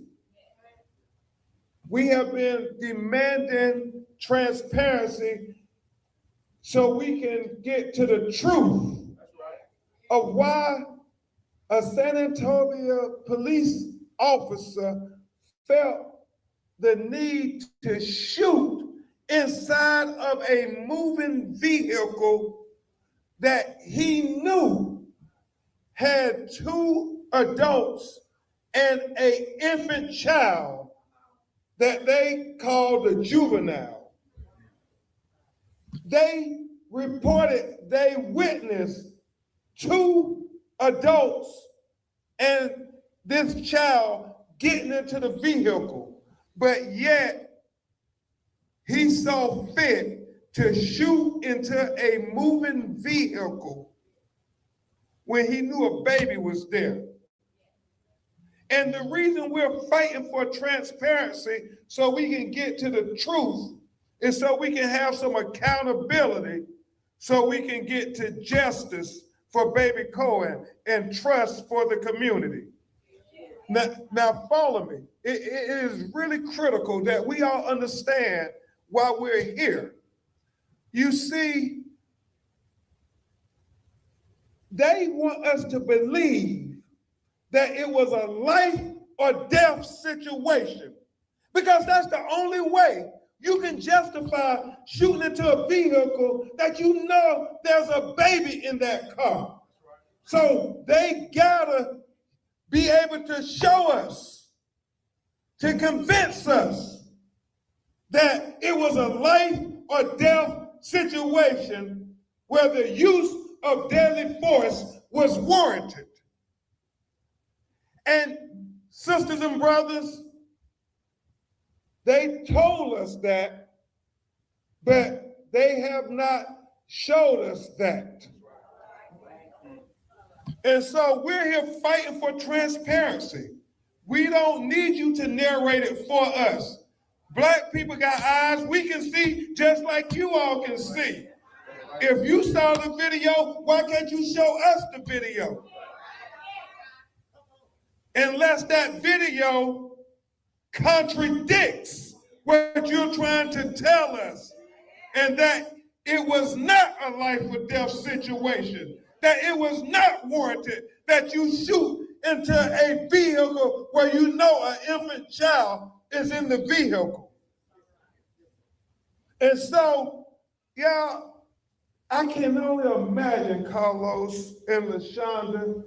We have been demanding transparency so we can get to the truth of why a San Antonio police officer felt the need to shoot inside of a moving vehicle that he knew had 2 adults and an infant child that they called a juvenile. They reported they witnessed 2 adults and this child getting into the vehicle, but yet he saw fit to shoot into a moving vehicle when he knew a baby was there. And the reason we're fighting for transparency so we can get to the truth is so we can have some accountability, so we can get to justice for baby Cohen and trust for the community. Now follow me. It is really critical that we all understand why we're here. You see, they want us to believe that it was a life or death situation, because that's the only way you can justify shooting into a vehicle that you know there's a baby in that car. So they gotta be able to show us, to convince us that it was a life or death situation where the use of deadly force was warranted. And sisters and brothers, they told us that, but they have not showed us that. And so we're here fighting for transparency. We don't need you to narrate it for us. Black people got eyes, we can see just like you all can see. If you saw the video, why can't you show us the video? Unless that video contradicts what you're trying to tell us, and that it was not a life or death situation, that it was not warranted that you shoot into a vehicle where you know an infant child is in the vehicle. And so, y'all, I can only imagine, Carlos and LaShonda,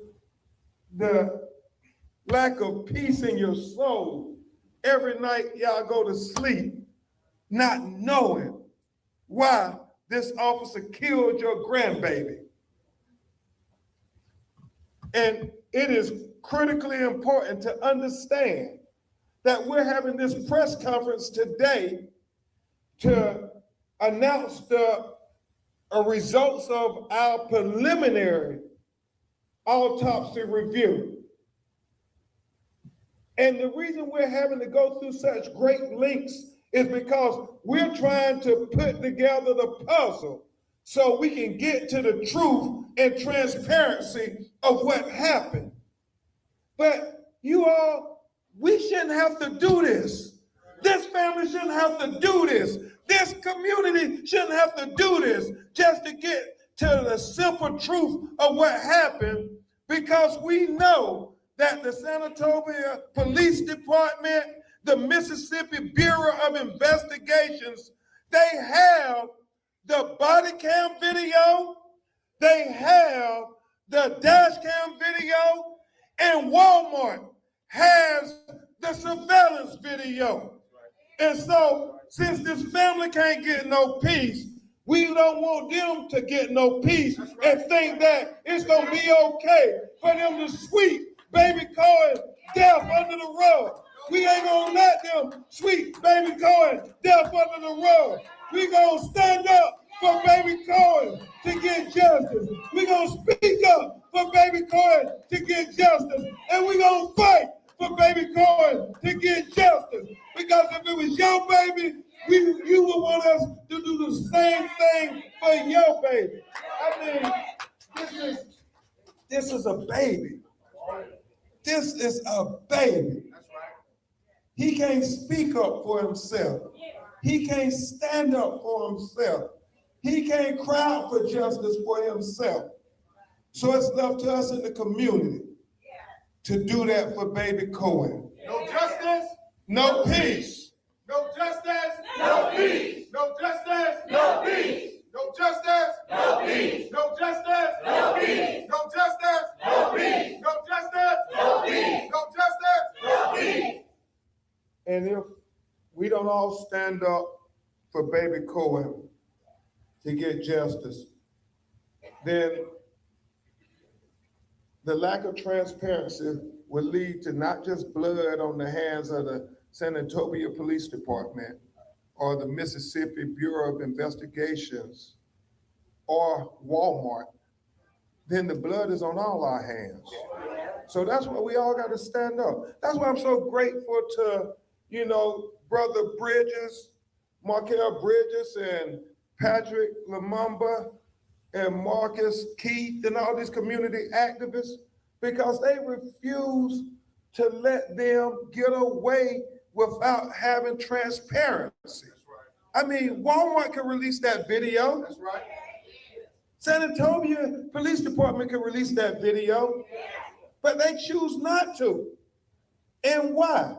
the lack of peace in your soul every night y'all go to sleep not knowing why this officer killed your grandbaby. And it is critically important to understand that we're having this press conference today to announce the results of our preliminary autopsy review. And the reason we're having to go through such great lengths is because we're trying to put together the puzzle so we can get to the truth and transparency of what happened. But you all, we shouldn't have to do this. This family shouldn't have to do this. This community shouldn't have to do this just to get to the simple truth of what happened, because we know that the San Antonio Police Department, the Mississippi Bureau of Investigations, they have the body cam video, they have the dash cam video, and Walmart has the surveillance video. And so, since this family can't get no peace, we don't want them to get no peace and think that it's gonna be okay for them to sweep baby Cohen death under the rug. We ain't gonna let them sweep baby Cohen death under the rug. We gonna stand up for baby Cohen to get justice. We gonna speak up for baby Cohen to get justice. And we gonna fight for baby Cohen to get justice. Because if it was your baby, you would want us to do the same thing for your baby. I mean, this is a baby. This is a baby. He can't speak up for himself. He can't stand up for himself. He can't cry out for justice for himself. So it's left to us in the community to do that for baby Cohen. No justice, no peace. No justice, no peace. No justice, no peace. No justice, no peace. No justice, no peace. No justice, no peace. No justice, no peace. No justice, no peace. And if we don't all stand up for baby Cohen to get justice, then the lack of transparency will lead to not just blood on the hands of the San Antonio Police Department, or the Mississippi Bureau of Investigations or Walmart, then the blood is on all our hands. So that's why we all got to stand up. That's why I'm so grateful to, Brother Bridges, Markel Bridges, and Patrick Lumumba, and Marcus Keith, and all these community activists, because they refuse to let them get away without having transparency. I mean, Walmart can release that video. That's right. San Antonio Police Department can release that video, but they choose not to. And why?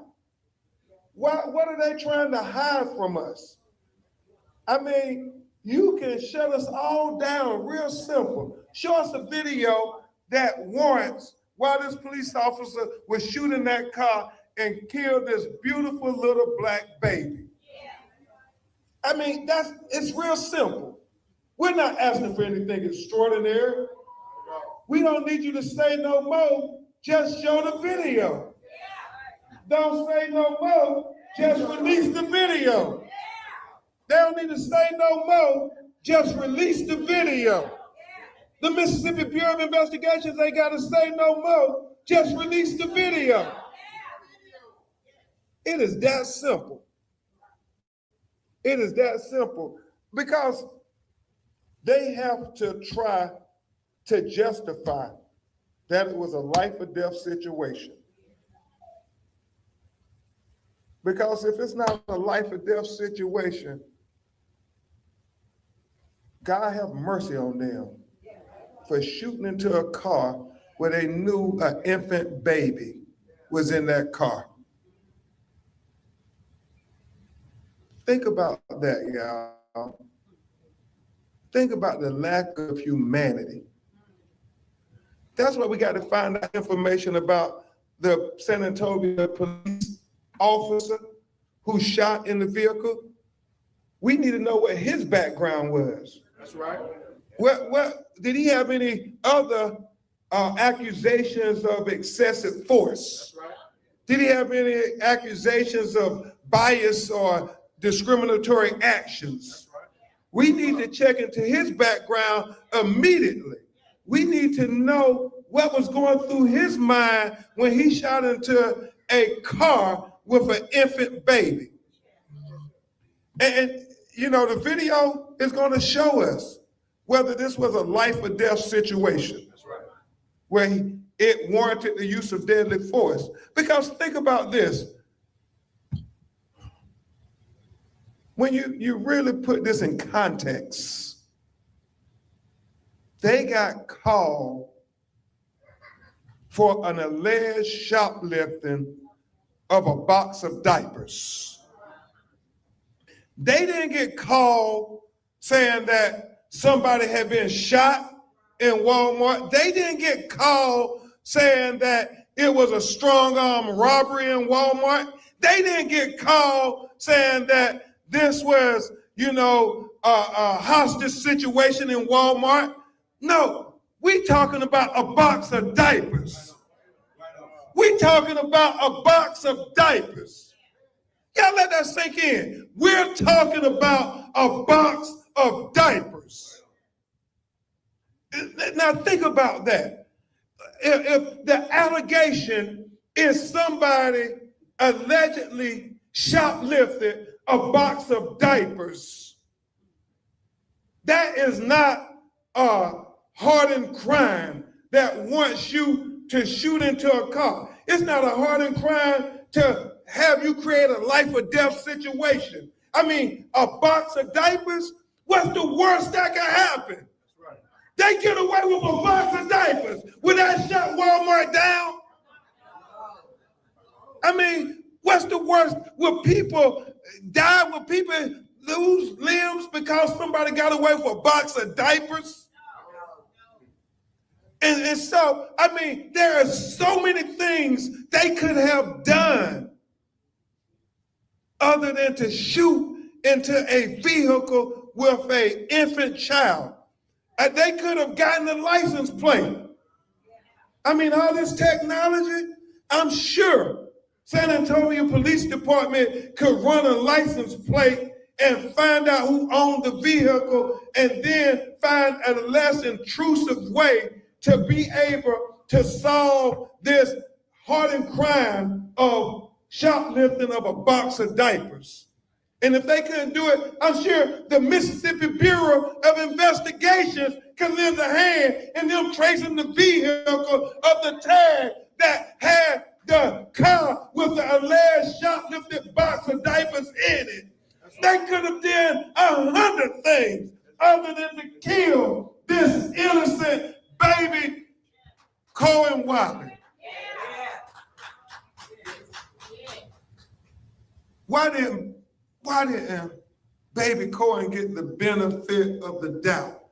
What are they trying to hide from us? I mean, you can shut us all down real simple. Show us a video that warrants why this police officer was shooting that car and killed this beautiful little black baby. I mean, it's real simple. We're not asking for anything extraordinary. We don't need you to say no more, just show the video. Don't say no more, just release the video. They don't need to say no more, just release the video. The Mississippi Bureau of Investigations ain't got to say no more, just release the video. It is that simple. It is that simple, because they have to try to justify that it was a life or death situation. Because if it's not a life or death situation, God have mercy on them for shooting into a car where they knew an infant baby was in that car. Think about that, y'all. Think about the lack of humanity. That's why we got to find out information about the San Antonio police officer who shot in the vehicle. We need to know what his background was. That's right. What did he have any other accusations of excessive force? That's right. Did he have any accusations of bias or discriminatory actions? That's right. We need to check into his background immediately. We need to know what was going through his mind when he shot into a car with an infant baby. And the video is going to show us whether this was a life or death situation. That's right. Where it warranted the use of deadly force. Because think about this. When you really put this in context, they got called for an alleged shoplifting of a box of diapers. They didn't get called saying that somebody had been shot in Walmart. They didn't get called saying that it was a strong arm robbery in Walmart. They didn't get called saying that this was, a hostage situation in Walmart. No, we talking about a box of diapers. We talking about a box of diapers. Y'all let that sink in. We're talking about a box of diapers. Now think about that. If the allegation is somebody allegedly shoplifted a box of diapers, that is not a hardened crime that wants you to shoot into a car. It's not a hardened crime to have you create a life or death situation. I mean, a box of diapers, what's the worst that can happen? Right. They get away with a box of diapers. Would that shut Walmart down? I mean, what's the worst? Will people die? Will people lose limbs because somebody got away with a box of diapers? And so, I mean, there are so many things they could have done other than to shoot into a vehicle with an infant child. They could have gotten a license plate. I mean, all this technology, I'm sure San Antonio Police Department could run a license plate and find out who owned the vehicle and then find a less intrusive way to be able to solve this hardened crime of shoplifting of a box of diapers. And if they couldn't do it, I'm sure the Mississippi Bureau of Investigations can lend a hand in them tracing the vehicle of the tag that had the car with the alleged shoplifted box of diapers in it. They could have done 100 things other than to kill this innocent baby Cohen Wiley. Why didn't baby Cohen get the benefit of the doubt?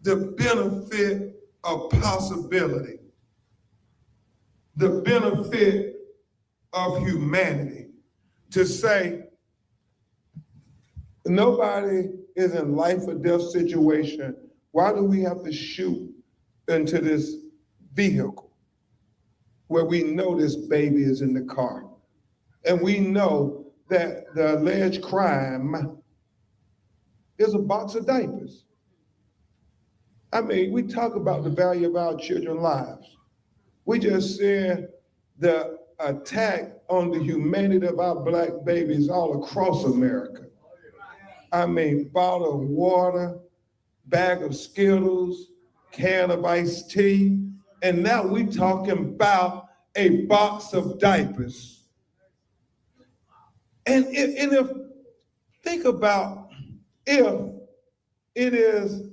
The benefit of possibility. The benefit of humanity. To say, nobody is in life or death situation. Why do we have to shoot into this vehicle where we know this baby is in the car? And we know that the alleged crime is a box of diapers. I mean, we talk about the value of our children's lives. We just said the attack on the humanity of our Black babies all across America. I mean, bottle of water, bag of Skittles, can of iced tea, and now we talking about a box of diapers. And if, think about if it is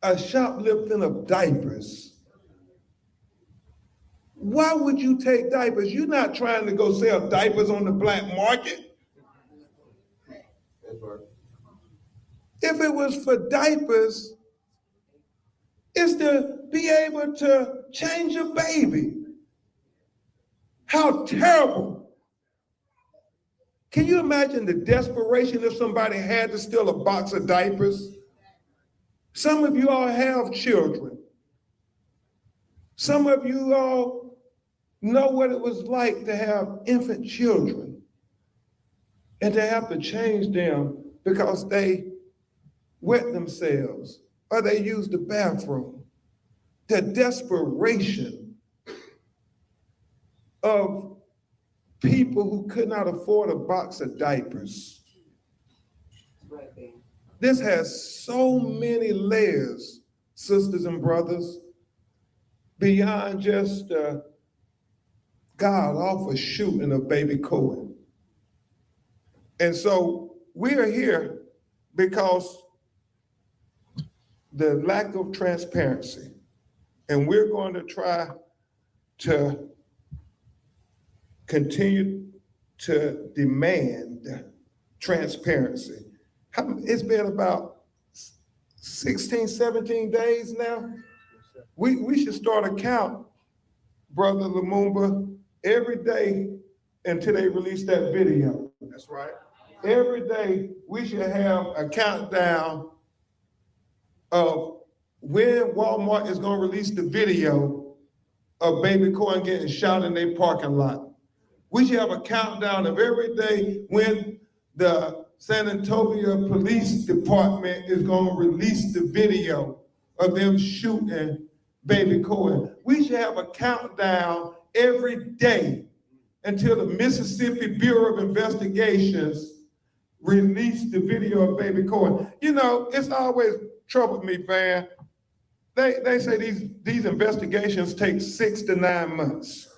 a shoplifting of diapers, why would you take diapers? You're not trying to go sell diapers on the black market. If it was for diapers, it's to be able to change a baby. How terrible. Can you imagine the desperation if somebody had to steal a box of diapers? Some of you all have children. Some of you all know what it was like to have infant children and to have to change them because they wet themselves or they used the bathroom. The desperation of people who could not afford a box of diapers. This has so many layers, sisters and brothers, beyond just God awful shooting of baby Cohen. And so we are here because the lack of transparency, and we're going to try to continue to demand transparency. It's been about 16, 17 days now. We should start a count, Brother Lumumba, every day until they release that video. That's right. Every day we should have a countdown of when Walmart is going to release the video of baby Cohen getting shot in their parking lot. We should have a countdown of every day when the San Antonio Police Department is going to release the video of them shooting baby Cohen. We should have a countdown every day until the Mississippi Bureau of Investigations release the video of baby Cohen. You know, it's always troubled me, Van. They say these investigations take 6 to 9 months.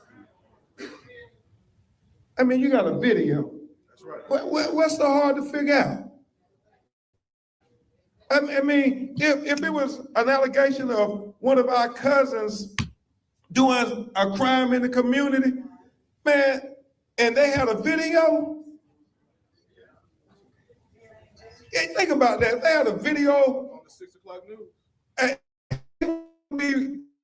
I mean, you got a video. That's right. What's so hard to figure out? I mean, if it was an allegation of one of our cousins doing a crime in the community, man, and they had a video. Yeah, think about that. If they had a video on the 6 o'clock news.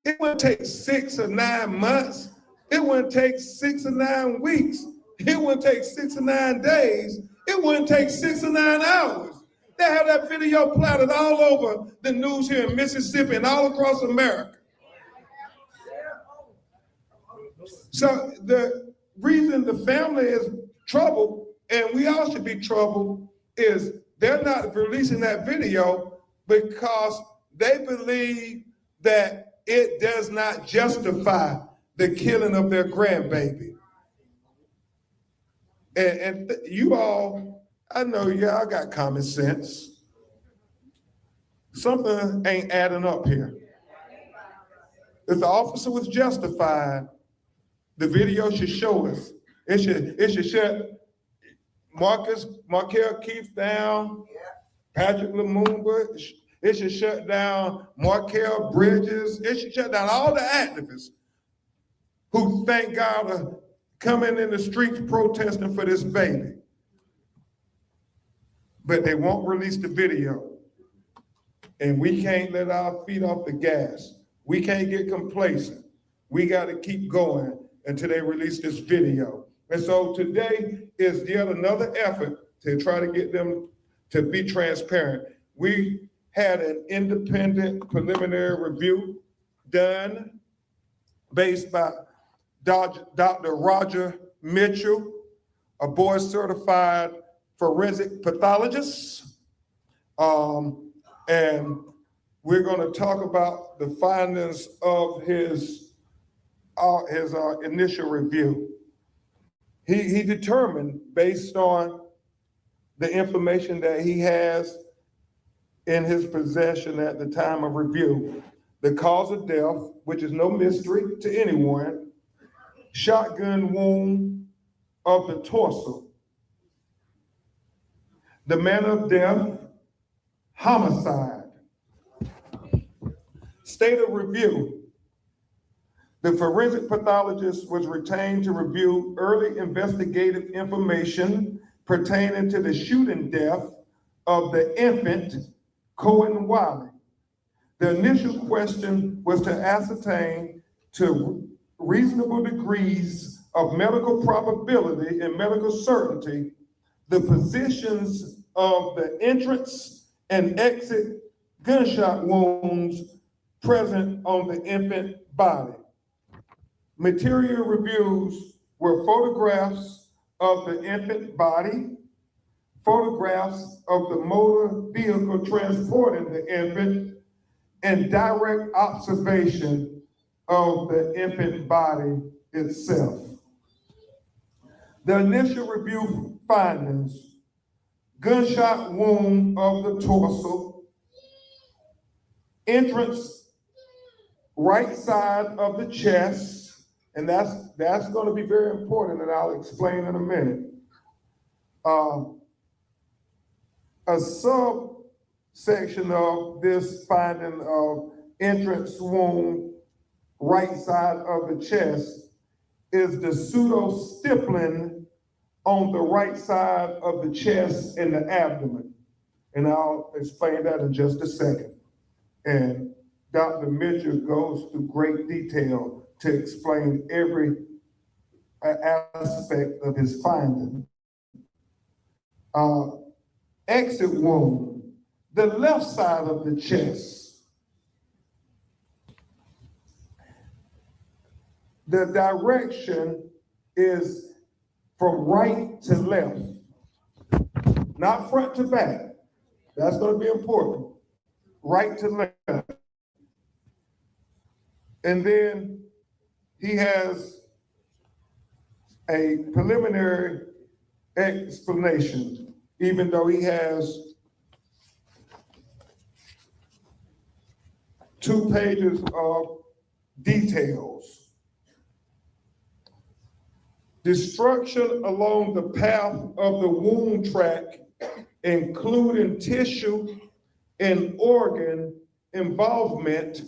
It wouldn't take 6 or 9 months. It wouldn't take 6 or 9 weeks. It wouldn't take 6 or 9 days. It wouldn't take 6 or 9 hours. They have that video platted all over the news here in Mississippi and all across America. So the reason the family is troubled And we all should be troubled is they're not releasing that video because they believe that it does not justify the killing of their grandbaby. And you all, I know y'all got common sense. Something ain't adding up here. If the officer was justified, the video should show us. It should shut Markel Keith down, Patrick Lumumba. It should shut down Markel Bridges. It should shut down all the activists who, thank God, are coming in the streets protesting for this baby. But they won't release the video. And we can't let our feet off the gas. We can't get complacent. We got to keep going until they release this video. And so today is yet another effort to try to get them to be transparent. We had an independent preliminary review done based by Dr. Roger Mitchell, a board certified forensic pathologist. And we're going to talk about the findings of his initial review. He determined, based on the information that he has in his possession at the time of review, the cause of death, which is no mystery to anyone, shotgun wound of the torso. The manner of death, homicide. State of review. The forensic pathologist was retained to review early investigative information pertaining to the shooting death of the infant Cohen Wiley. The initial question was to ascertain to reasonable degrees of medical probability and medical certainty the positions of the entrance and exit gunshot wounds present on the infant body. Material reviews were photographs of the infant body, photographs of the motor vehicle transporting the infant, and direct observation of the infant body itself. The initial review findings: gunshot wound of the torso, entrance right side of the chest, and that's going to be very important, and I'll explain in a minute. A subsection of this finding of entrance wound right side of the chest is the pseudo-stippling on the right side of the chest and the abdomen. And I'll explain that in just a second. And Dr. Mitchell goes through great detail to explain every aspect of his finding. Exit wound, the left side of the chest. The direction is from right to left, not front to back. That's going to be important. Right to left. And then he has a preliminary explanation, even though he has 2 pages of details. Destruction along the path of the wound track, including tissue and organ involvement,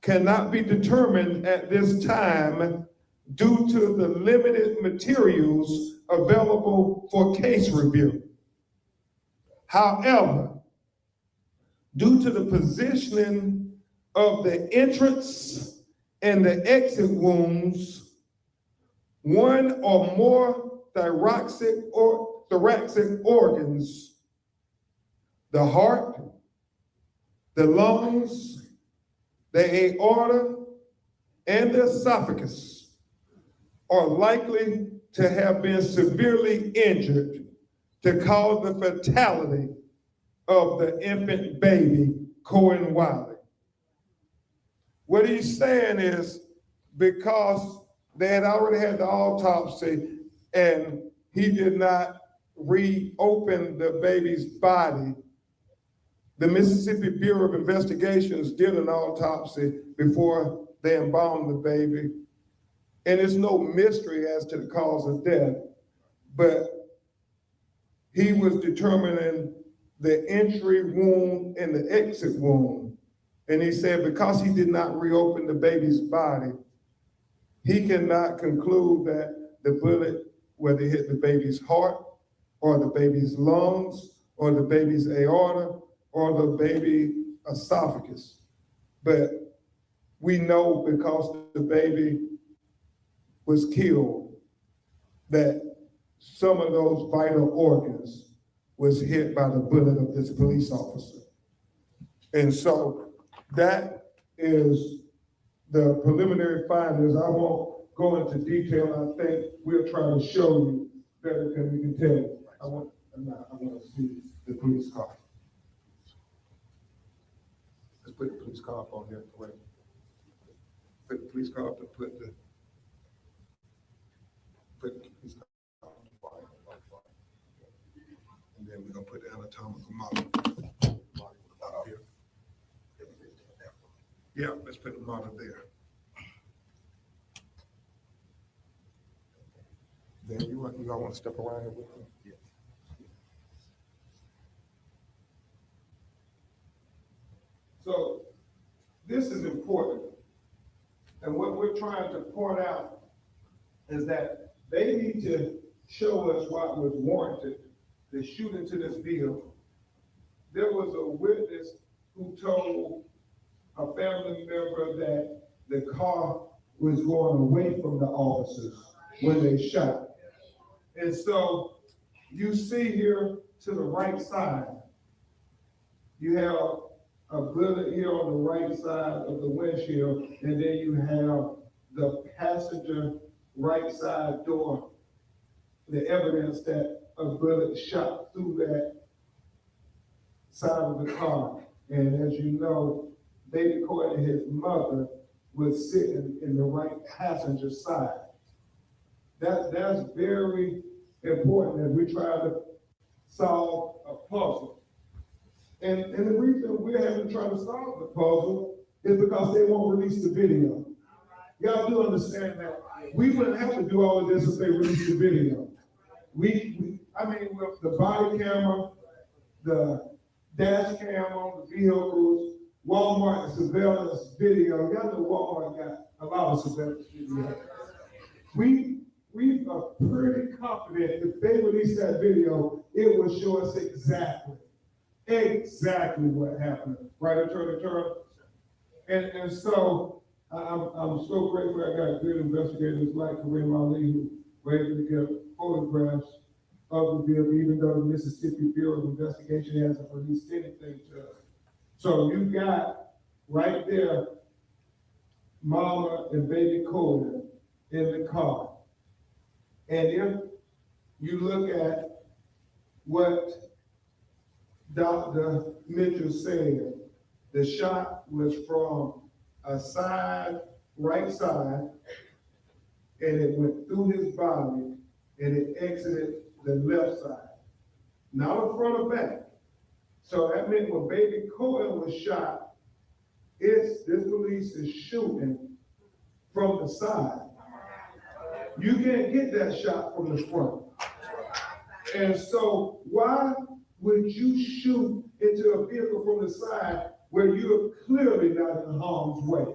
cannot be determined at this time due to the limited materials available for case review. However, due to the positioning of the entrance and the exit wounds, one or more thoracic organs, the heart, the lungs, the aorta, and the esophagus, are likely to have been severely injured to cause the fatality of the infant baby, Cohen Wiley. What he's saying is because they had already had the autopsy and he did not reopen the baby's body, the Mississippi Bureau of Investigations did an autopsy before they embalmed the baby. And it's no mystery as to the cause of death, but he was determining the entry wound and the exit wound. And he said because he did not reopen the baby's body, he cannot conclude that the bullet, whether it hit the baby's heart or the baby's lungs or the baby's aorta or the baby esophagus. But we know because the baby was killed that some of those vital organs was hit by the bullet of this police officer. And so that is the preliminary findings. I won't go into detail. I think we'll try to show you better than we can tell you. I want to see the police car. Let's put the police car up on here. Wait. Put the police car up and put the police car up. And then we're gonna put the anatomical model here. Yeah, let's put the model there. Then you all want to step around here with me? Yeah. So this is important. And what we're trying to point out is that they need to show us what was warranted to shoot into this vehicle. There was a witness who told a family member that the car was going away from the officers when they shot. And so you see here to the right side, you have a bullet here on the right side of the windshield, and then you have the passenger right side door, the evidence that a bullet shot through that side of the car. And as you know, baby Cohen and his mother was sitting in the right passenger side. That's very important as we try to solve a puzzle. And the reason we're having to try to solve the puzzle is because they won't release the video. Y'all do understand that we wouldn't have to do all of this if they released the video. I mean, with the body camera, the dash cam on the vehicles, Walmart surveillance video. Y'all know Walmart got a lot of surveillance video. We are pretty confident if they release that video, it will show us exactly what happened. Right, Attorney Turner? And so I'm so grateful I got good investigators like Kareem Ali who were able to get photographs of the vehicle, even though the Mississippi Bureau of Investigation hasn't released anything to us. So you got right there, Mama and baby Cohen in the car. And if you look at what Dr. Mitchell said, the shot was from a side, right side, and it went through his body and it exited the left side, not a front or back. So that meant when baby Cohen was shot, this police is shooting from the side. You can't get that shot from the front. And so why would you shoot into a vehicle from the side where you're clearly not in harm's way?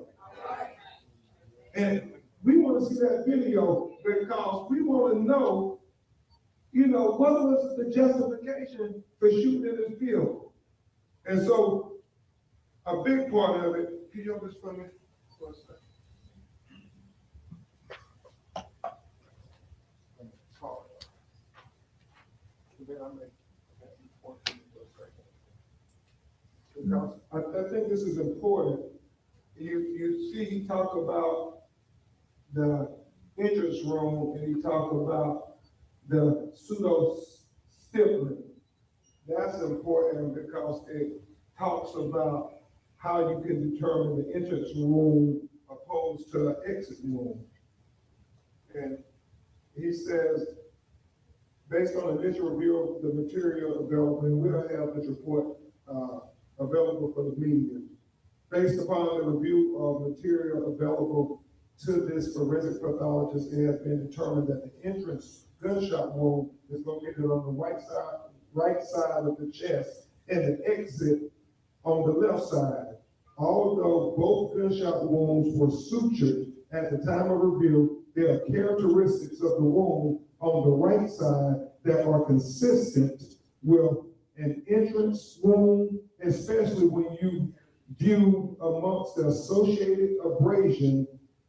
And we want to see that video because we want to know, what was the justification for shooting in this vehicle? And so a big part of it, can you hold this for me for a second? Because I think this is important. You see, he talked about the interest room and he talked about the pseudo stippling. That's important because it talks about how you can determine the entrance wound opposed to an exit wound. And he says, based on initial review of the material available, and we'll have this report available for the media. Based upon the review of material available to this forensic pathologist, it has been determined that the entrance gunshot wound is located on the right side of the chest and the exit on the left side. Although both gunshot wounds were sutured at the time of review, there are characteristics of the wound on the right side that are consistent with an entrance wound, especially when you view amongst the associated abrasion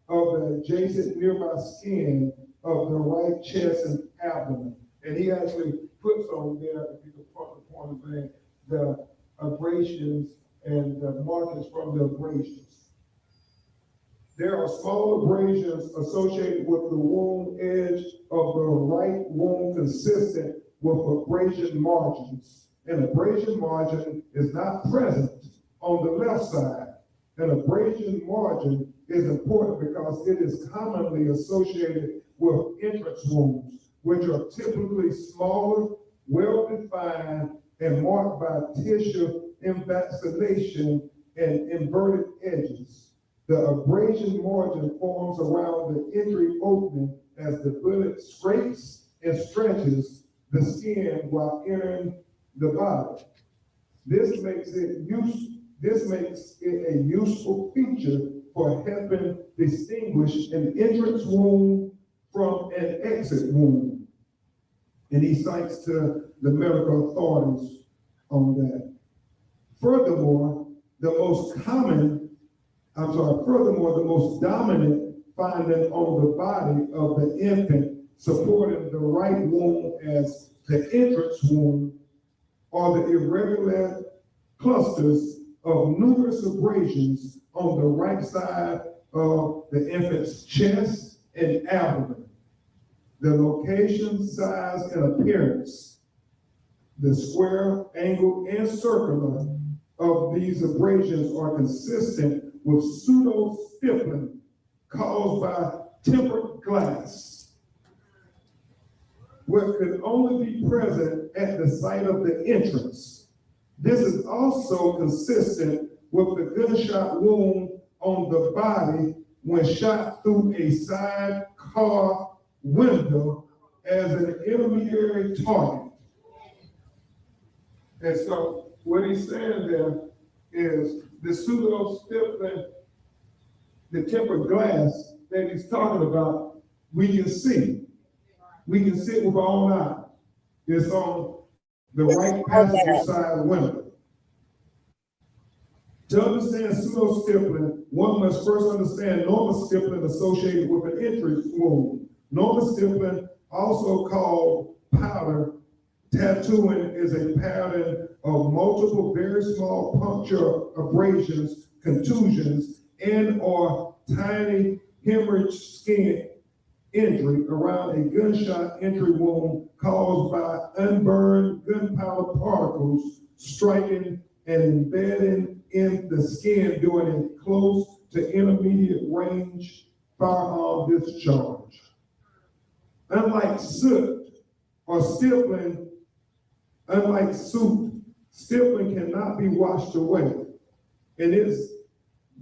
of the adjacent nearby skin of the right chest and abdomen. And he actually puts on there, if you can point of thing, the abrasions and the markings from the abrasions. There are small abrasions associated with the wound edge of the right wound consistent with abrasion margins. An abrasion margin is not present on the left side. An abrasion margin is important because it is commonly associated with entrance wounds, which are typically smaller, well-defined, and marked by tissue vaccination and inverted edges. The abrasion margin forms around the entry opening as the bullet scrapes and stretches the skin while entering the body. This makes it a useful feature for helping distinguish an entrance wound from an exit wound. And he cites to the medical authorities on that. Furthermore, the most dominant finding on the body of the infant supporting the right wound as the entrance wound are the irregular clusters of numerous abrasions on the right side of the infant's chest and abdomen. The location, size, and appearance, the square, angle, and circular of these abrasions are consistent with pseudo-stippling caused by tempered glass, which could only be present at the site of the entrance. This is also consistent with the gunshot wound on the body when shot through a side car window as an intermediary target. And so what he's saying there is the pseudo-stippling, the tempered glass that he's talking about, we can see. We can see it with our own eye. It's on the right passenger side window. To understand pseudo-stippling, one must first understand normal stippling associated with an entrance wound. Normal stippling, also called powder tattooing, is a pattern of multiple very small puncture abrasions, contusions, and or tiny hemorrhage skin injury around a gunshot entry wound caused by unburned gunpowder particles striking and embedding in the skin during a close to intermediate range firearm discharge. Unlike soot or stippling, stippling cannot be washed away, and its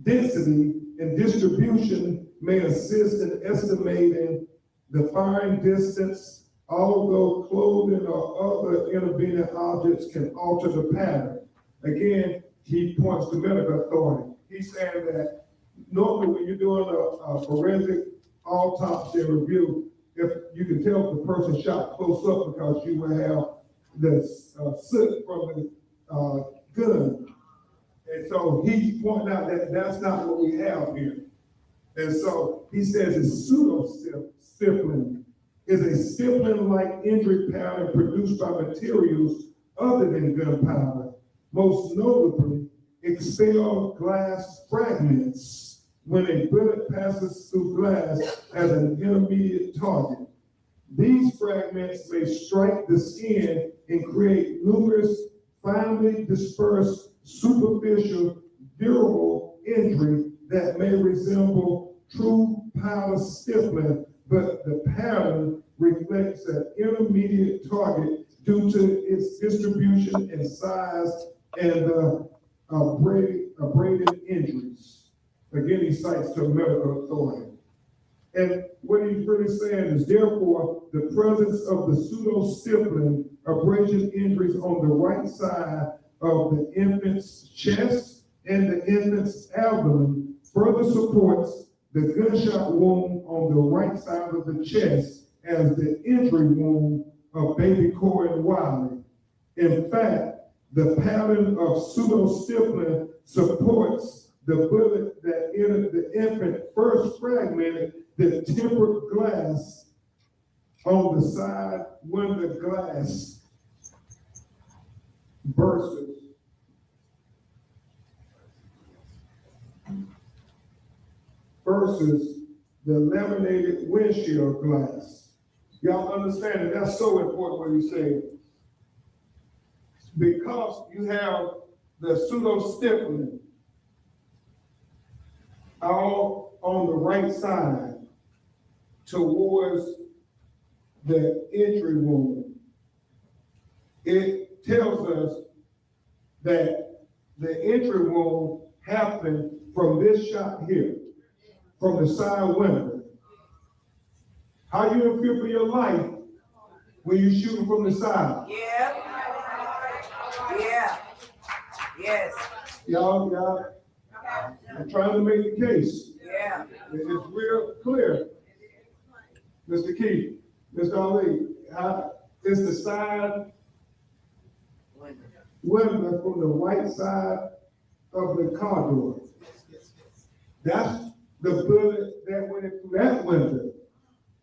density and distribution may assist in estimating the firing distance, although clothing or other intervening objects can alter the pattern. Again, he points to medical authority. He's saying that normally when you're doing a forensic autopsy review, if you can tell if the person shot close up because you will have the soot from the gun. And so he's pointing out that that's not what we have here. And so he says it's pseudo-stippling is a stippling-like injury pattern produced by materials other than gunpowder, most notably expelled glass fragments when a bullet passes through glass as an intermediate target. These fragments may strike the skin and create numerous finely dispersed, superficial, durable injury that may resemble true powder stippling, but the pattern reflects an intermediate target due to its distribution and size and abraded injuries. Again, he cites to medical authority. And what he's really saying is, therefore, the presence of the pseudo-stippling abrasion injuries on the right side of the infant's chest and the infant's abdomen further supports the gunshot wound on the right side of the chest as the injury wound of baby Corey Wiley. In fact, the pattern of pseudo-stippling supports the bullet that entered the infant first fragmented the tempered glass on the side when the glass bursts. Versus the laminated windshield glass. Y'all understand that that's so important what he's saying. Because you have the pseudo-stippling all on the right side towards the injury wound. It tells us that the injury wound happened from this shot here, from the side window. How you feel for your life when you shoot from the side? Yeah. Yeah. Yes. Y'all, I'm trying to make the case. Yeah. It's real clear. Mr. Keith, Mr. Ali, it's the side window from the right side of the car door. That's the bullet that went through that window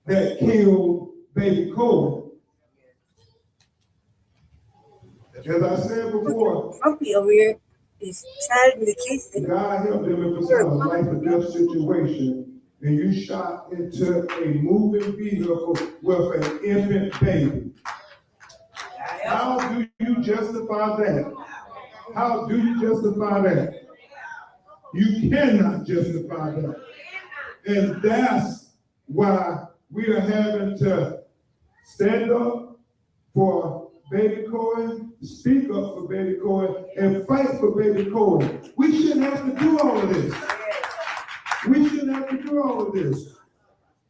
that killed baby Cole. As I said before, Grumpy over here is chatting the case. God helped them if it's a life or death situation, and you shot into a moving vehicle with an infant baby. How do you justify that? How do you justify that? You cannot justify that. And that's why we are having to stand up for baby Corey, speak up for baby Corey, and fight for baby Corey. We shouldn't have to do all of this. We shouldn't have to do all of this.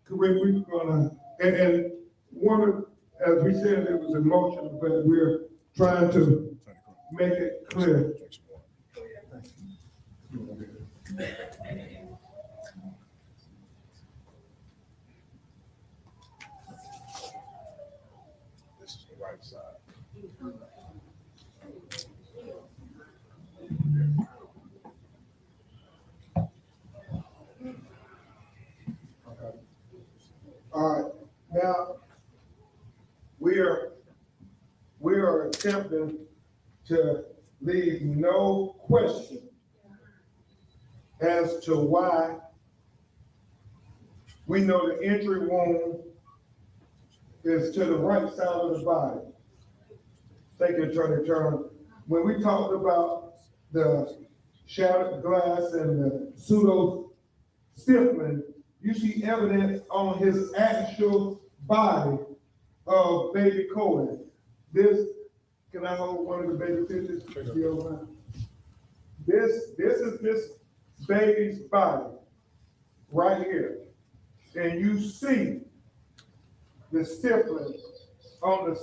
We're gonna, and one of, as we said, it was emotional, but we're trying to make it clear. This is the right side. Okay. All right. Now we are attempting to leave no question as to why we know the injury wound is to the right side of the body. Thank you, Attorney Turner. When we talked about the shattered glass and the pseudo-stippling, you see evidence on his actual body of baby Cohen. This, can I hold one of the baby pictures? This is this baby's body right here. And you see the stippling on the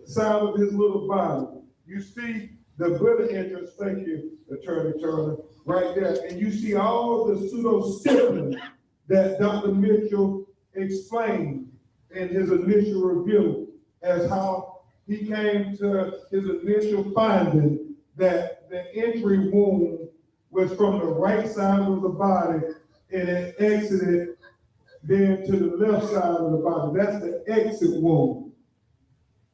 side of his little body. You see the bullet entrance, thank you, Attorney Turner, right there. And you see all the pseudo-stippling that Dr. Mitchell explained in his initial review as how he came to his initial finding that the injury wound was from the right side of the body and it exited then to the left side of the body. That's the exit wound.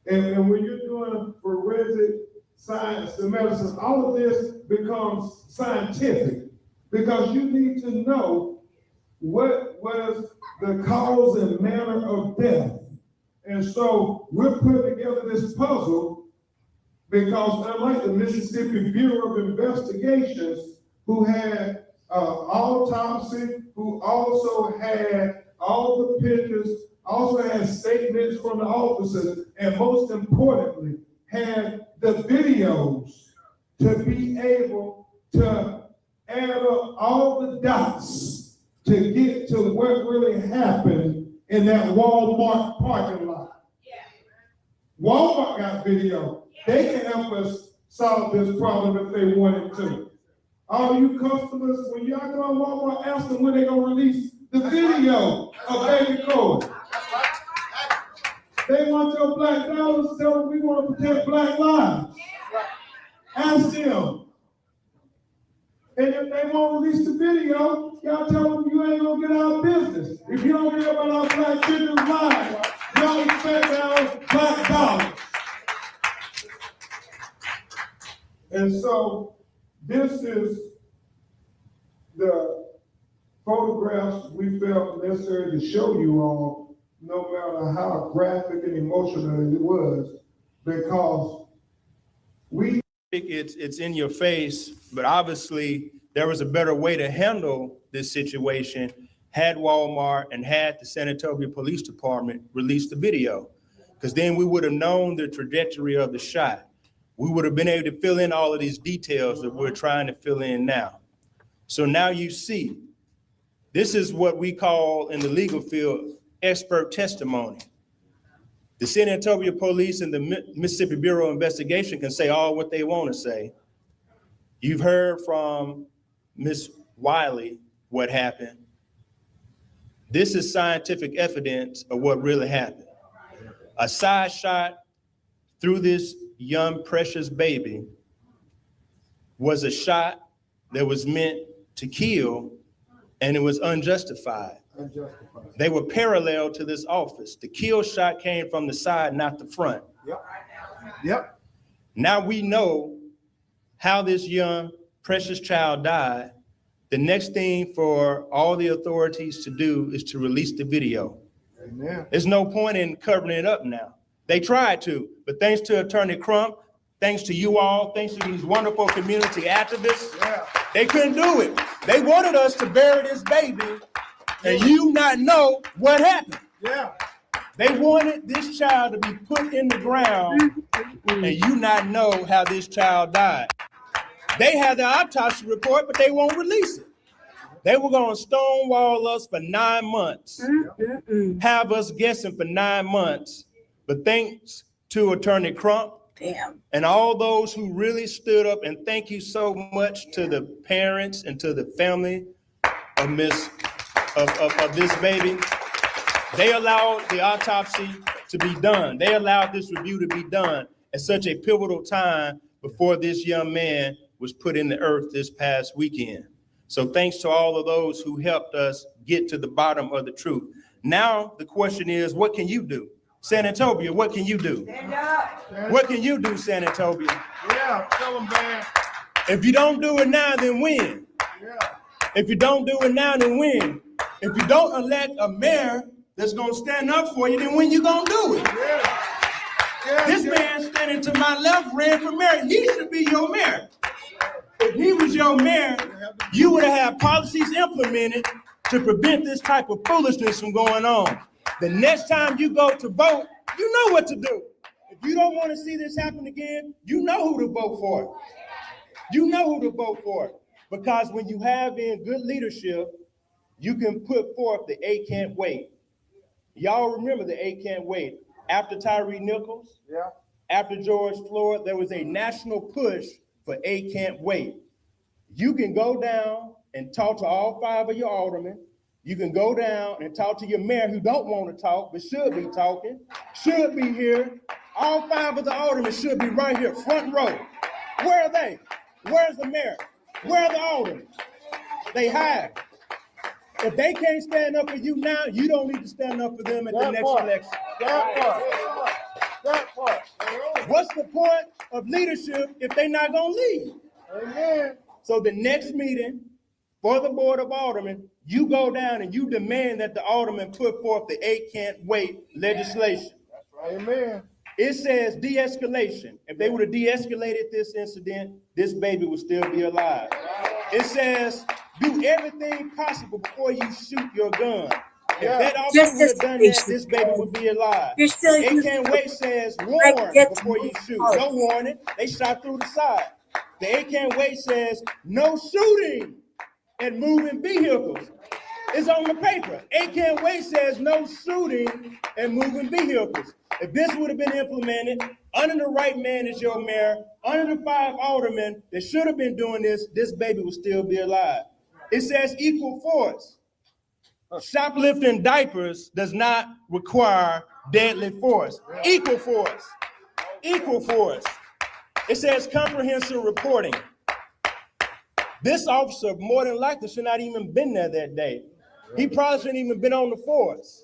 And when you're doing forensic science and medicine, all of this becomes scientific because you need to know what was the cause and manner of death. And so we're putting together this puzzle Because unlike the Mississippi Bureau of Investigations, who had autopsy, who also had all the pictures, also had statements from the officers, and most importantly, had the videos to be able to add up all the dots to get to what really happened in that Walmart parking lot. Walmart got video. They can help us solve this problem if they wanted to. All you customers, when y'all go on Walmart, ask them when they're going to release the video of Baby Cohen. They want your black dollars, tell them we want to protect black lives. Ask them. And if they won't release the video, y'all tell them you ain't gonna get our business. If you don't care about our black children's lives, y'all expect our black dollars. And so this is the photographs we felt necessary to show you all, no matter how graphic and emotional it was, because it's in your face, but obviously there was a better way to handle this situation had Walmart and had the San Antonio Police Department release the video, because then we would have known the trajectory of the shot. We would have been able to fill in all of these details that we're trying to fill in now. So now you see, this is what we call in the legal field expert testimony. The San Antonio Police and the Mississippi Bureau of Investigation can say all what they want to say. You've heard from Ms. Wiley what happened. This is scientific evidence of what really happened. A side shot through this young, precious baby was a shot that was meant to kill, and it was unjustified. They were parallel to this office. The kill shot came from the side, not the front. Yep. Now we know how this young, precious child died. The next thing for all the authorities to do is to release the video. Amen. There's no point in covering it up now. They tried to, but thanks to Attorney Crump, thanks to you all, thanks to these wonderful community activists, they couldn't do it. They wanted us to bury this baby and you not know what happened. They wanted this child to be put in the ground and you not know how this child died. They had the autopsy report, but they won't release it. They were going to stonewall us for 9 months, have us guessing for 9 months. But thanks to Attorney Crump and all those who really stood up, and thank you so much to the parents and to the family of this baby. They allowed the autopsy to be done. They allowed this review to be done at such a pivotal time before this young man was put in the earth this past weekend. So thanks to all of those who helped us get to the bottom of the truth. Now the question is, what can you do? San Antonio, what can you do? What can you do, San Antonio? Yeah, tell them, man. If you don't do it now, then when? If you don't do it now, then when? If you don't elect a mayor that's gonna stand up for you, then when you gonna do it? This man standing to my left ran for mayor. He should be your mayor. If he was your mayor, you would have had policies implemented to prevent this type of foolishness from going on. The next time you go to vote, you know what to do. If you don't want to see this happen again, you know who to vote for. You know who to vote for. Because when you have in good leadership, you can put forth the A can't wait. Y'all remember the A can't wait. After Tyree Nichols, after George Floyd, there was a national push for A can't wait. You can go down and talk to all 5 of your aldermen. You can go down and talk to your mayor who don't want to talk, but should be talking, should be here. All 5 of the aldermen should be right here, front row. Where are they? Where's the mayor? Where are the aldermen? They hide. If they can't stand up for you now, you don't need to stand up for them at the next election. That part. What's the point of leadership if they're not gonna lead? Amen. So the next meeting for the Board of Aldermen, you go down and you demand that the aldermen put forth the A can't wait legislation. That's right. Amen. It says de-escalation. If they would have de-escalated this incident, this baby would still be alive. It says do everything possible before you shoot your gun. If that officer would have done that, this baby would be alive. They can't wait says warn before you shoot. No warning. They shot through the side. The A can't wait says no shooting and moving vehicles. It's on the paper. A can't wait says no shooting and moving vehicles. If this would have been implemented under the right man as your mayor, under the 5 aldermen that should have been doing this, this baby would still be alive. It says equal force. Shoplifting diapers does not require deadly force. Equal force. Equal force. It says comprehensive reporting. This officer more than likely should not even been there that day. He probably shouldn't even been on the force.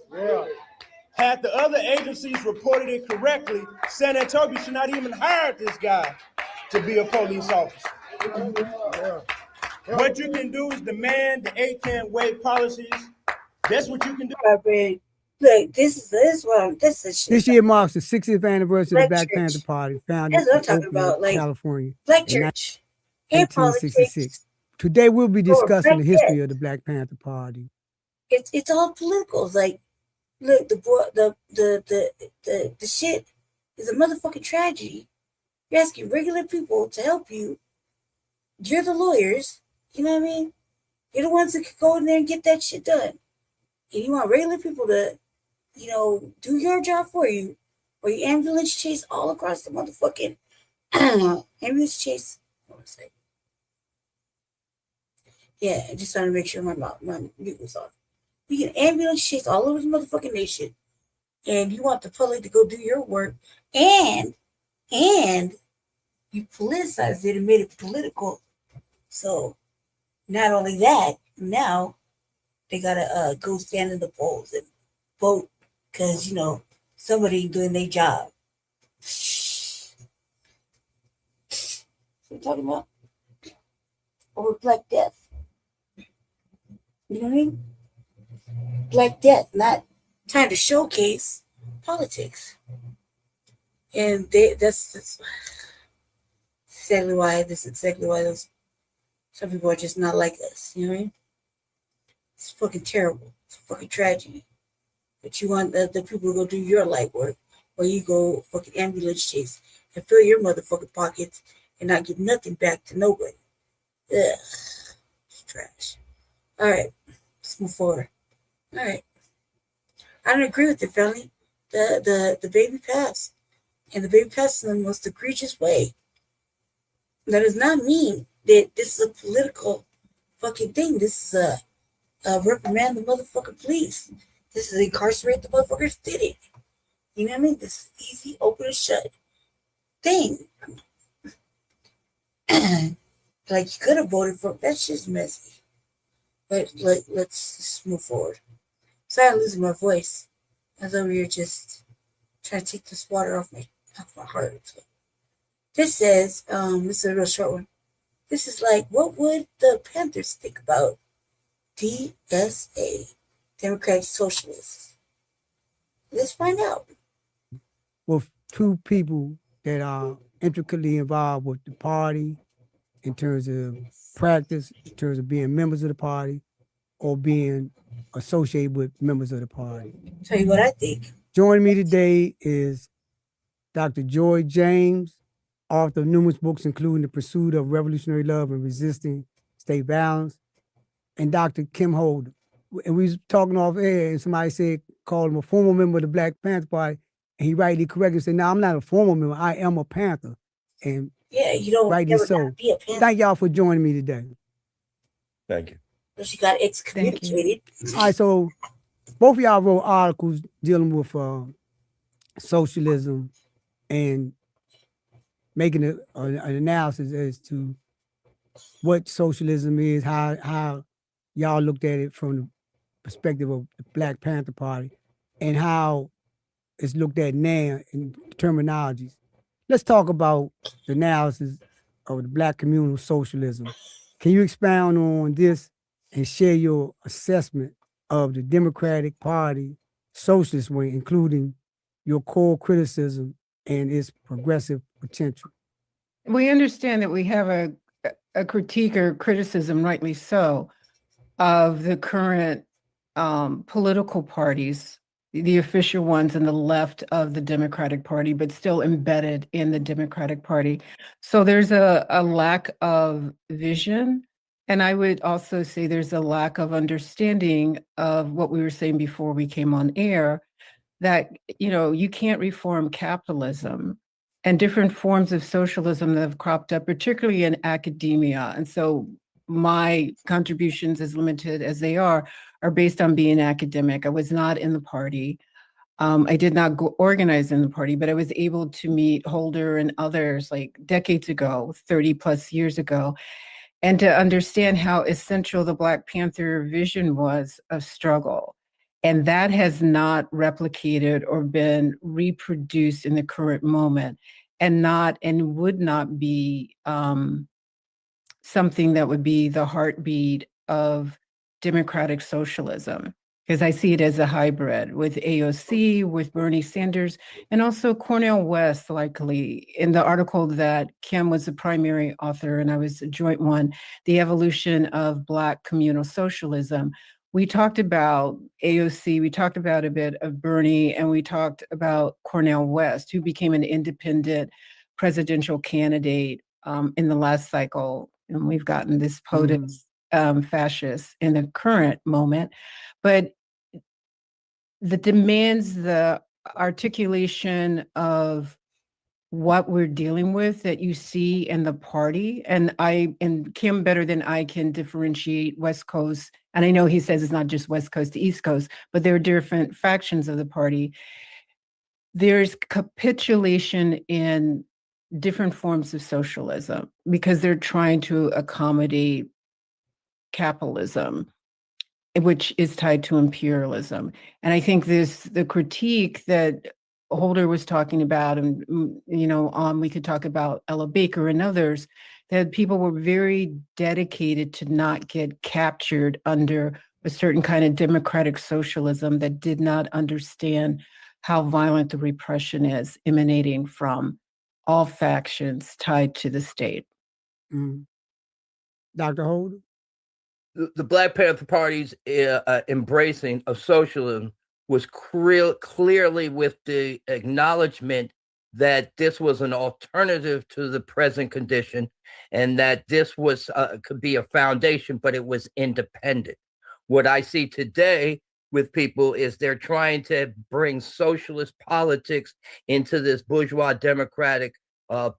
Had the other agencies reported it correctly, San Antonio should not even hire this guy to be a police officer. What you can do is demand the 8 can't wait policies. That's what you can do. Look, this is shit. This year marks the 60th anniversary of the Black Panther Party, founded That's what I'm in talking Oakland, about, like, California, Black in church and 1866. Today we'll be discussing the right history there. of the Black Panther Party. It's all political. It's like, look, the shit is a motherfucking tragedy. You're asking regular people to help you. You're the lawyers. You know what I mean? You're the ones that can go in there and get that shit done. And you want regular people to, you know, do your job for you, or you ambulance chase all across the motherfucking ambulance chase. What was I saying? Yeah, I just trying to make sure my mute was off. You can ambulance chase all over the motherfucking nation, and you want the public to go do your work, and you politicized it and made it political. So not only that, now they gotta go stand in the polls and vote because, you know, somebody doing their job. What are you talking about? Over Black Death. You know what I mean? Black Death, not time to showcase politics. And that's exactly why those some people are just not like us, you know what I mean? It's fucking terrible. It's a fucking tragedy. But you want the people to go do your light work, or you go fucking ambulance chase and fill your motherfucking pockets and not give nothing back to nobody. Ugh. It's trash. All right, let's move forward. All right. I don't agree with it, family. The baby passed. And the baby passed in the most egregious way. That does not mean that this is a political fucking thing. This is a reprimand the motherfucking police. This is incarcerate the motherfuckers did it. You know what I mean? This is easy, open and shut thing. Like, you could have voted for, that's just messy. But let's just move forward. Sorry, I'm losing my voice. I was over here just trying to take this water off my heart. So this says, this is a real short one. This is like, what would the Panthers think about DSA, Democratic Socialists? Let's find out. With two people that are intricately involved with the party in terms of practice, in terms of being members of the party, or being associated with members of the party. Tell you what I think. Joining me today is Dr. Joy James, author of numerous books, including The Pursuit of Revolutionary Love and Resisting State Violence, and Dr. Kim Holder. And we was talking off air, and somebody said, called him a former member of the Black Panther Party, and he rightly correctly said, "No, I'm not a former member. I am a Panther." And yeah, you don't rightly so. Be a Panther. Thank y'all for joining me today. Thank you. She got excommunicated. All right, so both of y'all wrote articles dealing with socialism and making an analysis as to what socialism is, how y'all looked at it from the perspective of the Black Panther Party, and how it's looked at now in terminologies. Let's talk about the analysis of the Black communal socialism. Can you expound on this and share your assessment of the Democratic Party socialist way, including your core criticism and its progressive potential. We understand that we have a critique or criticism, rightly so, of the current political parties, the official ones in the left of the Democratic Party, but still embedded in the Democratic Party. So there's a lack of vision. And I would also say there's a lack of understanding of what we were saying before we came on air, that, you know, you can't reform capitalism and different forms of socialism that have cropped up, particularly in academia. And so my contributions, as limited as they are based on being academic. I was not in the party. I did not organize in the party, but I was able to meet Holder and others like decades ago, 30 plus years ago, and to understand how essential the Black Panther vision was of struggle. And that has not replicated or been reproduced in the current moment, and would not be something that would be the heartbeat of democratic socialism, because I see it as a hybrid with AOC, with Bernie Sanders, and also Cornel West, likely. In the article that Kim was the primary author and I was a joint one, The Evolution of Black Communal Socialism, we talked about AOC, we talked about a bit of Bernie, and we talked about Cornel West, who became an independent presidential candidate in the last cycle. And we've gotten this POTUS fascist in the current moment. But the demands, the articulation of what we're dealing with that you see in the party, and Kim better than I can differentiate West Coast, and I know he says it's not just West Coast to East Coast, but there are different factions of the party. There's capitulation in different forms of socialism because they're trying to accommodate capitalism, which is tied to imperialism. And I think the critique that Holder was talking about, and we could talk about Ella Baker and others, that people were very dedicated to not get captured under a certain kind of democratic socialism that did not understand how violent the repression is emanating from all factions tied to the state. Dr. Holder? The Black Panther Party's embracing of socialism was clearly with the acknowledgement that this was an alternative to the present condition, and that this was could be a foundation, but it was independent. What I see today with people is they're trying to bring socialist politics into this bourgeois democratic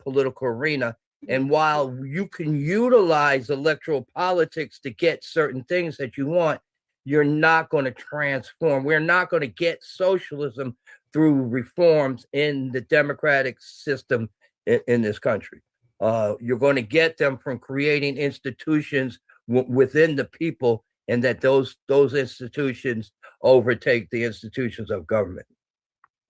political arena. And while you can utilize electoral politics to get certain things that you want, you're not going to transform. We're not going to get socialism through reforms in the democratic system in this country. You're going to get them from creating institutions within the people, and that those institutions overtake the institutions of government.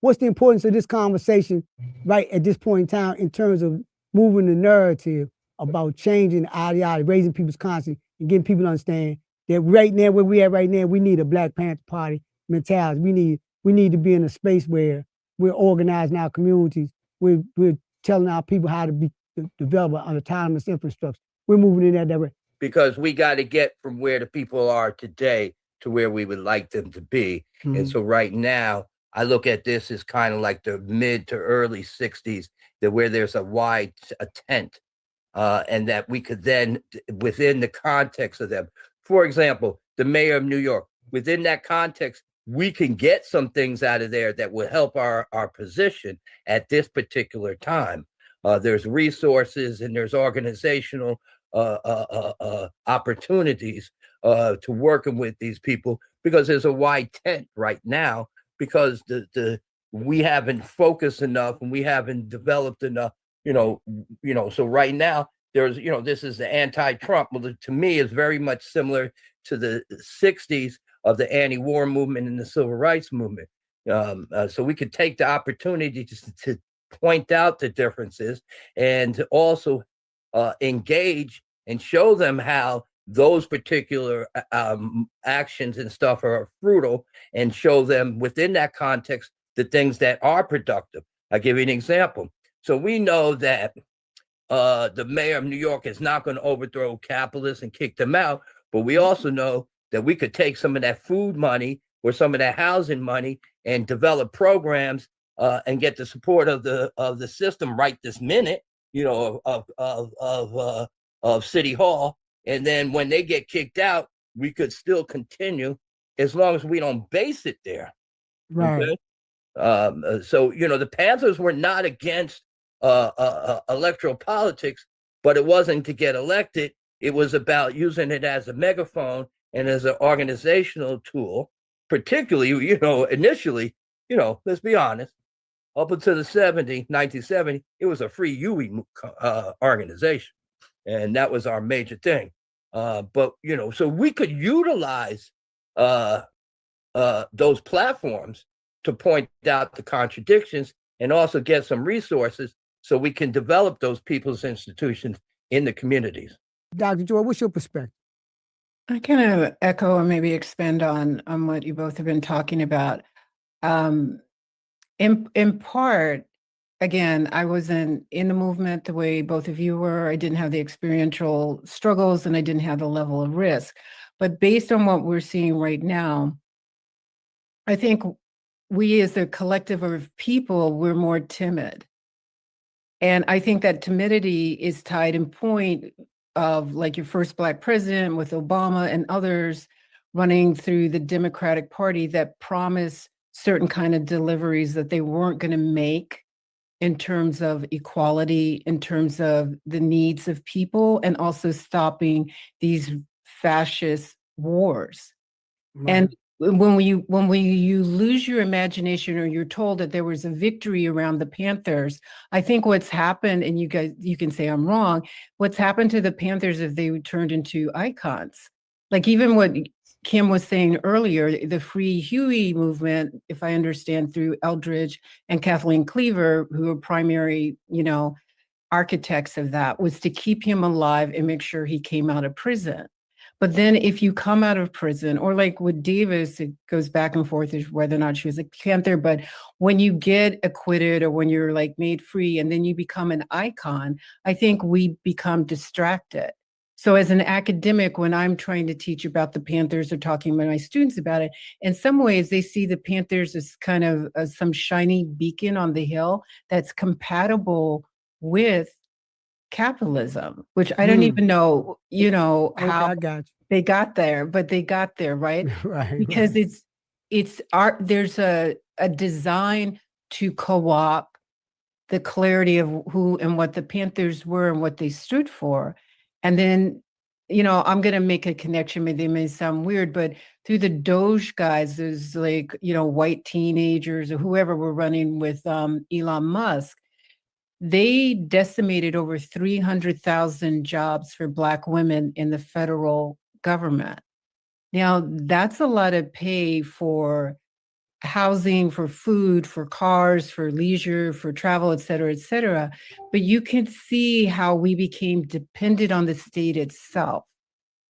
What's the importance of this conversation right at this point in time in terms of moving the narrative about changing the ideology, raising people's conscience, and getting people to understand that right now, where we at right now, we need a Black Panther Party mentality. We need to be in a space where we're organizing our communities. We're telling our people how to develop an autonomous infrastructure. We're moving in that direction. Because we got to get from where the people are today to where we would like them to be. And so right now, I look at this as kind of like the mid to early 60s, that where there's a wide tent, and that we could then, within the context of them, for example, the mayor of New York, within that context, we can get some things out of there that will help our position at this particular time. There's resources and there's organizational opportunities to working with these people, because there's a wide tent right now, because we haven't focused enough and we haven't developed enough, so right now there's, this is the anti-Trump. Well, to me, is very much similar to the 60s of the anti-war movement and the civil rights movement. So we could take the opportunity to point out the differences and to also engage and show them how those particular actions and stuff are fruitful, and show them within that context the things that are productive. I'll give you an example. So we know that the mayor of New York is not going to overthrow capitalists and kick them out, but we also know that we could take some of that food money or some of that housing money and develop programs and get the support of the system right this minute, you know, of City Hall. And then when they get kicked out, we could still continue as long as we don't base it there. Right. Okay? So, you know, the Panthers were not against electoral politics, but it wasn't to get elected. It was about using it as a megaphone and as an organizational tool, particularly, you know, initially, you know, let's be honest, up until the 1970, it was a free UE organization. And that was our major thing. But, you know, so we could utilize those platforms to point out the contradictions and also get some resources so we can develop those people's institutions in the communities. Dr. Joy, what's your perspective? I kind of echo or maybe expand on what you both have been talking about. In part, again, I wasn't in the movement the way both of you were. I didn't have the experiential struggles and I didn't have the level of risk. But based on what we're seeing right now, I think we as a collective of people, we're more timid. And I think that timidity is tied in point of like your first Black president with Obama and others running through the Democratic Party that promised certain kind of deliveries that they weren't going to make in terms of equality, in terms of the needs of people, and also stopping these fascist wars. Right. And when you lose your imagination or you're told that there was a victory around the Panthers, I think what's happened, and you guys, you can say I'm wrong, what's happened to the Panthers is they turned into icons. Like even what Kim was saying earlier, the Free Huey movement, if I understand, through Eldridge and Kathleen Cleaver, who are primary, you know, architects of that, was to keep him alive and make sure he came out of prison. But then if you come out of prison, or like with Davis, it goes back and forth as whether or not she was a Panther, but when you get acquitted or when you're like made free and then you become an icon, I think we become distracted. So as an academic, when I'm trying to teach about the Panthers or talking to my students about it, in some ways they see the Panthers as kind of some shiny beacon on the hill that's compatible with capitalism, which I don't even know, you know, how they got there, but they got there, right? Right. Because there's a design to co-opt the clarity of who and what the Panthers were and what they stood for. And then, you know, I'm going to make a connection, maybe they may sound weird, but through the Doge guys, there's like, you know, white teenagers or whoever were running with Elon Musk. They decimated over 300,000 jobs for Black women in the federal government. Now, that's a lot of pay for housing, for food, for cars, for leisure, for travel, et cetera, et cetera. But you can see how we became dependent on the state itself.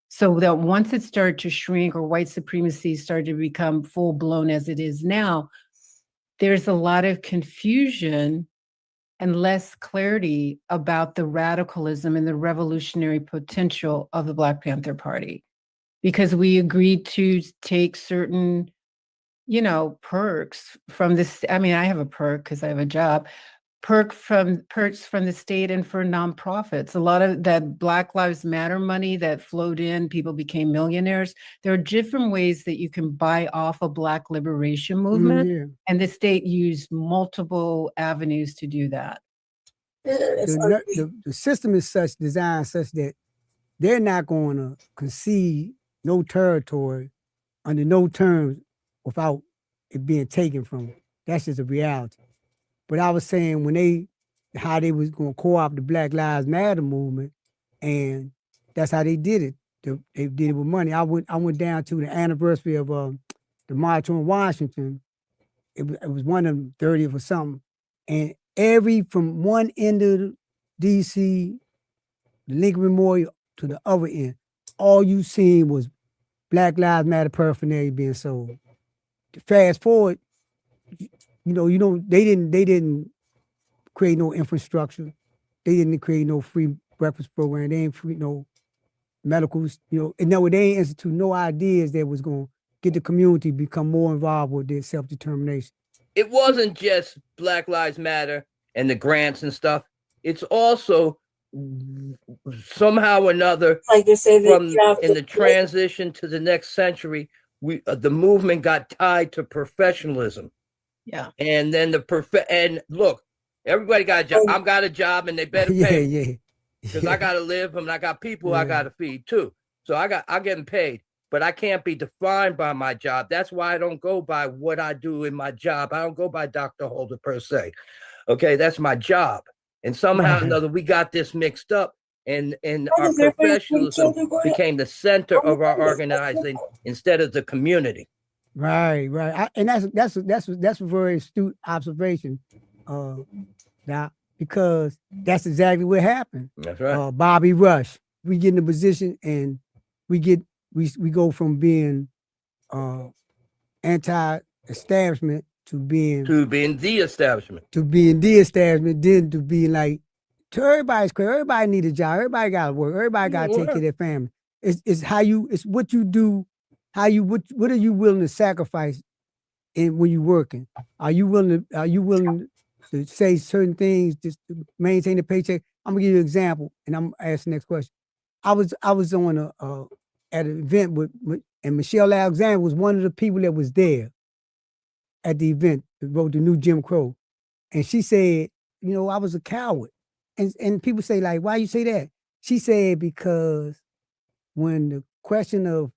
So that once it started to shrink or white supremacy started to become full blown as it is now, there's a lot of confusion and less clarity about the radicalism and the revolutionary potential of the Black Panther Party. Because we agreed to take certain, you know, perks from this. I mean, I have a perk because I have a job. Perks from the state and for nonprofits. A lot of that Black Lives Matter money that flowed in, people became millionaires. There are different ways that you can buy off a Black liberation movement. And the state used multiple avenues to do that. The system is designed such that they're not going to concede no territory under no terms without it being taken from them. That's just a reality. But I was saying how they was going to co-opt the Black Lives Matter movement, and that's how they did it. They did it with money. I went down to the anniversary of the March on Washington. It was one of them, 30th or something, and from one end of DC, the Lincoln Memorial, to the other end, all you seen was Black Lives Matter paraphernalia being sold. Fast forward, they didn't create no infrastructure. They didn't create no free breakfast program. They ain't free no medicals, and no, they ain't institute no ideas that was going to get the community become more involved with their self-determination. It wasn't just Black Lives Matter and the grants and stuff. It's also somehow or another, like you say, from in the transition to the next century, the movement got tied to professionalism. Yeah. And then and look, everybody got a job. I've got a job and they better pay. Yeah. Because I gotta live and I got people I gotta feed too. So I'm getting paid, but I can't be defined by my job. That's why I don't go by what I do in my job. I don't go by Dr. Holder per se. Okay, that's my job. And somehow or another, we got this mixed up, and our professionalism became the center of our organizing instead of the community. Right. And that's a very astute observation, Doc, because that's exactly what happened. That's right. Bobby Rush, we get in a position and we go from being anti-establishment to being the establishment. Then to be like, to everybody's crazy. Everybody need a job. Everybody got to work. Everybody got to take care of their family. It's what you do. What are you willing to sacrifice when you're working? Are you willing to say certain things just to maintain the paycheck? I'm gonna give you an example, and I'm gonna ask the next question. I was on at an event with and Michelle Alexander was one of the people that was there at the event that wrote the new Jim Crow, and she said, I was a coward, and people say like, why you say that? She said because when the question of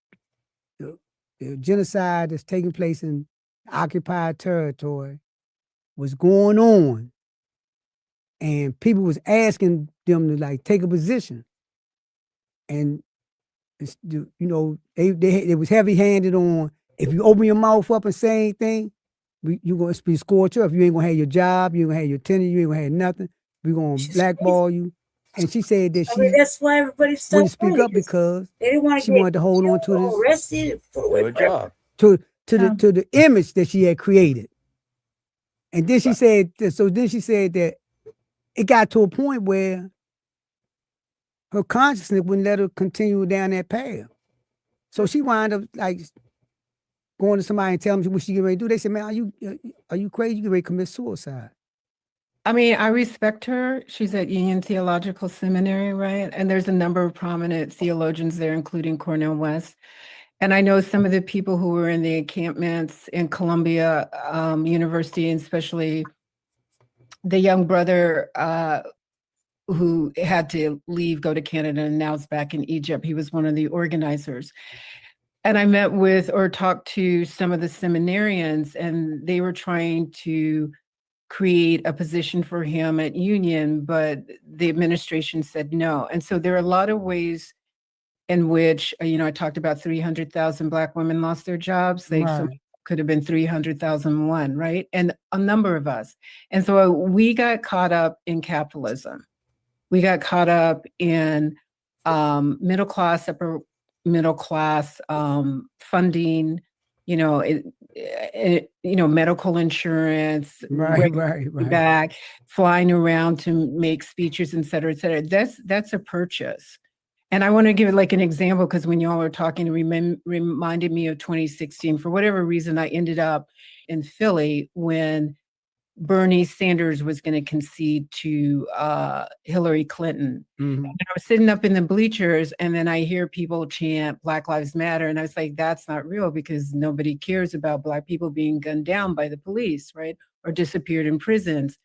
the genocide that's taking place in occupied territory was going on, and people was asking them to like take a position, and they was heavy-handed on, if you open your mouth up and say anything, you're gonna be scorched up. You ain't gonna have your job, you ain't gonna have your tenure, you ain't gonna have nothing. We're gonna blackball you. And she said that that's why everybody wouldn't speak up because they didn't want she wanted to hold on to this arrested for a job. to the image that she had created. And then she said that it got to a point where her consciousness wouldn't let her continue down that path. So she wound up like going to somebody and telling them what she get ready to do. They said, man, are you crazy? You get ready to commit suicide. I mean, I respect her. She's at Union Theological Seminary, right? And there's a number of prominent theologians there, including Cornel West. And I know some of the people who were in the encampments in Columbia University, and especially the young brother who had to leave, go to Canada, and now is back in Egypt. He was one of the organizers. And I met with or talked to some of the seminarians, and they were trying to create a position for him at Union, but the administration said no. And so there are a lot of ways in which, I talked about 300,000 Black women lost their jobs. They could have been 300,001, right? And a number of us. And so we got caught up in capitalism. We got caught up in middle class, upper middle class funding, medical insurance, back, flying around to make speeches, et cetera, et cetera. That's a purchase. And I want to give it like an example, because when y'all were talking, it reminded me of 2016. For whatever reason, I ended up in Philly when Bernie Sanders was going to concede to Hillary Clinton. Mm-hmm. And I was sitting up in the bleachers, and then I hear people chant Black Lives Matter. And I was like, that's not real, because nobody cares about Black people being gunned down by the police, right? Or disappeared in prisons.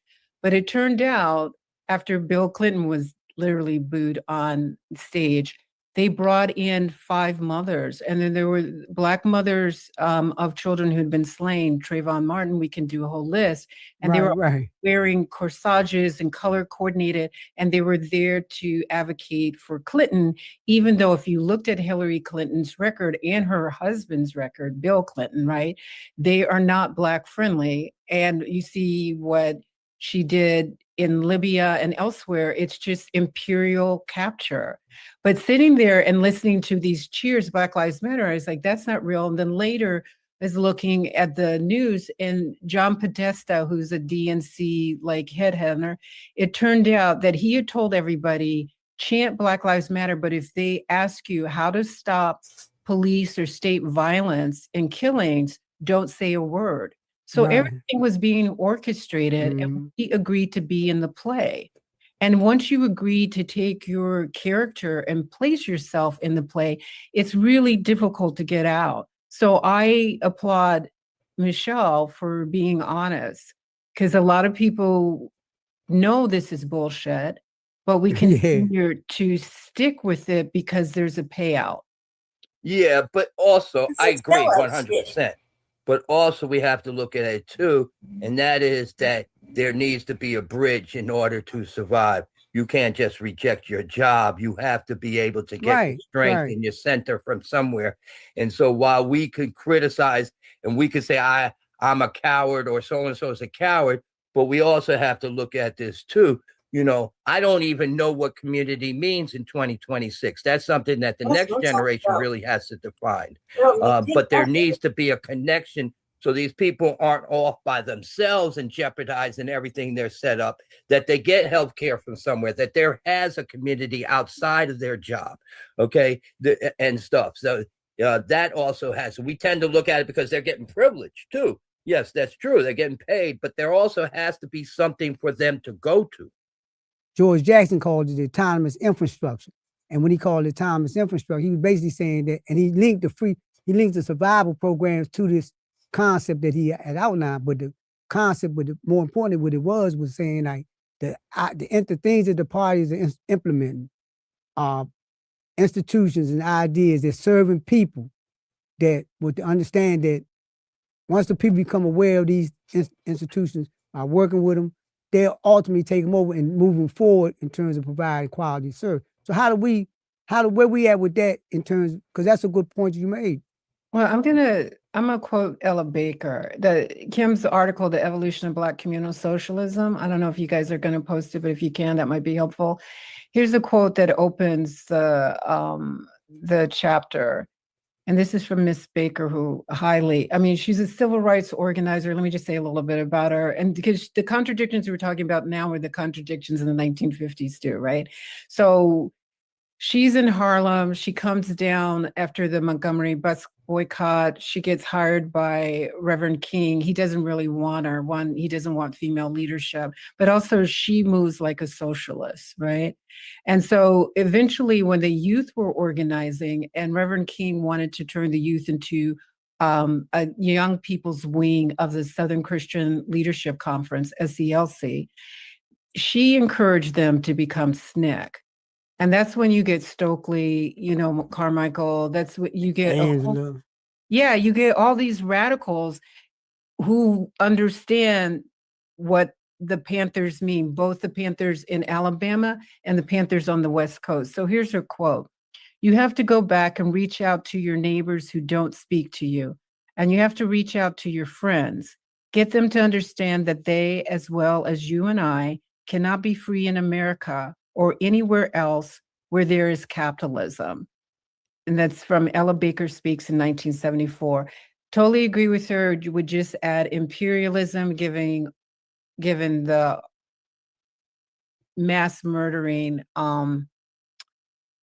But it turned out after Bill Clinton was literally booed on stage, they brought in 5 mothers, and then there were Black mothers of children who'd been slain. Trayvon Martin, we can do a whole list. And they were wearing corsages and color coordinated, and they were there to advocate for Clinton, even though if you looked at Hillary Clinton's record and her husband's record, Bill Clinton, right, they are not Black friendly. And you see what she did in Libya and elsewhere. It's just imperial capture. But sitting there and listening to these cheers, Black Lives Matter, I was like, that's not real. And then later, is looking at the news, and John Podesta, who's a DNC like headhunter, it turned out that he had told everybody, chant Black Lives Matter, but if they ask you how to stop police or state violence and killings, don't say a word. So Right. everything was being orchestrated, and we agreed to be in the play. And once you agree to take your character and place yourself in the play, it's really difficult to get out. So I applaud Michelle for being honest, because a lot of people know this is bullshit, but we continue to stick with it because there's a payout. Yeah, but also I agree 100%. But also we have to look at it too, and that is that there needs to be a bridge in order to survive. You can't just reject your job. You have to be able to get your strength in your center from somewhere. And so while we could criticize and we could say I'm a coward or so-and-so is a coward, but we also have to look at this too. You know, I don't even know what community means in 2026. That's something that the next generation really has to define. But there needs to be a connection so these people aren't off by themselves and jeopardizing everything they're set up, that they get health care from somewhere, that there has a community outside of their job, okay, and stuff. So that also has, we tend to look at it because they're getting privilege too. Yes, that's true. They're getting paid, but there also has to be something for them to go to. George Jackson called it autonomous infrastructure. And when he called it autonomous infrastructure, he was basically saying that, and he linked the survival programs to this concept that he had outlined. But the concept, more importantly, what it was saying like the things that the parties are implementing, institutions and ideas that serving people, that would understand that once the people become aware of these institutions by working with them, they'll ultimately take them over and move them forward in terms of providing quality service. So where we at with that in terms, because that's a good point you made. Well, I'm gonna quote Ella Baker, Kim's article, The Evolution of Black Communal Socialism. I don't know if you guys are gonna post it, but if you can, that might be helpful. Here's a quote that opens the chapter. And this is from Miss Baker, who she's a civil rights organizer. Let me just say a little bit about her. And because the contradictions we're talking about now were the contradictions in the 1950s too, right? So she's in Harlem. She comes down after the Montgomery bus boycott. She gets hired by Reverend King. He doesn't really want her. One, he doesn't want female leadership, but also she moves like a socialist, right? And so eventually when the youth were organizing and Reverend King wanted to turn the youth into a young people's wing of the Southern Christian Leadership Conference, SELC, she encouraged them to become SNCC. And that's when you get Stokely, Carmichael, that's what you get. You get all these radicals who understand what the Panthers mean, both the Panthers in Alabama and the Panthers on the West Coast. So here's her quote. You have to go back and reach out to your neighbors who don't speak to you. And you have to reach out to your friends. Get them to understand that they, as well as you and I, cannot be free in America or anywhere else where there is capitalism. And that's from Ella Baker Speaks in 1974. Totally agree with her. Would just add imperialism, given the mass murdering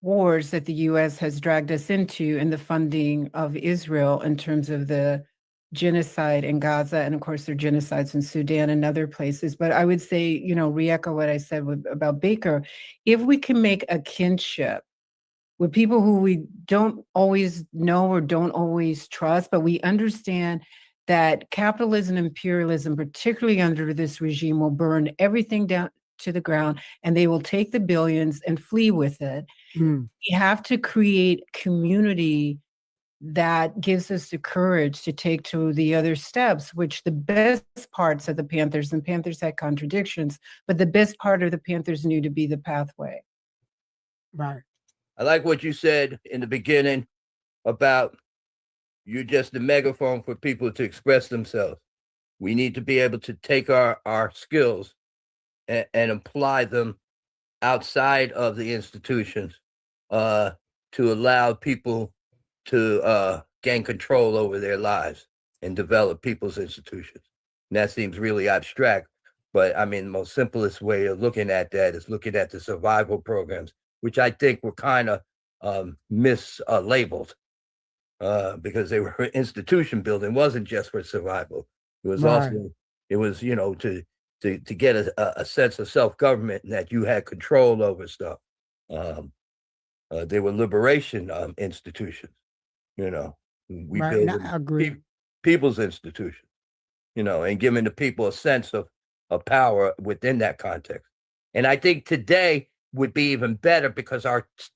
wars that the U.S. has dragged us into and the funding of Israel in terms of the genocide in Gaza, and of course there are genocides in Sudan and other places. But I would say, re-echo what I said about Baker. If we can make a kinship with people who we don't always know or don't always trust, but we understand that capitalism and imperialism, particularly under this regime, will burn everything down to the ground and they will take the billions and flee with it. We have to create community that gives us the courage to take to the other steps, which the best parts of the Panthers, and Panthers had contradictions, but the best part of the Panthers knew to be the pathway. Right. I like what you said in the beginning about you're just the megaphone for people to express themselves. We need to be able to take our skills and apply them outside of the institutions to allow people to gain control over their lives. and develop people's institutions. And that seems really abstract, but I mean, the most simplest way of looking at that is looking at the survival programs, which I think were kind of mislabeled because they were institution building. It wasn't just for survival. It was also, it was, you know, to get a sense of self-government and that you had control over stuff. They were liberation institutions, you know. We build I agree. people's institutions, you know, and giving the people a sense of power within that context. And I think today would be even better because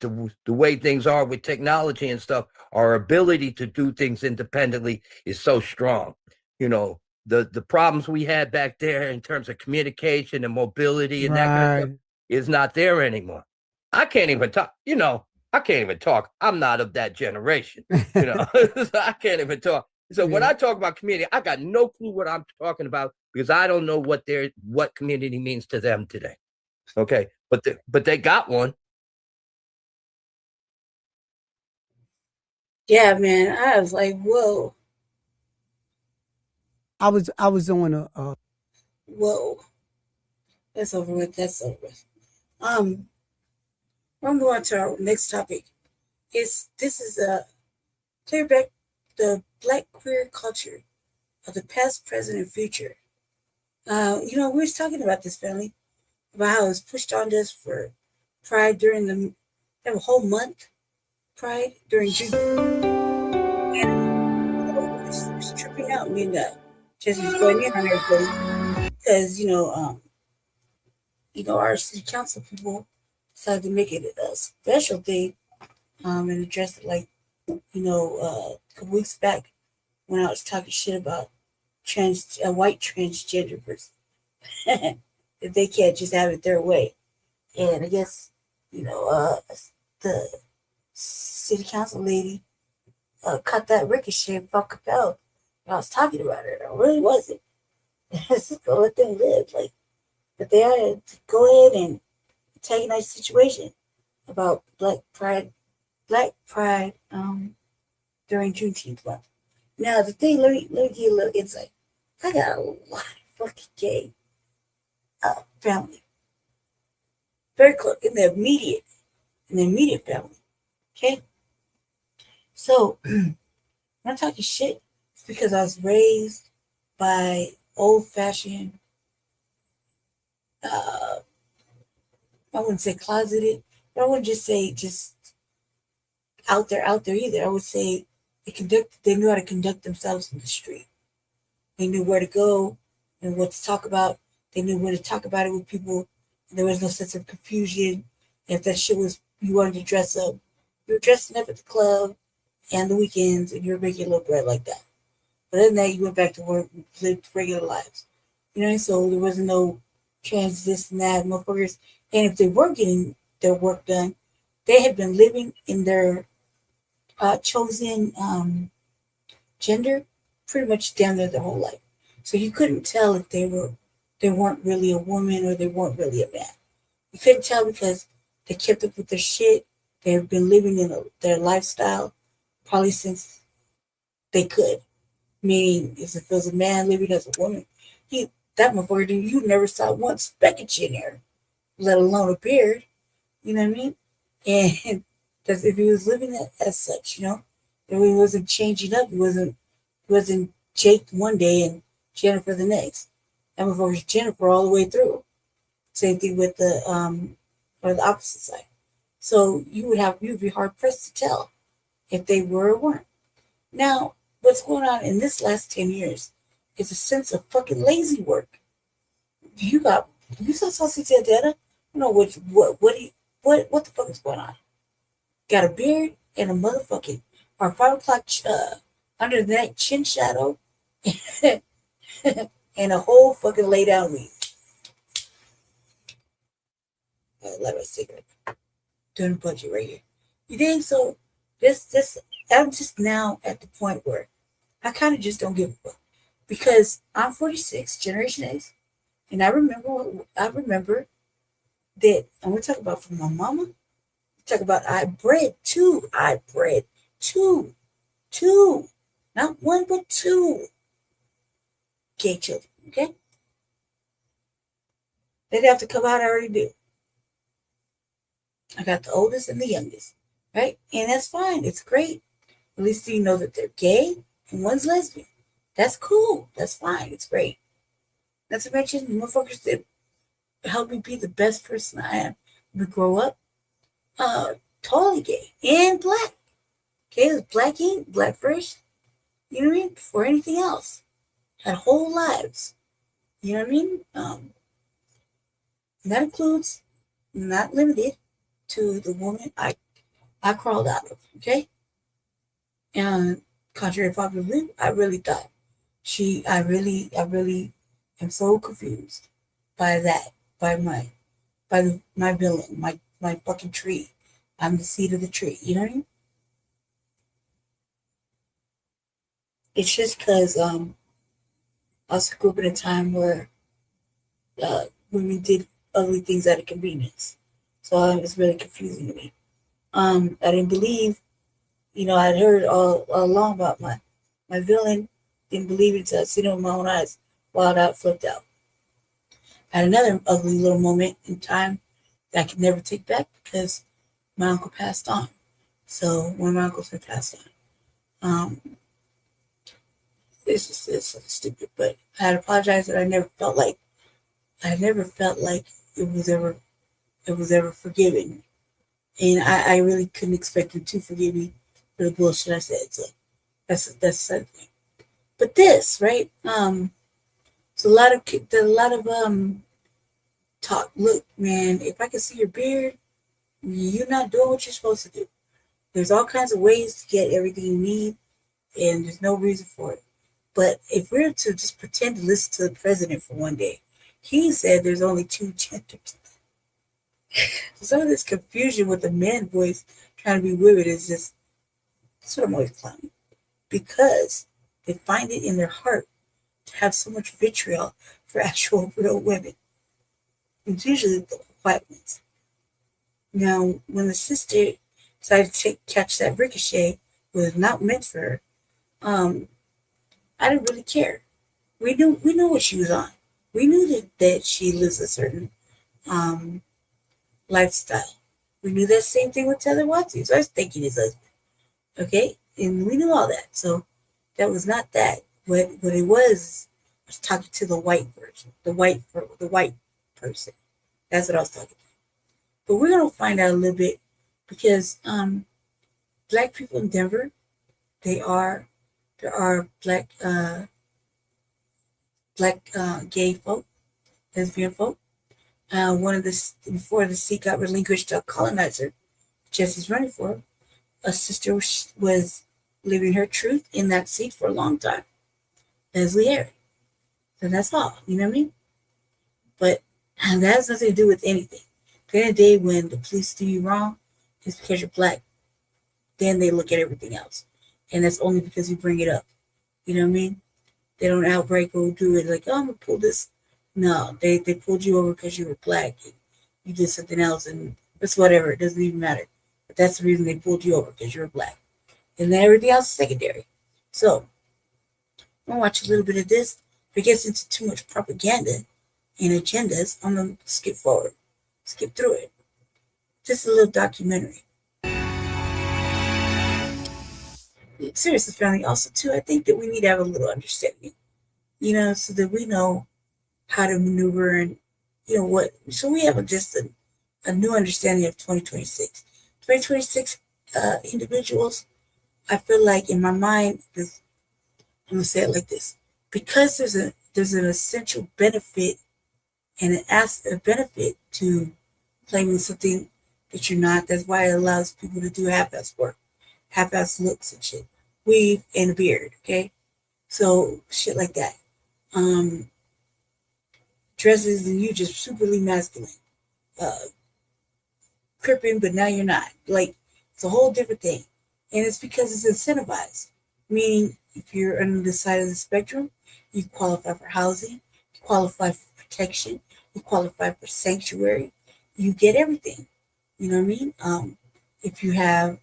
the way things are with technology and stuff, our ability to do things independently is so strong. You know, the problems we had back there in terms of communication and mobility and that kind of stuff is not there anymore. I can't even talk, you know, I can't even talk. I'm not of that generation, you know, so I can't even talk. So when I talk about community, I got no clue what I'm talking about because I don't know what community means to them today. Okay, but they got one. Yeah, man. I was like, whoa. I was on a whoa. That's over with. That's over with. We're going on to our next topic. This is a clear back the Black queer culture of the past, present, and future. You know, we were talking about this, family, about how it was pushed on us for Pride during the whole month, Pride during June. And it was tripping out me and just going in on everybody because, you know, our city council people decided to make it a special thing and address it like, you know, a couple weeks back when I was talking shit about a white transgender person. That they can't just have it their way. And I guess, you know, the city council lady cut that ricochet and fuck Capel. I was talking about it. I really wasn't. Just go let them live. Like, but they had to go ahead and take a nice situation about Black Pride during Juneteenth month. Now the thing, let me give you a little insight. I got a lot of fucking gay family. Very close in the immediate family. Okay? So when I'm talking shit, it's because I was raised by old-fashioned, I wouldn't say closeted, but I wouldn't just say just out there either. I would say they knew how to conduct themselves in the street. They knew where to go and what to talk about. They knew when to talk about it with people. There was no sense of confusion. If that shit was, you wanted to dress up, you were dressing up at the club and the weekends and you were making a little bread like that. But other than that, you went back to work and lived regular lives. You know, so there wasn't no trans this and that, motherfuckers. And if they were getting their work done, they had been living in their chosen gender pretty much down there their whole life. So you couldn't tell if they weren't really a woman or they weren't really a man. You couldn't tell because they kept up with their shit. They have been living in their lifestyle probably since they could. Meaning, if it was a man living as a woman, that motherfucker, you never saw one speck of chin hair, let alone a beard. You know what I mean? And that's if he was living as such, you know, and he wasn't changing up. He wasn't Jake one day and Jennifer the next. That motherfucker was Jennifer all the way through. Same thing with the opposite side. So you'd be hard pressed to tell if they were or weren't. Now, what's going on in this last 10 years is a sense of fucking lazy work. You saw Saucy Santana? I don't know what the fuck is going on. Got a beard and a motherfucking or 5 o'clock under the neck chin shadow and a whole fucking lay down weed. Light my cigarette. Doing a budget right here. You think so? I'm just now at the point where I kind of just don't give a fuck. Because I'm 46, Generation X, and I remember that, and we're talking about from my mama, talk about I bred two. Not one, but two gay children, okay? They'd have to come out, I already do. I got the oldest and the youngest, right? And that's fine. It's great. At least you know that they're gay and one's lesbian. That's cool. That's fine. It's great. Not to mention, motherfuckers that helped me be the best person I am when we grow up. Totally gay and black. Okay, it was black ink, black first. You know what I mean? Before anything else. Had whole lives. You know what I mean? And that includes, not limited to the woman I crawled out of, okay? And contrary to popular belief, I really thought I really am so confused by that, by my villain, my fucking tree. I'm the seed of the tree, you know what I mean? It's just because I also grew up in a time where women did ugly things out of convenience. So it was really confusing to me. I didn't believe, I'd heard all along about my villain, didn't believe it until I seen it with my own eyes, wild out, flipped out. I had another ugly little moment in time that I could never take back because my uncle passed on. So when my uncles had passed on, it's so stupid, but I had apologized that I never felt like it was ever forgiven. And I really couldn't expect him to forgive me for the bullshit I said. So that's something. But this, right? So a lot of talk. Look, man, if I can see your beard, you're not doing what you're supposed to do. There's all kinds of ways to get everything you need, and there's no reason for it. But if we're to just pretend to listen to the president for one day, he said there's only two genders. So some of this confusion with the man voice trying to be women is just, that's what I'm always clowning. Because they find it in their heart to have so much vitriol for actual real women. It's usually the white ones. Now, when the sister decided to catch that ricochet, was not meant for her, I didn't really care. We knew what she was on. We knew that she lives a certain lifestyle. We knew that same thing with Taylor Watson. So I was thinking his husband. Okay? And we knew all that. So that was not that. What it was, I was talking to the white version, the white person. That's what I was talking about. But we're gonna find out a little bit because black people in Denver, there are black gay folk, lesbian folk. Before the seat got relinquished to a colonizer, Jesse's running for, a sister was living her truth in that seat for a long time. Leslie Harry. So that's all, you know what I mean? But that has nothing to do with anything. At the end of the day, when the police do you wrong, it's because you're black. Then they look at everything else. And that's only because you bring it up. You know what I mean? They don't outright go do it like, oh, I'm going to pull this. No, they pulled you over because you were black. And you did something else, and it's whatever. It doesn't even matter. But that's the reason they pulled you over, because you were black. And then everything else is secondary. So, I'm going to watch a little bit of this. If it gets into too much propaganda and agendas, I'm going to skip forward. Skip through it. Just a little documentary. Seriously, family, also, too, I think that we need to have a little understanding, so that we know how to maneuver and, what. So we have just a new understanding of 2026. 2026 individuals, I feel like in my mind, I'm going to say it like this. Because there's an essential benefit and a benefit to claiming something that you're not. That's why it allows people to do half-ass work, half-ass looks and shit. Weave and a beard, okay? So shit like that. Dresses and you just superly masculine. Crippin', but now you're not. Like, it's a whole different thing. And it's because it's incentivized. Meaning, if you're on the side of the spectrum, you qualify for housing, you qualify for protection, you qualify for sanctuary, you get everything. You know what I mean? If you have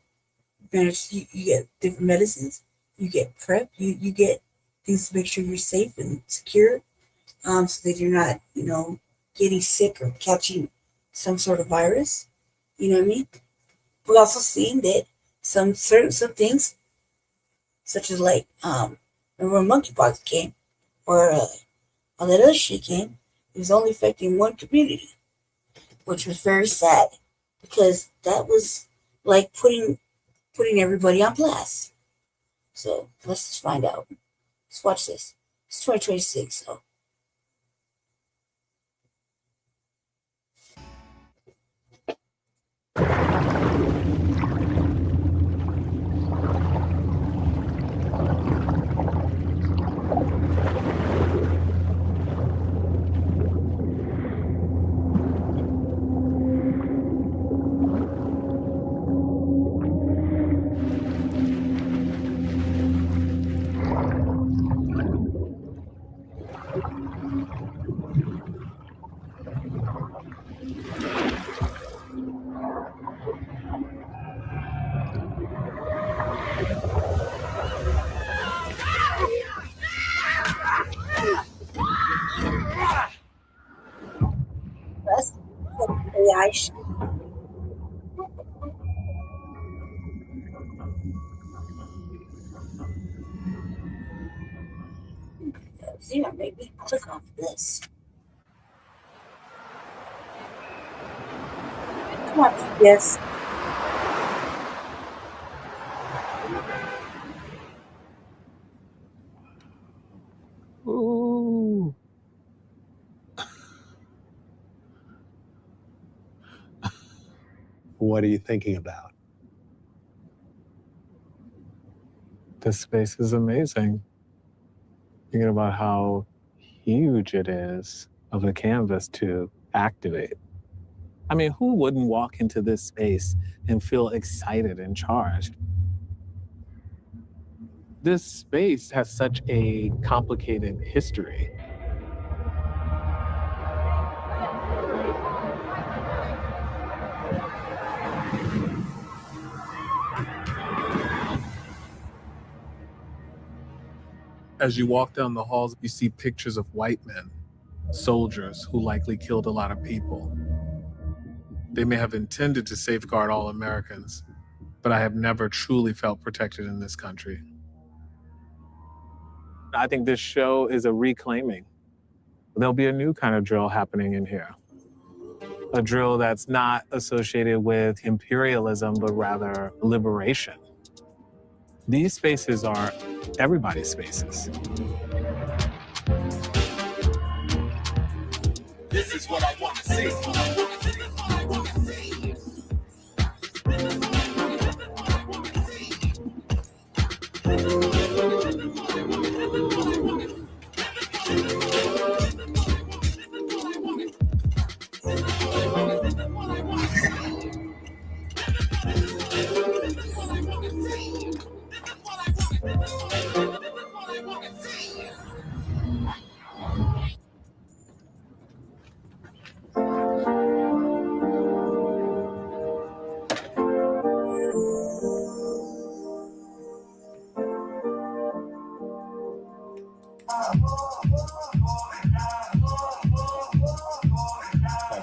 managed, you get different medicines you get prep, you get things to make sure you're safe and secure, so that you're not, getting sick or catching some sort of virus. You know what I mean? We also seen that some things, such as like, remember when monkeypox came, or all that other shit came, it was only affecting one community, which was very sad, because that was like putting everybody on blast. So let's just find out. Let's watch this. It's 2026, so. That's AI shit. See, I maybe click off this. Come on, yes. Ooh. What are you thinking about? This space is amazing. Thinking about how huge it is of a canvas to activate. I mean, who wouldn't walk into this space and feel excited and charged? This space has such a complicated history. As you walk down the halls, you see pictures of white men, soldiers who likely killed a lot of people. They may have intended to safeguard all Americans, but I have never truly felt protected in this country. I think this show is a reclaiming. There'll be a new kind of drill happening in here. A drill that's not associated with imperialism, but rather liberation. These spaces are everybody's spaces. This is what I want to see.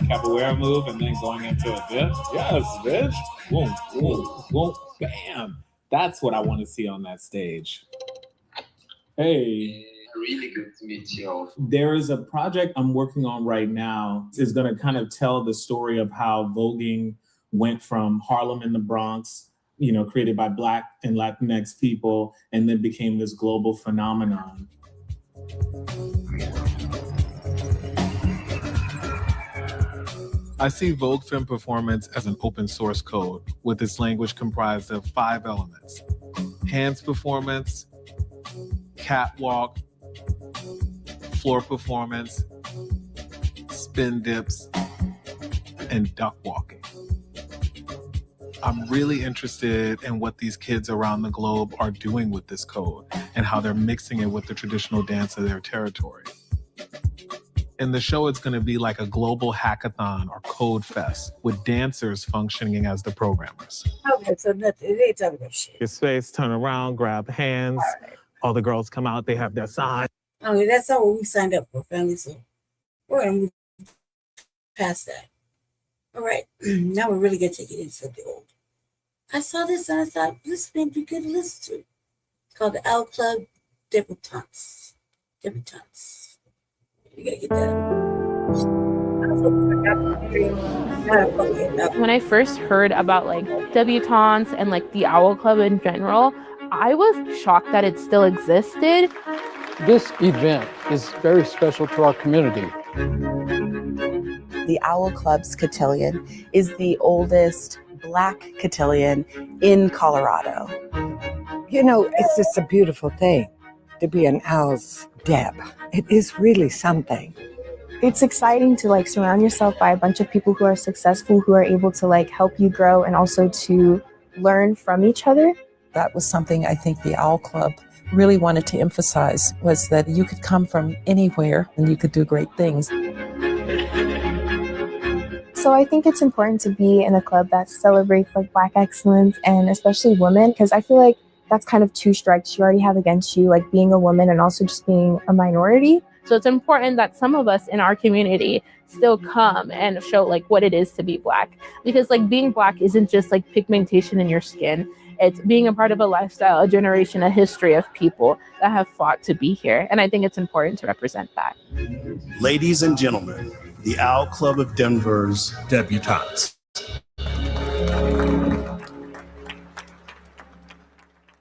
Capoeira move and then going into a dip. Yes, bitch. Boom, boom, boom, bam. That's what I want to see on that stage. Hey. Really good to meet you. There is a project I'm working on right now. It's going to kind of tell the story of how voguing went from Harlem in the Bronx, created by Black and Latinx people, and then became this global phenomenon. I see Vogue Film Performance as an open source code with its language comprised of 5 elements: hands performance, catwalk, floor performance, spin dips, and duck walking. I'm really interested in what these kids around the globe are doing with this code and how they're mixing it with the traditional dance of their territory. In the show, it's going to be like a global hackathon or code fest with dancers functioning as the programmers. Okay, so nothing. It ain't talking about shit. Your space, turn around, grab hands. All the girls come out, they have their sign. Okay, that's not what we signed up for, family. So we're gonna move past that. All right, now we're really gonna take it into something old. I saw this and I thought this may be good to listen to. It's called the Owl Club Debutantes. Debutantes. You gotta get that. When I first heard about like debutantes and like the Owl Club in general, I was shocked that it still existed. This event is very special to our community. The Owl Club's cotillion is the oldest Black cotillion in Colorado. You know, it's just a beautiful thing to be an Owl's Deb. It is really something. It's exciting to like surround yourself by a bunch of people who are successful, who are able to like help you grow and also to learn from each other. That was something I think the Owl Club really wanted to emphasize, was that you could come from anywhere and you could do great things. So I think it's important to be in a club that celebrates like Black excellence and especially women, because I feel like that's kind of two strikes you already have against you, like being a woman and also just being a minority. So it's important that some of us in our community still come and show like what it is to be Black, because like being Black isn't just like pigmentation in your skin. It's being a part of a lifestyle, a generation, a history of people that have fought to be here. And I think it's important to represent that. Ladies and gentlemen, the Owl Club of Denver's debutantes.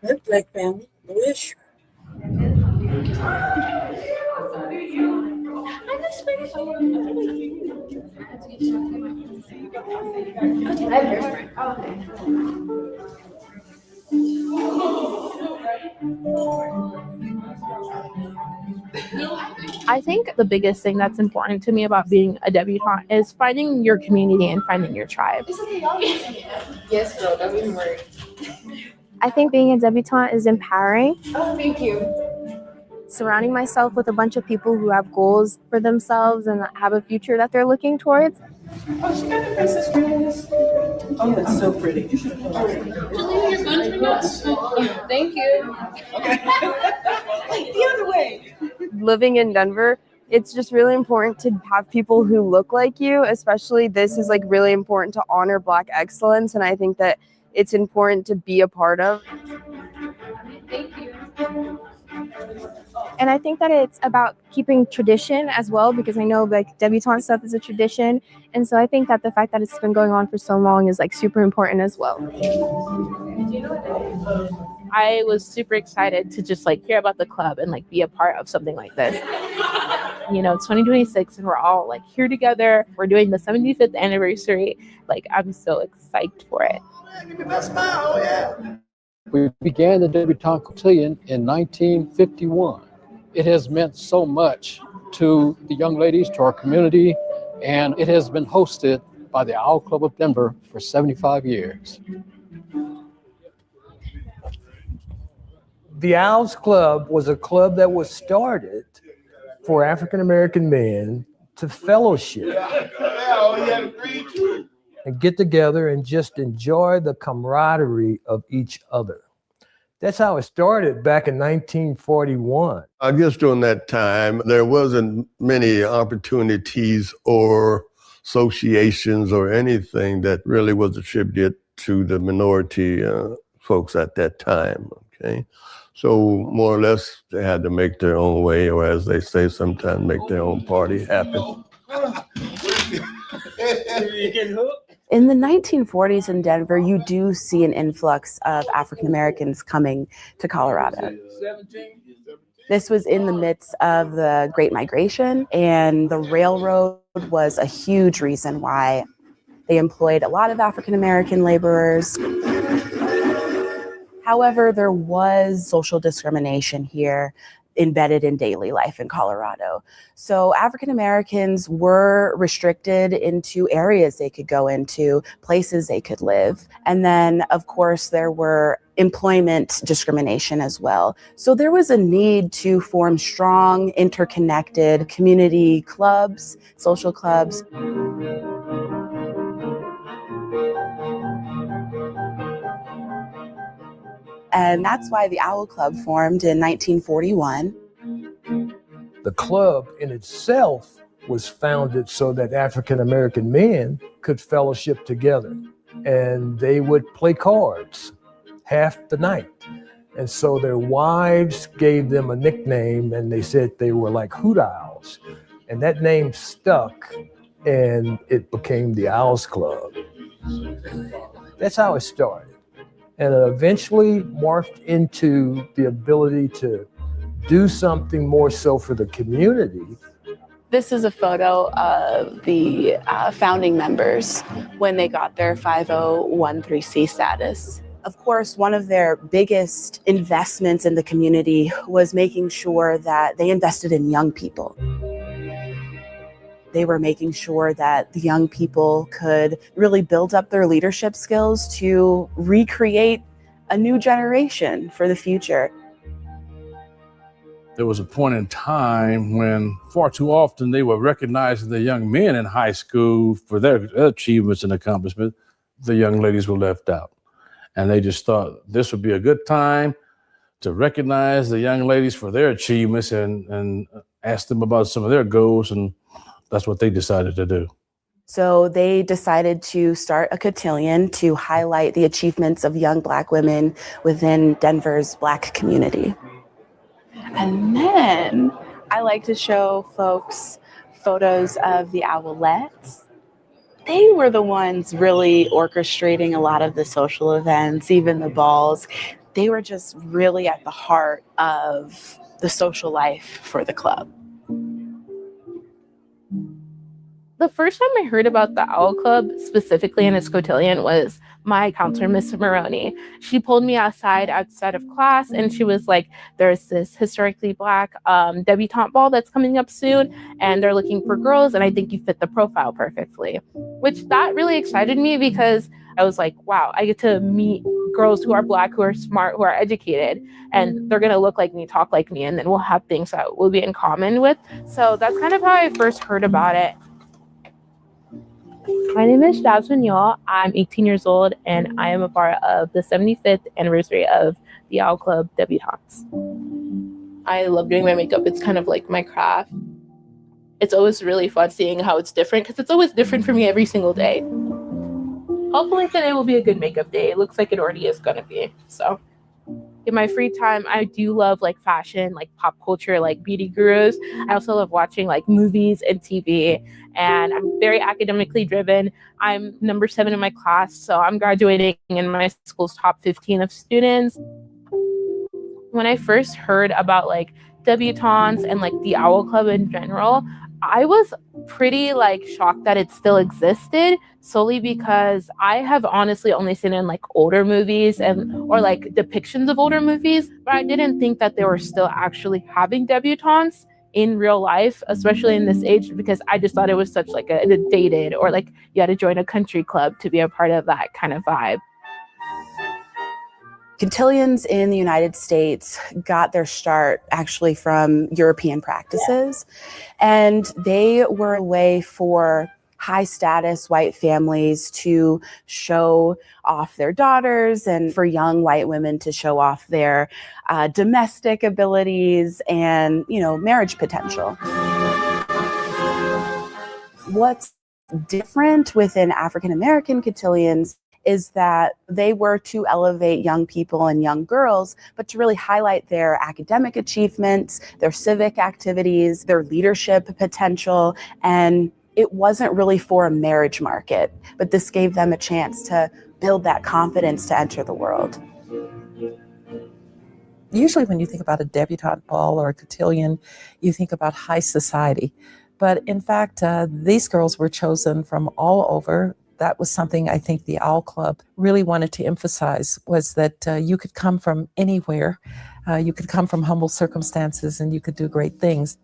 Good Black family, wish. I think the biggest thing that's important to me about being a debutante is finding your community and finding your tribe. Yes, girl, don't even worry. I think being a debutante is empowering. Oh, thank you. Surrounding myself with a bunch of people who have goals for themselves and have a future that they're looking towards. Oh, she got the princess dress. Oh, that's so pretty. Thank you. The other way. Living in Denver, it's just really important to have people who look like you, especially this is like really important to honor Black excellence, and I think that it's important to be a part of. Thank you. And I think that it's about keeping tradition as well, because I know like debutante stuff is a tradition. And so I think that the fact that it's been going on for so long is like super important as well. I was super excited to just like hear about the club and like be a part of something like this. You know, it's 2026 and we're all like here together. We're doing the 75th anniversary. Like I'm so excited for it. Give me that smile, yeah. We began the debutante cotillion in 1951. It has meant so much to the young ladies, to our community, and it has been hosted by the Owl Club of Denver for 75 years. The Owls Club was a club that was started for African-American men to fellowship and get together and just enjoy the camaraderie of each other. That's how it started back in 1941. I guess during that time, there wasn't many opportunities or associations or anything that really was attributed to the minority folks at that time, okay? So more or less, they had to make their own way, or as they say, sometimes make their own party happen. In the 1940s in Denver, you do see an influx of African Americans coming to Colorado. This was in the midst of the Great Migration, and the railroad was a huge reason why they employed a lot of African American laborers. However, there was social discrimination here embedded in daily life in Colorado. So African Americans were restricted into areas they could go into, places they could live. And then, of course, there were employment discrimination as well. So there was a need to form strong, interconnected community clubs, social clubs. And that's why the Owl Club formed in 1941. The club in itself was founded so that African American men could fellowship together, and they would play cards half the night. And so their wives gave them a nickname, and they said they were like hoot owls. And that name stuck, and it became the Owls Club. That's how it started. And it eventually morphed into the ability to do something more so for the community. This is a photo of the founding members when they got their 5013C status. Of course, one of their biggest investments in the community was making sure that they invested in young people. They were making sure that the young people could really build up their leadership skills to recreate a new generation for the future. There was a point in time when far too often they were recognizing the young men in high school for their achievements and accomplishments. The young ladies were left out. And they just thought this would be a good time to recognize the young ladies for their achievements and ask them about some of their goals, and that's what they decided to do. So they decided to start a cotillion to highlight the achievements of young Black women within Denver's Black community. And then I like to show folks photos of the Owlettes. They were the ones really orchestrating a lot of the social events, even the balls. They were just really at the heart of the social life for the club. The first time I heard about the Owl Club, specifically in its cotillion, was my counselor, Miss Maroney. She pulled me outside of class, and she was like, there's this historically Black debutante ball that's coming up soon, and they're looking for girls, and I think you fit the profile perfectly. Which that really excited me, because I was like, wow, I get to meet girls who are Black, who are smart, who are educated, and they're gonna look like me, talk like me, and then we'll have things that we'll be in common with. So that's kind of how I first heard about it. My name is Jasmine Yaw. I'm 18 years old, and I am a part of the 75th anniversary of the Owl Club Debutantes. I love doing my makeup. It's kind of like my craft. It's always really fun seeing how it's different, because it's always different for me every single day. Hopefully today will be a good makeup day. It looks like it already is going to be. So in my free time, I do love like fashion, like pop culture, like beauty gurus. I also love watching like movies and TV, and I'm very academically driven. I'm number 7 in my class, so I'm graduating in my school's top 15 of students. When I first heard about like debutantes and like the Owl Club in general, I was pretty like shocked that it still existed, solely because I have honestly only seen it in like older movies or like depictions of older movies, but I didn't think that they were still actually having debutantes in real life, especially in this age, because I just thought it was such like a dated, or like you had to join a country club to be a part of that kind of vibe. Cotillions in the United States got their start actually from European practices, and they were a way for high status white families to show off their daughters, and for young white women to show off their domestic abilities and, you know, marriage potential. What's different within African American cotillions is that they were to elevate young people and young girls, but to really highlight their academic achievements, their civic activities, their leadership potential. And it wasn't really for a marriage market, but this gave them a chance to build that confidence to enter the world. Usually when you think about a debutante ball or a cotillion, you think about high society. But in fact, these girls were chosen from all over. That was something I think the Owl Club really wanted to emphasize, was that you could come from anywhere You could come from humble circumstances and you could do great things.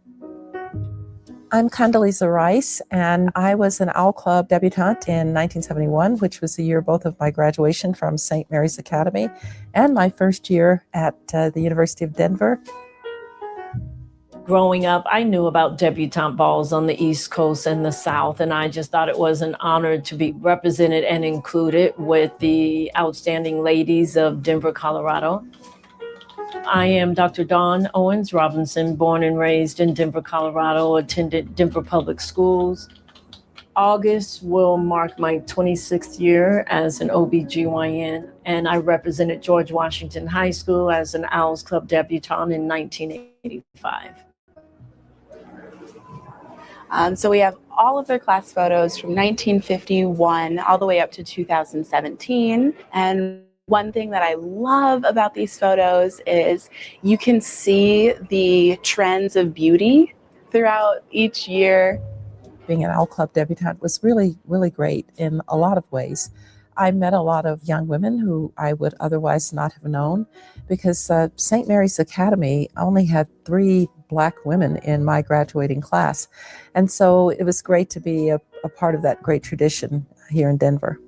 I'm Condoleezza Rice, and I was an OWL Club debutante in 1971, which was the year both of my graduation from St. Mary's Academy and my first year at the University of Denver. Growing up, I knew about debutante balls on the East Coast and the South, and I just thought it was an honor to be represented and included with the outstanding ladies of Denver, Colorado. I am Dr. Dawn Owens Robinson, born and raised in Denver, Colorado, attended Denver Public Schools. August will mark my 26th year as an OBGYN, and I represented George Washington High School as an Owls Club debutante in 1985. So we have all of their class photos from 1951 all the way up to 2017. And one thing that I love about these photos is you can see the trends of beauty throughout each year. Being an OWL Club debutante was really, really great in a lot of ways. I met a lot of young women who I would otherwise not have known because St. Mary's Academy only had 3 Black women in my graduating class. And so it was great to be a part of that great tradition here in Denver.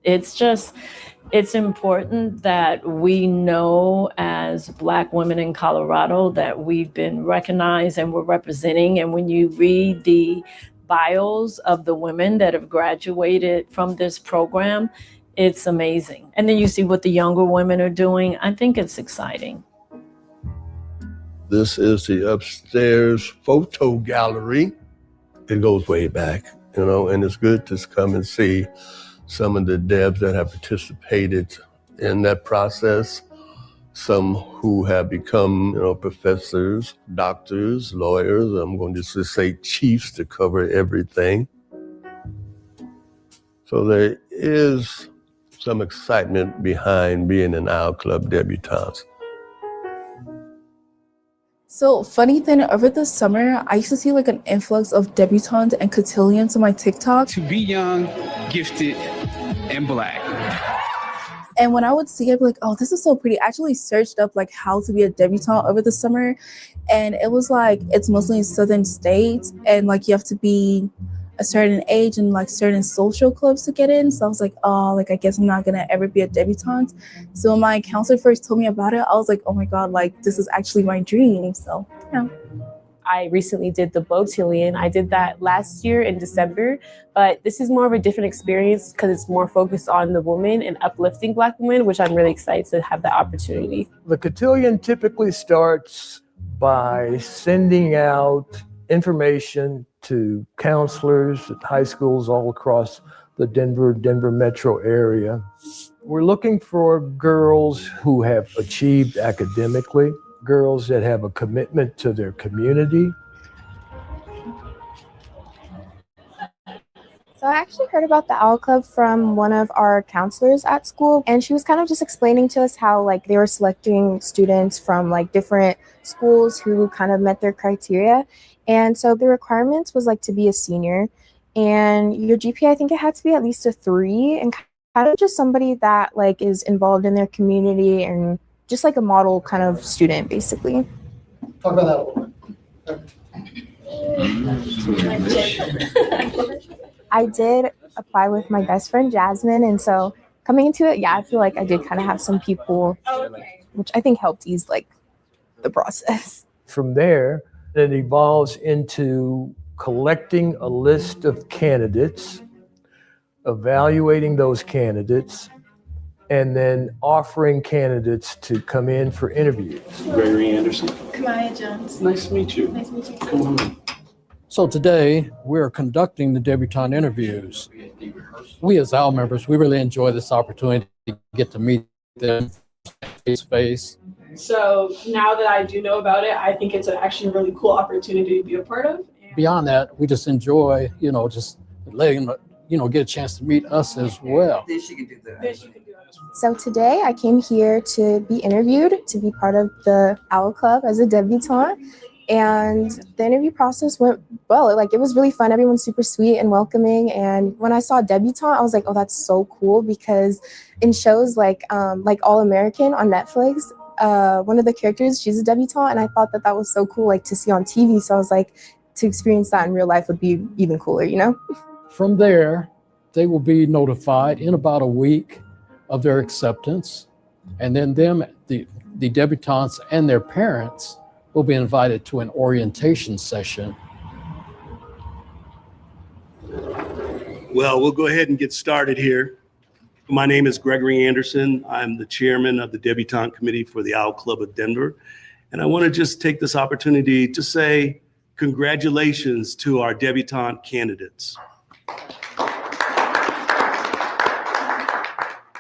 It's important that we know as Black women in Colorado that we've been recognized and we're representing. And when you read the bios of the women that have graduated from this program, it's amazing. And then you see what the younger women are doing. I think it's exciting. This is the upstairs photo gallery. It goes way back, and it's good to come and see some of the devs that have participated in that process, some who have become, professors, doctors, lawyers. I'm going to just say chiefs to cover everything. So there is some excitement behind being an OWL Club debutante. So funny thing, over the summer, I used to see like an influx of debutantes and cotillions on my TikTok. To be young, gifted, and Black. And when I would see it, I'd be like, oh, this is so pretty. I actually searched up like how to be a debutante over the summer. And it was like, it's mostly in southern states. And like, you have to be a certain age and like certain social clubs to get in. So I was like, oh, like I guess I'm not gonna ever be a debutante. So when my counselor first told me about it, I was like, oh my God, like this is actually my dream. So yeah. I recently did the Botillion. I did that last year in December, but this is more of a different experience because it's more focused on the woman and uplifting Black women, which I'm really excited to have that opportunity. The cotillion typically starts by sending out information to counselors at high schools all across the Denver metro area. We're looking for girls who have achieved academically, girls that have a commitment to their community. So I actually heard about the OWL Club from one of our counselors at school, and she was kind of just explaining to us how like they were selecting students from like different schools who kind of met their criteria. And so the requirements was like to be a senior, and your GPA, I think it had to be at least a 3, and kind of just somebody that like is involved in their community and just like a model kind of student, basically. Talk about that a little bit. I did apply with my best friend Jasmine, and so coming into it, yeah, I feel like I did kind of have some people, which I think helped ease like the process. From there, it evolves into collecting a list of candidates, evaluating those candidates, and then offering candidates to come in for interviews. Gregory Anderson. Kamaya Jones. Nice to meet you. Nice to meet you. Come on. So today, we're conducting the debutante interviews. We as OWL members, we really enjoy this opportunity to get to meet them face to face. So now that I do know about it, I think it's actually a really cool opportunity to be a part of. Beyond that, we just enjoy, just letting them, get a chance to meet us as well. This you can do that. So today I came here to be interviewed, to be part of the OWL Club as a debutante. And the interview process went well. It was really fun. Everyone's super sweet and welcoming. And when I saw debutante, I was like, oh, that's so cool, because in shows like All American on Netflix, one of the characters, she's a debutante, and I thought that was so cool, like to see on TV. So I was like, to experience that in real life would be even cooler, you know? From there, they will be notified in about a week of their acceptance. And then the debutantes and their parents will be invited to an orientation session. Well, we'll go ahead and get started here. My name is Gregory Anderson. I'm the chairman of the Debutante Committee for the OWL Club of Denver. And I want to just take this opportunity to say congratulations to our debutante candidates.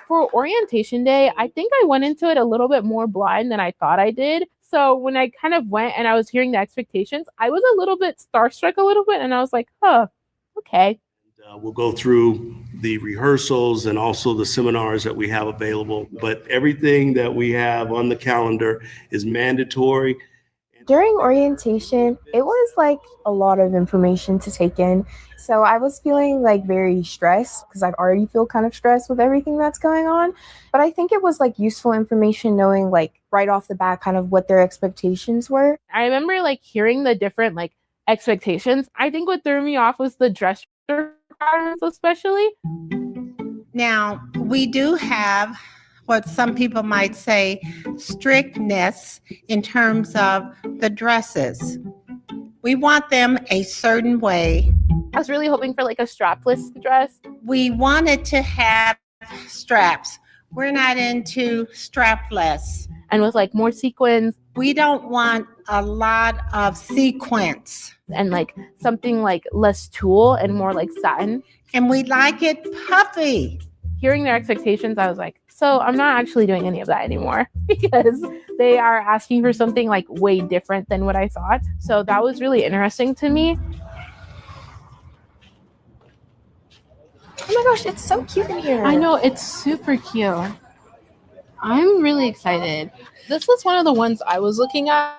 For orientation day, I think I went into it a little bit more blind than I thought I did. So when I kind of went and I was hearing the expectations, I was a little bit starstruck a little bit, and I was like, huh, okay. We'll go through the rehearsals and also the seminars that we have available, but everything that we have on the calendar is mandatory. During orientation, it was like a lot of information to take in. So I was feeling like very stressed because I'd already feel kind of stressed with everything that's going on. But I think it was like useful information knowing like right off the bat kind of what their expectations were. I remember like hearing the different like expectations. I think what threw me off was the dress requirements especially. Now, we do have what some people might say strictness in terms of the dresses. We want them a certain way. I was really hoping for like a strapless dress. We wanted to have straps. We're not into strapless. And with like more sequins. We don't want a lot of sequins. And like something like less tulle and more like satin. And we like it puffy. Hearing their expectations, I was like, so I'm not actually doing any of that anymore because they are asking for something like way different than what I thought. So that was really interesting to me. Oh my gosh, it's so cute in here. I know, it's super cute. I'm really excited. This was one of the ones I was looking at.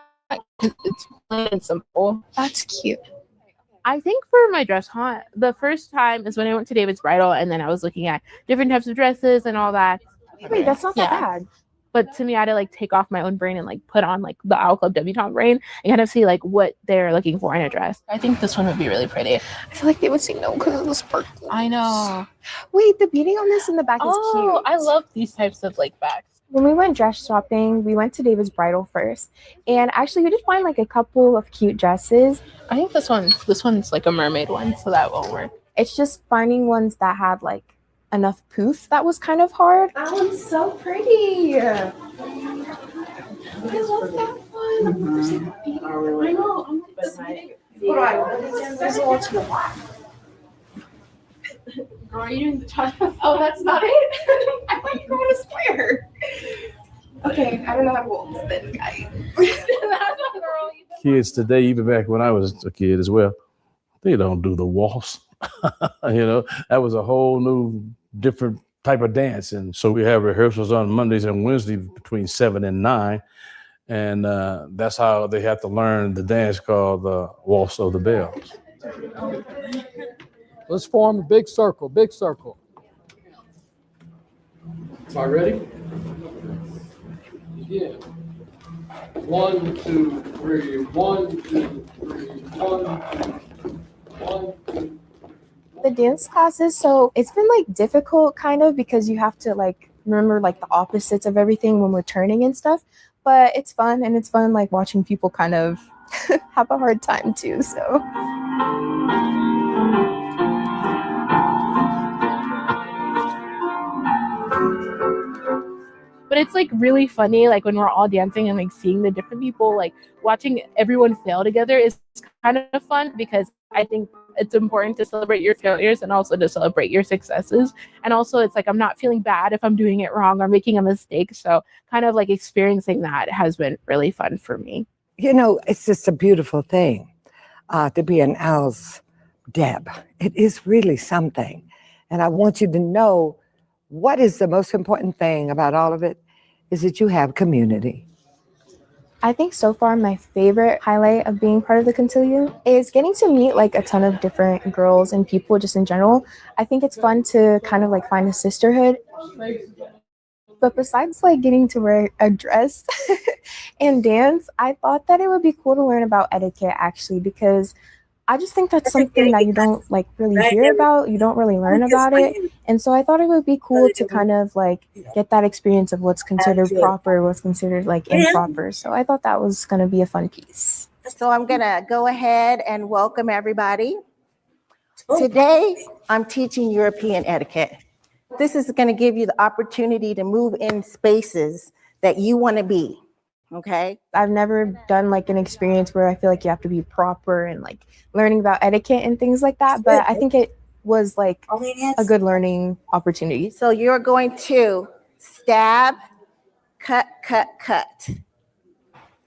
It's plain and simple. That's cute. I think for my dress hunt, the first time is when I went to David's Bridal, and then I was looking at different types of dresses and all that. Wait, that's not that bad. But to me, I had to like take off my own brain and like put on like the OWL Club debutante brain and kind of see like what they're looking for in a dress. I think this one would be really pretty. I feel like they would say no because of the sparkles. I know. Wait, the beading on this in the back is cute. Oh, I love these types of like backs. When we went dress shopping, we went to David's Bridal first. And actually, we did find like a couple of cute dresses. I think this one's like a mermaid one, so that won't work. It's just finding ones that had like enough poof that was kind of hard. That one's so pretty. I love that one. I know. I'm like, hold on. There's a little to the black. Girl, are you doing the top? Oh, that's not it? I thought you were going to square. Okay, I don't know how to hold this guy. Kids today, even back when I was a kid as well, they don't do the waltz. You know, that was a whole new, different type of dance. And so we have rehearsals on Mondays and Wednesdays between 7 and 9. And that's how they have to learn the dance called the Waltz of the Bells. Let's form a big circle, big circle. Are you ready? Yeah. 1, 2, 3, 1, 2, 3, 1, 2. The dance classes, so it's been like difficult kind of because you have to like remember like the opposites of everything when we're turning and stuff, but it's fun, and it's fun like watching people kind of have a hard time too, so. But it's like really funny, like when we're all dancing and like seeing the different people, like watching everyone fail together is kind of fun because I think it's important to celebrate your failures and also to celebrate your successes. And also it's like I'm not feeling bad if I'm doing it wrong or making a mistake. So kind of like experiencing that has been really fun for me. You know, it's just a beautiful thing to be an OWL's Deb. It is really something. And I want you to know what is the most important thing about all of it is that you have community. I think so far my favorite highlight of being part of the Cotillion is getting to meet like a ton of different girls and people just in general. I think it's fun to kind of like find a sisterhood. But besides like getting to wear a dress and dance, I thought that it would be cool to learn about etiquette actually, because I just think that's something that you don't like really hear about. You don't really learn about it. And so I thought it would be cool to kind of like get that experience of what's considered proper, what's considered like improper. So I thought that was going to be a fun piece. So I'm going to go ahead and welcome everybody. Today, I'm teaching European etiquette. This is going to give you the opportunity to move in spaces that you want to be. Okay. I've never done like an experience where I feel like you have to be proper and like learning about etiquette and things like that. But I think it was like a good learning opportunity. So you're going to stab, cut, cut, cut.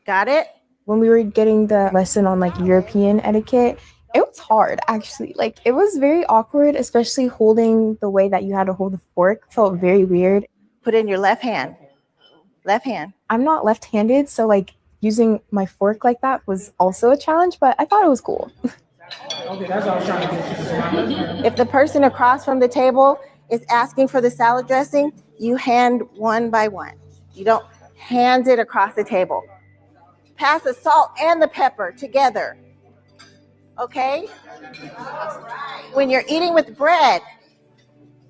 Got it? When we were getting the lesson on like European etiquette, it was hard actually. Like it was very awkward, especially holding the way that you had to hold the fork. Felt very weird. Put in your left hand. Left hand. I'm not left-handed, so like using my fork like that was also a challenge, but I thought it was cool. Okay, that's what I was trying to get. If the person across from the table is asking for the salad dressing, you hand one by one. You don't hand it across the table. Pass the salt and the pepper together. Okay? When you're eating with bread,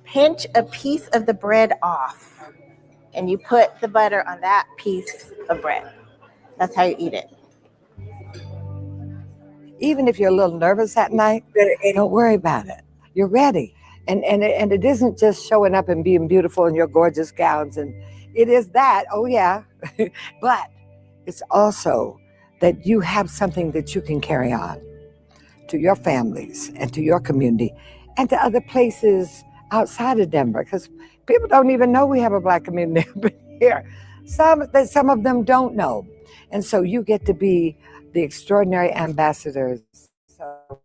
pinch a piece of the bread off. And you put the butter on that piece of bread. That's how you eat it. Even if you're a little nervous at night, don't worry about it. You're ready. And it isn't just showing up and being beautiful in your gorgeous gowns. And it is that, oh yeah. But it's also that you have something that you can carry on to your families and to your community and to other places outside of Denver, because people don't even know we have a Black community up here. Some of them don't know. And so you get to be the extraordinary ambassadors. So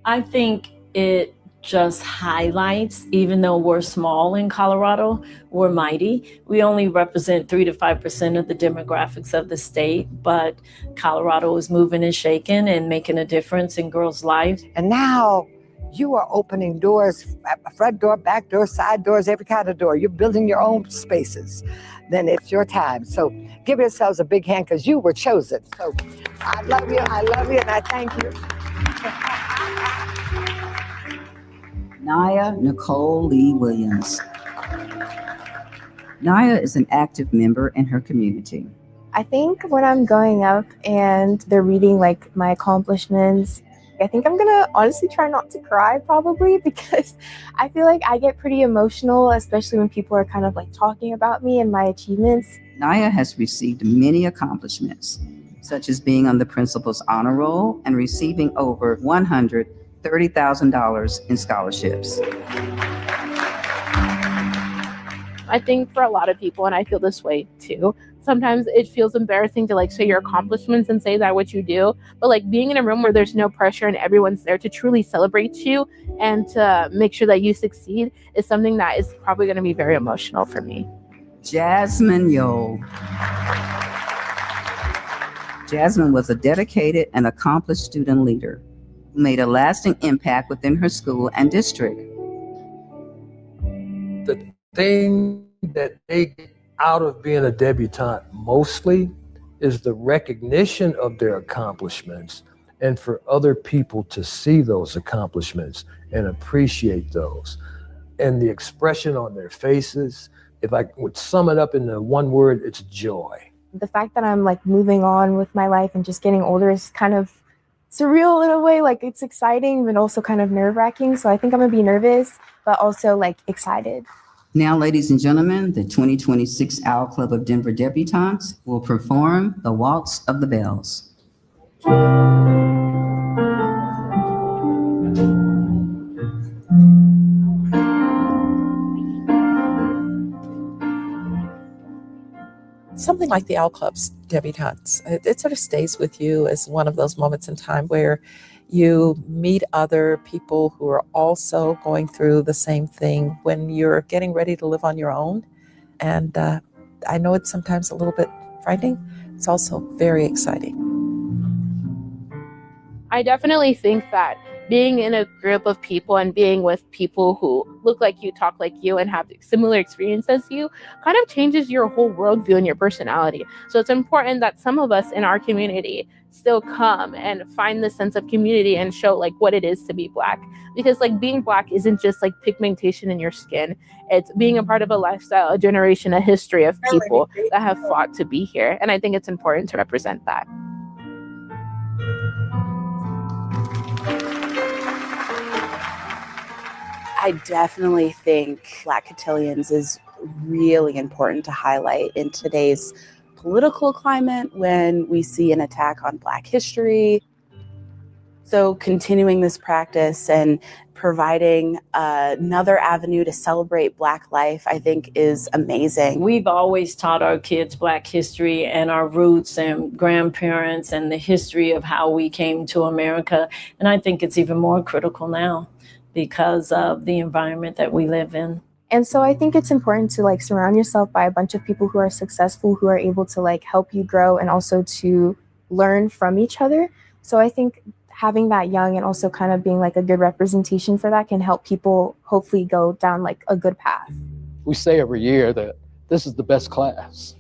I think it just highlights, even though we're small in Colorado, we're mighty. We only represent 3 to 5% of the demographics of the state, but Colorado is moving and shaking and making a difference in girls' lives. And now you are opening doors, front door, back door, side doors, every kind of door. You're building your own spaces. Then it's your time. So give yourselves a big hand because you were chosen. So I love you, and I thank you. Naya Nicole Lee Williams. Naya is an active member in her community. I think when I'm going up and they're reading like my accomplishments, I think I'm gonna honestly try not to cry probably, because I feel like I get pretty emotional, especially when people are kind of like talking about me and my achievements. Naya has received many accomplishments, such as being on the principal's honor roll and receiving over $130,000 in scholarships. I think for a lot of people, and I feel this way too, sometimes it feels embarrassing to like say your accomplishments and say that what you do, but like being in a room where there's no pressure and everyone's there to truly celebrate you and to make sure that you succeed is something that is probably going to be very emotional for me. Jasmine Yole. Jasmine was a dedicated and accomplished student leader who made a lasting impact within her school and district. The thing that they get out of being a debutante mostly is the recognition of their accomplishments and for other people to see those accomplishments and appreciate those. And the expression on their faces, if I would sum it up into one word, it's joy. The fact that I'm like moving on with my life and just getting older is kind of surreal in a way. Like it's exciting, but also kind of nerve-wracking. So I think I'm gonna be nervous, but also like excited. Now, ladies and gentlemen, the 2026 Owl Club of Denver Debutantes will perform the Waltz of the Bells. Something like the Owl Club's Debutantes, it sort of stays with you as one of those moments in time where you meet other people who are also going through the same thing when you're getting ready to live on your own. And I know it's sometimes a little bit frightening. It's also very exciting. I definitely think that being in a group of people and being with people who look like you, talk like you, and have similar experience as you kind of changes your whole worldview and your personality. So it's important that some of us in our community still come and find this sense of community and show like what it is to be Black, because like being Black isn't just like pigmentation in your skin. It's being a part of a lifestyle, a generation, a history of people that have fought to be here. And I think it's important to represent that. I definitely think Black cotillions is really important to highlight in today's political climate when we see an attack on Black history. So continuing this practice and providing another avenue to celebrate Black life, I think is amazing. We've always taught our kids Black history and our roots and grandparents and the history of how we came to America. And I think it's even more critical now because of the environment that we live in. And so I think it's important to like surround yourself by a bunch of people who are successful, who are able to like help you grow and also to learn from each other. So I think having that young and also kind of being like a good representation for that can help people hopefully go down like a good path. We say every year that this is the best class.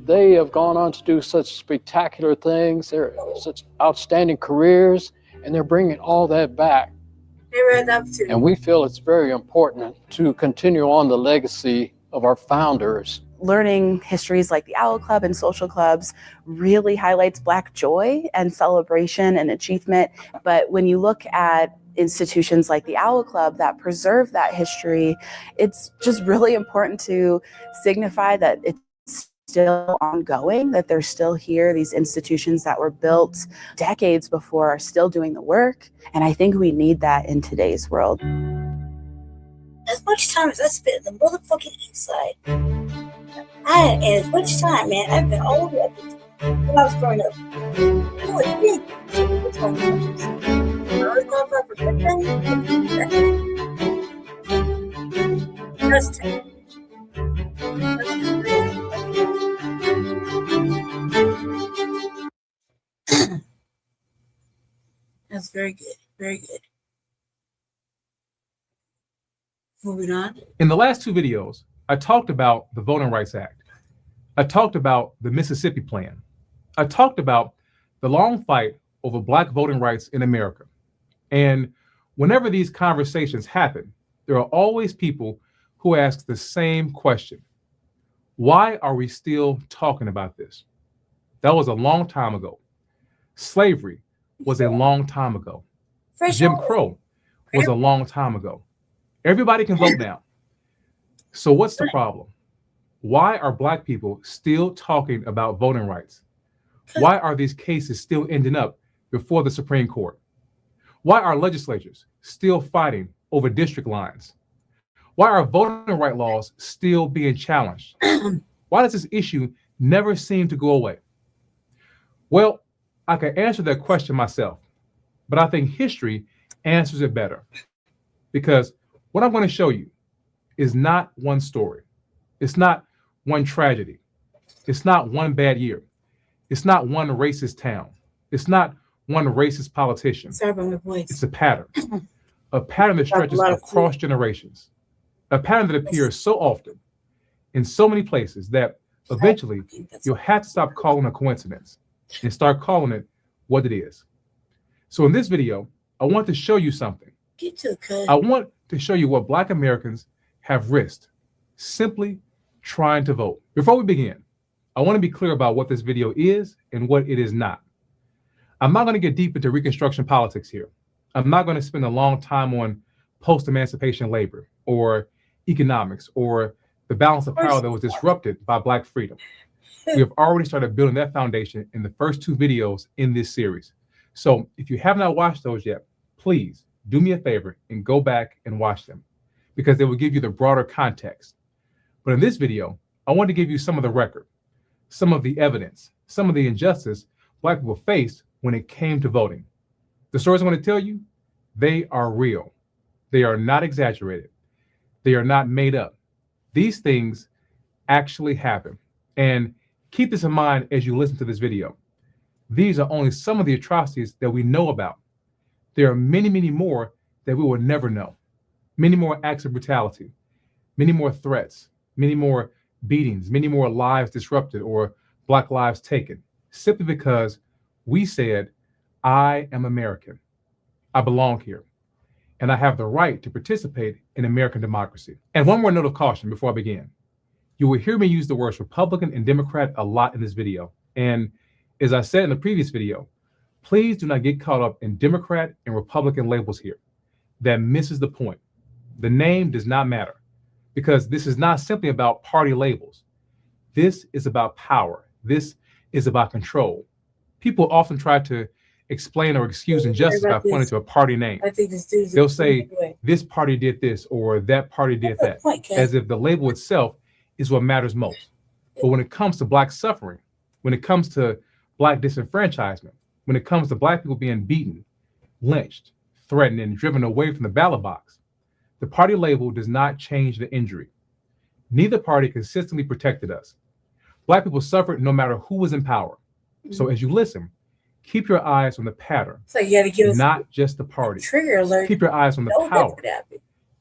They have gone on to do such spectacular things. They're such outstanding careers, and they're bringing all that back. And we feel it's very important to continue on the legacy of our founders. Learning histories like the Owl Club and social clubs really highlights Black joy and celebration and achievement. But when you look at institutions like the Owl Club that preserve that history, it's just really important to signify that it's still ongoing, that they're still here. These institutions that were built decades before are still doing the work. And I think we need that in today's world. As much time as I spent in the motherfucking East Side, and as much time, man, I've been all over everything when I was growing up. You would think what's going on. I always qualified for good things. That's terrible. That's very good. Very good. Moving on. In the last two videos, I talked about the Voting Rights Act. I talked about the Mississippi Plan. I talked about the long fight over Black voting rights in America. And whenever these conversations happen, there are always people who ask the same question. Why are we still talking about this? That was a long time ago. Slavery was a long time ago. Jim Crow was a long time ago. Everybody can vote now. So what's the problem? Why are Black people still talking about voting rights? Why are these cases still ending up before the Supreme Court? Why are legislatures still fighting over district lines? Why are voting right laws still being challenged? Why does this issue never seem to go away? Well, I can answer that question myself, but I think history answers it better, because what I'm going to show you is not one story. It's not one tragedy. It's not one bad year. It's not one racist town. It's not one racist politician. Sorry about my voice. It's a pattern that stretches across generations, a pattern that appears so often in so many places that eventually you'll have to stop calling it a coincidence and start calling it what it is. So in this video, I want to show you something. Get to the cut. I want to show you what Black Americans have risked simply trying to vote. Before we begin, I want to be clear about what this video is and what it is not. I'm not going to get deep into Reconstruction politics here. I'm not going to spend a long time on post-emancipation labor or economics or the balance of power that was disrupted by Black freedom. We have already started building that foundation in the first two videos in this series. So if you have not watched those yet, please do me a favor and go back and watch them, because they will give you the broader context. But in this video, I want to give you some of the record, some of the evidence, some of the injustice Black people faced when it came to voting. The stories I'm going to tell you, they are real. They are not exaggerated. They are not made up. These things actually happen. And keep this in mind as you listen to this video. These are only some of the atrocities that we know about. There are many, many more that we will never know. Many more acts of brutality, many more threats, many more beatings, many more lives disrupted or Black lives taken, simply because we said, I am American. I belong here, and I have the right to participate in American democracy. And one more note of caution before I begin. You will hear me use the words Republican and Democrat a lot in this video. And as I said in the previous video, please do not get caught up in Democrat and Republican labels here. That misses the point. The name does not matter, because this is not simply about party labels. This is about power. This is about control. People often try to explain or excuse injustice by pointing to a party name. They'll say, this party did this or that party did that, as if the label itself is what matters most. But when it comes to Black suffering, when it comes to Black disenfranchisement, when it comes to Black people being beaten, lynched, threatened, and driven away from the ballot box, the party label does not change the injury. Neither party consistently protected us. Black people suffered no matter who was in power. So as you listen, keep your eyes on the pattern, not just the party. Trigger alert. Keep your eyes on the power,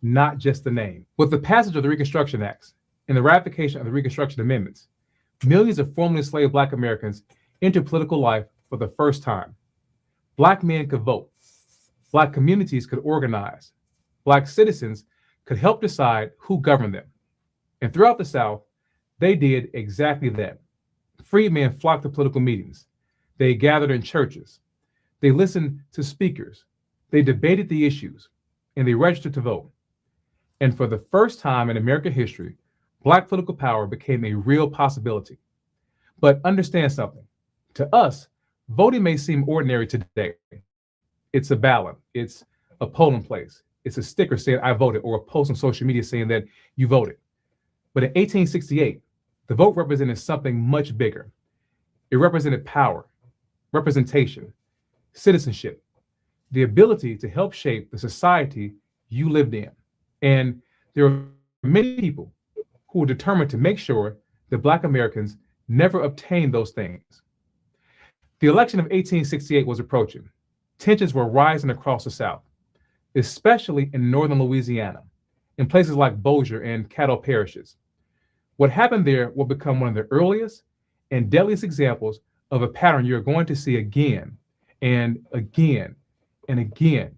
not just the name. With the passage of the Reconstruction Acts and the ratification of the Reconstruction Amendments, millions of formerly enslaved Black Americans entered political life for the first time. Black men could vote. Black communities could organize. Black citizens could help decide who governed them. And throughout the South, they did exactly that. Freed men flocked to political meetings. They gathered in churches. They listened to speakers. They debated the issues, and they registered to vote. And for the first time in American history, Black political power became a real possibility. But understand something. To us, voting may seem ordinary today. It's a ballot. It's a polling place. It's a sticker saying I voted, or a post on social media saying that you voted. But in 1868, the vote represented something much bigger. It represented power, representation, citizenship, the ability to help shape the society you lived in. And there are many people who were determined to make sure that Black Americans never obtained those things. The election of 1868 was approaching. Tensions were rising across the South, especially in northern Louisiana, in places like Bossier and Cattle parishes. What happened there will become one of the earliest and deadliest examples of a pattern you're going to see again and again and again.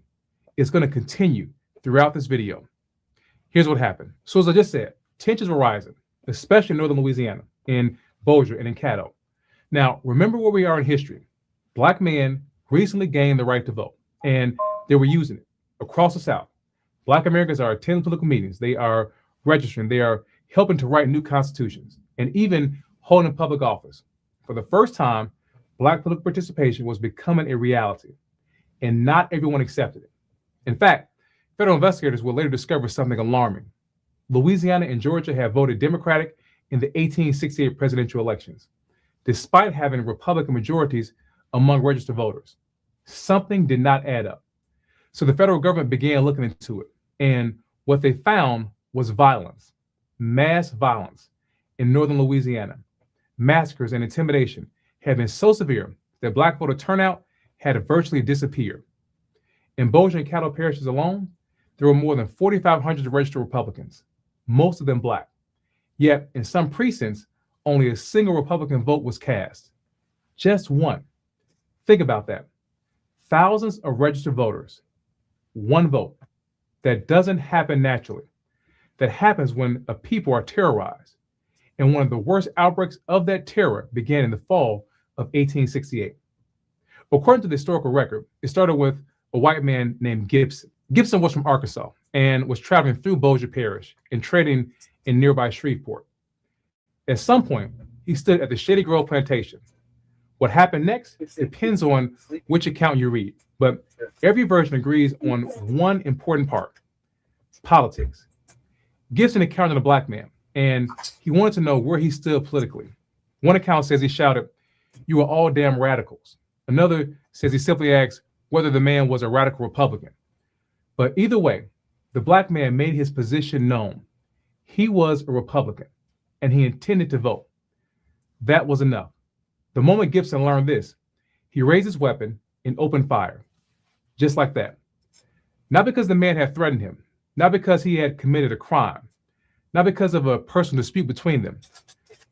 It's going to continue throughout this video. Here's what happened. So as I just said, tensions were rising, especially in northern Louisiana, in Bossier and in Cattle. Now, remember where we are in history. Black men recently gained the right to vote, and they were using it across the South. Black Americans are attending political meetings. They are registering. They are helping to write new constitutions, and even holding public office. For the first time, Black political participation was becoming a reality, and not everyone accepted it. In fact, federal investigators will later discover something alarming. Louisiana and Georgia have voted Democratic in the 1868 presidential elections, despite having Republican majorities among registered voters. Something did not add up. So the federal government began looking into it, and what they found was violence, mass violence in northern Louisiana. Massacres and intimidation had been so severe that Black voter turnout had virtually disappeared. In Bossier and Cattle parishes alone, there were more than 4,500 registered Republicans, most of them Black. Yet in some precincts, only a single Republican vote was cast. Just one. Think about that. Thousands of registered voters, one vote. That doesn't happen naturally. That happens when a people are terrorized. And one of the worst outbreaks of that terror began in the fall of 1868. According to the historical record, it started with a white man named Gibson. Gibson was from Arkansas and was traveling through Bossier Parish and trading in nearby Shreveport. At some point, he stood at the Shady Grove plantation. What happened next depends on which account you read, but every version agrees on one important part: politics. Gibson encountered a Black man, and he wanted to know where he stood politically. One account says he shouted, "You are all damn radicals." Another says he simply asked whether the man was a radical Republican. But either way, the Black man made his position known. He was a Republican, and he intended to vote. That was enough. The moment Gibson learned this, He raised his weapon and opened fire, just like that. Not because the man had threatened him, not because he had committed a crime, not because of a personal dispute between them,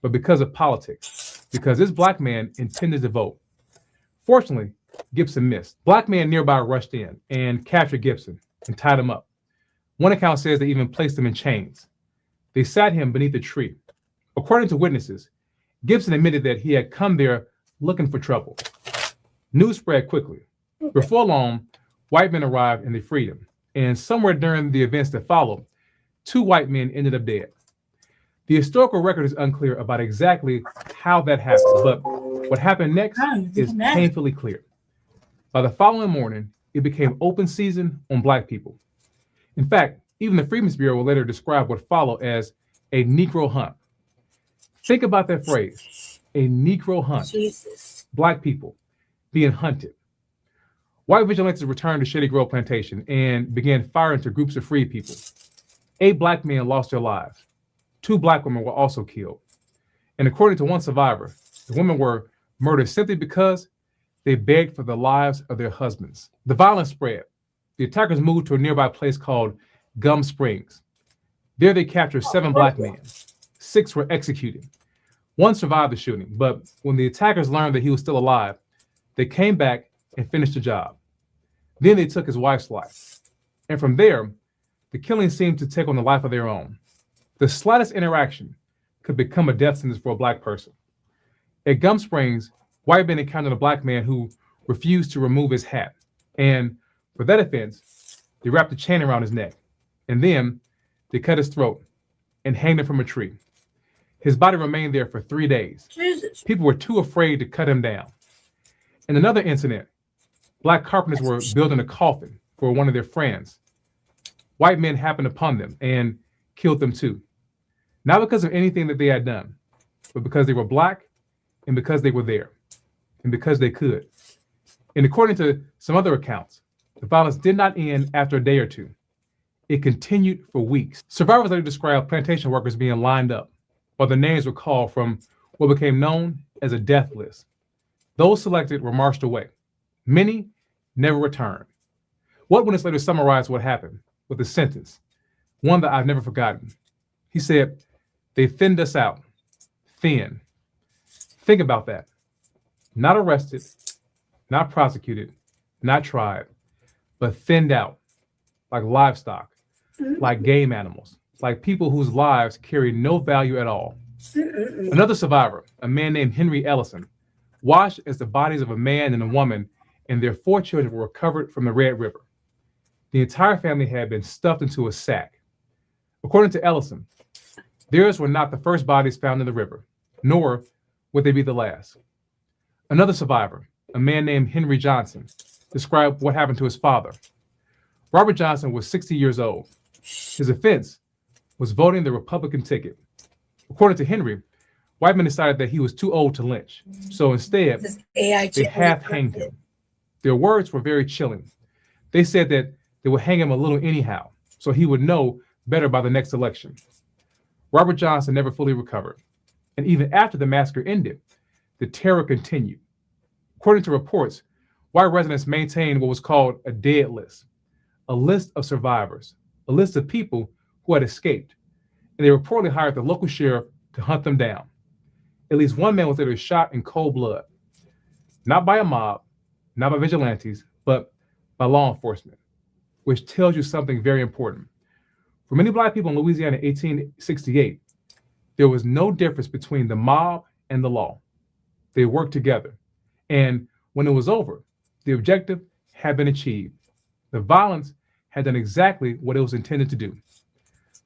but because of politics, because this black man intended to vote. Fortunately, Gibson missed. Black men nearby rushed in and captured Gibson and tied him up. One account says they even placed him in chains. They sat him beneath a tree. According to witnesses, Gibson admitted that he had come there looking for trouble. News spread quickly. Before long, white men arrived and they freed him. And somewhere during the events that followed, 2 white men ended up dead. The historical record is unclear about exactly how that happened, but what happened next is painfully clear. By the following morning, it became open season on black people. In fact, even the Freedmen's Bureau will later describe what followed as a Negro hunt. Think about that phrase, a Negro hunt. Jesus. Black people being hunted. White vigilantes returned to Shady Grove Plantation and began firing into groups of freed people. 8 black men lost their lives. 2 black women were also killed. And according to one survivor, the women were murdered simply because they begged for the lives of their husbands. The violence spread. The attackers moved to a nearby place called Gum Springs. There they captured 7 black men. 6 were executed. 1 survived the shooting, but when the attackers learned that he was still alive, they came back and finished the job. Then they took his wife's life. And from there, the killing seemed to take on the life of their own. The slightest interaction could become a death sentence for a black person. At Gum Springs, white men encountered a black man who refused to remove his hat. And for that offense, they wrapped a chain around his neck. And then they cut his throat and hanged him from a tree. His body remained there for 3 days. Jesus. People were too afraid to cut him down. In another incident, black carpenters were building a coffin for one of their friends. White men happened upon them and killed them too. Not because of anything that they had done, but because they were black and because they were there and because they could. And according to some other accounts, the violence did not end after a day or two. It continued for weeks. Survivors later described plantation workers being lined up while their names were called from what became known as a death list. Those selected were marched away. Many never returned. One witness later summarized what happened with a sentence, one that I've never forgotten. He said, "They thinned us out." Thin. Think about that. Not arrested, not prosecuted, not tried, but thinned out, like livestock, like game animals, like people whose lives carry no value at all. Another survivor, a man named Henry Ellison, watched as the bodies of a man and a woman and their 4 children were recovered from the Red River. The entire family had been stuffed into a sack. According to Ellison, theirs were not the first bodies found in the river, nor would they be the last. Another survivor, a man named Henry Johnson, described what happened to his father. Robert Johnson was 60 years old. His offense was voting the Republican ticket. According to Henry, white men decided that he was too old to lynch. So instead, they half hanged him. Their words were very chilling. They said that they would hang him a little anyhow, so he would know better by the next election. Robert Johnson never fully recovered. And even after the massacre ended, the terror continued. According to reports, white residents maintained what was called a dead list, a list of survivors, a list of people who had escaped. And they reportedly hired the local sheriff to hunt them down. At least one man was later shot in cold blood, not by a mob, not by vigilantes, but by law enforcement, which tells you something very important. For many black people in Louisiana in 1868, there was no difference between the mob and the law. They worked together. And when it was over, the objective had been achieved. The violence had done exactly what it was intended to do.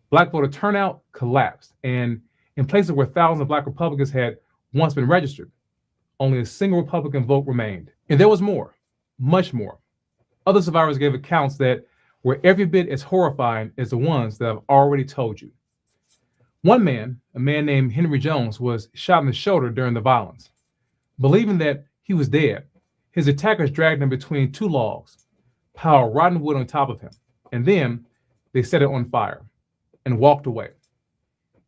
Black voter turnout collapsed, and in places where thousands of black Republicans had once been registered, only a single Republican vote remained. And there was more, much more. Other survivors gave accounts that were every bit as horrifying as the ones that I've already told you. One man, a man named Henry Jones, was shot in the shoulder during the violence. Believing that he was dead, his attackers dragged him between 2 logs, piled rotten wood on top of him, and then they set it on fire and walked away.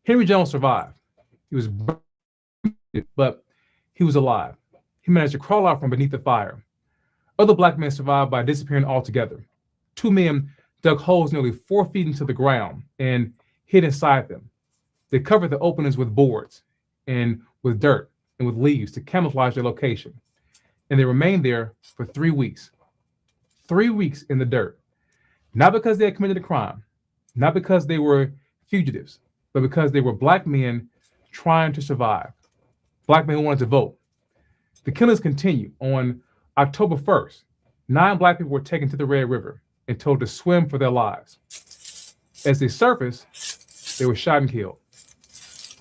Henry Jones survived. He was burned, but he was alive. He managed to crawl out from beneath the fire. Other black men survived by disappearing altogether. 2 men dug holes nearly 4 feet into the ground and hid inside them. They covered the openings with boards and with dirt and with leaves to camouflage their location. And they remained there for 3 weeks. 3 weeks in the dirt. Not because they had committed a crime, not because they were fugitives, but because they were black men trying to survive. Black men who wanted to vote. The killings continue. On October 1st, 9 black people were taken to the Red River and told to swim for their lives. As they surfaced, they were shot and killed.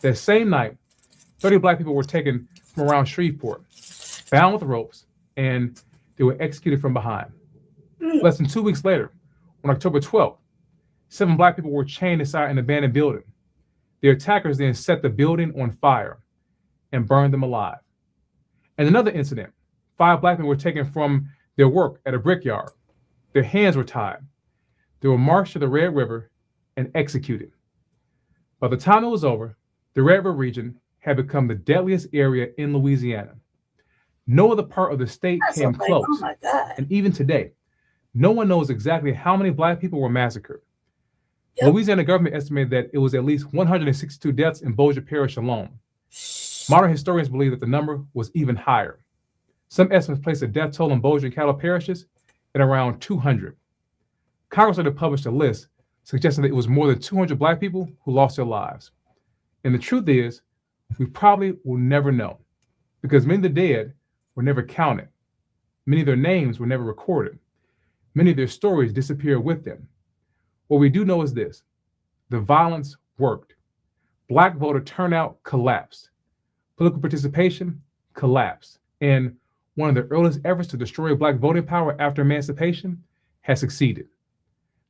That same night, 30 black people were taken from around Shreveport, bound with ropes, and they were executed from behind. Less than 2 weeks later, on October 12th, 7 black people were chained inside an abandoned building. The attackers then set the building on fire and burned them alive. In another incident, 5 black men were taken from their work at a brickyard. Their hands were tied. They were marched to the Red River and executed. By the time it was over, the Red River region had become the deadliest area in Louisiana. No other part of the state came close. Oh my God. And even today, no one knows exactly how many black people were massacred. Yep. Louisiana government estimated that it was at least 162 deaths in Bossier Parish alone. Modern historians believe that the number was even higher. Some estimates place the death toll in Bossier and Cattle parishes at around 200. Congress later published a list suggesting that it was more than 200 black people who lost their lives. And the truth is, we probably will never know, because many of the dead were never counted. Many of their names were never recorded. Many of their stories disappeared with them. What we do know is this: the violence worked. Black voter turnout collapsed. Political participation collapsed. And one of the earliest efforts to destroy black voting power after emancipation has succeeded.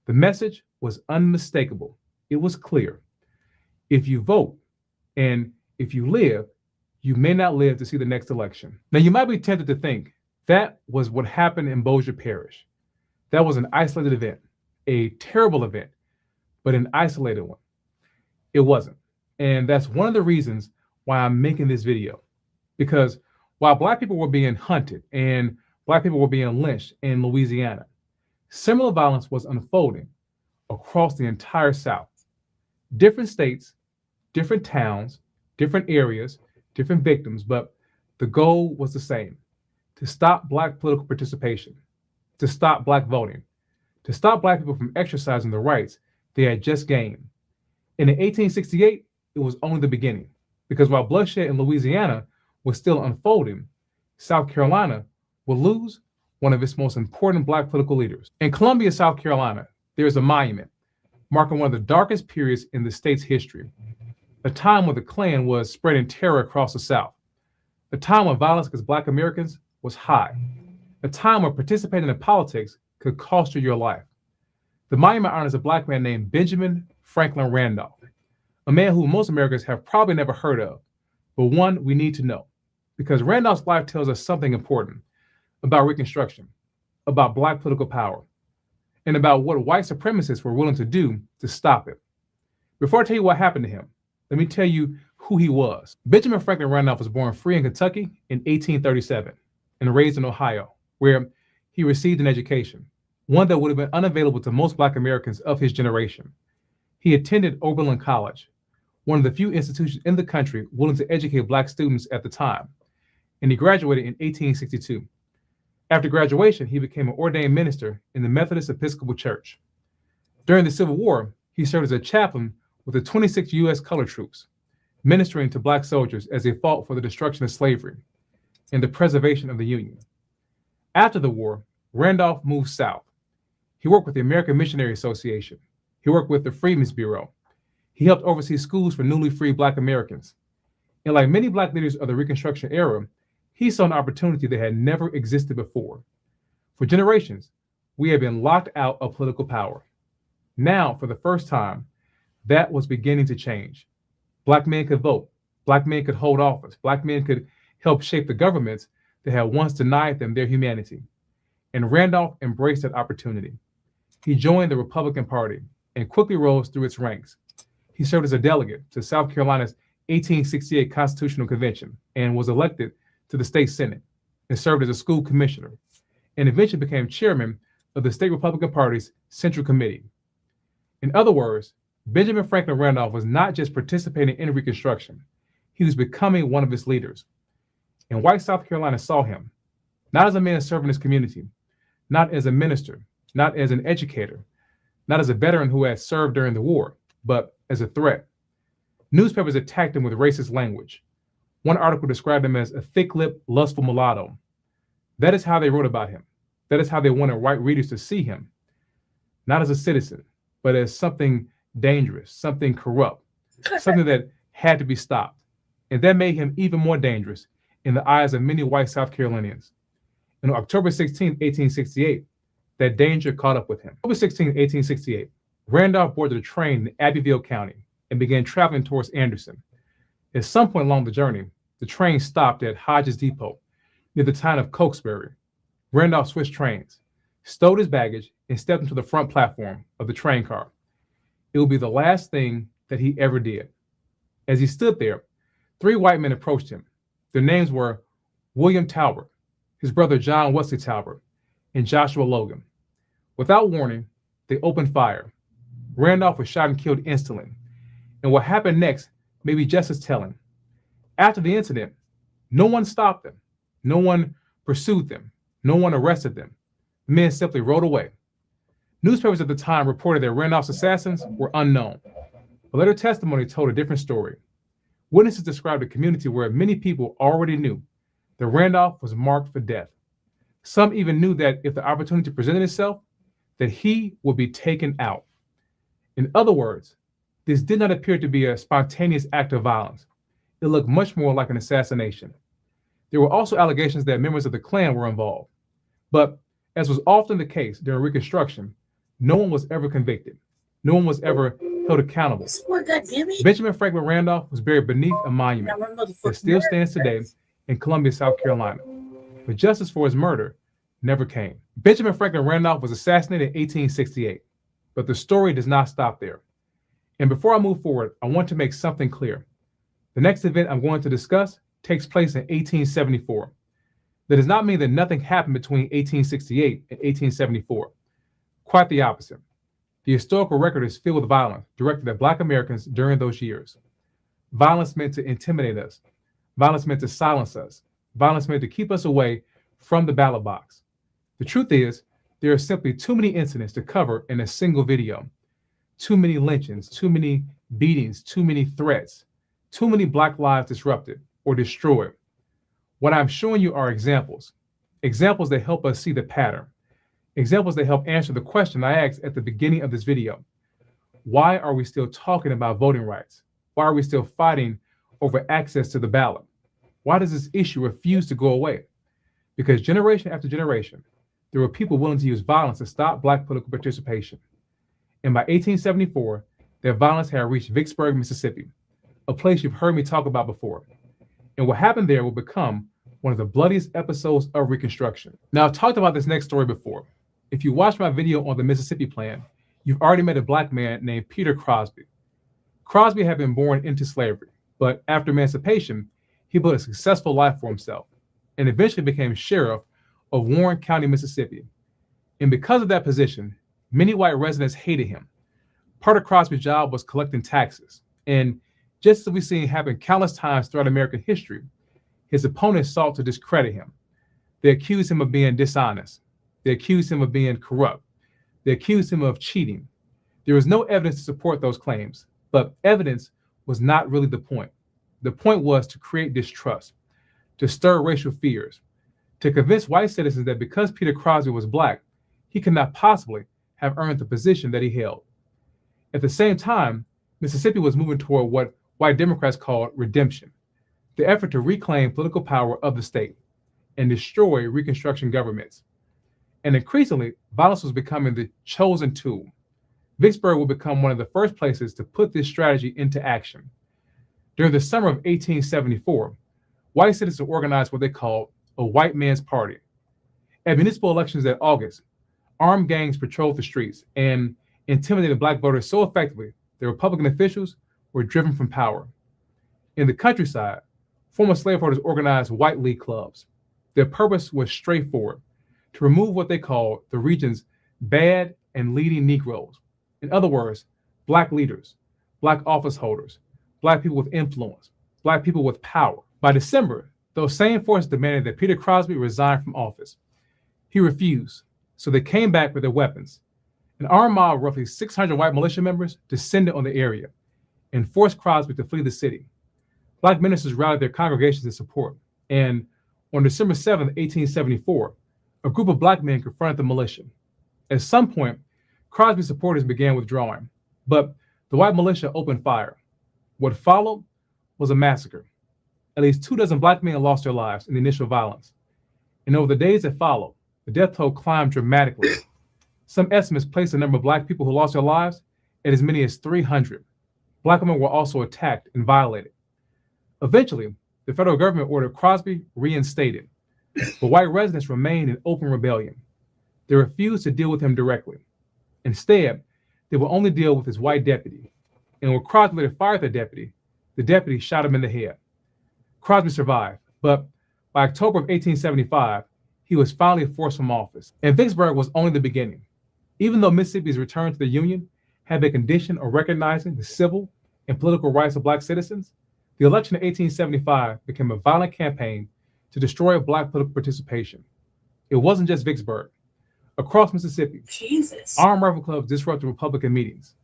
The message was unmistakable. It was clear. If you vote and if you live, you may not live to see the next election. Now, you might be tempted to think that was what happened in Bossier Parish. That was an isolated event, a terrible event, but an isolated one. It wasn't. And that's one of the reasons why I'm making this video. Because while black people were being hunted and black people were being lynched in Louisiana, similar violence was unfolding across the entire South. Different states, different towns, different areas, different victims, but the goal was the same: to stop black political participation, to stop black voting, to stop black people from exercising the rights they had just gained. And in 1868, it was only the beginning, because while bloodshed in Louisiana was still unfolding, South Carolina would lose one of its most important black political leaders. In Columbia, South Carolina, there is a monument marking one of the darkest periods in the state's history, a time when the Klan was spreading terror across the South, a time when violence against black Americans was high, a time when participating in politics could cost you your life. The monument honors a black man named Benjamin Franklin Randolph, a man who most Americans have probably never heard of, but one we need to know, because Randolph's life tells us something important about Reconstruction, about black political power, and about what white supremacists were willing to do to stop it. Before I tell you what happened to him, let me tell you who he was. Benjamin Franklin Randolph was born free in Kentucky in 1837 and raised in Ohio, where he received an education, one that would have been unavailable to most black Americans of his generation. He attended Oberlin College, one of the few institutions in the country willing to educate black students at the time, and he graduated in 1862. After graduation, he became an ordained minister in the Methodist Episcopal Church. During the Civil War, he served as a chaplain with the 26th U.S. Colored Troops, ministering to black soldiers as they fought for the destruction of slavery and the preservation of the Union. After the war, Randolph moved south. He worked with the American Missionary Association. He worked with the Freedmen's Bureau. He helped oversee schools for newly freed black Americans. And like many black leaders of the Reconstruction era, he saw an opportunity that had never existed before. For generations, we have been locked out of political power. Now, for the first time, that was beginning to change. Black men could vote. Black men could hold office. Black men could help shape the governments that had once denied them their humanity. And Randolph embraced that opportunity. He joined the Republican Party and quickly rose through its ranks. He served as a delegate to South Carolina's 1868 Constitutional Convention and was elected to the state Senate. and served as a school commissioner, and eventually became chairman of the state Republican Party's Central Committee. In other words, Benjamin Franklin Randolph was not just participating in Reconstruction, he was becoming one of its leaders. And white South Carolina saw him, not as a man serving his community, not as a minister, not as an educator, not as a veteran who had served during the war, but as a threat. Newspapers attacked him with racist language. One article described him as a thick-lipped, lustful mulatto. That is how they wrote about him. That is how they wanted white readers to see him, not as a citizen, but as something dangerous, something corrupt, something that had to be stopped. And that made him even more dangerous in the eyes of many white South Carolinians. And on October 16, 1868, that danger caught up with him. October 16, 1868, Randolph boarded a train in Abbeville County and began traveling towards Anderson. At some point along the journey, the train stopped at Hodges Depot near the town of Cokesbury. Randolph switched trains, stowed his baggage, and stepped into the front platform of the train car. It would be the last thing that he ever did. As he stood there, 3 white men approached him. Their names were William Talbot, his brother John Wesley Talbot, and Joshua Logan. Without warning, they opened fire. Randolph was shot and killed instantly. And what happened next may be just as telling. After the incident, no one stopped them. No one pursued them. No one arrested them. The men simply rode away. Newspapers at the time reported that Randolph's assassins were unknown. But later testimony told a different story. Witnesses described a community where many people already knew that Randolph was marked for death. Some even knew that if the opportunity presented itself, that he would be taken out. In other words, this did not appear to be a spontaneous act of violence. It looked much more like an assassination. There were also allegations that members of the Klan were involved. But as was often the case during Reconstruction, no one was ever convicted. No one was ever held accountable. Benjamin Franklin Randolph was buried beneath a monument that still stands today in Columbia, South Carolina. But justice for his murder never came. Benjamin Franklin Randolph was assassinated in 1868, but the story does not stop there. And before I move forward, I want to make something clear. The next event I'm going to discuss takes place in 1874. That does not mean that nothing happened between 1868 and 1874. Quite the opposite. The historical record is filled with violence directed at Black Americans during those years. Violence meant to intimidate us. Violence meant to silence us. Violence meant to keep us away from the ballot box. The truth is, there are simply too many incidents to cover in a single video. Too many lynchings, too many beatings, too many threats, too many Black lives disrupted or destroyed. What I'm showing you are examples that help us see the pattern, examples that help answer the question I asked at the beginning of this video. Why are we still talking about voting rights? Why are we still fighting over access to the ballot? Why does this issue refuse to go away? Because generation after generation, there were people willing to use violence to stop Black political participation. And by 1874, that violence had reached Vicksburg, Mississippi, a place you've heard me talk about before. And what happened there will become one of the bloodiest episodes of Reconstruction. Now, I've talked about this next story before. If you watched my video on the Mississippi Plan, you've already met a Black man named Peter Crosby. Crosby had been born into slavery, but after emancipation, he built a successful life for himself and eventually became sheriff of Warren County, Mississippi. And because of that position, many white residents hated him. Part of Crosby's job was collecting taxes. And just as we've seen happen countless times throughout American history, his opponents sought to discredit him. They accused him of being dishonest. They accused him of being corrupt. They accused him of cheating. There was no evidence to support those claims, but evidence was not really the point. The point was to create distrust, to stir racial fears, to convince white citizens that because Peter Crosby was Black, he could not possibly have earned the position that he held. At the same time, Mississippi was moving toward what white Democrats called redemption, the effort to reclaim political power of the state and destroy Reconstruction governments. And increasingly, violence was becoming the chosen tool. Vicksburg would become one of the first places to put this strategy into action. During the summer of 1874, white citizens organized what they called a white man's party. At municipal elections that August, armed gangs patrolled the streets and intimidated Black voters so effectively that Republican officials were driven from power. In the countryside, former slaveholders organized white league clubs. Their purpose was straightforward: to remove what they called the region's bad and leading Negroes. In other words, Black leaders, Black office holders, Black people with influence, Black people with power. By December, those same forces demanded that Peter Crosby resign from office. He refused, so they came back with their weapons. An armed mob of roughly 600 white militia members descended on the area and forced Crosby to flee the city. Black ministers rallied their congregations in support, and on December 7, 1874, a group of Black men confronted the militia. At some point, Crosby's supporters began withdrawing, but the white militia opened fire. What followed was a massacre. At least 24 Black men lost their lives in the initial violence. And over the days that followed, the death toll climbed dramatically. Some estimates place the number of Black people who lost their lives at as many as 300. Black women were also attacked and violated. Eventually, the federal government ordered Crosby reinstated, but white residents remained in open rebellion. They refused to deal with him directly. Instead, they would only deal with his white deputy. And when Crosby later fired the deputy shot him in the head. Crosby survived, but by October of 1875, he was finally forced from office. And Vicksburg was only the beginning. Even though Mississippi's return to the Union had been conditioned on recognizing the civil and political rights of Black citizens, the election of 1875 became a violent campaign to destroy Black political participation. It wasn't just Vicksburg. Across Mississippi, armed rifle clubs disrupted Republican meetings,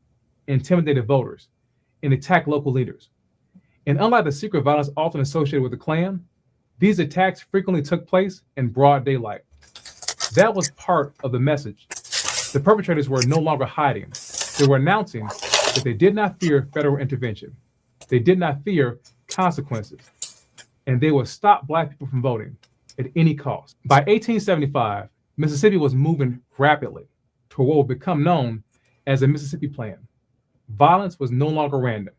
intimidated voters, and attacked local leaders. And unlike the secret violence often associated with the Klan, these attacks frequently took place in broad daylight. That was part of the message. The perpetrators were no longer hiding. They were announcing that they did not fear federal intervention. They did not fear consequences. And they would stop Black people from voting at any cost. By 1875, Mississippi was moving rapidly toward what would become known as the Mississippi Plan. Violence was no longer random.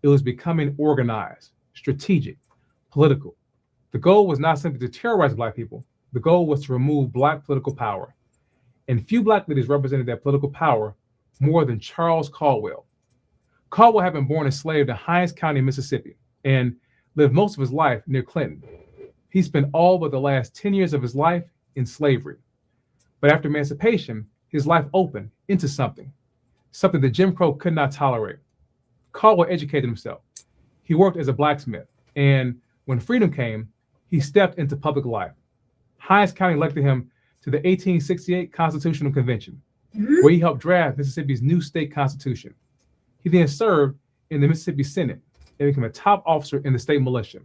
It was becoming organized, strategic, political. The goal was not simply to terrorize Black people. The goal was to remove Black political power. And few Black leaders represented that political power more than Charles Caldwell. Caldwell had been born enslaved in Hinds County, Mississippi, and lived most of his life near Clinton. He spent all but the last 10 years of his life in slavery. But after emancipation, his life opened into something that Jim Crow could not tolerate. Caldwell educated himself. He worked as a blacksmith, and when freedom came, he stepped into public life. Hinds County elected him to the 1868 Constitutional Convention, where he helped draft Mississippi's new state constitution. He then served in the Mississippi Senate and became a top officer in the state militia.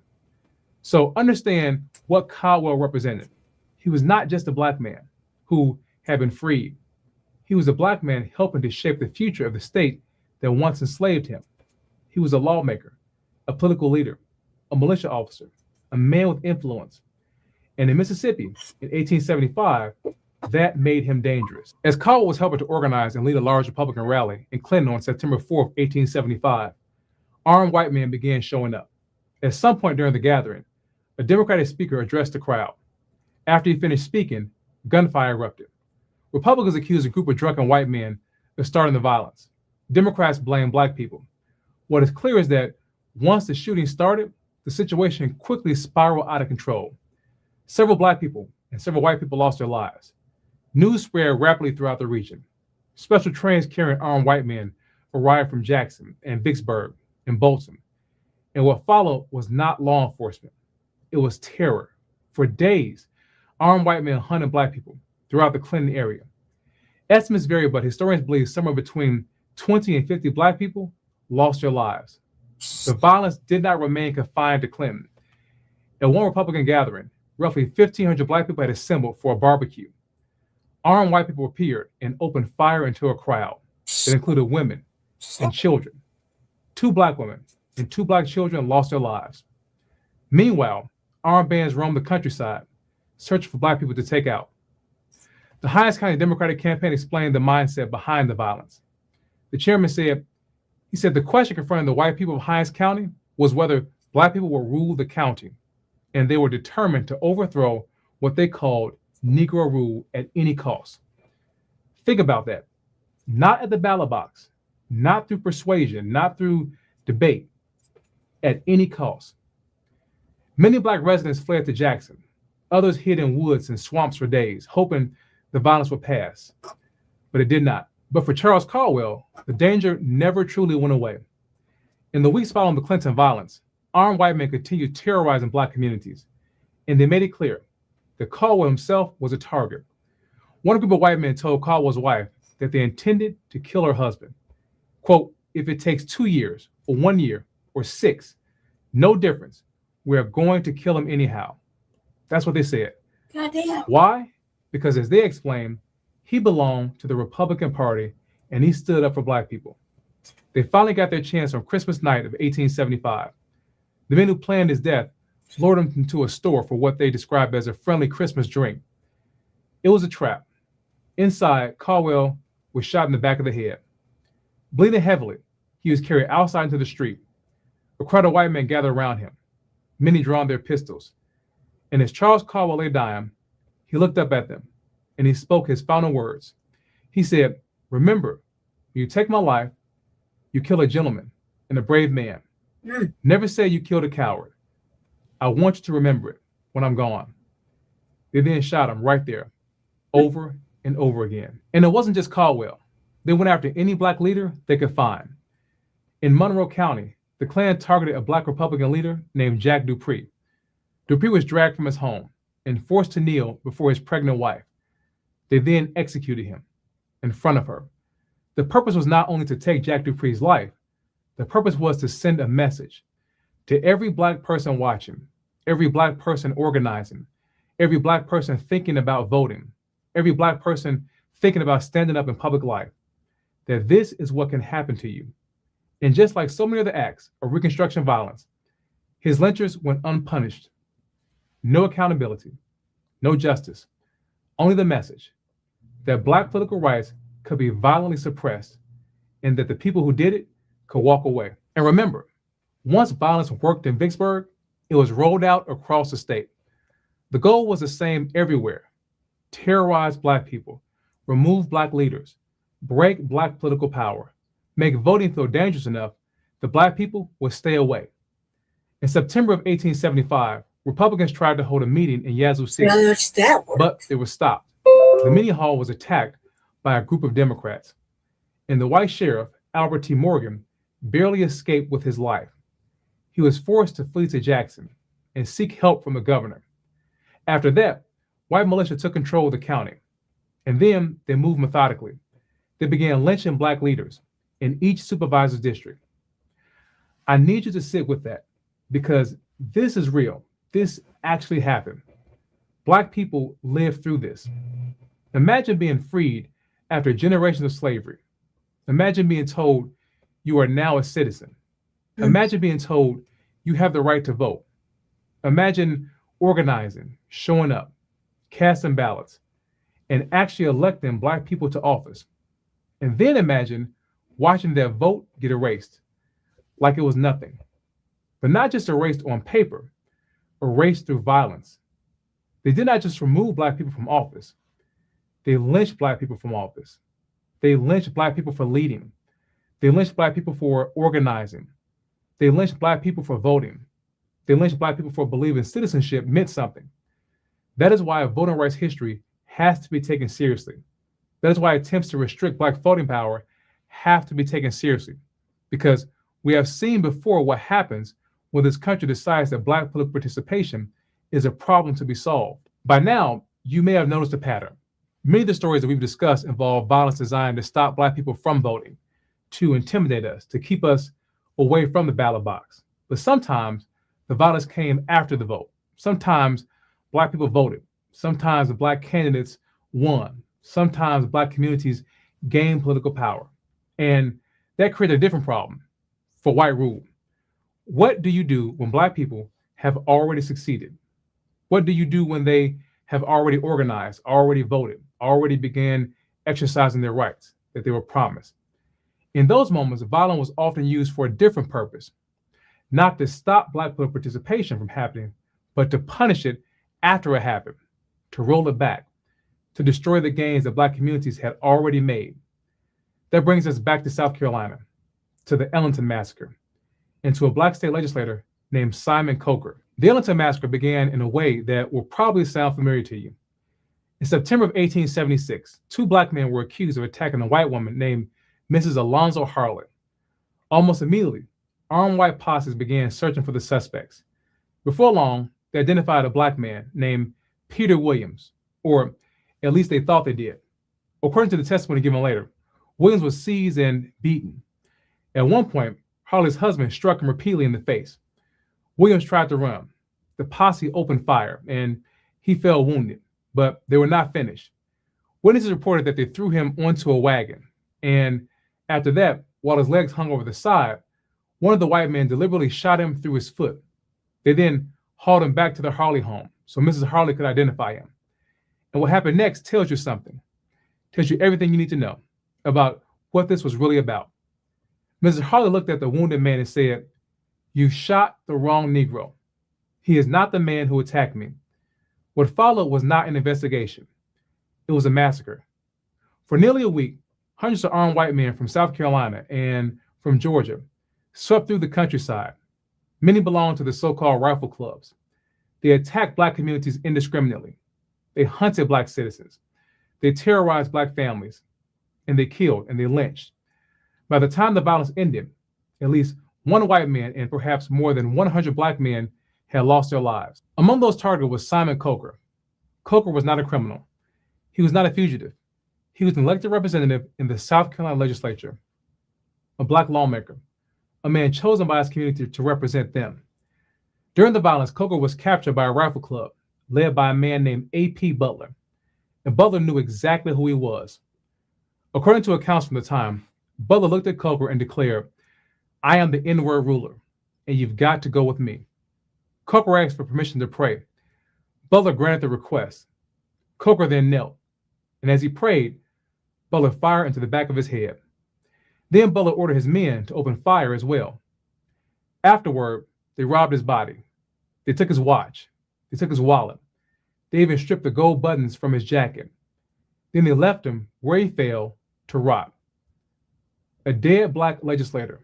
So understand what Caldwell represented. He was not just a Black man who had been freed. He was a Black man helping to shape the future of the state that once enslaved him. He was a lawmaker, a political leader, a militia officer, a man with influence. And in Mississippi, in 1875, that made him dangerous. As Caldwell was helping to organize and lead a large Republican rally in Clinton on September 4th, 1875, armed white men began showing up. At some point during the gathering, a Democratic speaker addressed the crowd. After he finished speaking, gunfire erupted. Republicans accused a group of drunken white men of starting the violence. Democrats blamed Black people. What is clear is that once the shooting started, the situation quickly spiraled out of control. Several Black people and several white people lost their lives. News spread rapidly throughout the region. Special trains carrying armed white men arrived from Jackson and Vicksburg and Bolton. And what followed was not law enforcement. It was terror. For days, armed white men hunted Black people throughout the Clinton area. Estimates vary, but historians believe somewhere between 20 and 50 Black people lost their lives. The violence did not remain confined to Clinton. At one Republican gathering, roughly 1,500 Black people had assembled for a barbecue. Armed white people appeared and opened fire into a crowd that included women and children. 2 Black women and 2 Black children lost their lives. Meanwhile, armed bands roamed the countryside, searching for Black people to take out. The Hinds County Democratic campaign explained the mindset behind the violence. The chairman said, the question confronting the white people of Hinds County was whether Black people would rule the county, and they were determined to overthrow what they called Negro rule at any cost. Think about that. Not at the ballot box, not through persuasion, not through debate, at any cost. Many Black residents fled to Jackson. Others hid in woods and swamps for days, hoping the violence would pass. But it did not. But for Charles Caldwell, the danger never truly went away. In the weeks following the Clinton violence, armed white men continued terrorizing Black communities, and they made it clear that Caldwell himself was a target. One group of white men told Caldwell's wife that they intended to kill her husband. Quote, if it takes 2 years, or 1 year, or 6, no difference. We are going to kill him anyhow. That's what they said. Goddamn. Why? Because as they explained, he belonged to the Republican Party and he stood up for Black people. They finally got their chance on Christmas night of 1875. The men who planned his death lured him into a store for what they described as a friendly Christmas drink. It was a trap. Inside, Caldwell was shot in the back of the head. Bleeding heavily, he was carried outside into the street. A crowd of white men gathered around him, many drawing their pistols. And as Charles Caldwell lay dying, he looked up at them and he spoke his final words. He said, remember, when you take my life, you kill a gentleman and a brave man. Never say you killed a coward. I want you to remember it when I'm gone. They then shot him right there, over and over again. And it wasn't just Caldwell. They went after any Black leader they could find. In Monroe County, the Klan targeted a Black Republican leader named Jack Dupree. Dupree was dragged from his home and forced to kneel before his pregnant wife. They then executed him in front of her. The purpose was not only to take Jack Dupree's life, the purpose was to send a message to every Black person watching, every Black person organizing, every Black person thinking about voting, every Black person thinking about standing up in public life, that this is what can happen to you. And just like so many other acts of Reconstruction violence, his lynchers went unpunished. No accountability, no justice, only the message that Black political rights could be violently suppressed and that the people who did it could walk away. And remember, once violence worked in Vicksburg, it was rolled out across the state. The goal was the same everywhere: terrorize Black people, remove Black leaders, break Black political power, make voting feel dangerous enough that Black people would stay away. In September of 1875, Republicans tried to hold a meeting in Yazoo City, but they were stopped. The meeting hall was attacked by a group of Democrats, and the white sheriff, Albert T. Morgan, barely escaped with his life. He was forced to flee to Jackson and seek help from the governor. After that, white militia took control of the county, and then they moved methodically. They began lynching Black leaders in each supervisor's district. I need you to sit with that because this is real. This actually happened. Black people lived through this. Imagine being freed after generations of slavery. Imagine being told you are now a citizen. Imagine being told you have the right to vote. Imagine organizing, showing up, casting ballots, and actually electing Black people to office. And then imagine watching their vote get erased like it was nothing. But not just erased on paper, erased through violence. They did not just remove Black people from office. They lynched Black people from office. They lynched Black people for leading. They lynched Black people for organizing. They lynched Black people for voting. They lynched Black people for believing citizenship meant something. That is why voting rights history has to be taken seriously. That is why attempts to restrict Black voting power have to be taken seriously, because we have seen before what happens when this country decides that Black political participation is a problem to be solved. By now, you may have noticed a pattern. Many of the stories that we've discussed involve violence designed to stop Black people from voting, to intimidate us, to keep us away from the ballot box. But sometimes the violence came after the vote. Sometimes Black people voted. Sometimes the Black candidates won. Sometimes Black communities gained political power. And that created a different problem for white rule. What do you do when Black people have already succeeded? What do you do when they have already organized, already voted, already began exercising their rights that they were promised? In those moments, violence was often used for a different purpose, not to stop Black political participation from happening, but to punish it after it happened, to roll it back, to destroy the gains that Black communities had already made. That brings us back to South Carolina, to the Ellington Massacre, and to a Black state legislator named Simon Coker. The Arlington Massacre began in a way that will probably sound familiar to you. In September of 1876, 2 Black men were accused of attacking a white woman named Mrs. Alonzo Harlan. Almost immediately, armed white posses began searching for the suspects. Before long, they identified a Black man named Peter Williams, or at least they thought they did. According to the testimony given later, Williams was seized and beaten. At one point, Harlan's husband struck him repeatedly in the face. Williams tried to run. The posse opened fire, and he fell wounded, but they were not finished. Witnesses reported that they threw him onto a wagon, and after that, while his legs hung over the side, one of the white men deliberately shot him through his foot. They then hauled him back to their Harley home so Mrs. Harley could identify him. And what happened next tells you something, tells you everything you need to know about what this was really about. Mrs. Harley looked at the wounded man and said, "You shot the wrong Negro. He is not the man who attacked me." What followed was not an investigation. It was a massacre. For nearly a week, hundreds of armed white men from South Carolina and from Georgia swept through the countryside. Many belonged to the so-called rifle clubs. They attacked Black communities indiscriminately. They hunted Black citizens. They terrorized Black families, and they killed and they lynched. By the time the violence ended, at least one white man and perhaps more than 100 Black men had lost their lives. Among those targeted was Simon Coker. Coker was not a criminal. He was not a fugitive. He was an elected representative in the South Carolina legislature, a Black lawmaker, a man chosen by his community to represent them. During the violence, Coker was captured by a rifle club led by a man named A.P. Butler, and Butler knew exactly who he was. According to accounts from the time, Butler looked at Coker and declared, "I am the N-word ruler, and you've got to go with me." Coker asked for permission to pray. Butler granted the request. Coker then knelt, and as he prayed, Butler fired into the back of his head. Then Butler ordered his men to open fire as well. Afterward, they robbed his body. They took his watch. They took his wallet. They even stripped the gold buttons from his jacket. Then they left him where he fell to rot. A dead Black legislator,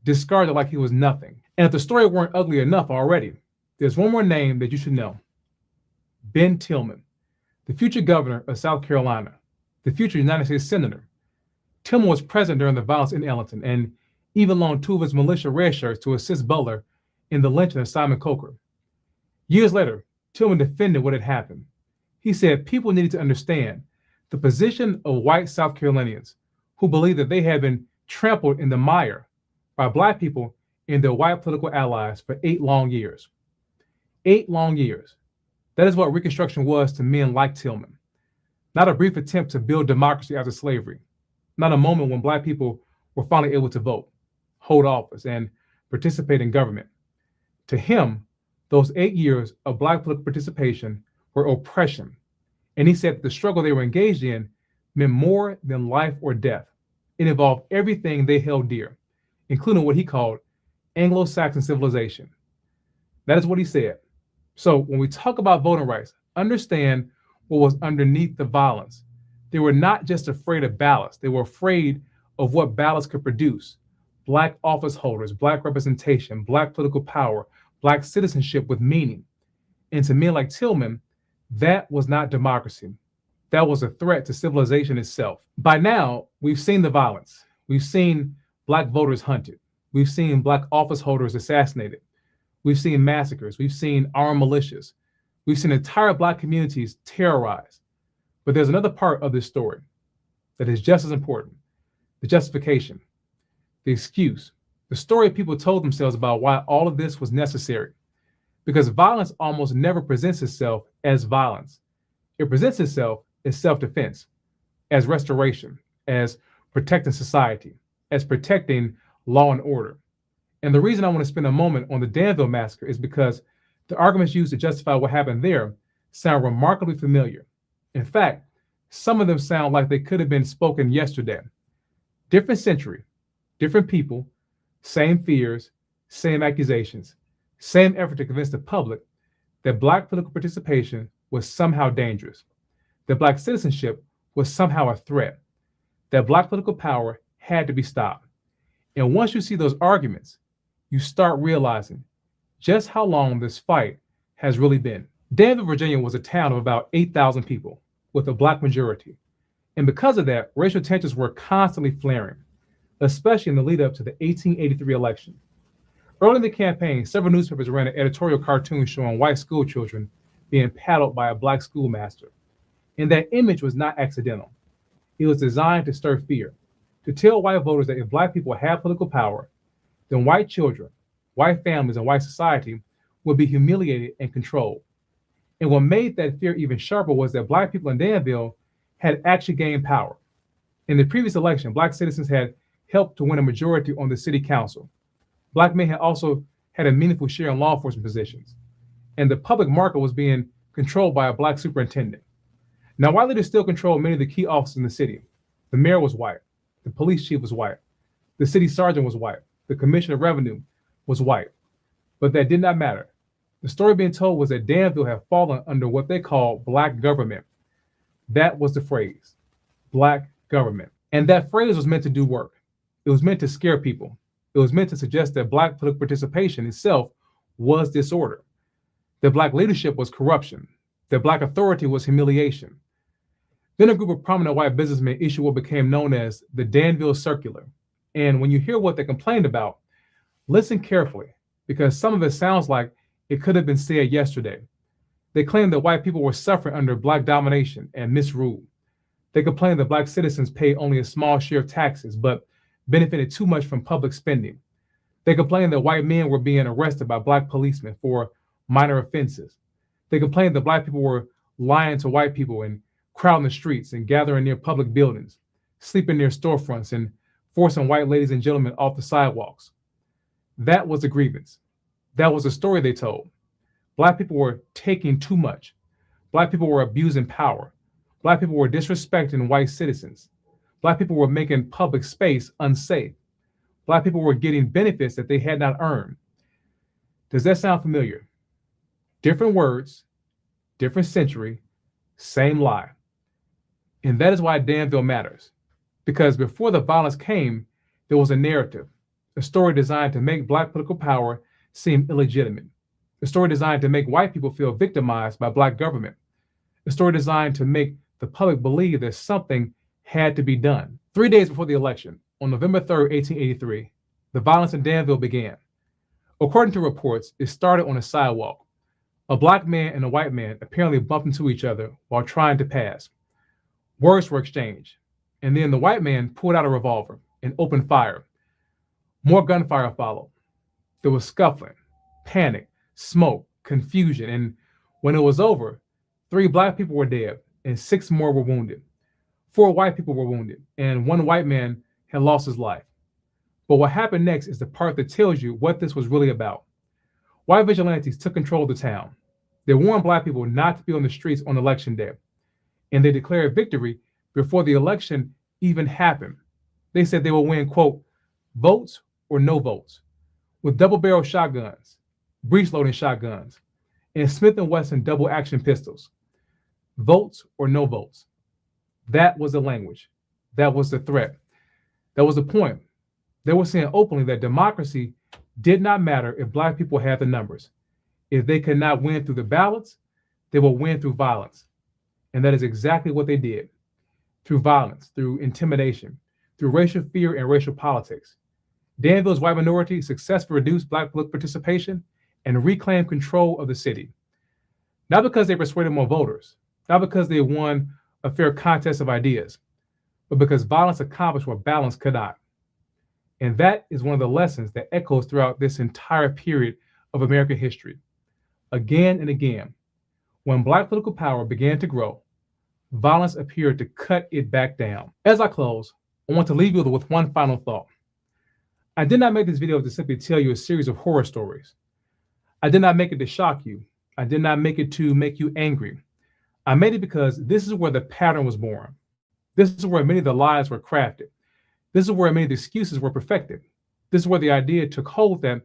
discarded like he was nothing. And if the story weren't ugly enough already, there's one more name that you should know. Ben Tillman, the future governor of South Carolina, the future United States Senator. Tillman was present during the violence in Arlington and even loaned 2 of his militia red shirts to assist Butler in the lynching of Simon Coker. Years later, Tillman defended what had happened. He said people needed to understand the position of white South Carolinians who believed that they had been trampled in the mire by Black people and their white political allies for 8 long years. 8 long years. That is what Reconstruction was to men like Tillman. Not a brief attempt to build democracy after slavery. Not a moment when Black people were finally able to vote, hold office, and participate in government. To him, those 8 years of Black political participation were oppression. And he said that the struggle they were engaged in meant more than life or death. It involved everything they held dear, including what he called Anglo-Saxon civilization. That is what he said. So when we talk about voting rights, understand what was underneath the violence. They were not just afraid of ballots. They were afraid of what ballots could produce. Black office holders, Black representation, Black political power, Black citizenship with meaning. And to men like Tillman, that was not democracy. That was a threat to civilization itself. By now, we've seen the violence. We've seen Black voters hunted. We've seen Black office holders assassinated. We've seen massacres. We've seen armed militias. We've seen entire Black communities terrorized. But there's another part of this story that is just as important: the justification, the excuse, the story people told themselves about why all of this was necessary. Because violence almost never presents itself as violence. It presents itself as self-defense, as restoration, as protecting society, as protecting law and order. And the reason I want to spend a moment on the Danville massacre is because the arguments used to justify what happened there sound remarkably familiar. In fact, some of them sound like they could have been spoken yesterday. Different century, different people, same fears, same accusations, same effort to convince the public that Black political participation was somehow dangerous, that Black citizenship was somehow a threat, that Black political power had to be stopped. And once you see those arguments, you start realizing just how long this fight has really been. Danville, Virginia was a town of about 8,000 people with a Black majority. And because of that, racial tensions were constantly flaring, especially in the lead up to the 1883 election. Early in the campaign, several newspapers ran an editorial cartoon showing white school children being paddled by a Black schoolmaster. And that image was not accidental. It was designed to stir fear, to tell white voters that if Black people had political power, then white children, white families, and white society would be humiliated and controlled. And what made that fear even sharper was that Black people in Danville had actually gained power. In the previous election, Black citizens had helped to win a majority on the city council. Black men had also had a meaningful share in law enforcement positions. And the public market was being controlled by a Black superintendent. Now, white leaders still controlled many of the key offices in the city. The mayor was white. The police chief was white. The city sergeant was white. The commissioner of revenue was white. But that did not matter. The story being told was that Danville had fallen under what they call Black government. That was the phrase, Black government. And that phrase was meant to do work. It was meant to scare people. It was meant to suggest that Black political participation itself was disorder, that Black leadership was corruption, that Black authority was humiliation. Then a group of prominent white businessmen issued what became known as the Danville Circular. And when you hear what they complained about, listen carefully, because some of it sounds like it could have been said yesterday. They claimed that white people were suffering under Black domination and misrule. They complained that Black citizens paid only a small share of taxes, but benefited too much from public spending. They complained that white men were being arrested by Black policemen for minor offenses. They complained that Black people were lying to white people and crowding the streets and gathering near public buildings, sleeping near storefronts, and forcing white ladies and gentlemen off the sidewalks. That was the grievance. That was the story they told. Black people were taking too much. Black people were abusing power. Black people were disrespecting white citizens. Black people were making public space unsafe. Black people were getting benefits that they had not earned. Does that sound familiar? Different words, different century, same lie. And that is why Danville matters. Because before the violence came, there was a narrative, a story designed to make Black political power seem illegitimate, a story designed to make white people feel victimized by Black government, a story designed to make the public believe that something had to be done. 3 days before the election, on November 3rd, 1883, the violence in Danville began. According to reports, it started on a sidewalk. A Black man and a white man apparently bumped into each other while trying to pass. Words were exchanged, and then the white man pulled out a revolver and opened fire. More gunfire followed. There was scuffling, panic, smoke, confusion, and when it was over, 3 Black people were dead and 6 more were wounded. 4 white people were wounded, and 1 white man had lost his life. But what happened next is the part that tells you what this was really about. White vigilantes took control of the town. They warned Black people not to be on the streets on election day, and they declared victory before the election even happened. They said they will win, quote, votes or no votes, with double-barrel shotguns, breech-loading shotguns, and Smith & Wesson double-action pistols. Votes or no votes. That was the language. That was the threat. That was the point. They were saying openly that democracy did not matter if Black people had the numbers. If they could not win through the ballots, they will win through violence. And that is exactly what they did. Through violence, through intimidation, through racial fear and racial politics. Danville's white minority successfully reduced Black political participation and reclaimed control of the city. Not because they persuaded more voters, not because they won a fair contest of ideas, but because violence accomplished what balance could not. And that is one of the lessons that echoes throughout this entire period of American history. Again and again, when Black political power began to grow, violence appeared to cut it back down. As I close, I want to leave you with one final thought. I did not make this video to simply tell you a series of horror stories. I did not make it to shock you. I did not make it to make you angry. I made it because this is where the pattern was born. This is where many of the lies were crafted. This is where many of the excuses were perfected. This is where the idea took hold that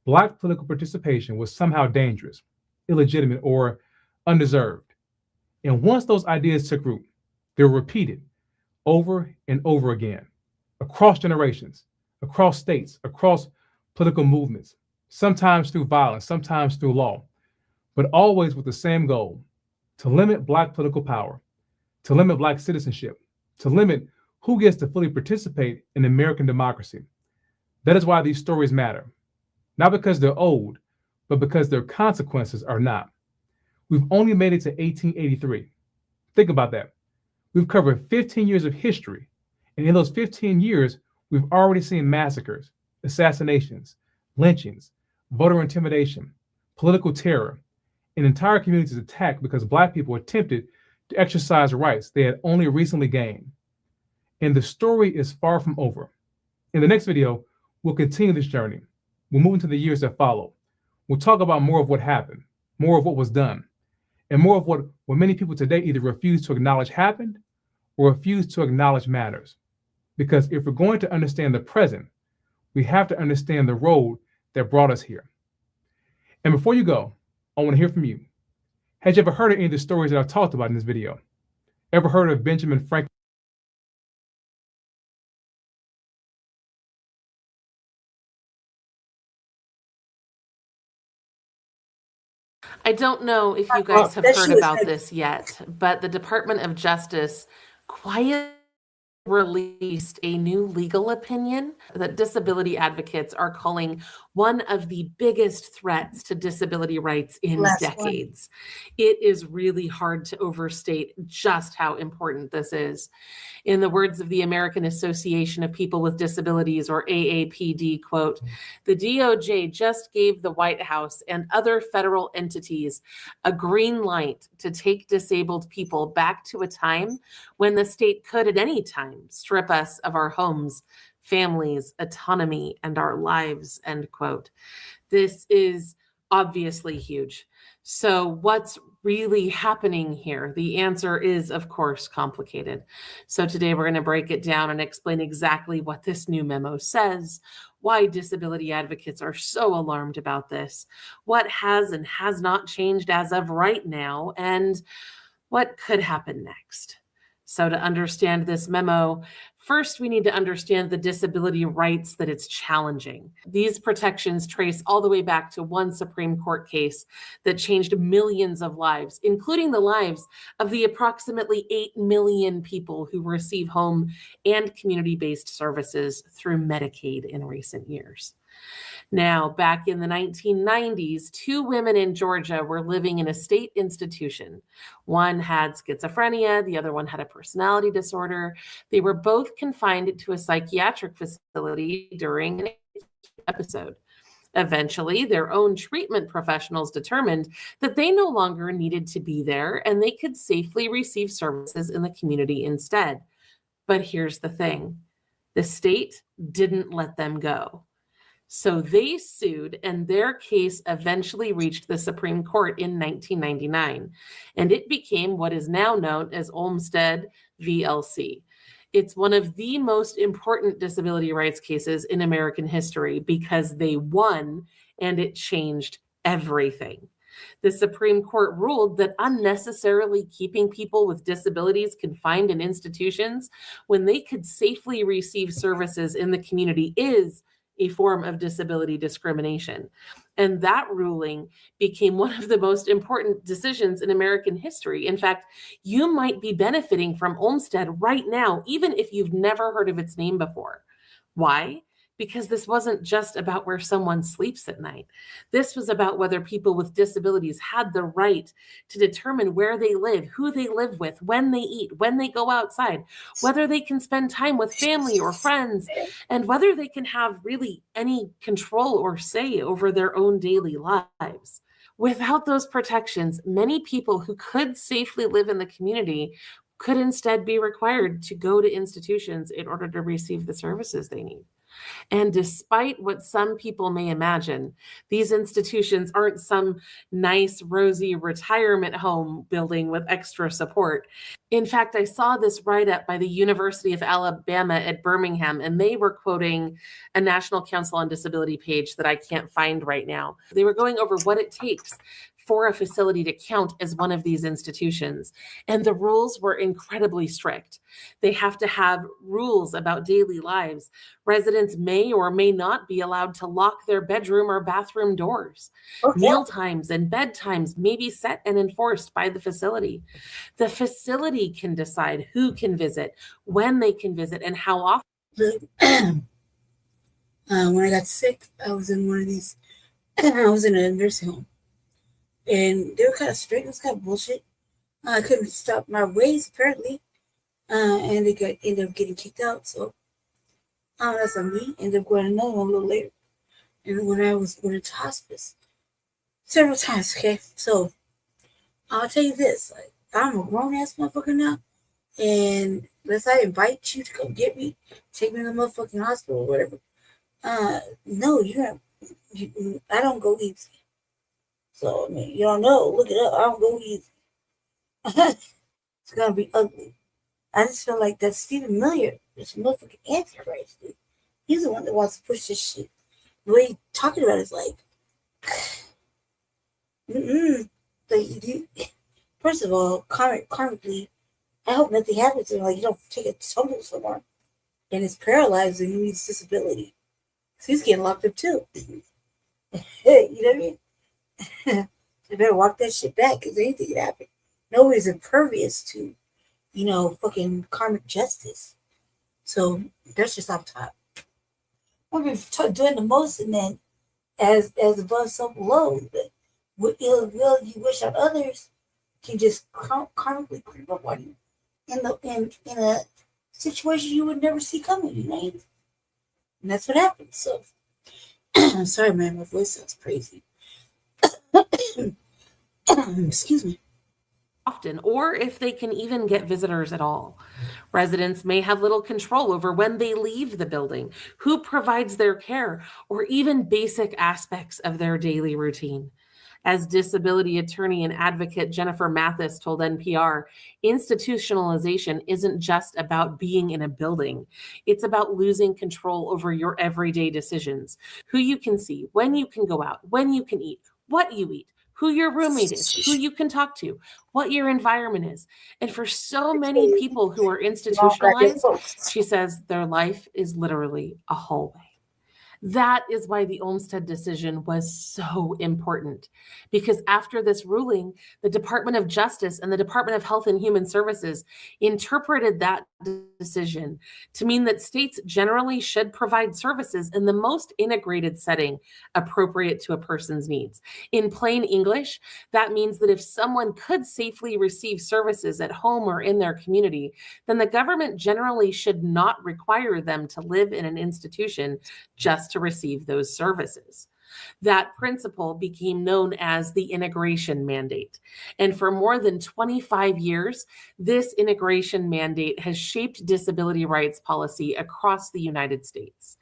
Black political participation was somehow dangerous, illegitimate, or undeserved. And once those ideas took root, they were repeated over and over again, across generations, across states, across political movements, sometimes through violence, sometimes through law, but always with the same goal: to limit Black political power, to limit Black citizenship, to limit who gets to fully participate in American democracy. That is why these stories matter, not because they're old, but because their consequences are not. We've only made it to 1883. Think about that. We've covered 15 years of history, and in those 15 years, we've already seen massacres, assassinations, lynchings, voter intimidation, political terror, and entire communities attacked because Black people attempted to exercise rights they had only recently gained. And the story is far from over. In the next video, we'll continue this journey. We'll move into the years that follow. We'll talk about more of what happened, more of what was done, and more of what many people today either refuse to acknowledge happened or refuse to acknowledge matters. Because if we're going to understand the present, we have to understand the road that brought us here. And before you go, I want to hear from you. Had you ever heard of any of the stories that I've talked about in this video? Ever heard of Benjamin Franklin? I don't know if you guys have heard about this yet, but the Department of Justice quietly released a new legal opinion that disability advocates are calling one of the biggest threats to disability rights in decades. It is really hard to overstate just how important this is. In the words of the American Association of People with Disabilities, or AAPD, quote, "The DOJ just gave the White House and other federal entities a green light to take disabled people back to a time when the state could at any time strip us of our homes, families, autonomy, and our lives," end quote. This is obviously huge. So what's really happening here? The answer is, of course, complicated. So today we're going to break it down and explain exactly what this new memo says, why disability advocates are so alarmed about this, what has and has not changed as of right now, and what could happen next. So to understand this memo, first, we need to understand the disability rights that it's challenging. These protections trace all the way back to one Supreme Court case that changed millions of lives, including the lives of the approximately 8 million people who receive home and community-based services through Medicaid in recent years. Now, back in the 1990s, 2 women in Georgia were living in a state institution. One had schizophrenia, the other one had a personality disorder. They were both confined to a psychiatric facility during an episode. Eventually, their own treatment professionals determined that they no longer needed to be there and they could safely receive services in the community instead. But here's the thing: the state didn't let them go. So they sued, and their case eventually reached the Supreme Court in 1999, and it became what is now known as Olmstead v. LC. It's one of the most important disability rights cases in American history because they won, and it changed everything. The Supreme Court ruled that unnecessarily keeping people with disabilities confined in institutions when they could safely receive services in the community is a form of disability discrimination. And that ruling became one of the most important decisions in American history. In fact, you might be benefiting from Olmstead right now, even if you've never heard of its name before. Why? Because this wasn't just about where someone sleeps at night. This was about whether people with disabilities had the right to determine where they live, who they live with, when they eat, when they go outside, whether they can spend time with family or friends, and whether they can have really any control or say over their own daily lives. Without those protections, many people who could safely live in the community could instead be required to go to institutions in order to receive the services they need. And despite what some people may imagine, these institutions aren't some nice, rosy retirement home building with extra support. In fact, I saw this write-up by the University of Alabama at Birmingham, and they were quoting a National Council on Disability page that I can't find right now. They were going over what it takes for a facility to count as one of these institutions. And the rules were incredibly strict. They have to have rules about daily lives. Residents may or may not be allowed to lock their bedroom or bathroom doors. Meal times and bedtimes may be set and enforced by the facility. The facility can decide who can visit, when they can visit, and how often. When I got sick, I was in one of these, I was in a nursing home. And they were kind of strict. It was kind of bullshit. I couldn't stop my ways, apparently. And they ended up getting kicked out. So that's on me. Ended up going to another one a little later. And when I was going into hospice, several times, okay? So I'll tell you this. Like, I'm a grown-ass motherfucker now. And unless I invite you to come get me, take me to the motherfucking hospital or whatever, no, I don't go easy. So, I mean, you don't know. Look it up. I don't go easy. It's going to be ugly. I just feel like that Stephen Miller, this motherfucking Antichrist, dude. He's the one that wants to push this shit. The way he's talking about it is like, first of all, karmically, I hope nothing happens to him. Like, you don't take a tumble somewhere and it's paralyzed and he needs disability. So he's getting locked up too. You know what I mean? You better walk that shit back because anything could happen. Nobody's impervious to, fucking karmic justice. So that's just off top. I've been doing the most, and then as above, so below. But what ill will you wish on others can just karmically creep up on you in a situation you would never see coming. You know, and that's what happens. So I'm sorry, man, my voice sounds crazy. Excuse me. Often, or if they can even get visitors at all. Residents may have little control over when they leave the building, who provides their care, or even basic aspects of their daily routine. As disability attorney and advocate Jennifer Mathis told NPR, institutionalization isn't just about being in a building. It's about losing control over your everyday decisions, who you can see, when you can go out, when you can eat, what you eat, who your roommate is, who you can talk to, what your environment is. And for so many people who are institutionalized, she says their life is literally a hallway. That is why the Olmstead decision was so important, because after this ruling, the Department of Justice and the Department of Health and Human Services interpreted that decision to mean that states generally should provide services in the most integrated setting appropriate to a person's needs. In plain English, that means that if someone could safely receive services at home or in their community, then the government generally should not require them to live in an institution just to receive those services. That principle became known as the integration mandate. And for more than 25 years, this integration mandate has shaped disability rights policy across the United States.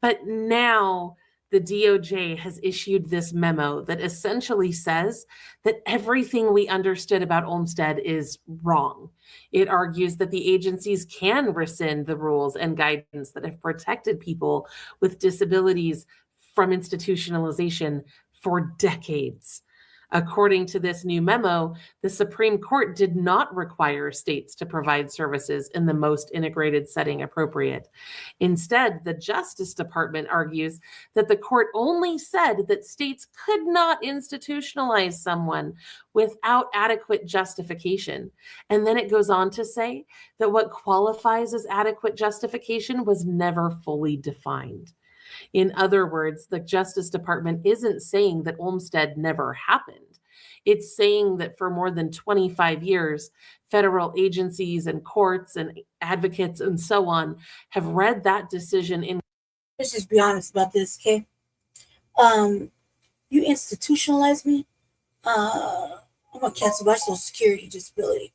But now the DOJ has issued this memo that essentially says that everything we understood about Olmstead is wrong. It argues that the agencies can rescind the rules and guidance that have protected people with disabilities from institutionalization for decades. According to this new memo, the Supreme Court did not require states to provide services in the most integrated setting appropriate. Instead, the Justice Department argues that the court only said that states could not institutionalize someone without adequate justification. And then it goes on to say that what qualifies as adequate justification was never fully defined. In other words, the Justice Department isn't saying that Olmstead never happened. It's saying that for more than 25 years, federal agencies and courts and advocates and so on have read that decision in. Let's just be honest about this, okay? You institutionalize me, I'm gonna cancel my Social Security disability.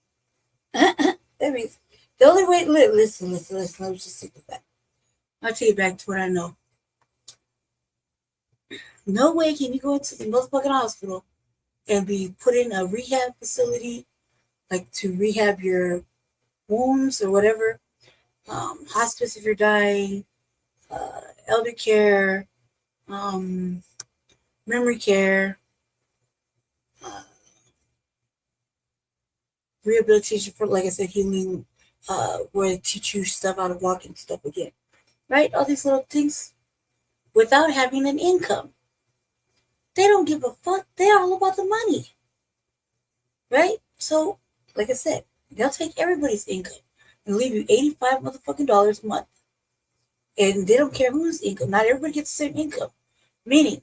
That means the only way to live. Listen. Let me just take it back. I'll take it back to what I know. No way can you go into the motherfucking hospital and be put in a rehab facility, like to rehab your wounds or whatever, hospice if you're dying, elder care, memory care, rehabilitation for, like I said, healing, where they teach you stuff how to walk and stuff again, right? All these little things without having an income. They don't give a fuck. They're all about the money, right? So, like I said, they'll take everybody's income and leave you $85 motherfucking dollars a month. And they don't care whose income. Not everybody gets the same income. Meaning,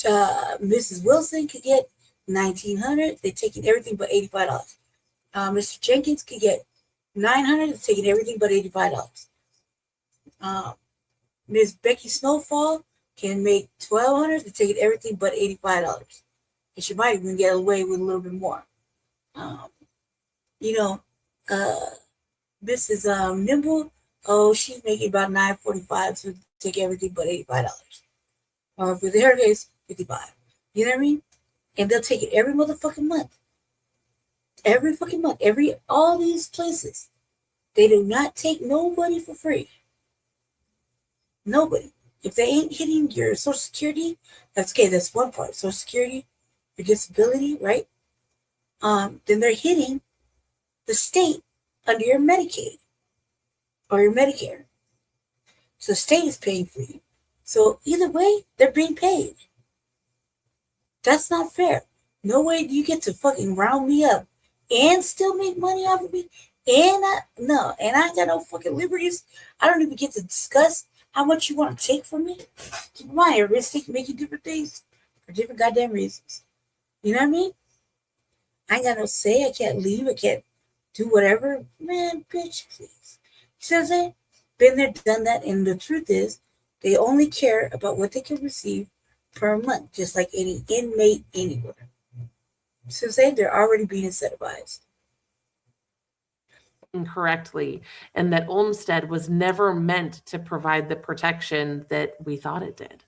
Mrs. Wilson could get $1,900. They're taking everything but $85. Mr. Jenkins could get $900. They're taking everything but $85. Ms. Becky Snowfall can make $1,200. They're taking everything but $85. And she might even get away with a little bit more. Mrs. Nimble, she's making about $9.45, so take everything but $85. Or for her case, $55. You know what I mean? And they'll take it every motherfucking month. Every fucking month. All these places. They do not take nobody for free. Nobody. If they ain't hitting your Social Security, that's okay. That's one part. Social Security, your disability, right? Then they're hitting the state under your Medicaid or your Medicare. So the state is paying for you. So either way, they're being paid. That's not fair. No way do you get to fucking round me up and still make money off of me. And I ain't got no fucking liberties. I don't even get to discuss how much you want to take from me. Keep in mind, everybody's making different things for different goddamn reasons. You know what I mean? I ain't got no say. I can't leave. I can't do whatever. Man, bitch, please. You see what I'm saying? Been there, done that. And the truth is, they only care about what they can receive per month, just like any inmate anywhere. So say they're already being incentivized. Incorrectly, and that Olmstead was never meant to provide the protection that we thought it did.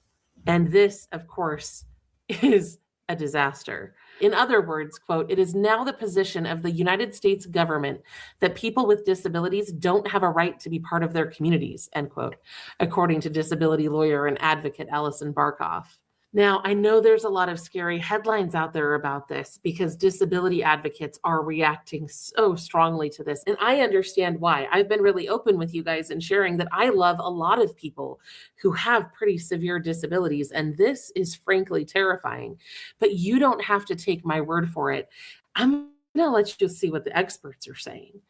And this, of course, is a disaster. In other words, quote, "It is now the position of the United States government that people with disabilities don't have a right to be part of their communities," end quote, according to disability lawyer and advocate Allison Barkoff. Now, I know there's a lot of scary headlines out there about this because disability advocates are reacting so strongly to this. And I understand why. I've been really open with you guys and sharing that I love a lot of people who have pretty severe disabilities. And this is frankly terrifying. But you don't have to take my word for it. I'm going to let you see what the experts are saying.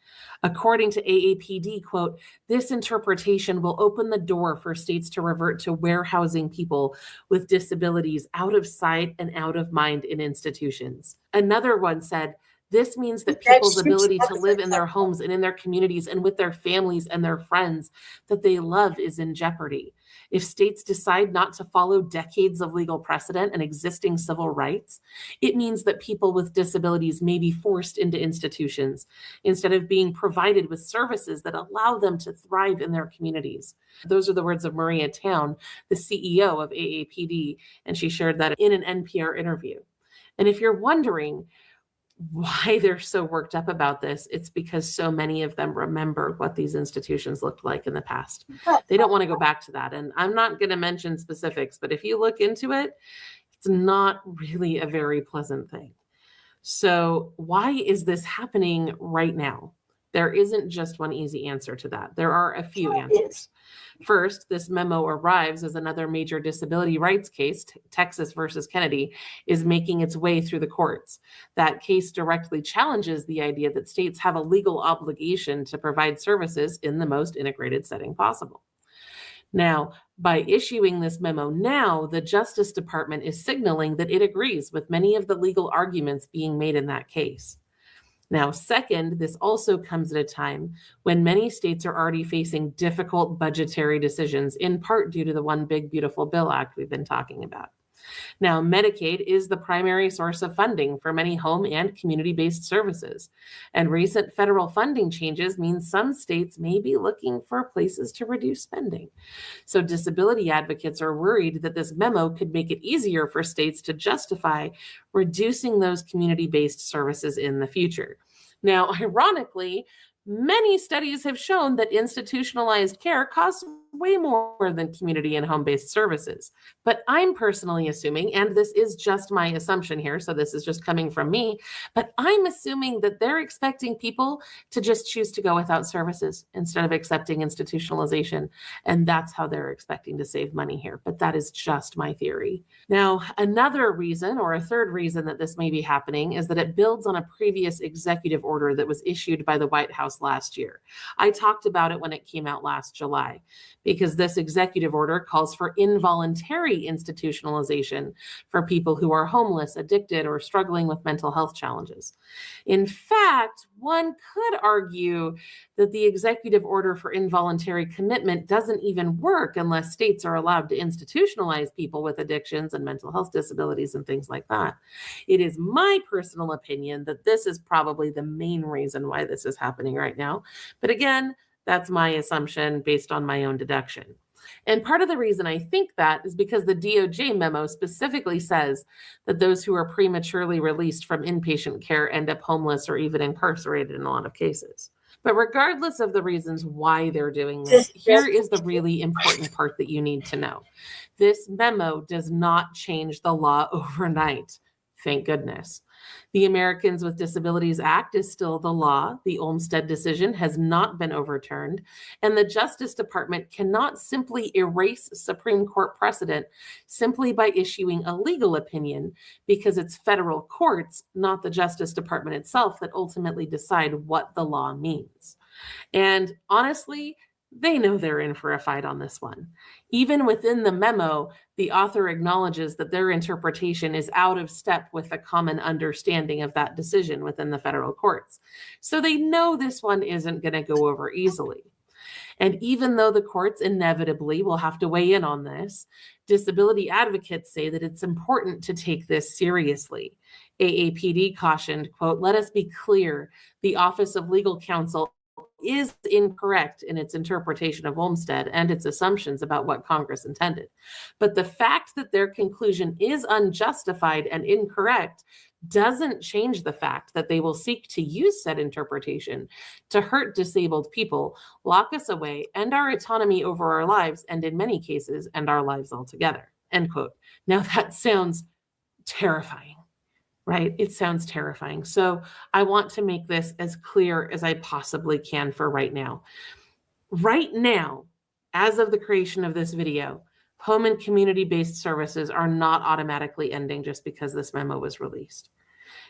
According to AAPD, quote, "This interpretation will open the door for states to revert to warehousing people with disabilities out of sight and out of mind in institutions." Another one said, "This means that people's ability to live in their homes and in their communities and with their families and their friends that they love is in jeopardy. If states decide not to follow decades of legal precedent and existing civil rights, it means that people with disabilities may be forced into institutions instead of being provided with services that allow them to thrive in their communities." Those are the words of Maria Town, the CEO of AAPD, and she shared that in an NPR interview. And if you're wondering why they're so worked up about this, it's because so many of them remember what these institutions looked like in the past. They don't want to go back to that. And I'm not going to mention specifics, but if you look into it, it's not really a very pleasant thing. So why is this happening right now? There isn't just one easy answer to that. There are a few answers. First, this memo arrives as another major disability rights case, Texas versus Kennedy, is making its way through the courts. That case directly challenges the idea that states have a legal obligation to provide services in the most integrated setting possible. Now, by issuing this memo now, the Justice Department is signaling that it agrees with many of the legal arguments being made in that case. Now, second, this also comes at a time when many states are already facing difficult budgetary decisions, in part due to the One Big Beautiful Bill Act we've been talking about. Now, Medicaid is the primary source of funding for many home and community-based services, and recent federal funding changes mean some states may be looking for places to reduce spending. So disability advocates are worried that this memo could make it easier for states to justify reducing those community-based services in the future. Now, ironically, many studies have shown that institutionalized care costs way more than community and home-based services. But I'm personally assuming, and this is just my assumption here, so this is just coming from me, but I'm assuming that they're expecting people to just choose to go without services instead of accepting institutionalization. And that's how they're expecting to save money here. But that is just my theory. Now, another reason, or a third reason that this may be happening, is that it builds on a previous executive order that was issued by the White House last year. I talked about it when it came out last July, because this executive order calls for involuntary institutionalization for people who are homeless, addicted, or struggling with mental health challenges. In fact, one could argue that the executive order for involuntary commitment doesn't even work unless states are allowed to institutionalize people with addictions and mental health disabilities and things like that. It is my personal opinion that this is probably the main reason why this is happening right now. But again, that's my assumption based on my own deduction. And part of the reason I think that is because the DOJ memo specifically says that those who are prematurely released from inpatient care end up homeless or even incarcerated in a lot of cases. But regardless of the reasons why they're doing this, here is the really important part that you need to know. This memo does not change the law overnight. Thank goodness. The Americans with Disabilities Act is still the law. The Olmstead decision has not been overturned, and the Justice Department cannot simply erase Supreme Court precedent simply by issuing a legal opinion, because it's federal courts, not the Justice Department itself, that ultimately decide what the law means. And honestly, they know they're in for a fight on this one. Even within the memo, the author acknowledges that their interpretation is out of step with the common understanding of that decision within the federal courts. So they know this one isn't going to go over easily. And even though the courts inevitably will have to weigh in on this, disability advocates say that it's important to take this seriously. AAPD cautioned, quote, "Let us be clear, the Office of Legal Counsel is incorrect in its interpretation of Olmstead and its assumptions about what Congress intended. But the fact that their conclusion is unjustified and incorrect doesn't change the fact that they will seek to use said interpretation to hurt disabled people, lock us away, and our autonomy over our lives, and in many cases, end our lives altogether." End quote. Now that sounds terrifying. Right? It sounds terrifying. So I want to make this as clear as I possibly can for right now. Right now, as of the creation of this video, home and community-based services are not automatically ending just because this memo was released.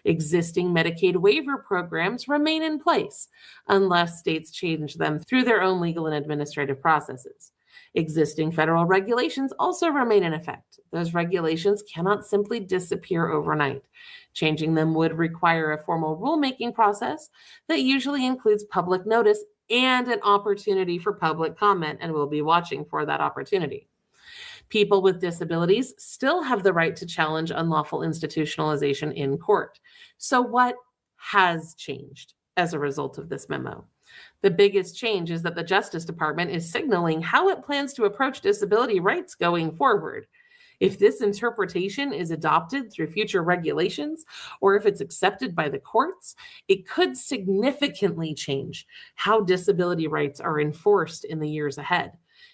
Existing Medicaid waiver programs remain in place unless states change them through their own legal and administrative processes. Existing federal regulations also remain in effect. Those regulations cannot simply disappear overnight. Changing them would require a formal rulemaking process that usually includes public notice and an opportunity for public comment, and we'll be watching for that opportunity. People with disabilities still have the right to challenge unlawful institutionalization in court. So what has changed as a result of this memo? The biggest change is that the Justice Department is signaling how it plans to approach disability rights going forward. If this interpretation is adopted through future regulations, or if it's accepted by the courts, it could significantly change how disability rights are enforced in the years ahead.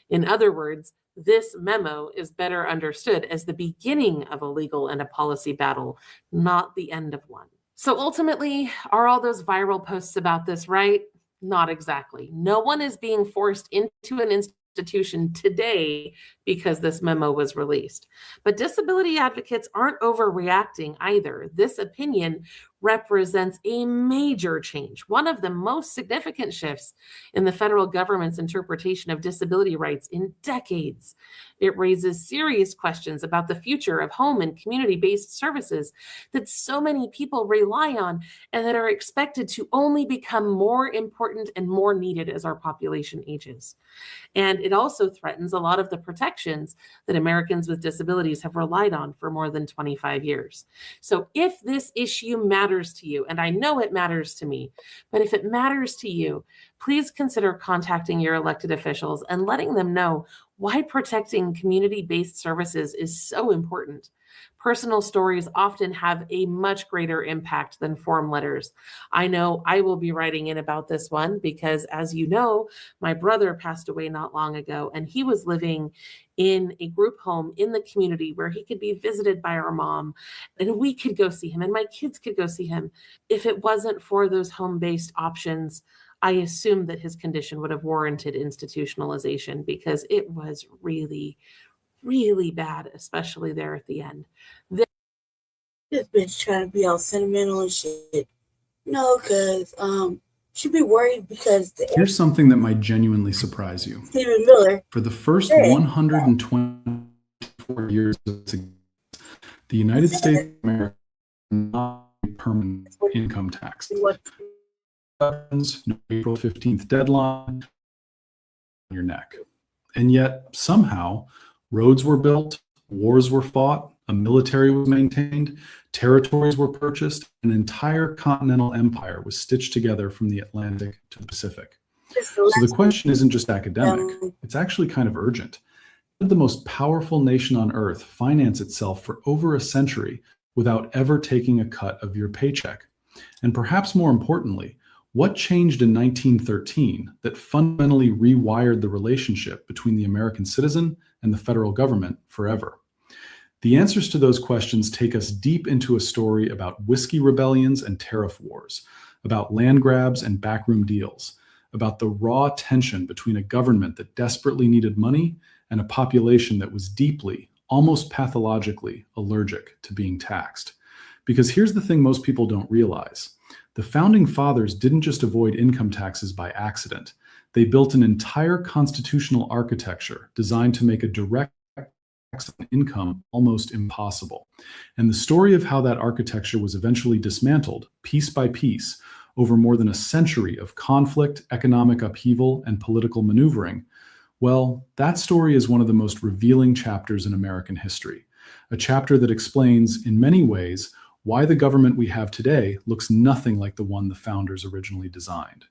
In other words, this memo is better understood as the beginning of a legal and a policy battle, not the end of one. So ultimately, are all those viral posts about this right? Not exactly. No one is being forced into an institution today because this memo was released. But disability advocates aren't overreacting either. This opinion represents a major change, one of the most significant shifts in the federal government's interpretation of disability rights in decades. It raises serious questions about the future of home and community-based services that so many people rely on and that are expected to only become more important and more needed as our population ages. And it also threatens a lot of the protections that Americans with disabilities have relied on for more than 25 years. So if this issue matters to you, and I know it matters to me, but if it matters to you, please consider contacting your elected officials and letting them know why protecting community-based services is so important. Personal stories often have a much greater impact than form letters. I know I will be writing in about this one because, as you know, my brother passed away not long ago, and he was living in a group home in the community where he could be visited by our mom, and we could go see him, and my kids could go see him. If it wasn't for those home-based options, I assume that his condition would have warranted institutionalization because it was really, really bad, especially there at the end. This bitch trying to be all sentimental and shit. No, because she'd be worried because Here's something that might genuinely surprise you. Stephen Miller. For the first Hey. 124 years of its existence, the United States of America did not pay permanent income tax. No April 15th deadline on your neck. And yet, somehow, roads were built, wars were fought, a military was maintained, territories were purchased, an entire continental empire was stitched together from the Atlantic to the Pacific. So the question isn't just academic, it's actually kind of urgent. How did the most powerful nation on earth finance itself for over a century without ever taking a cut of your paycheck? And perhaps more importantly, what changed in 1913 that fundamentally rewired the relationship between the American citizen and the federal government forever? The answers to those questions take us deep into a story about whiskey rebellions and tariff wars, about land grabs and backroom deals, about the raw tension between a government that desperately needed money and a population that was deeply, almost pathologically, allergic to being taxed. Because here's the thing most people don't realize. The founding fathers didn't just avoid income taxes by accident. They built an entire constitutional architecture designed to make a direct tax on income almost impossible. And the story of how that architecture was eventually dismantled, piece by piece, over more than a century of conflict, economic upheaval, and political maneuvering, well, that story is one of the most revealing chapters in American history. A chapter that explains, in many ways, why the government we have today looks nothing like the one the founders originally designed.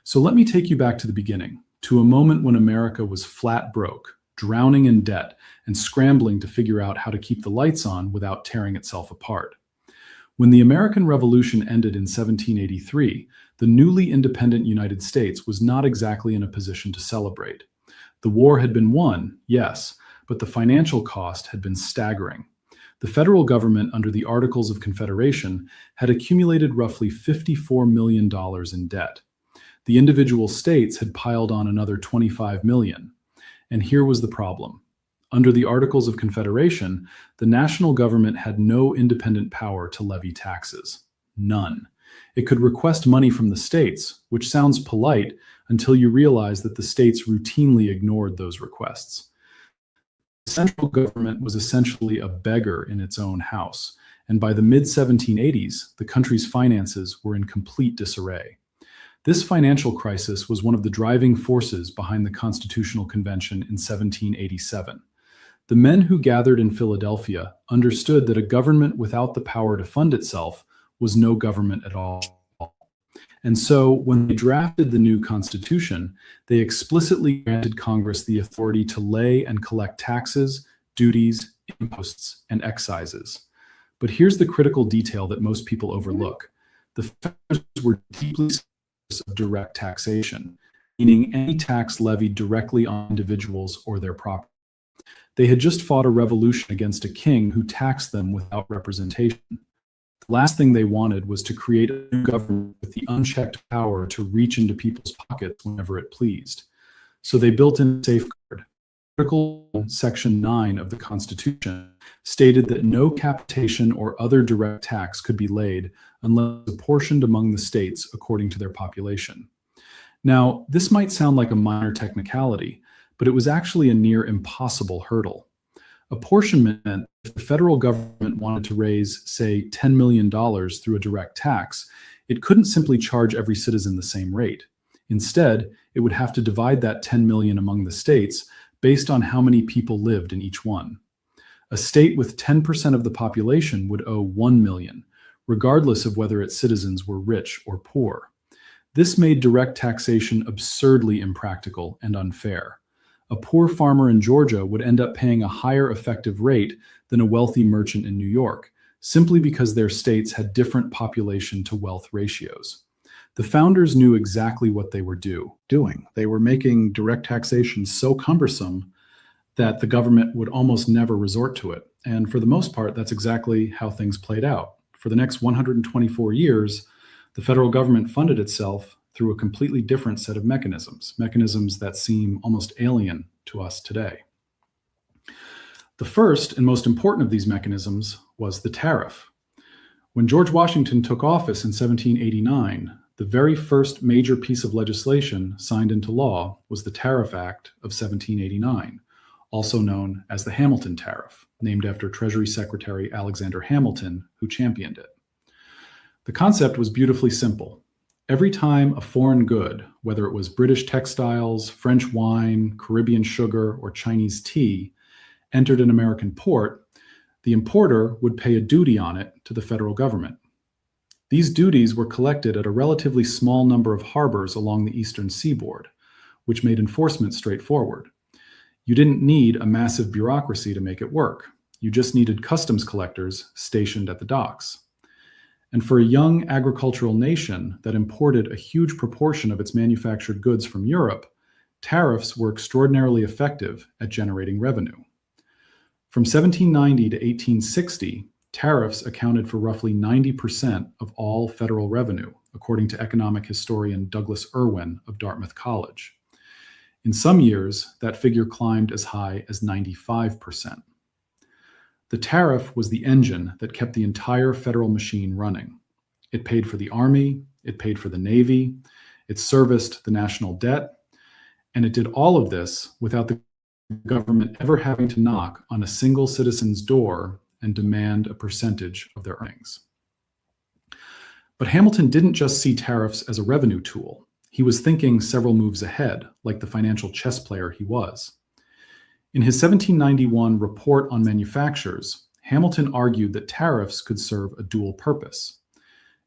So let me take you back to the beginning, to a moment when America was flat broke, drowning in debt, and scrambling to figure out how to keep the lights on without tearing itself apart. When the American Revolution ended in 1783, the newly independent United States was not exactly in a position to celebrate. The war had been won, yes, but the financial cost had been staggering. The federal government, under the Articles of Confederation, had accumulated roughly $54 million in debt. The individual states had piled on another $25 million. And here was the problem. Under the Articles of Confederation, the national government had no independent power to levy taxes. None. It could request money from the states, which sounds polite until you realize that the states routinely ignored those requests. The central government was essentially a beggar in its own house, and by the mid-1780s, the country's finances were in complete disarray. This financial crisis was one of the driving forces behind the Constitutional Convention in 1787. The men who gathered in Philadelphia understood that a government without the power to fund itself was no government at all. And so, when they drafted the new Constitution, they explicitly granted Congress the authority to lay and collect taxes, duties, imposts, and excises. But here's the critical detail that most people overlook. The founders were deeply suspicious of direct taxation, meaning any tax levied directly on individuals or their property. They had just fought a revolution against a king who taxed them without representation. The last thing they wanted was to create a new government with the unchecked power to reach into people's pockets whenever it pleased. So they built in a safeguard. Article Section 9 of the Constitution stated that no capitation or other direct tax could be laid unless apportioned among the states according to their population. Now, this might sound like a minor technicality, but it was actually a near impossible hurdle. Apportionment meant if the federal government wanted to raise, say, $10 million through a direct tax, it couldn't simply charge every citizen the same rate. Instead, it would have to divide that $10 million among the states based on how many people lived in each one. A state with 10% of the population would owe $1 million, regardless of whether its citizens were rich or poor. This made direct taxation absurdly impractical and unfair. a poor farmer in Georgia would end up paying a higher effective rate than a wealthy merchant in New York, simply because their states had different population to wealth ratios. The founders knew exactly what they were doing. They were making direct taxation so cumbersome that the government would almost never resort to it. And for the most part, that's exactly how things played out. For the next 124 years, the federal government funded itself through a completely different set of mechanisms that seem almost alien to us today. The first and most important of these mechanisms was the tariff. When George Washington took office in 1789, the very first major piece of legislation signed into law was the Tariff Act of 1789, also known as the Hamilton Tariff, named after Treasury Secretary Alexander Hamilton, who championed it. The concept was beautifully simple. Every time a foreign good, whether it was British textiles, French wine, Caribbean sugar, or Chinese tea, entered an American port, the importer would pay a duty on it to the federal government. These duties were collected at a relatively small number of harbors along the eastern seaboard, which made enforcement straightforward. You didn't need a massive bureaucracy to make it work. You just needed customs collectors stationed at the docks. And for a young agricultural nation that imported a huge proportion of its manufactured goods from Europe, tariffs were extraordinarily effective at generating revenue. From 1790 to 1860, tariffs accounted for roughly 90% of all federal revenue, according to economic historian Douglas Irwin of Dartmouth College. In some years, that figure climbed as high as 95%. The tariff was the engine that kept the entire federal machine running. It paid for the Army, it paid for the Navy, it serviced the national debt, and it did all of this without the government ever having to knock on a single citizen's door and demand a percentage of their earnings. But Hamilton didn't just see tariffs as a revenue tool. He was thinking several moves ahead, like the financial chess player he was. In his 1791 Report on Manufactures, Hamilton argued that tariffs could serve a dual purpose.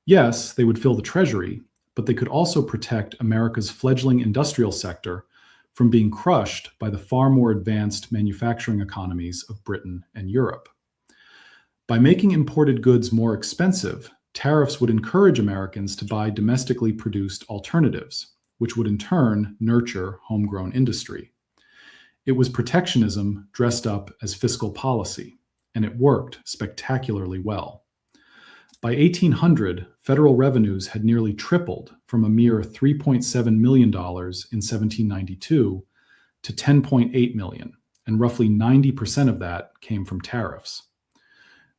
Yes, they would fill the treasury, but they could also protect America's fledgling industrial sector from being crushed by the far more advanced manufacturing economies of Britain and Europe. By making imported goods more expensive, tariffs would encourage Americans to buy domestically produced alternatives, which would in turn nurture homegrown industry. It was protectionism dressed up as fiscal policy, and it worked spectacularly well. By 1800, federal revenues had nearly tripled from a mere $3.7 million in 1792 to $10.8 million, and roughly 90% of that came from tariffs.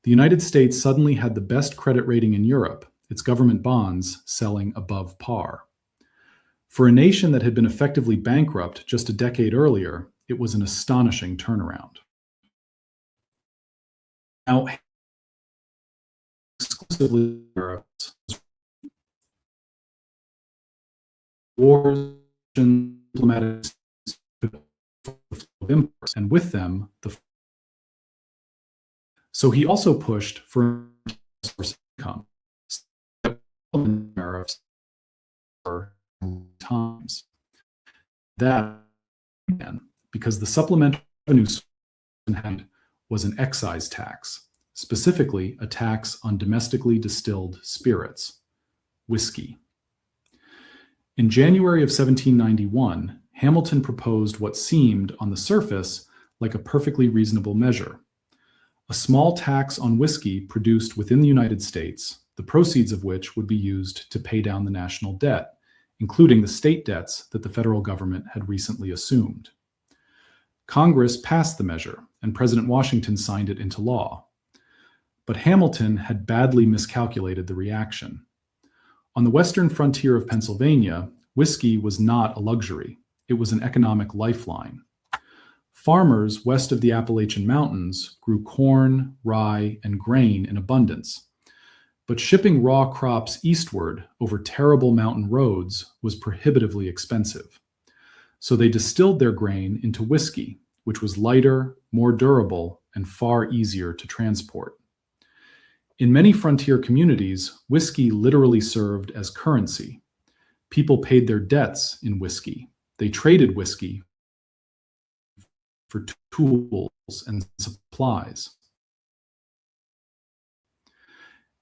The United States suddenly had the best credit rating in Europe, its government bonds selling above par. For a nation that had been effectively bankrupt just a decade earlier, it was an astonishing turnaround. Now, exclusively wars, diplomatic imports, and with them, so he also pushed for income times. That began because the supplemental revenue was an excise tax, specifically a tax on domestically distilled spirits, whiskey. In January of 1791, Hamilton proposed what seemed, on the surface, like a perfectly reasonable measure. A small tax on whiskey produced within the United States, the proceeds of which would be used to pay down the national debt, including the state debts that the federal government had recently assumed. Congress passed the measure, and President Washington signed it into law. But Hamilton had badly miscalculated the reaction. On the western frontier of Pennsylvania, whiskey was not a luxury. It was an economic lifeline. Farmers west of the Appalachian Mountains grew corn, rye, and grain in abundance. But shipping raw crops eastward over terrible mountain roads was prohibitively expensive. So they distilled their grain into whiskey, which was lighter, more durable, and far easier to transport. In many frontier communities, whiskey literally served as currency. People paid their debts in whiskey. They traded whiskey for tools and supplies.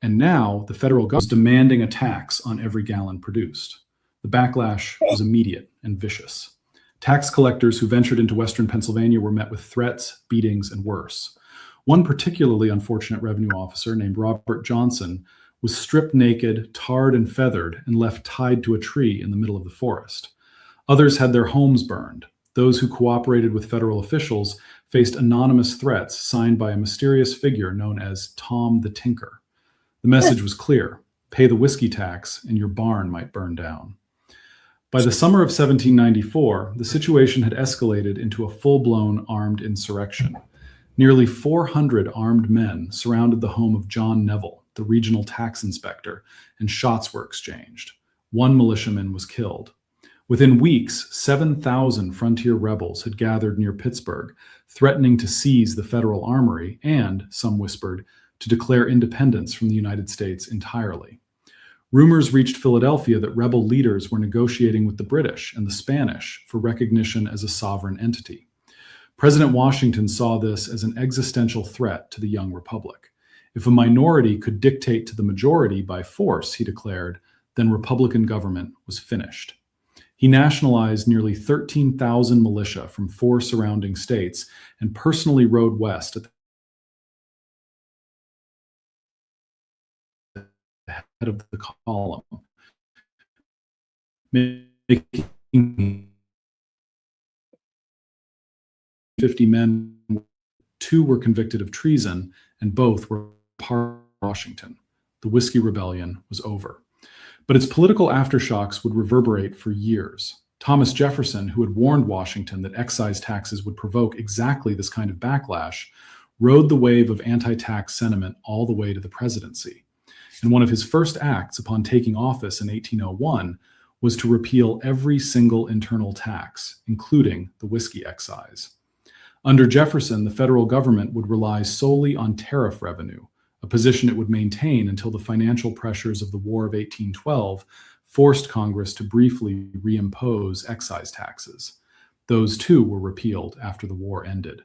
And now the federal government is demanding a tax on every gallon produced. The backlash was immediate and vicious. Tax collectors who ventured into Western Pennsylvania were met with threats, beatings, and worse. One particularly unfortunate revenue officer named Robert Johnson was stripped naked, tarred and feathered, and left tied to a tree in the middle of the forest. Others had their homes burned. Those who cooperated with federal officials faced anonymous threats signed by a mysterious figure known as Tom the Tinker. The message was clear: pay the whiskey tax and your barn might burn down. By the summer of 1794, the situation had escalated into a full-blown armed insurrection. Nearly 400 armed men surrounded the home of John Neville, the regional tax inspector, and shots were exchanged. One militiaman was killed. Within weeks, 7,000 frontier rebels had gathered near Pittsburgh, threatening to seize the federal armory and, some whispered, to declare independence from the United States entirely. Rumors reached Philadelphia that rebel leaders were negotiating with the British and the Spanish for recognition as a sovereign entity. President Washington saw this as an existential threat to the young republic. If a minority could dictate to the majority by force, he declared, then Republican government was finished. He nationalized nearly 13,000 militia from 4 surrounding states and personally rode west at the head of the column, making 50 men. 2 were convicted of treason, and both were part of Washington. The Whiskey Rebellion was over. But its political aftershocks would reverberate for years. Thomas Jefferson, who had warned Washington that excise taxes would provoke exactly this kind of backlash, rode the wave of anti-tax sentiment all the way to the presidency. And one of his first acts upon taking office in 1801 was to repeal every single internal tax, including the whiskey excise. Under Jefferson, the federal government would rely solely on tariff revenue, a position it would maintain until the financial pressures of the War of 1812 forced Congress to briefly reimpose excise taxes. Those too were repealed after the war ended.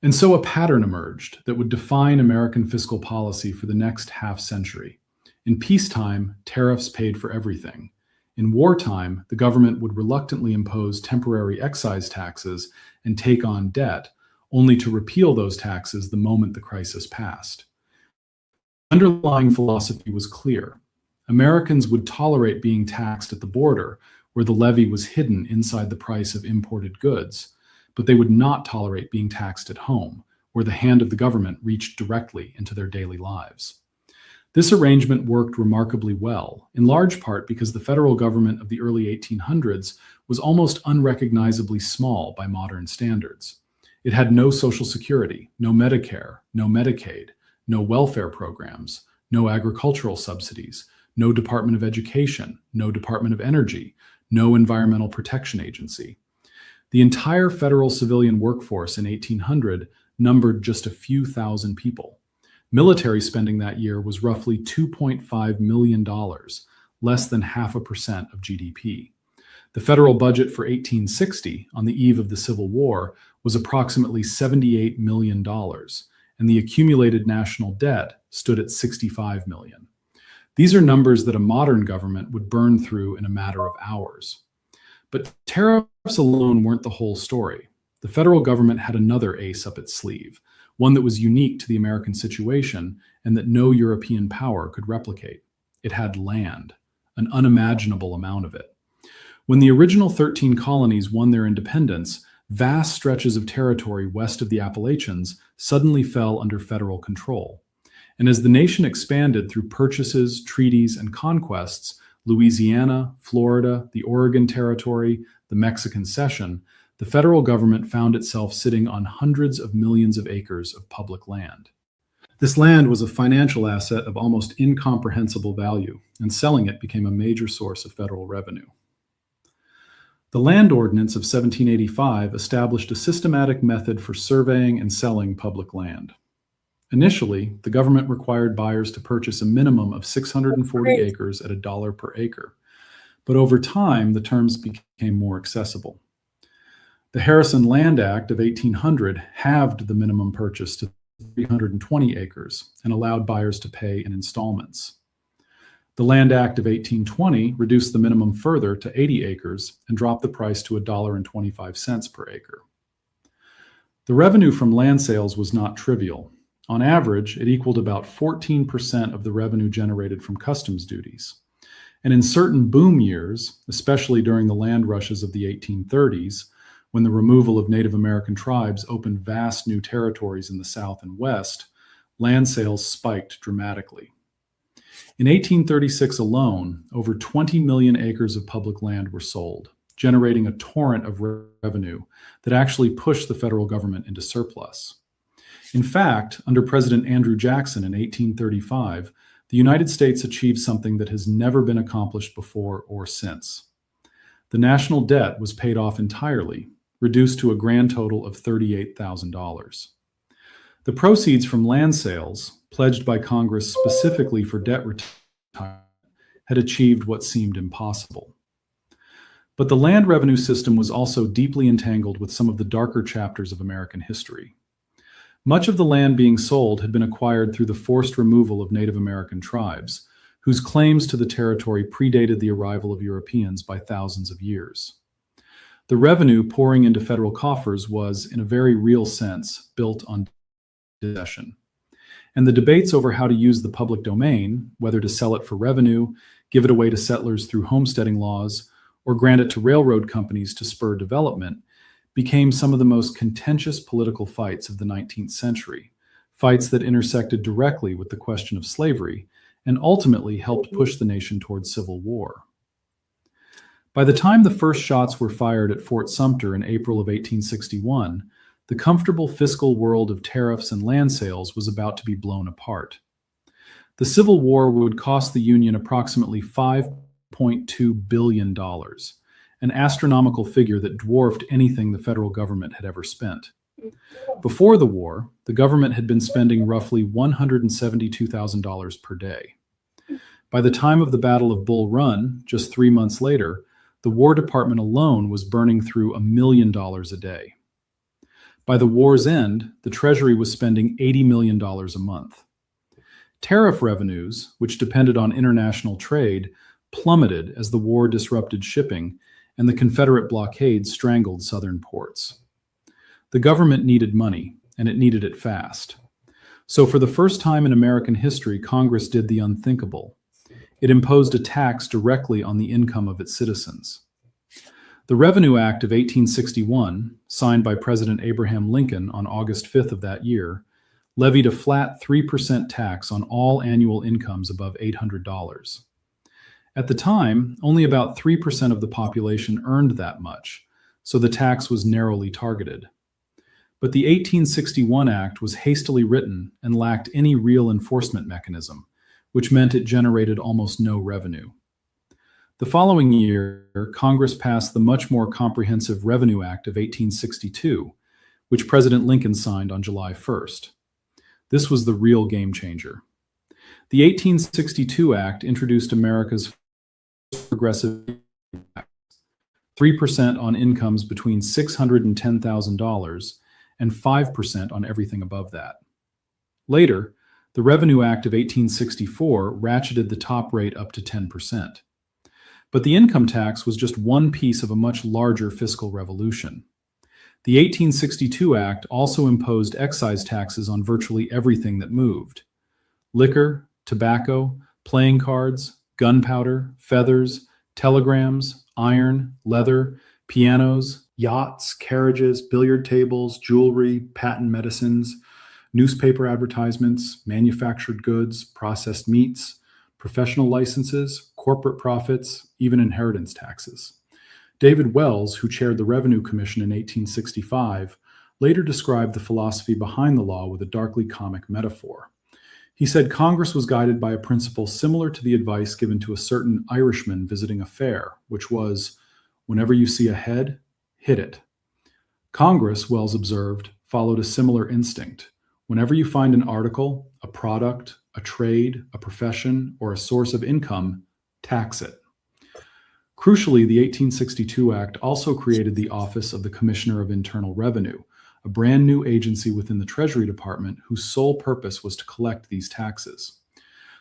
And so a pattern emerged that would define American fiscal policy for the next half century. In peacetime, tariffs paid for everything. In wartime, the government would reluctantly impose temporary excise taxes and take on debt, only to repeal those taxes the moment the crisis passed. The underlying philosophy was clear. Americans would tolerate being taxed at the border, where the levy was hidden inside the price of imported goods, but they would not tolerate being taxed at home, where the hand of the government reached directly into their daily lives. This arrangement worked remarkably well, in large part because the federal government of the early 1800s was almost unrecognizably small by modern standards. It had no Social Security, no Medicare, no Medicaid, no welfare programs, no agricultural subsidies, no Department of Education, no Department of Energy, no Environmental Protection Agency. The entire federal civilian workforce in 1800 numbered just a few thousand people. Military spending that year was roughly $2.5 million, less than 0.5% of GDP. The federal budget for 1860, on the eve of the Civil War, was approximately $78 million, and the accumulated national debt stood at $65 million. These are numbers that a modern government would burn through in a matter of hours. But tariffs alone weren't the whole story. The federal government had another ace up its sleeve, one that was unique to the American situation and that no European power could replicate. It had land, an unimaginable amount of it. When the original 13 colonies won their independence, vast stretches of territory west of the Appalachians suddenly fell under federal control. And as the nation expanded through purchases, treaties, and conquests, Louisiana, Florida, the Oregon Territory, the Mexican Cession, the federal government found itself sitting on hundreds of millions of acres of public land. This land was a financial asset of almost incomprehensible value, and selling it became a major source of federal revenue. The Land Ordinance of 1785 established a systematic method for surveying and selling public land. Initially, the government required buyers to purchase a minimum of 640 acres at $1 per acre, but over time, the terms became more accessible. The Harrison Land Act of 1800 halved the minimum purchase to 320 acres and allowed buyers to pay in installments. The Land Act of 1820 reduced the minimum further to 80 acres and dropped the price to $1.25 per acre. The revenue from land sales was not trivial. On average, it equaled about 14% of the revenue generated from customs duties. And in certain boom years, especially during the land rushes of the 1830s, when the removal of Native American tribes opened vast new territories in the South and West, land sales spiked dramatically. In 1836 alone, over 20 million acres of public land were sold, generating a torrent of revenue that actually pushed the federal government into surplus. In fact, under President Andrew Jackson in 1835, the United States achieved something that has never been accomplished before or since. The national debt was paid off entirely, reduced to a grand total of $38,000. The proceeds from land sales, pledged by Congress specifically for debt retirement, had achieved what seemed impossible. But the land revenue system was also deeply entangled with some of the darker chapters of American history. Much of the land being sold had been acquired through the forced removal of Native American tribes, whose claims to the territory predated the arrival of Europeans by thousands of years. The revenue pouring into federal coffers was, in a very real sense, built on dispossession. And the debates over how to use the public domain, whether to sell it for revenue, give it away to settlers through homesteading laws, or grant it to railroad companies to spur development, became some of the most contentious political fights of the 19th century, fights that intersected directly with the question of slavery and ultimately helped push the nation towards civil war. By the time the first shots were fired at Fort Sumter in April of 1861, the comfortable fiscal world of tariffs and land sales was about to be blown apart. The Civil War would cost the Union approximately $5.2 billion, an astronomical figure that dwarfed anything the federal government had ever spent. Before the war, the government had been spending roughly $172,000 per day. By the time of the Battle of Bull Run, just 3 months later, the War Department alone was burning through $1 million a day. By the war's end, the Treasury was spending $80 million a month. Tariff revenues, which depended on international trade, plummeted as the war disrupted shipping and the Confederate blockade strangled southern ports. The government needed money, and it needed it fast. So for the first time in American history, Congress did the unthinkable. It imposed a tax directly on the income of its citizens. The Revenue Act of 1861, signed by President Abraham Lincoln on August 5th of that year, levied a flat 3% tax on all annual incomes above $800. At the time, only about 3% of the population earned that much, so the tax was narrowly targeted. But the 1861 Act was hastily written and lacked any real enforcement mechanism, which meant it generated almost no revenue. The following year, Congress passed the much more comprehensive Revenue Act of 1862, which President Lincoln signed on July 1st. This was the real game changer. The 1862 Act introduced America's first progressive tax, 3% on incomes between $600 and $10,000, and 5% on everything above that. Later, the Revenue Act of 1864 ratcheted the top rate up to 10%. But the income tax was just one piece of a much larger fiscal revolution. The 1862 Act also imposed excise taxes on virtually everything that moved: liquor, tobacco, playing cards, gunpowder, feathers, telegrams, iron, leather, pianos, yachts, carriages, billiard tables, jewelry, patent medicines, newspaper advertisements, manufactured goods, processed meats, professional licenses, corporate profits, even inheritance taxes. David Wells, who chaired the Revenue Commission in 1865, later described the philosophy behind the law with a darkly comic metaphor. He said Congress was guided by a principle similar to the advice given to a certain Irishman visiting a fair, which was, whenever you see a head, hit it. Congress, Wells observed, followed a similar instinct. Whenever you find an article, a product, a trade, a profession, or a source of income, tax it. Crucially, the 1862 Act also created the Office of the Commissioner of Internal Revenue, a brand new agency within the Treasury Department whose sole purpose was to collect these taxes.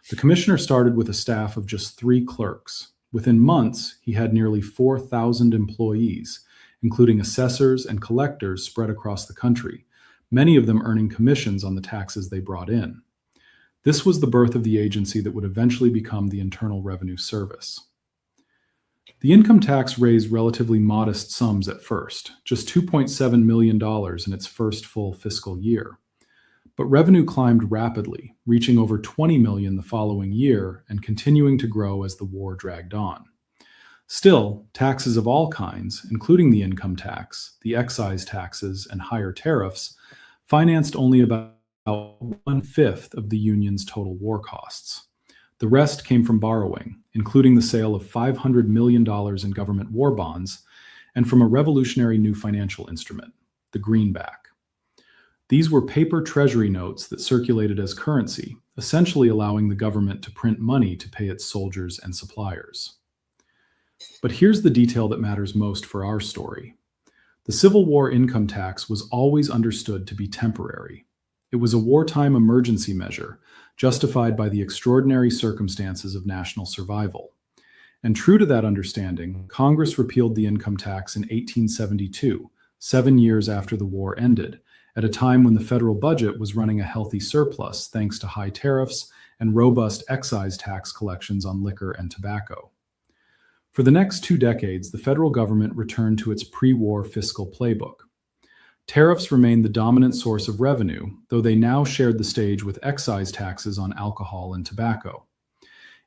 The commissioner started with a staff of just 3 clerks. Within months, he had nearly 4,000 employees, including assessors and collectors spread across the country, many of them earning commissions on the taxes they brought in. This was the birth of the agency that would eventually become the Internal Revenue Service. The income tax raised relatively modest sums at first, just $2.7 million in its first full fiscal year. But revenue climbed rapidly, reaching over $20 million the following year and continuing to grow as the war dragged on. Still, taxes of all kinds, including the income tax, the excise taxes, and higher tariffs, financed only about 1/5 of the Union's total war costs. The rest came from borrowing, including the sale of $500 million in government war bonds, and from a revolutionary new financial instrument, the greenback. These were paper treasury notes that circulated as currency, essentially allowing the government to print money to pay its soldiers and suppliers. But here's the detail that matters most for our story. The Civil War income tax was always understood to be temporary. It was a wartime emergency measure, justified by the extraordinary circumstances of national survival. And true to that understanding, Congress repealed the income tax in 1872, 7 years after the war ended, at a time when the federal budget was running a healthy surplus thanks to high tariffs and robust excise tax collections on liquor and tobacco. For the next 2 decades, the federal government returned to its pre-war fiscal playbook. Tariffs remained the dominant source of revenue, though they now shared the stage with excise taxes on alcohol and tobacco.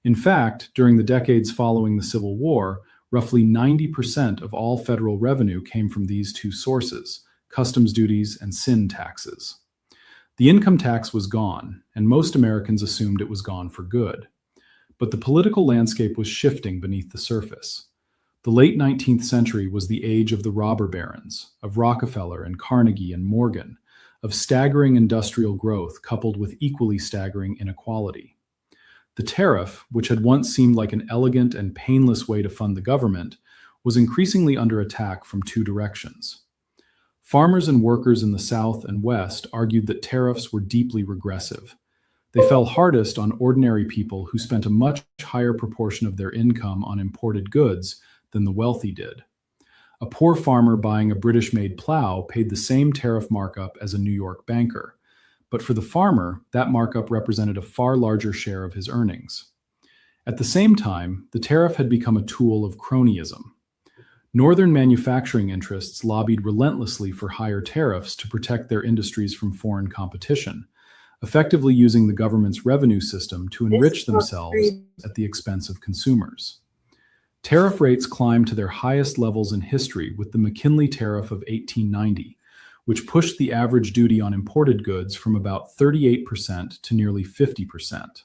In fact, during the decades following the Civil War, roughly 90% of all federal revenue came from these 2 sources, customs duties and sin taxes. The income tax was gone, and most Americans assumed it was gone for good. But the political landscape was shifting beneath the surface. The late 19th century was the age of the robber barons, of Rockefeller and Carnegie and Morgan, of staggering industrial growth coupled with equally staggering inequality. The tariff, which had once seemed like an elegant and painless way to fund the government, was increasingly under attack from 2 directions. Farmers and workers in the South and West argued that tariffs were deeply regressive. They fell hardest on ordinary people who spent a much higher proportion of their income on imported goods than the wealthy did. A poor farmer buying a British-made plow paid the same tariff markup as a New York banker, but for the farmer, that markup represented a far larger share of his earnings. At the same time, the tariff had become a tool of cronyism. Northern manufacturing interests lobbied relentlessly for higher tariffs to protect their industries from foreign competition, effectively using the government's revenue system to enrich themselves at the expense of consumers. Tariff rates climbed to their highest levels in history with the McKinley Tariff of 1890, which pushed the average duty on imported goods from about 38% to nearly 50%.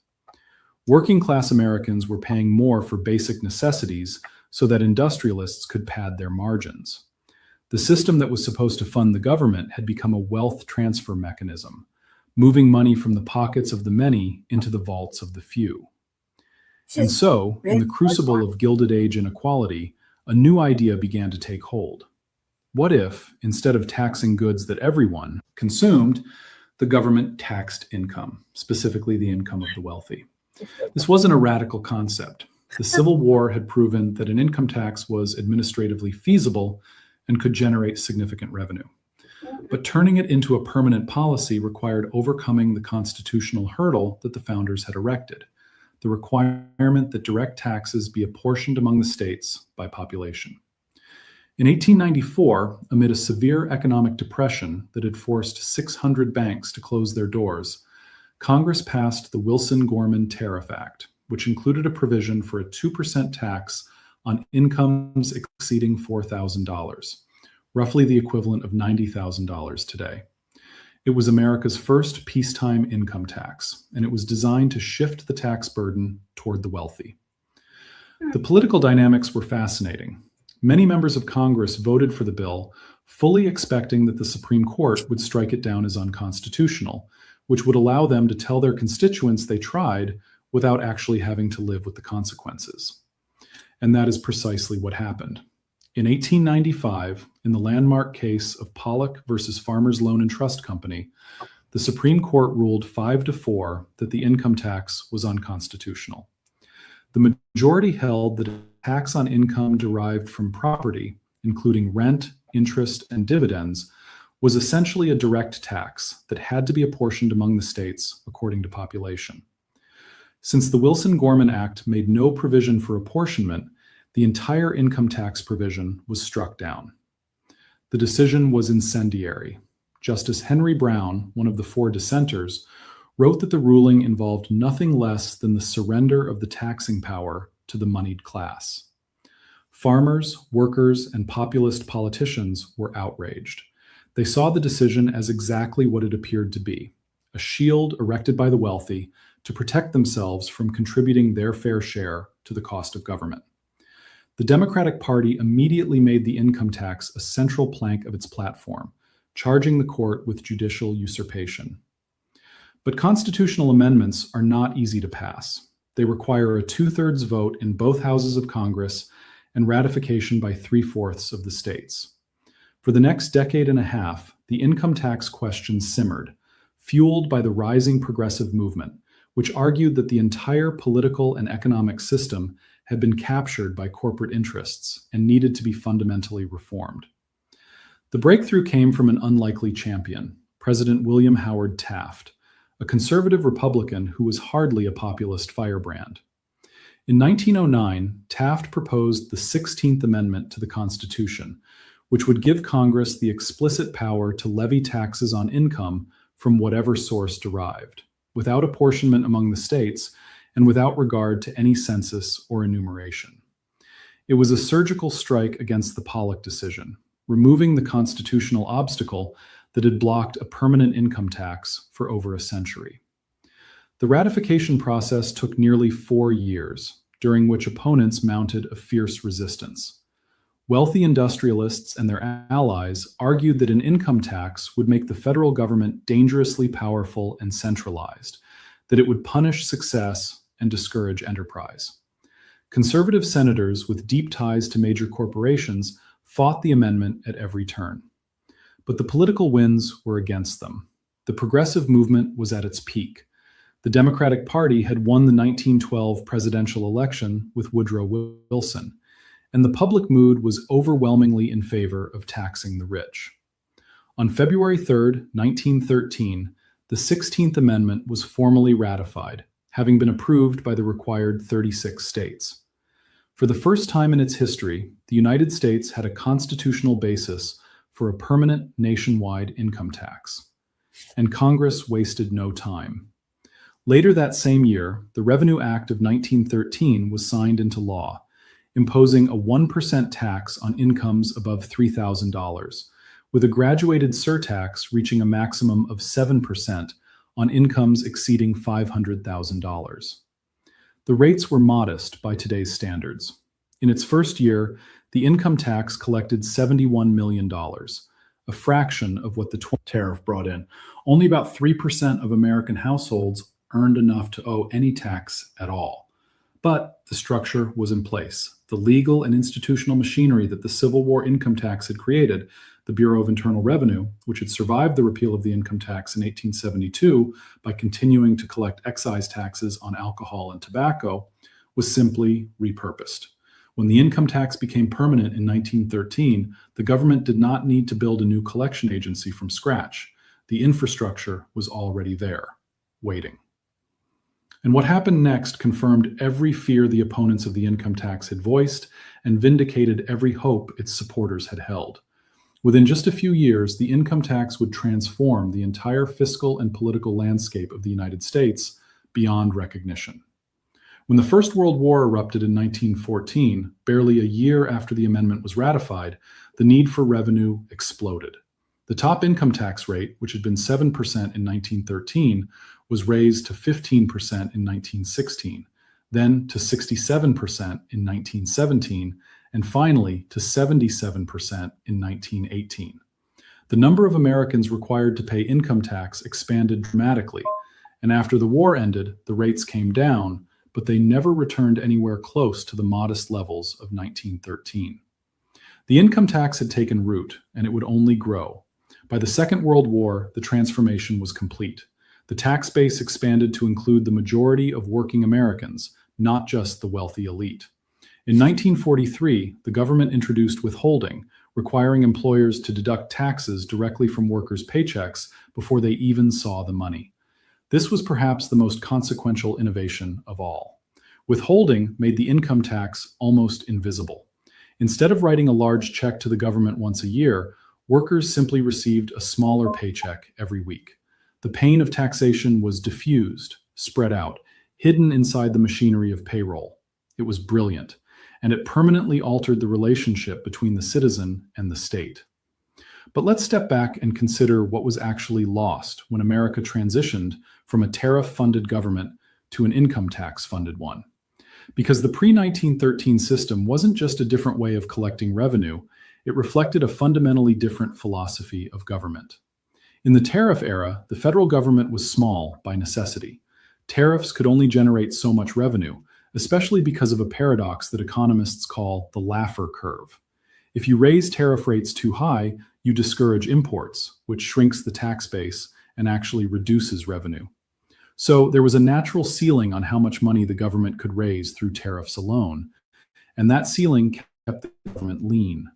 Working-class Americans were paying more for basic necessities so that industrialists could pad their margins. The system that was supposed to fund the government had become a wealth transfer mechanism, moving money from the pockets of the many into the vaults of the few. And so, in the crucible of Gilded Age inequality, a new idea began to take hold. What if, instead of taxing goods that everyone consumed, the government taxed income, specifically the income of the wealthy? This wasn't a radical concept. The Civil War had proven that an income tax was administratively feasible and could generate significant revenue. But turning it into a permanent policy required overcoming the constitutional hurdle that the founders had erected, the requirement that direct taxes be apportioned among the states by population. In 1894, amid a severe economic depression that had forced 600 banks to close their doors, Congress passed the Wilson-Gorman Tariff Act, which included a provision for a 2% tax on incomes exceeding $4,000, roughly the equivalent of $90,000 today. It was America's first peacetime income tax, and it was designed to shift the tax burden toward the wealthy. The political dynamics were fascinating. Many members of Congress voted for the bill, fully expecting that the Supreme Court would strike it down as unconstitutional, which would allow them to tell their constituents they tried without actually having to live with the consequences. And that is precisely what happened. In 1895, in the landmark case of Pollock versus Farmers Loan and Trust Company, the Supreme Court ruled 5-4 that the income tax was unconstitutional. The majority held that a tax on income derived from property, including rent, interest, and dividends, was essentially a direct tax that had to be apportioned among the states according to population. Since the Wilson-Gorman Act made no provision for apportionment, the entire income tax provision was struck down. The decision was incendiary. Justice Henry Brown, one of the 4 dissenters, wrote that the ruling involved nothing less than the surrender of the taxing power to the moneyed class. Farmers, workers, and populist politicians were outraged. They saw the decision as exactly what it appeared to be, a shield erected by the wealthy to protect themselves from contributing their fair share to the cost of government. The Democratic Party immediately made the income tax a central plank of its platform, charging the court with judicial usurpation. But constitutional amendments are not easy to pass. They require a 2/3 vote in both houses of Congress and ratification by 3/4 of the states. For the next decade and a half, the income tax question simmered, fueled by the rising progressive movement, which argued that the entire political and economic system had been captured by corporate interests and needed to be fundamentally reformed. The breakthrough came from an unlikely champion, President William Howard Taft, a conservative Republican who was hardly a populist firebrand. In 1909, Taft proposed the 16th Amendment to the Constitution, which would give Congress the explicit power to levy taxes on income from whatever source derived, without apportionment among the states and without regard to any census or enumeration. It was a surgical strike against the Pollock decision, removing the constitutional obstacle that had blocked a permanent income tax for over a century. The ratification process took nearly 4 years, during which opponents mounted a fierce resistance. Wealthy industrialists and their allies argued that an income tax would make the federal government dangerously powerful and centralized, that it would punish success and discourage enterprise. Conservative senators with deep ties to major corporations fought the amendment at every turn. But the political winds were against them. The progressive movement was at its peak. The Democratic Party had won the 1912 presidential election with Woodrow Wilson, and the public mood was overwhelmingly in favor of taxing the rich. On February 3, 1913, the 16th Amendment was formally ratified, having been approved by the required 36 states. For the first time in its history, the United States had a constitutional basis for a permanent nationwide income tax. And Congress wasted no time. Later that same year, the Revenue Act of 1913 was signed into law, imposing a 1% tax on incomes above $3,000, with a graduated surtax reaching a maximum of 7% on incomes exceeding $500,000. The rates were modest by today's standards. In its first year, the income tax collected $71 million, a fraction of what the tariff brought in. Only about 3% of American households earned enough to owe any tax at all. But the structure was in place. The legal and institutional machinery that the Civil War income tax had created, the Bureau of Internal Revenue, which had survived the repeal of the income tax in 1872 by continuing to collect excise taxes on alcohol and tobacco, was simply repurposed. When the income tax became permanent in 1913, the government did not need to build a new collection agency from scratch. The infrastructure was already there, waiting. And what happened next confirmed every fear the opponents of the income tax had voiced and vindicated every hope its supporters had held. Within just a few years, the income tax would transform the entire fiscal and political landscape of the United States beyond recognition. When the First World War erupted in 1914, barely a year after the amendment was ratified, the need for revenue exploded. The top income tax rate, which had been 7% in 1913, was raised to 15% in 1916, then to 67% in 1917, and finally to 77% in 1918. The number of Americans required to pay income tax expanded dramatically, and after the war ended, the rates came down, but they never returned anywhere close to the modest levels of 1913. The income tax had taken root, and it would only grow. By the Second World War, the transformation was complete. The tax base expanded to include the majority of working Americans, not just the wealthy elite. In 1943, the government introduced withholding, requiring employers to deduct taxes directly from workers' paychecks before they even saw the money. This was perhaps the most consequential innovation of all. Withholding made the income tax almost invisible. Instead of writing a large check to the government once a year, workers simply received a smaller paycheck every week. The pain of taxation was diffused, spread out, hidden inside the machinery of payroll. It was brilliant, and it permanently altered the relationship between the citizen and the state. But let's step back and consider what was actually lost when America transitioned from a tariff-funded government to an income tax-funded one. Because the pre-1913 system wasn't just a different way of collecting revenue, it reflected a fundamentally different philosophy of government. In the tariff era, the federal government was small by necessity. Tariffs could only generate so much revenue, especially because of a paradox that economists call the Laffer curve. If you raise tariff rates too high, you discourage imports, which shrinks the tax base and actually reduces revenue. So there was a natural ceiling on how much money the government could raise through tariffs alone, and that ceiling kept the government lean.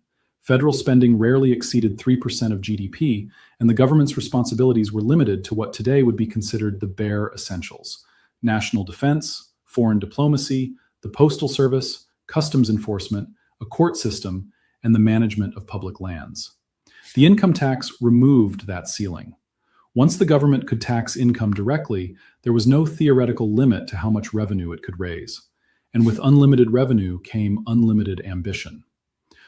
Federal spending rarely exceeded 3% of GDP, and the government's responsibilities were limited to what today would be considered the bare essentials: national defense, foreign diplomacy, the postal service, customs enforcement, a court system, and the management of public lands. The income tax removed that ceiling. Once the government could tax income directly, there was no theoretical limit to how much revenue it could raise. And with unlimited revenue came unlimited ambition.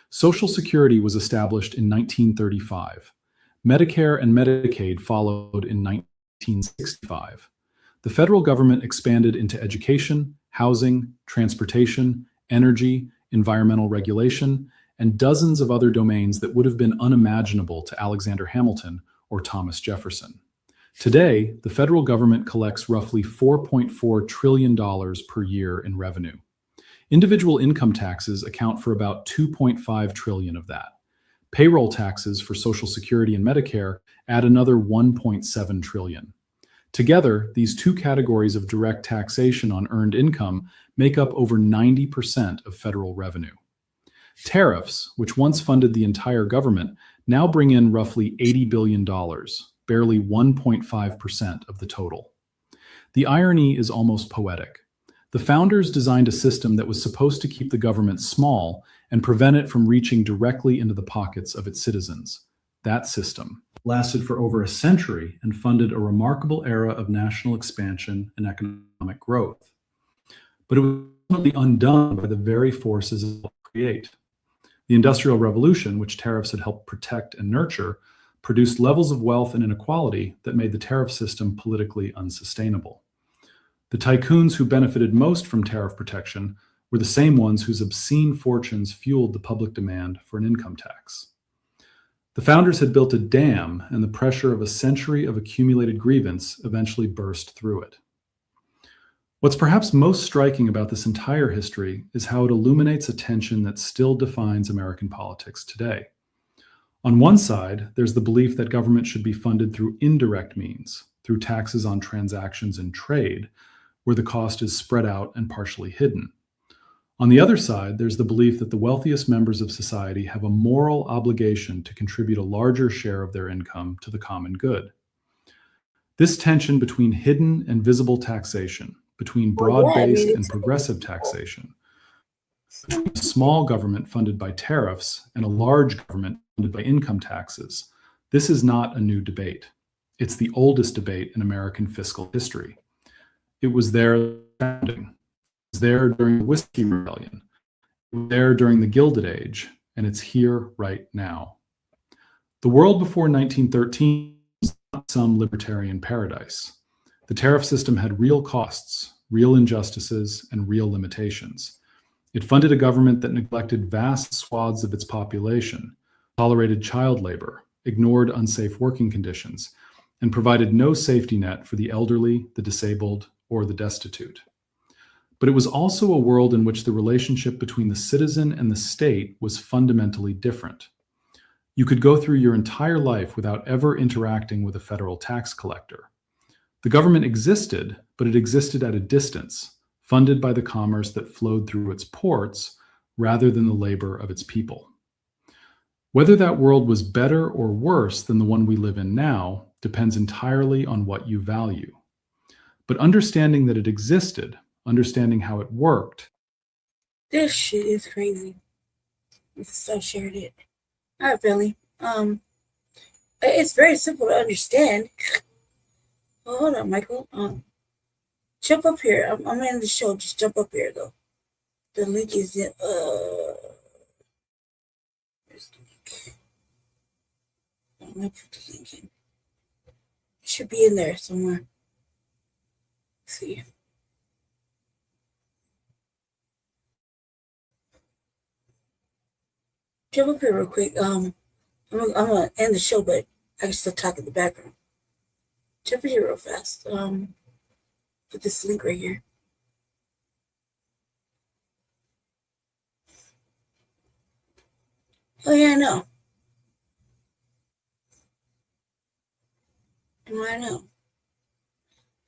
Social Security was established in 1935. Medicare and Medicaid followed in 1965. The federal government expanded into education, housing, transportation, energy, environmental regulation, and dozens of other domains that would have been unimaginable to Alexander Hamilton or Thomas Jefferson. Today, the federal government collects roughly $4.4 trillion per year in revenue. Individual income taxes account for about $2.5 trillion of that. Payroll taxes for Social Security and Medicare add another $1.7 trillion. Together, these two categories of direct taxation on earned income make up over 90% of federal revenue. Tariffs, which once funded the entire government, now bring in roughly $80 billion, barely 1.5% of the total. The irony is almost poetic. The founders designed a system that was supposed to keep the government small and prevent it from reaching directly into the pockets of its citizens. That system lasted for over a century and funded a remarkable era of national expansion and economic growth. But it was ultimately undone by the very forces it helped create. The Industrial Revolution, which tariffs had helped protect and nurture, produced levels of wealth and inequality that made the tariff system politically unsustainable. The tycoons who benefited most from tariff protection were the same ones whose obscene fortunes fueled the public demand for an income tax. The founders had built a dam, and the pressure of a century of accumulated grievance eventually burst through it. What's perhaps most striking about this entire history is how it illuminates a tension that still defines American politics today. On one side, there's the belief that government should be funded through indirect means, through taxes on transactions and trade, where the cost is spread out and partially hidden. On the other side, there's the belief that the wealthiest members of society have a moral obligation to contribute a larger share of their income to the common good. This tension between hidden and visible taxation, between broad-based and progressive taxation, between a small government funded by tariffs and a large government funded by income taxes, this is not a new debate. It's the oldest debate in American fiscal history. It was there founding. It was there during the Whiskey Rebellion. It was there during the Gilded Age, and it's here right now. The world before 1913 was not some libertarian paradise. The tariff system had real costs, real injustices, and real limitations. It funded a government that neglected vast swaths of its population, tolerated child labor, ignored unsafe working conditions, and provided no safety net for the elderly, the disabled, or the destitute. But it was also a world in which the relationship between the citizen and the state was fundamentally different. You could go through your entire life without ever interacting with a federal tax collector. The government existed, but it existed at a distance, funded by the commerce that flowed through its ports rather than the labor of its people. Whether that world was better or worse than the one we live in now depends entirely on what you value. But understanding that it existed, understanding how it worked. This shit is crazy. So shared it. All right, family. It's very simple to understand. Oh, hold on, Michael. Jump up here. I'm in the show. Just jump up here, though. The link is in. Where's the link? I'm gonna put the link in. It should be in there somewhere. Let's see. Jump up here real quick. I'm gonna end the show, but I can still talk in the background. Jump in here real fast. Put this link right here. Oh yeah, I know. I know.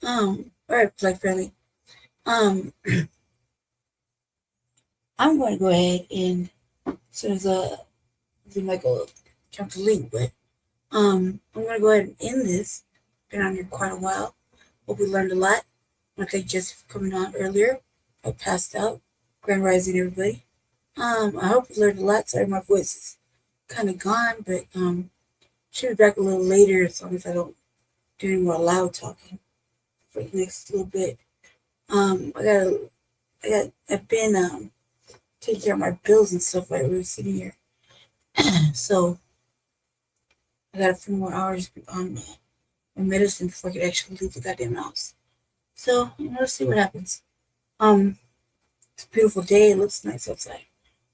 All right, Black family. I'm going to go ahead and as soon as Michael jumped the link, but I'm going to go ahead and end this. Been on here quite a while. Hope we learned a lot. I want to thank Jesse for coming on earlier. I passed out. Grand Rising, everybody. I hope you learned a lot. Sorry, my voice is kind of gone, but should be back a little later as long as I don't do any more loud talking for the next little bit. I've been taking care of my bills and stuff while we were sitting here. So I got a few more hours on my medicine before I could actually leave the goddamn house. So let's see what happens. It's a beautiful day. It looks nice outside.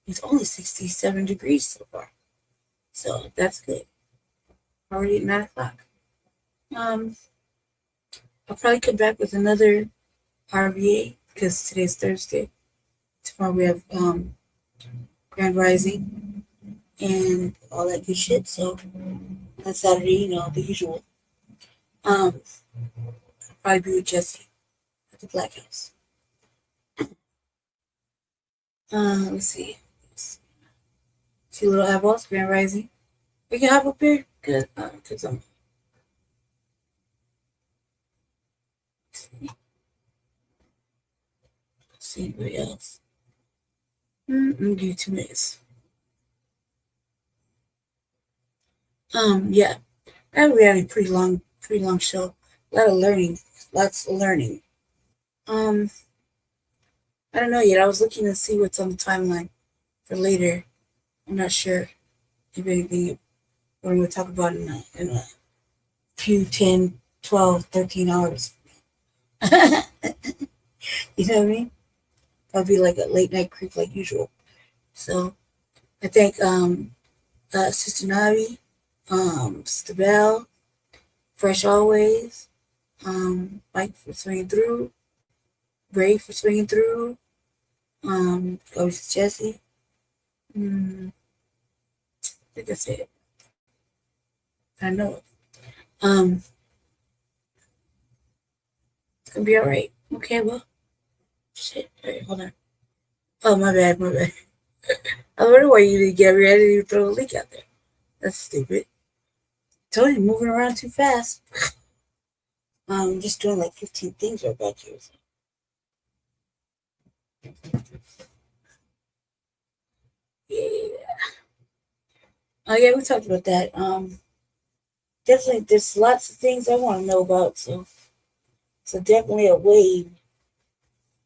It's only 67 degrees so far. So that's good. Already at 9 o'clock. I'll probably come back with another RVA because today's Thursday. Tomorrow we have Grand Rising and all that good shit. So on Saturday, the usual. I'll probably be with Jesse at the Black House. Let's see. See little eyeballs, Grand Rising. We can hop up here? Good. Because I'm. Let's see anybody else. Give you 2 minutes. Yeah. We had a pretty long show. A lot of learning. Lots of learning. I don't know yet. I was looking to see what's on the timeline for later. I'm not sure if anything what I'm going to talk about in a few 10, 12, 13 hours. You know what I mean? Probably like a late night creep like usual. So I thank Sister Navi, Sister Bell, Fresh Always, Mike for swinging through, Ray for swinging through, Coach Jesse. I think that's it. I know it. It's gonna be all right. Okay, well, shit. All right, hold on. Oh, my bad. I wonder why you didn't get ready to even throw the link out there. That's stupid. Told you, moving around too fast. I'm just doing like 15 things right back here. So. Yeah. Oh yeah, we talked about that. Definitely, there's lots of things I want to know about. So definitely a wave.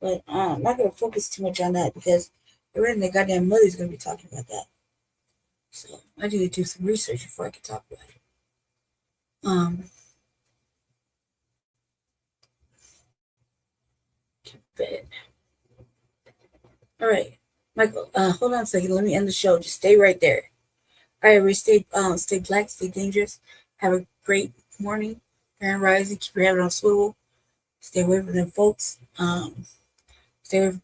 But I'm not gonna focus too much on that because already the goddamn mother's gonna be talking about that. So I need to do some research before I can talk about it. Bed. All right, Michael. Hold on a second. Let me end the show. Just stay right there. All right, everybody. Stay black. Stay dangerous. Have a great morning. Grand Rising. Keep your head on a swivel. Stay away from them folks. stay with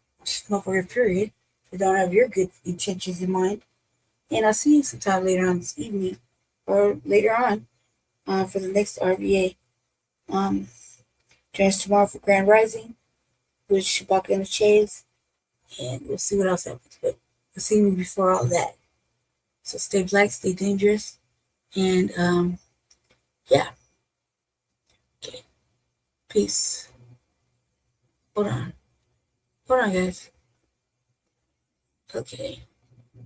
motherfucker, period. They don't have your good intentions in mind. And I'll see you sometime later on this evening or later on for the next RVA. Join us tomorrow for Grand Rising with Shabaka and the Chays. And we'll see what else happens. But you'll see me before all that. So stay black, stay dangerous. And yeah. Okay. Peace. Hold on. Hold on, guys. Okay.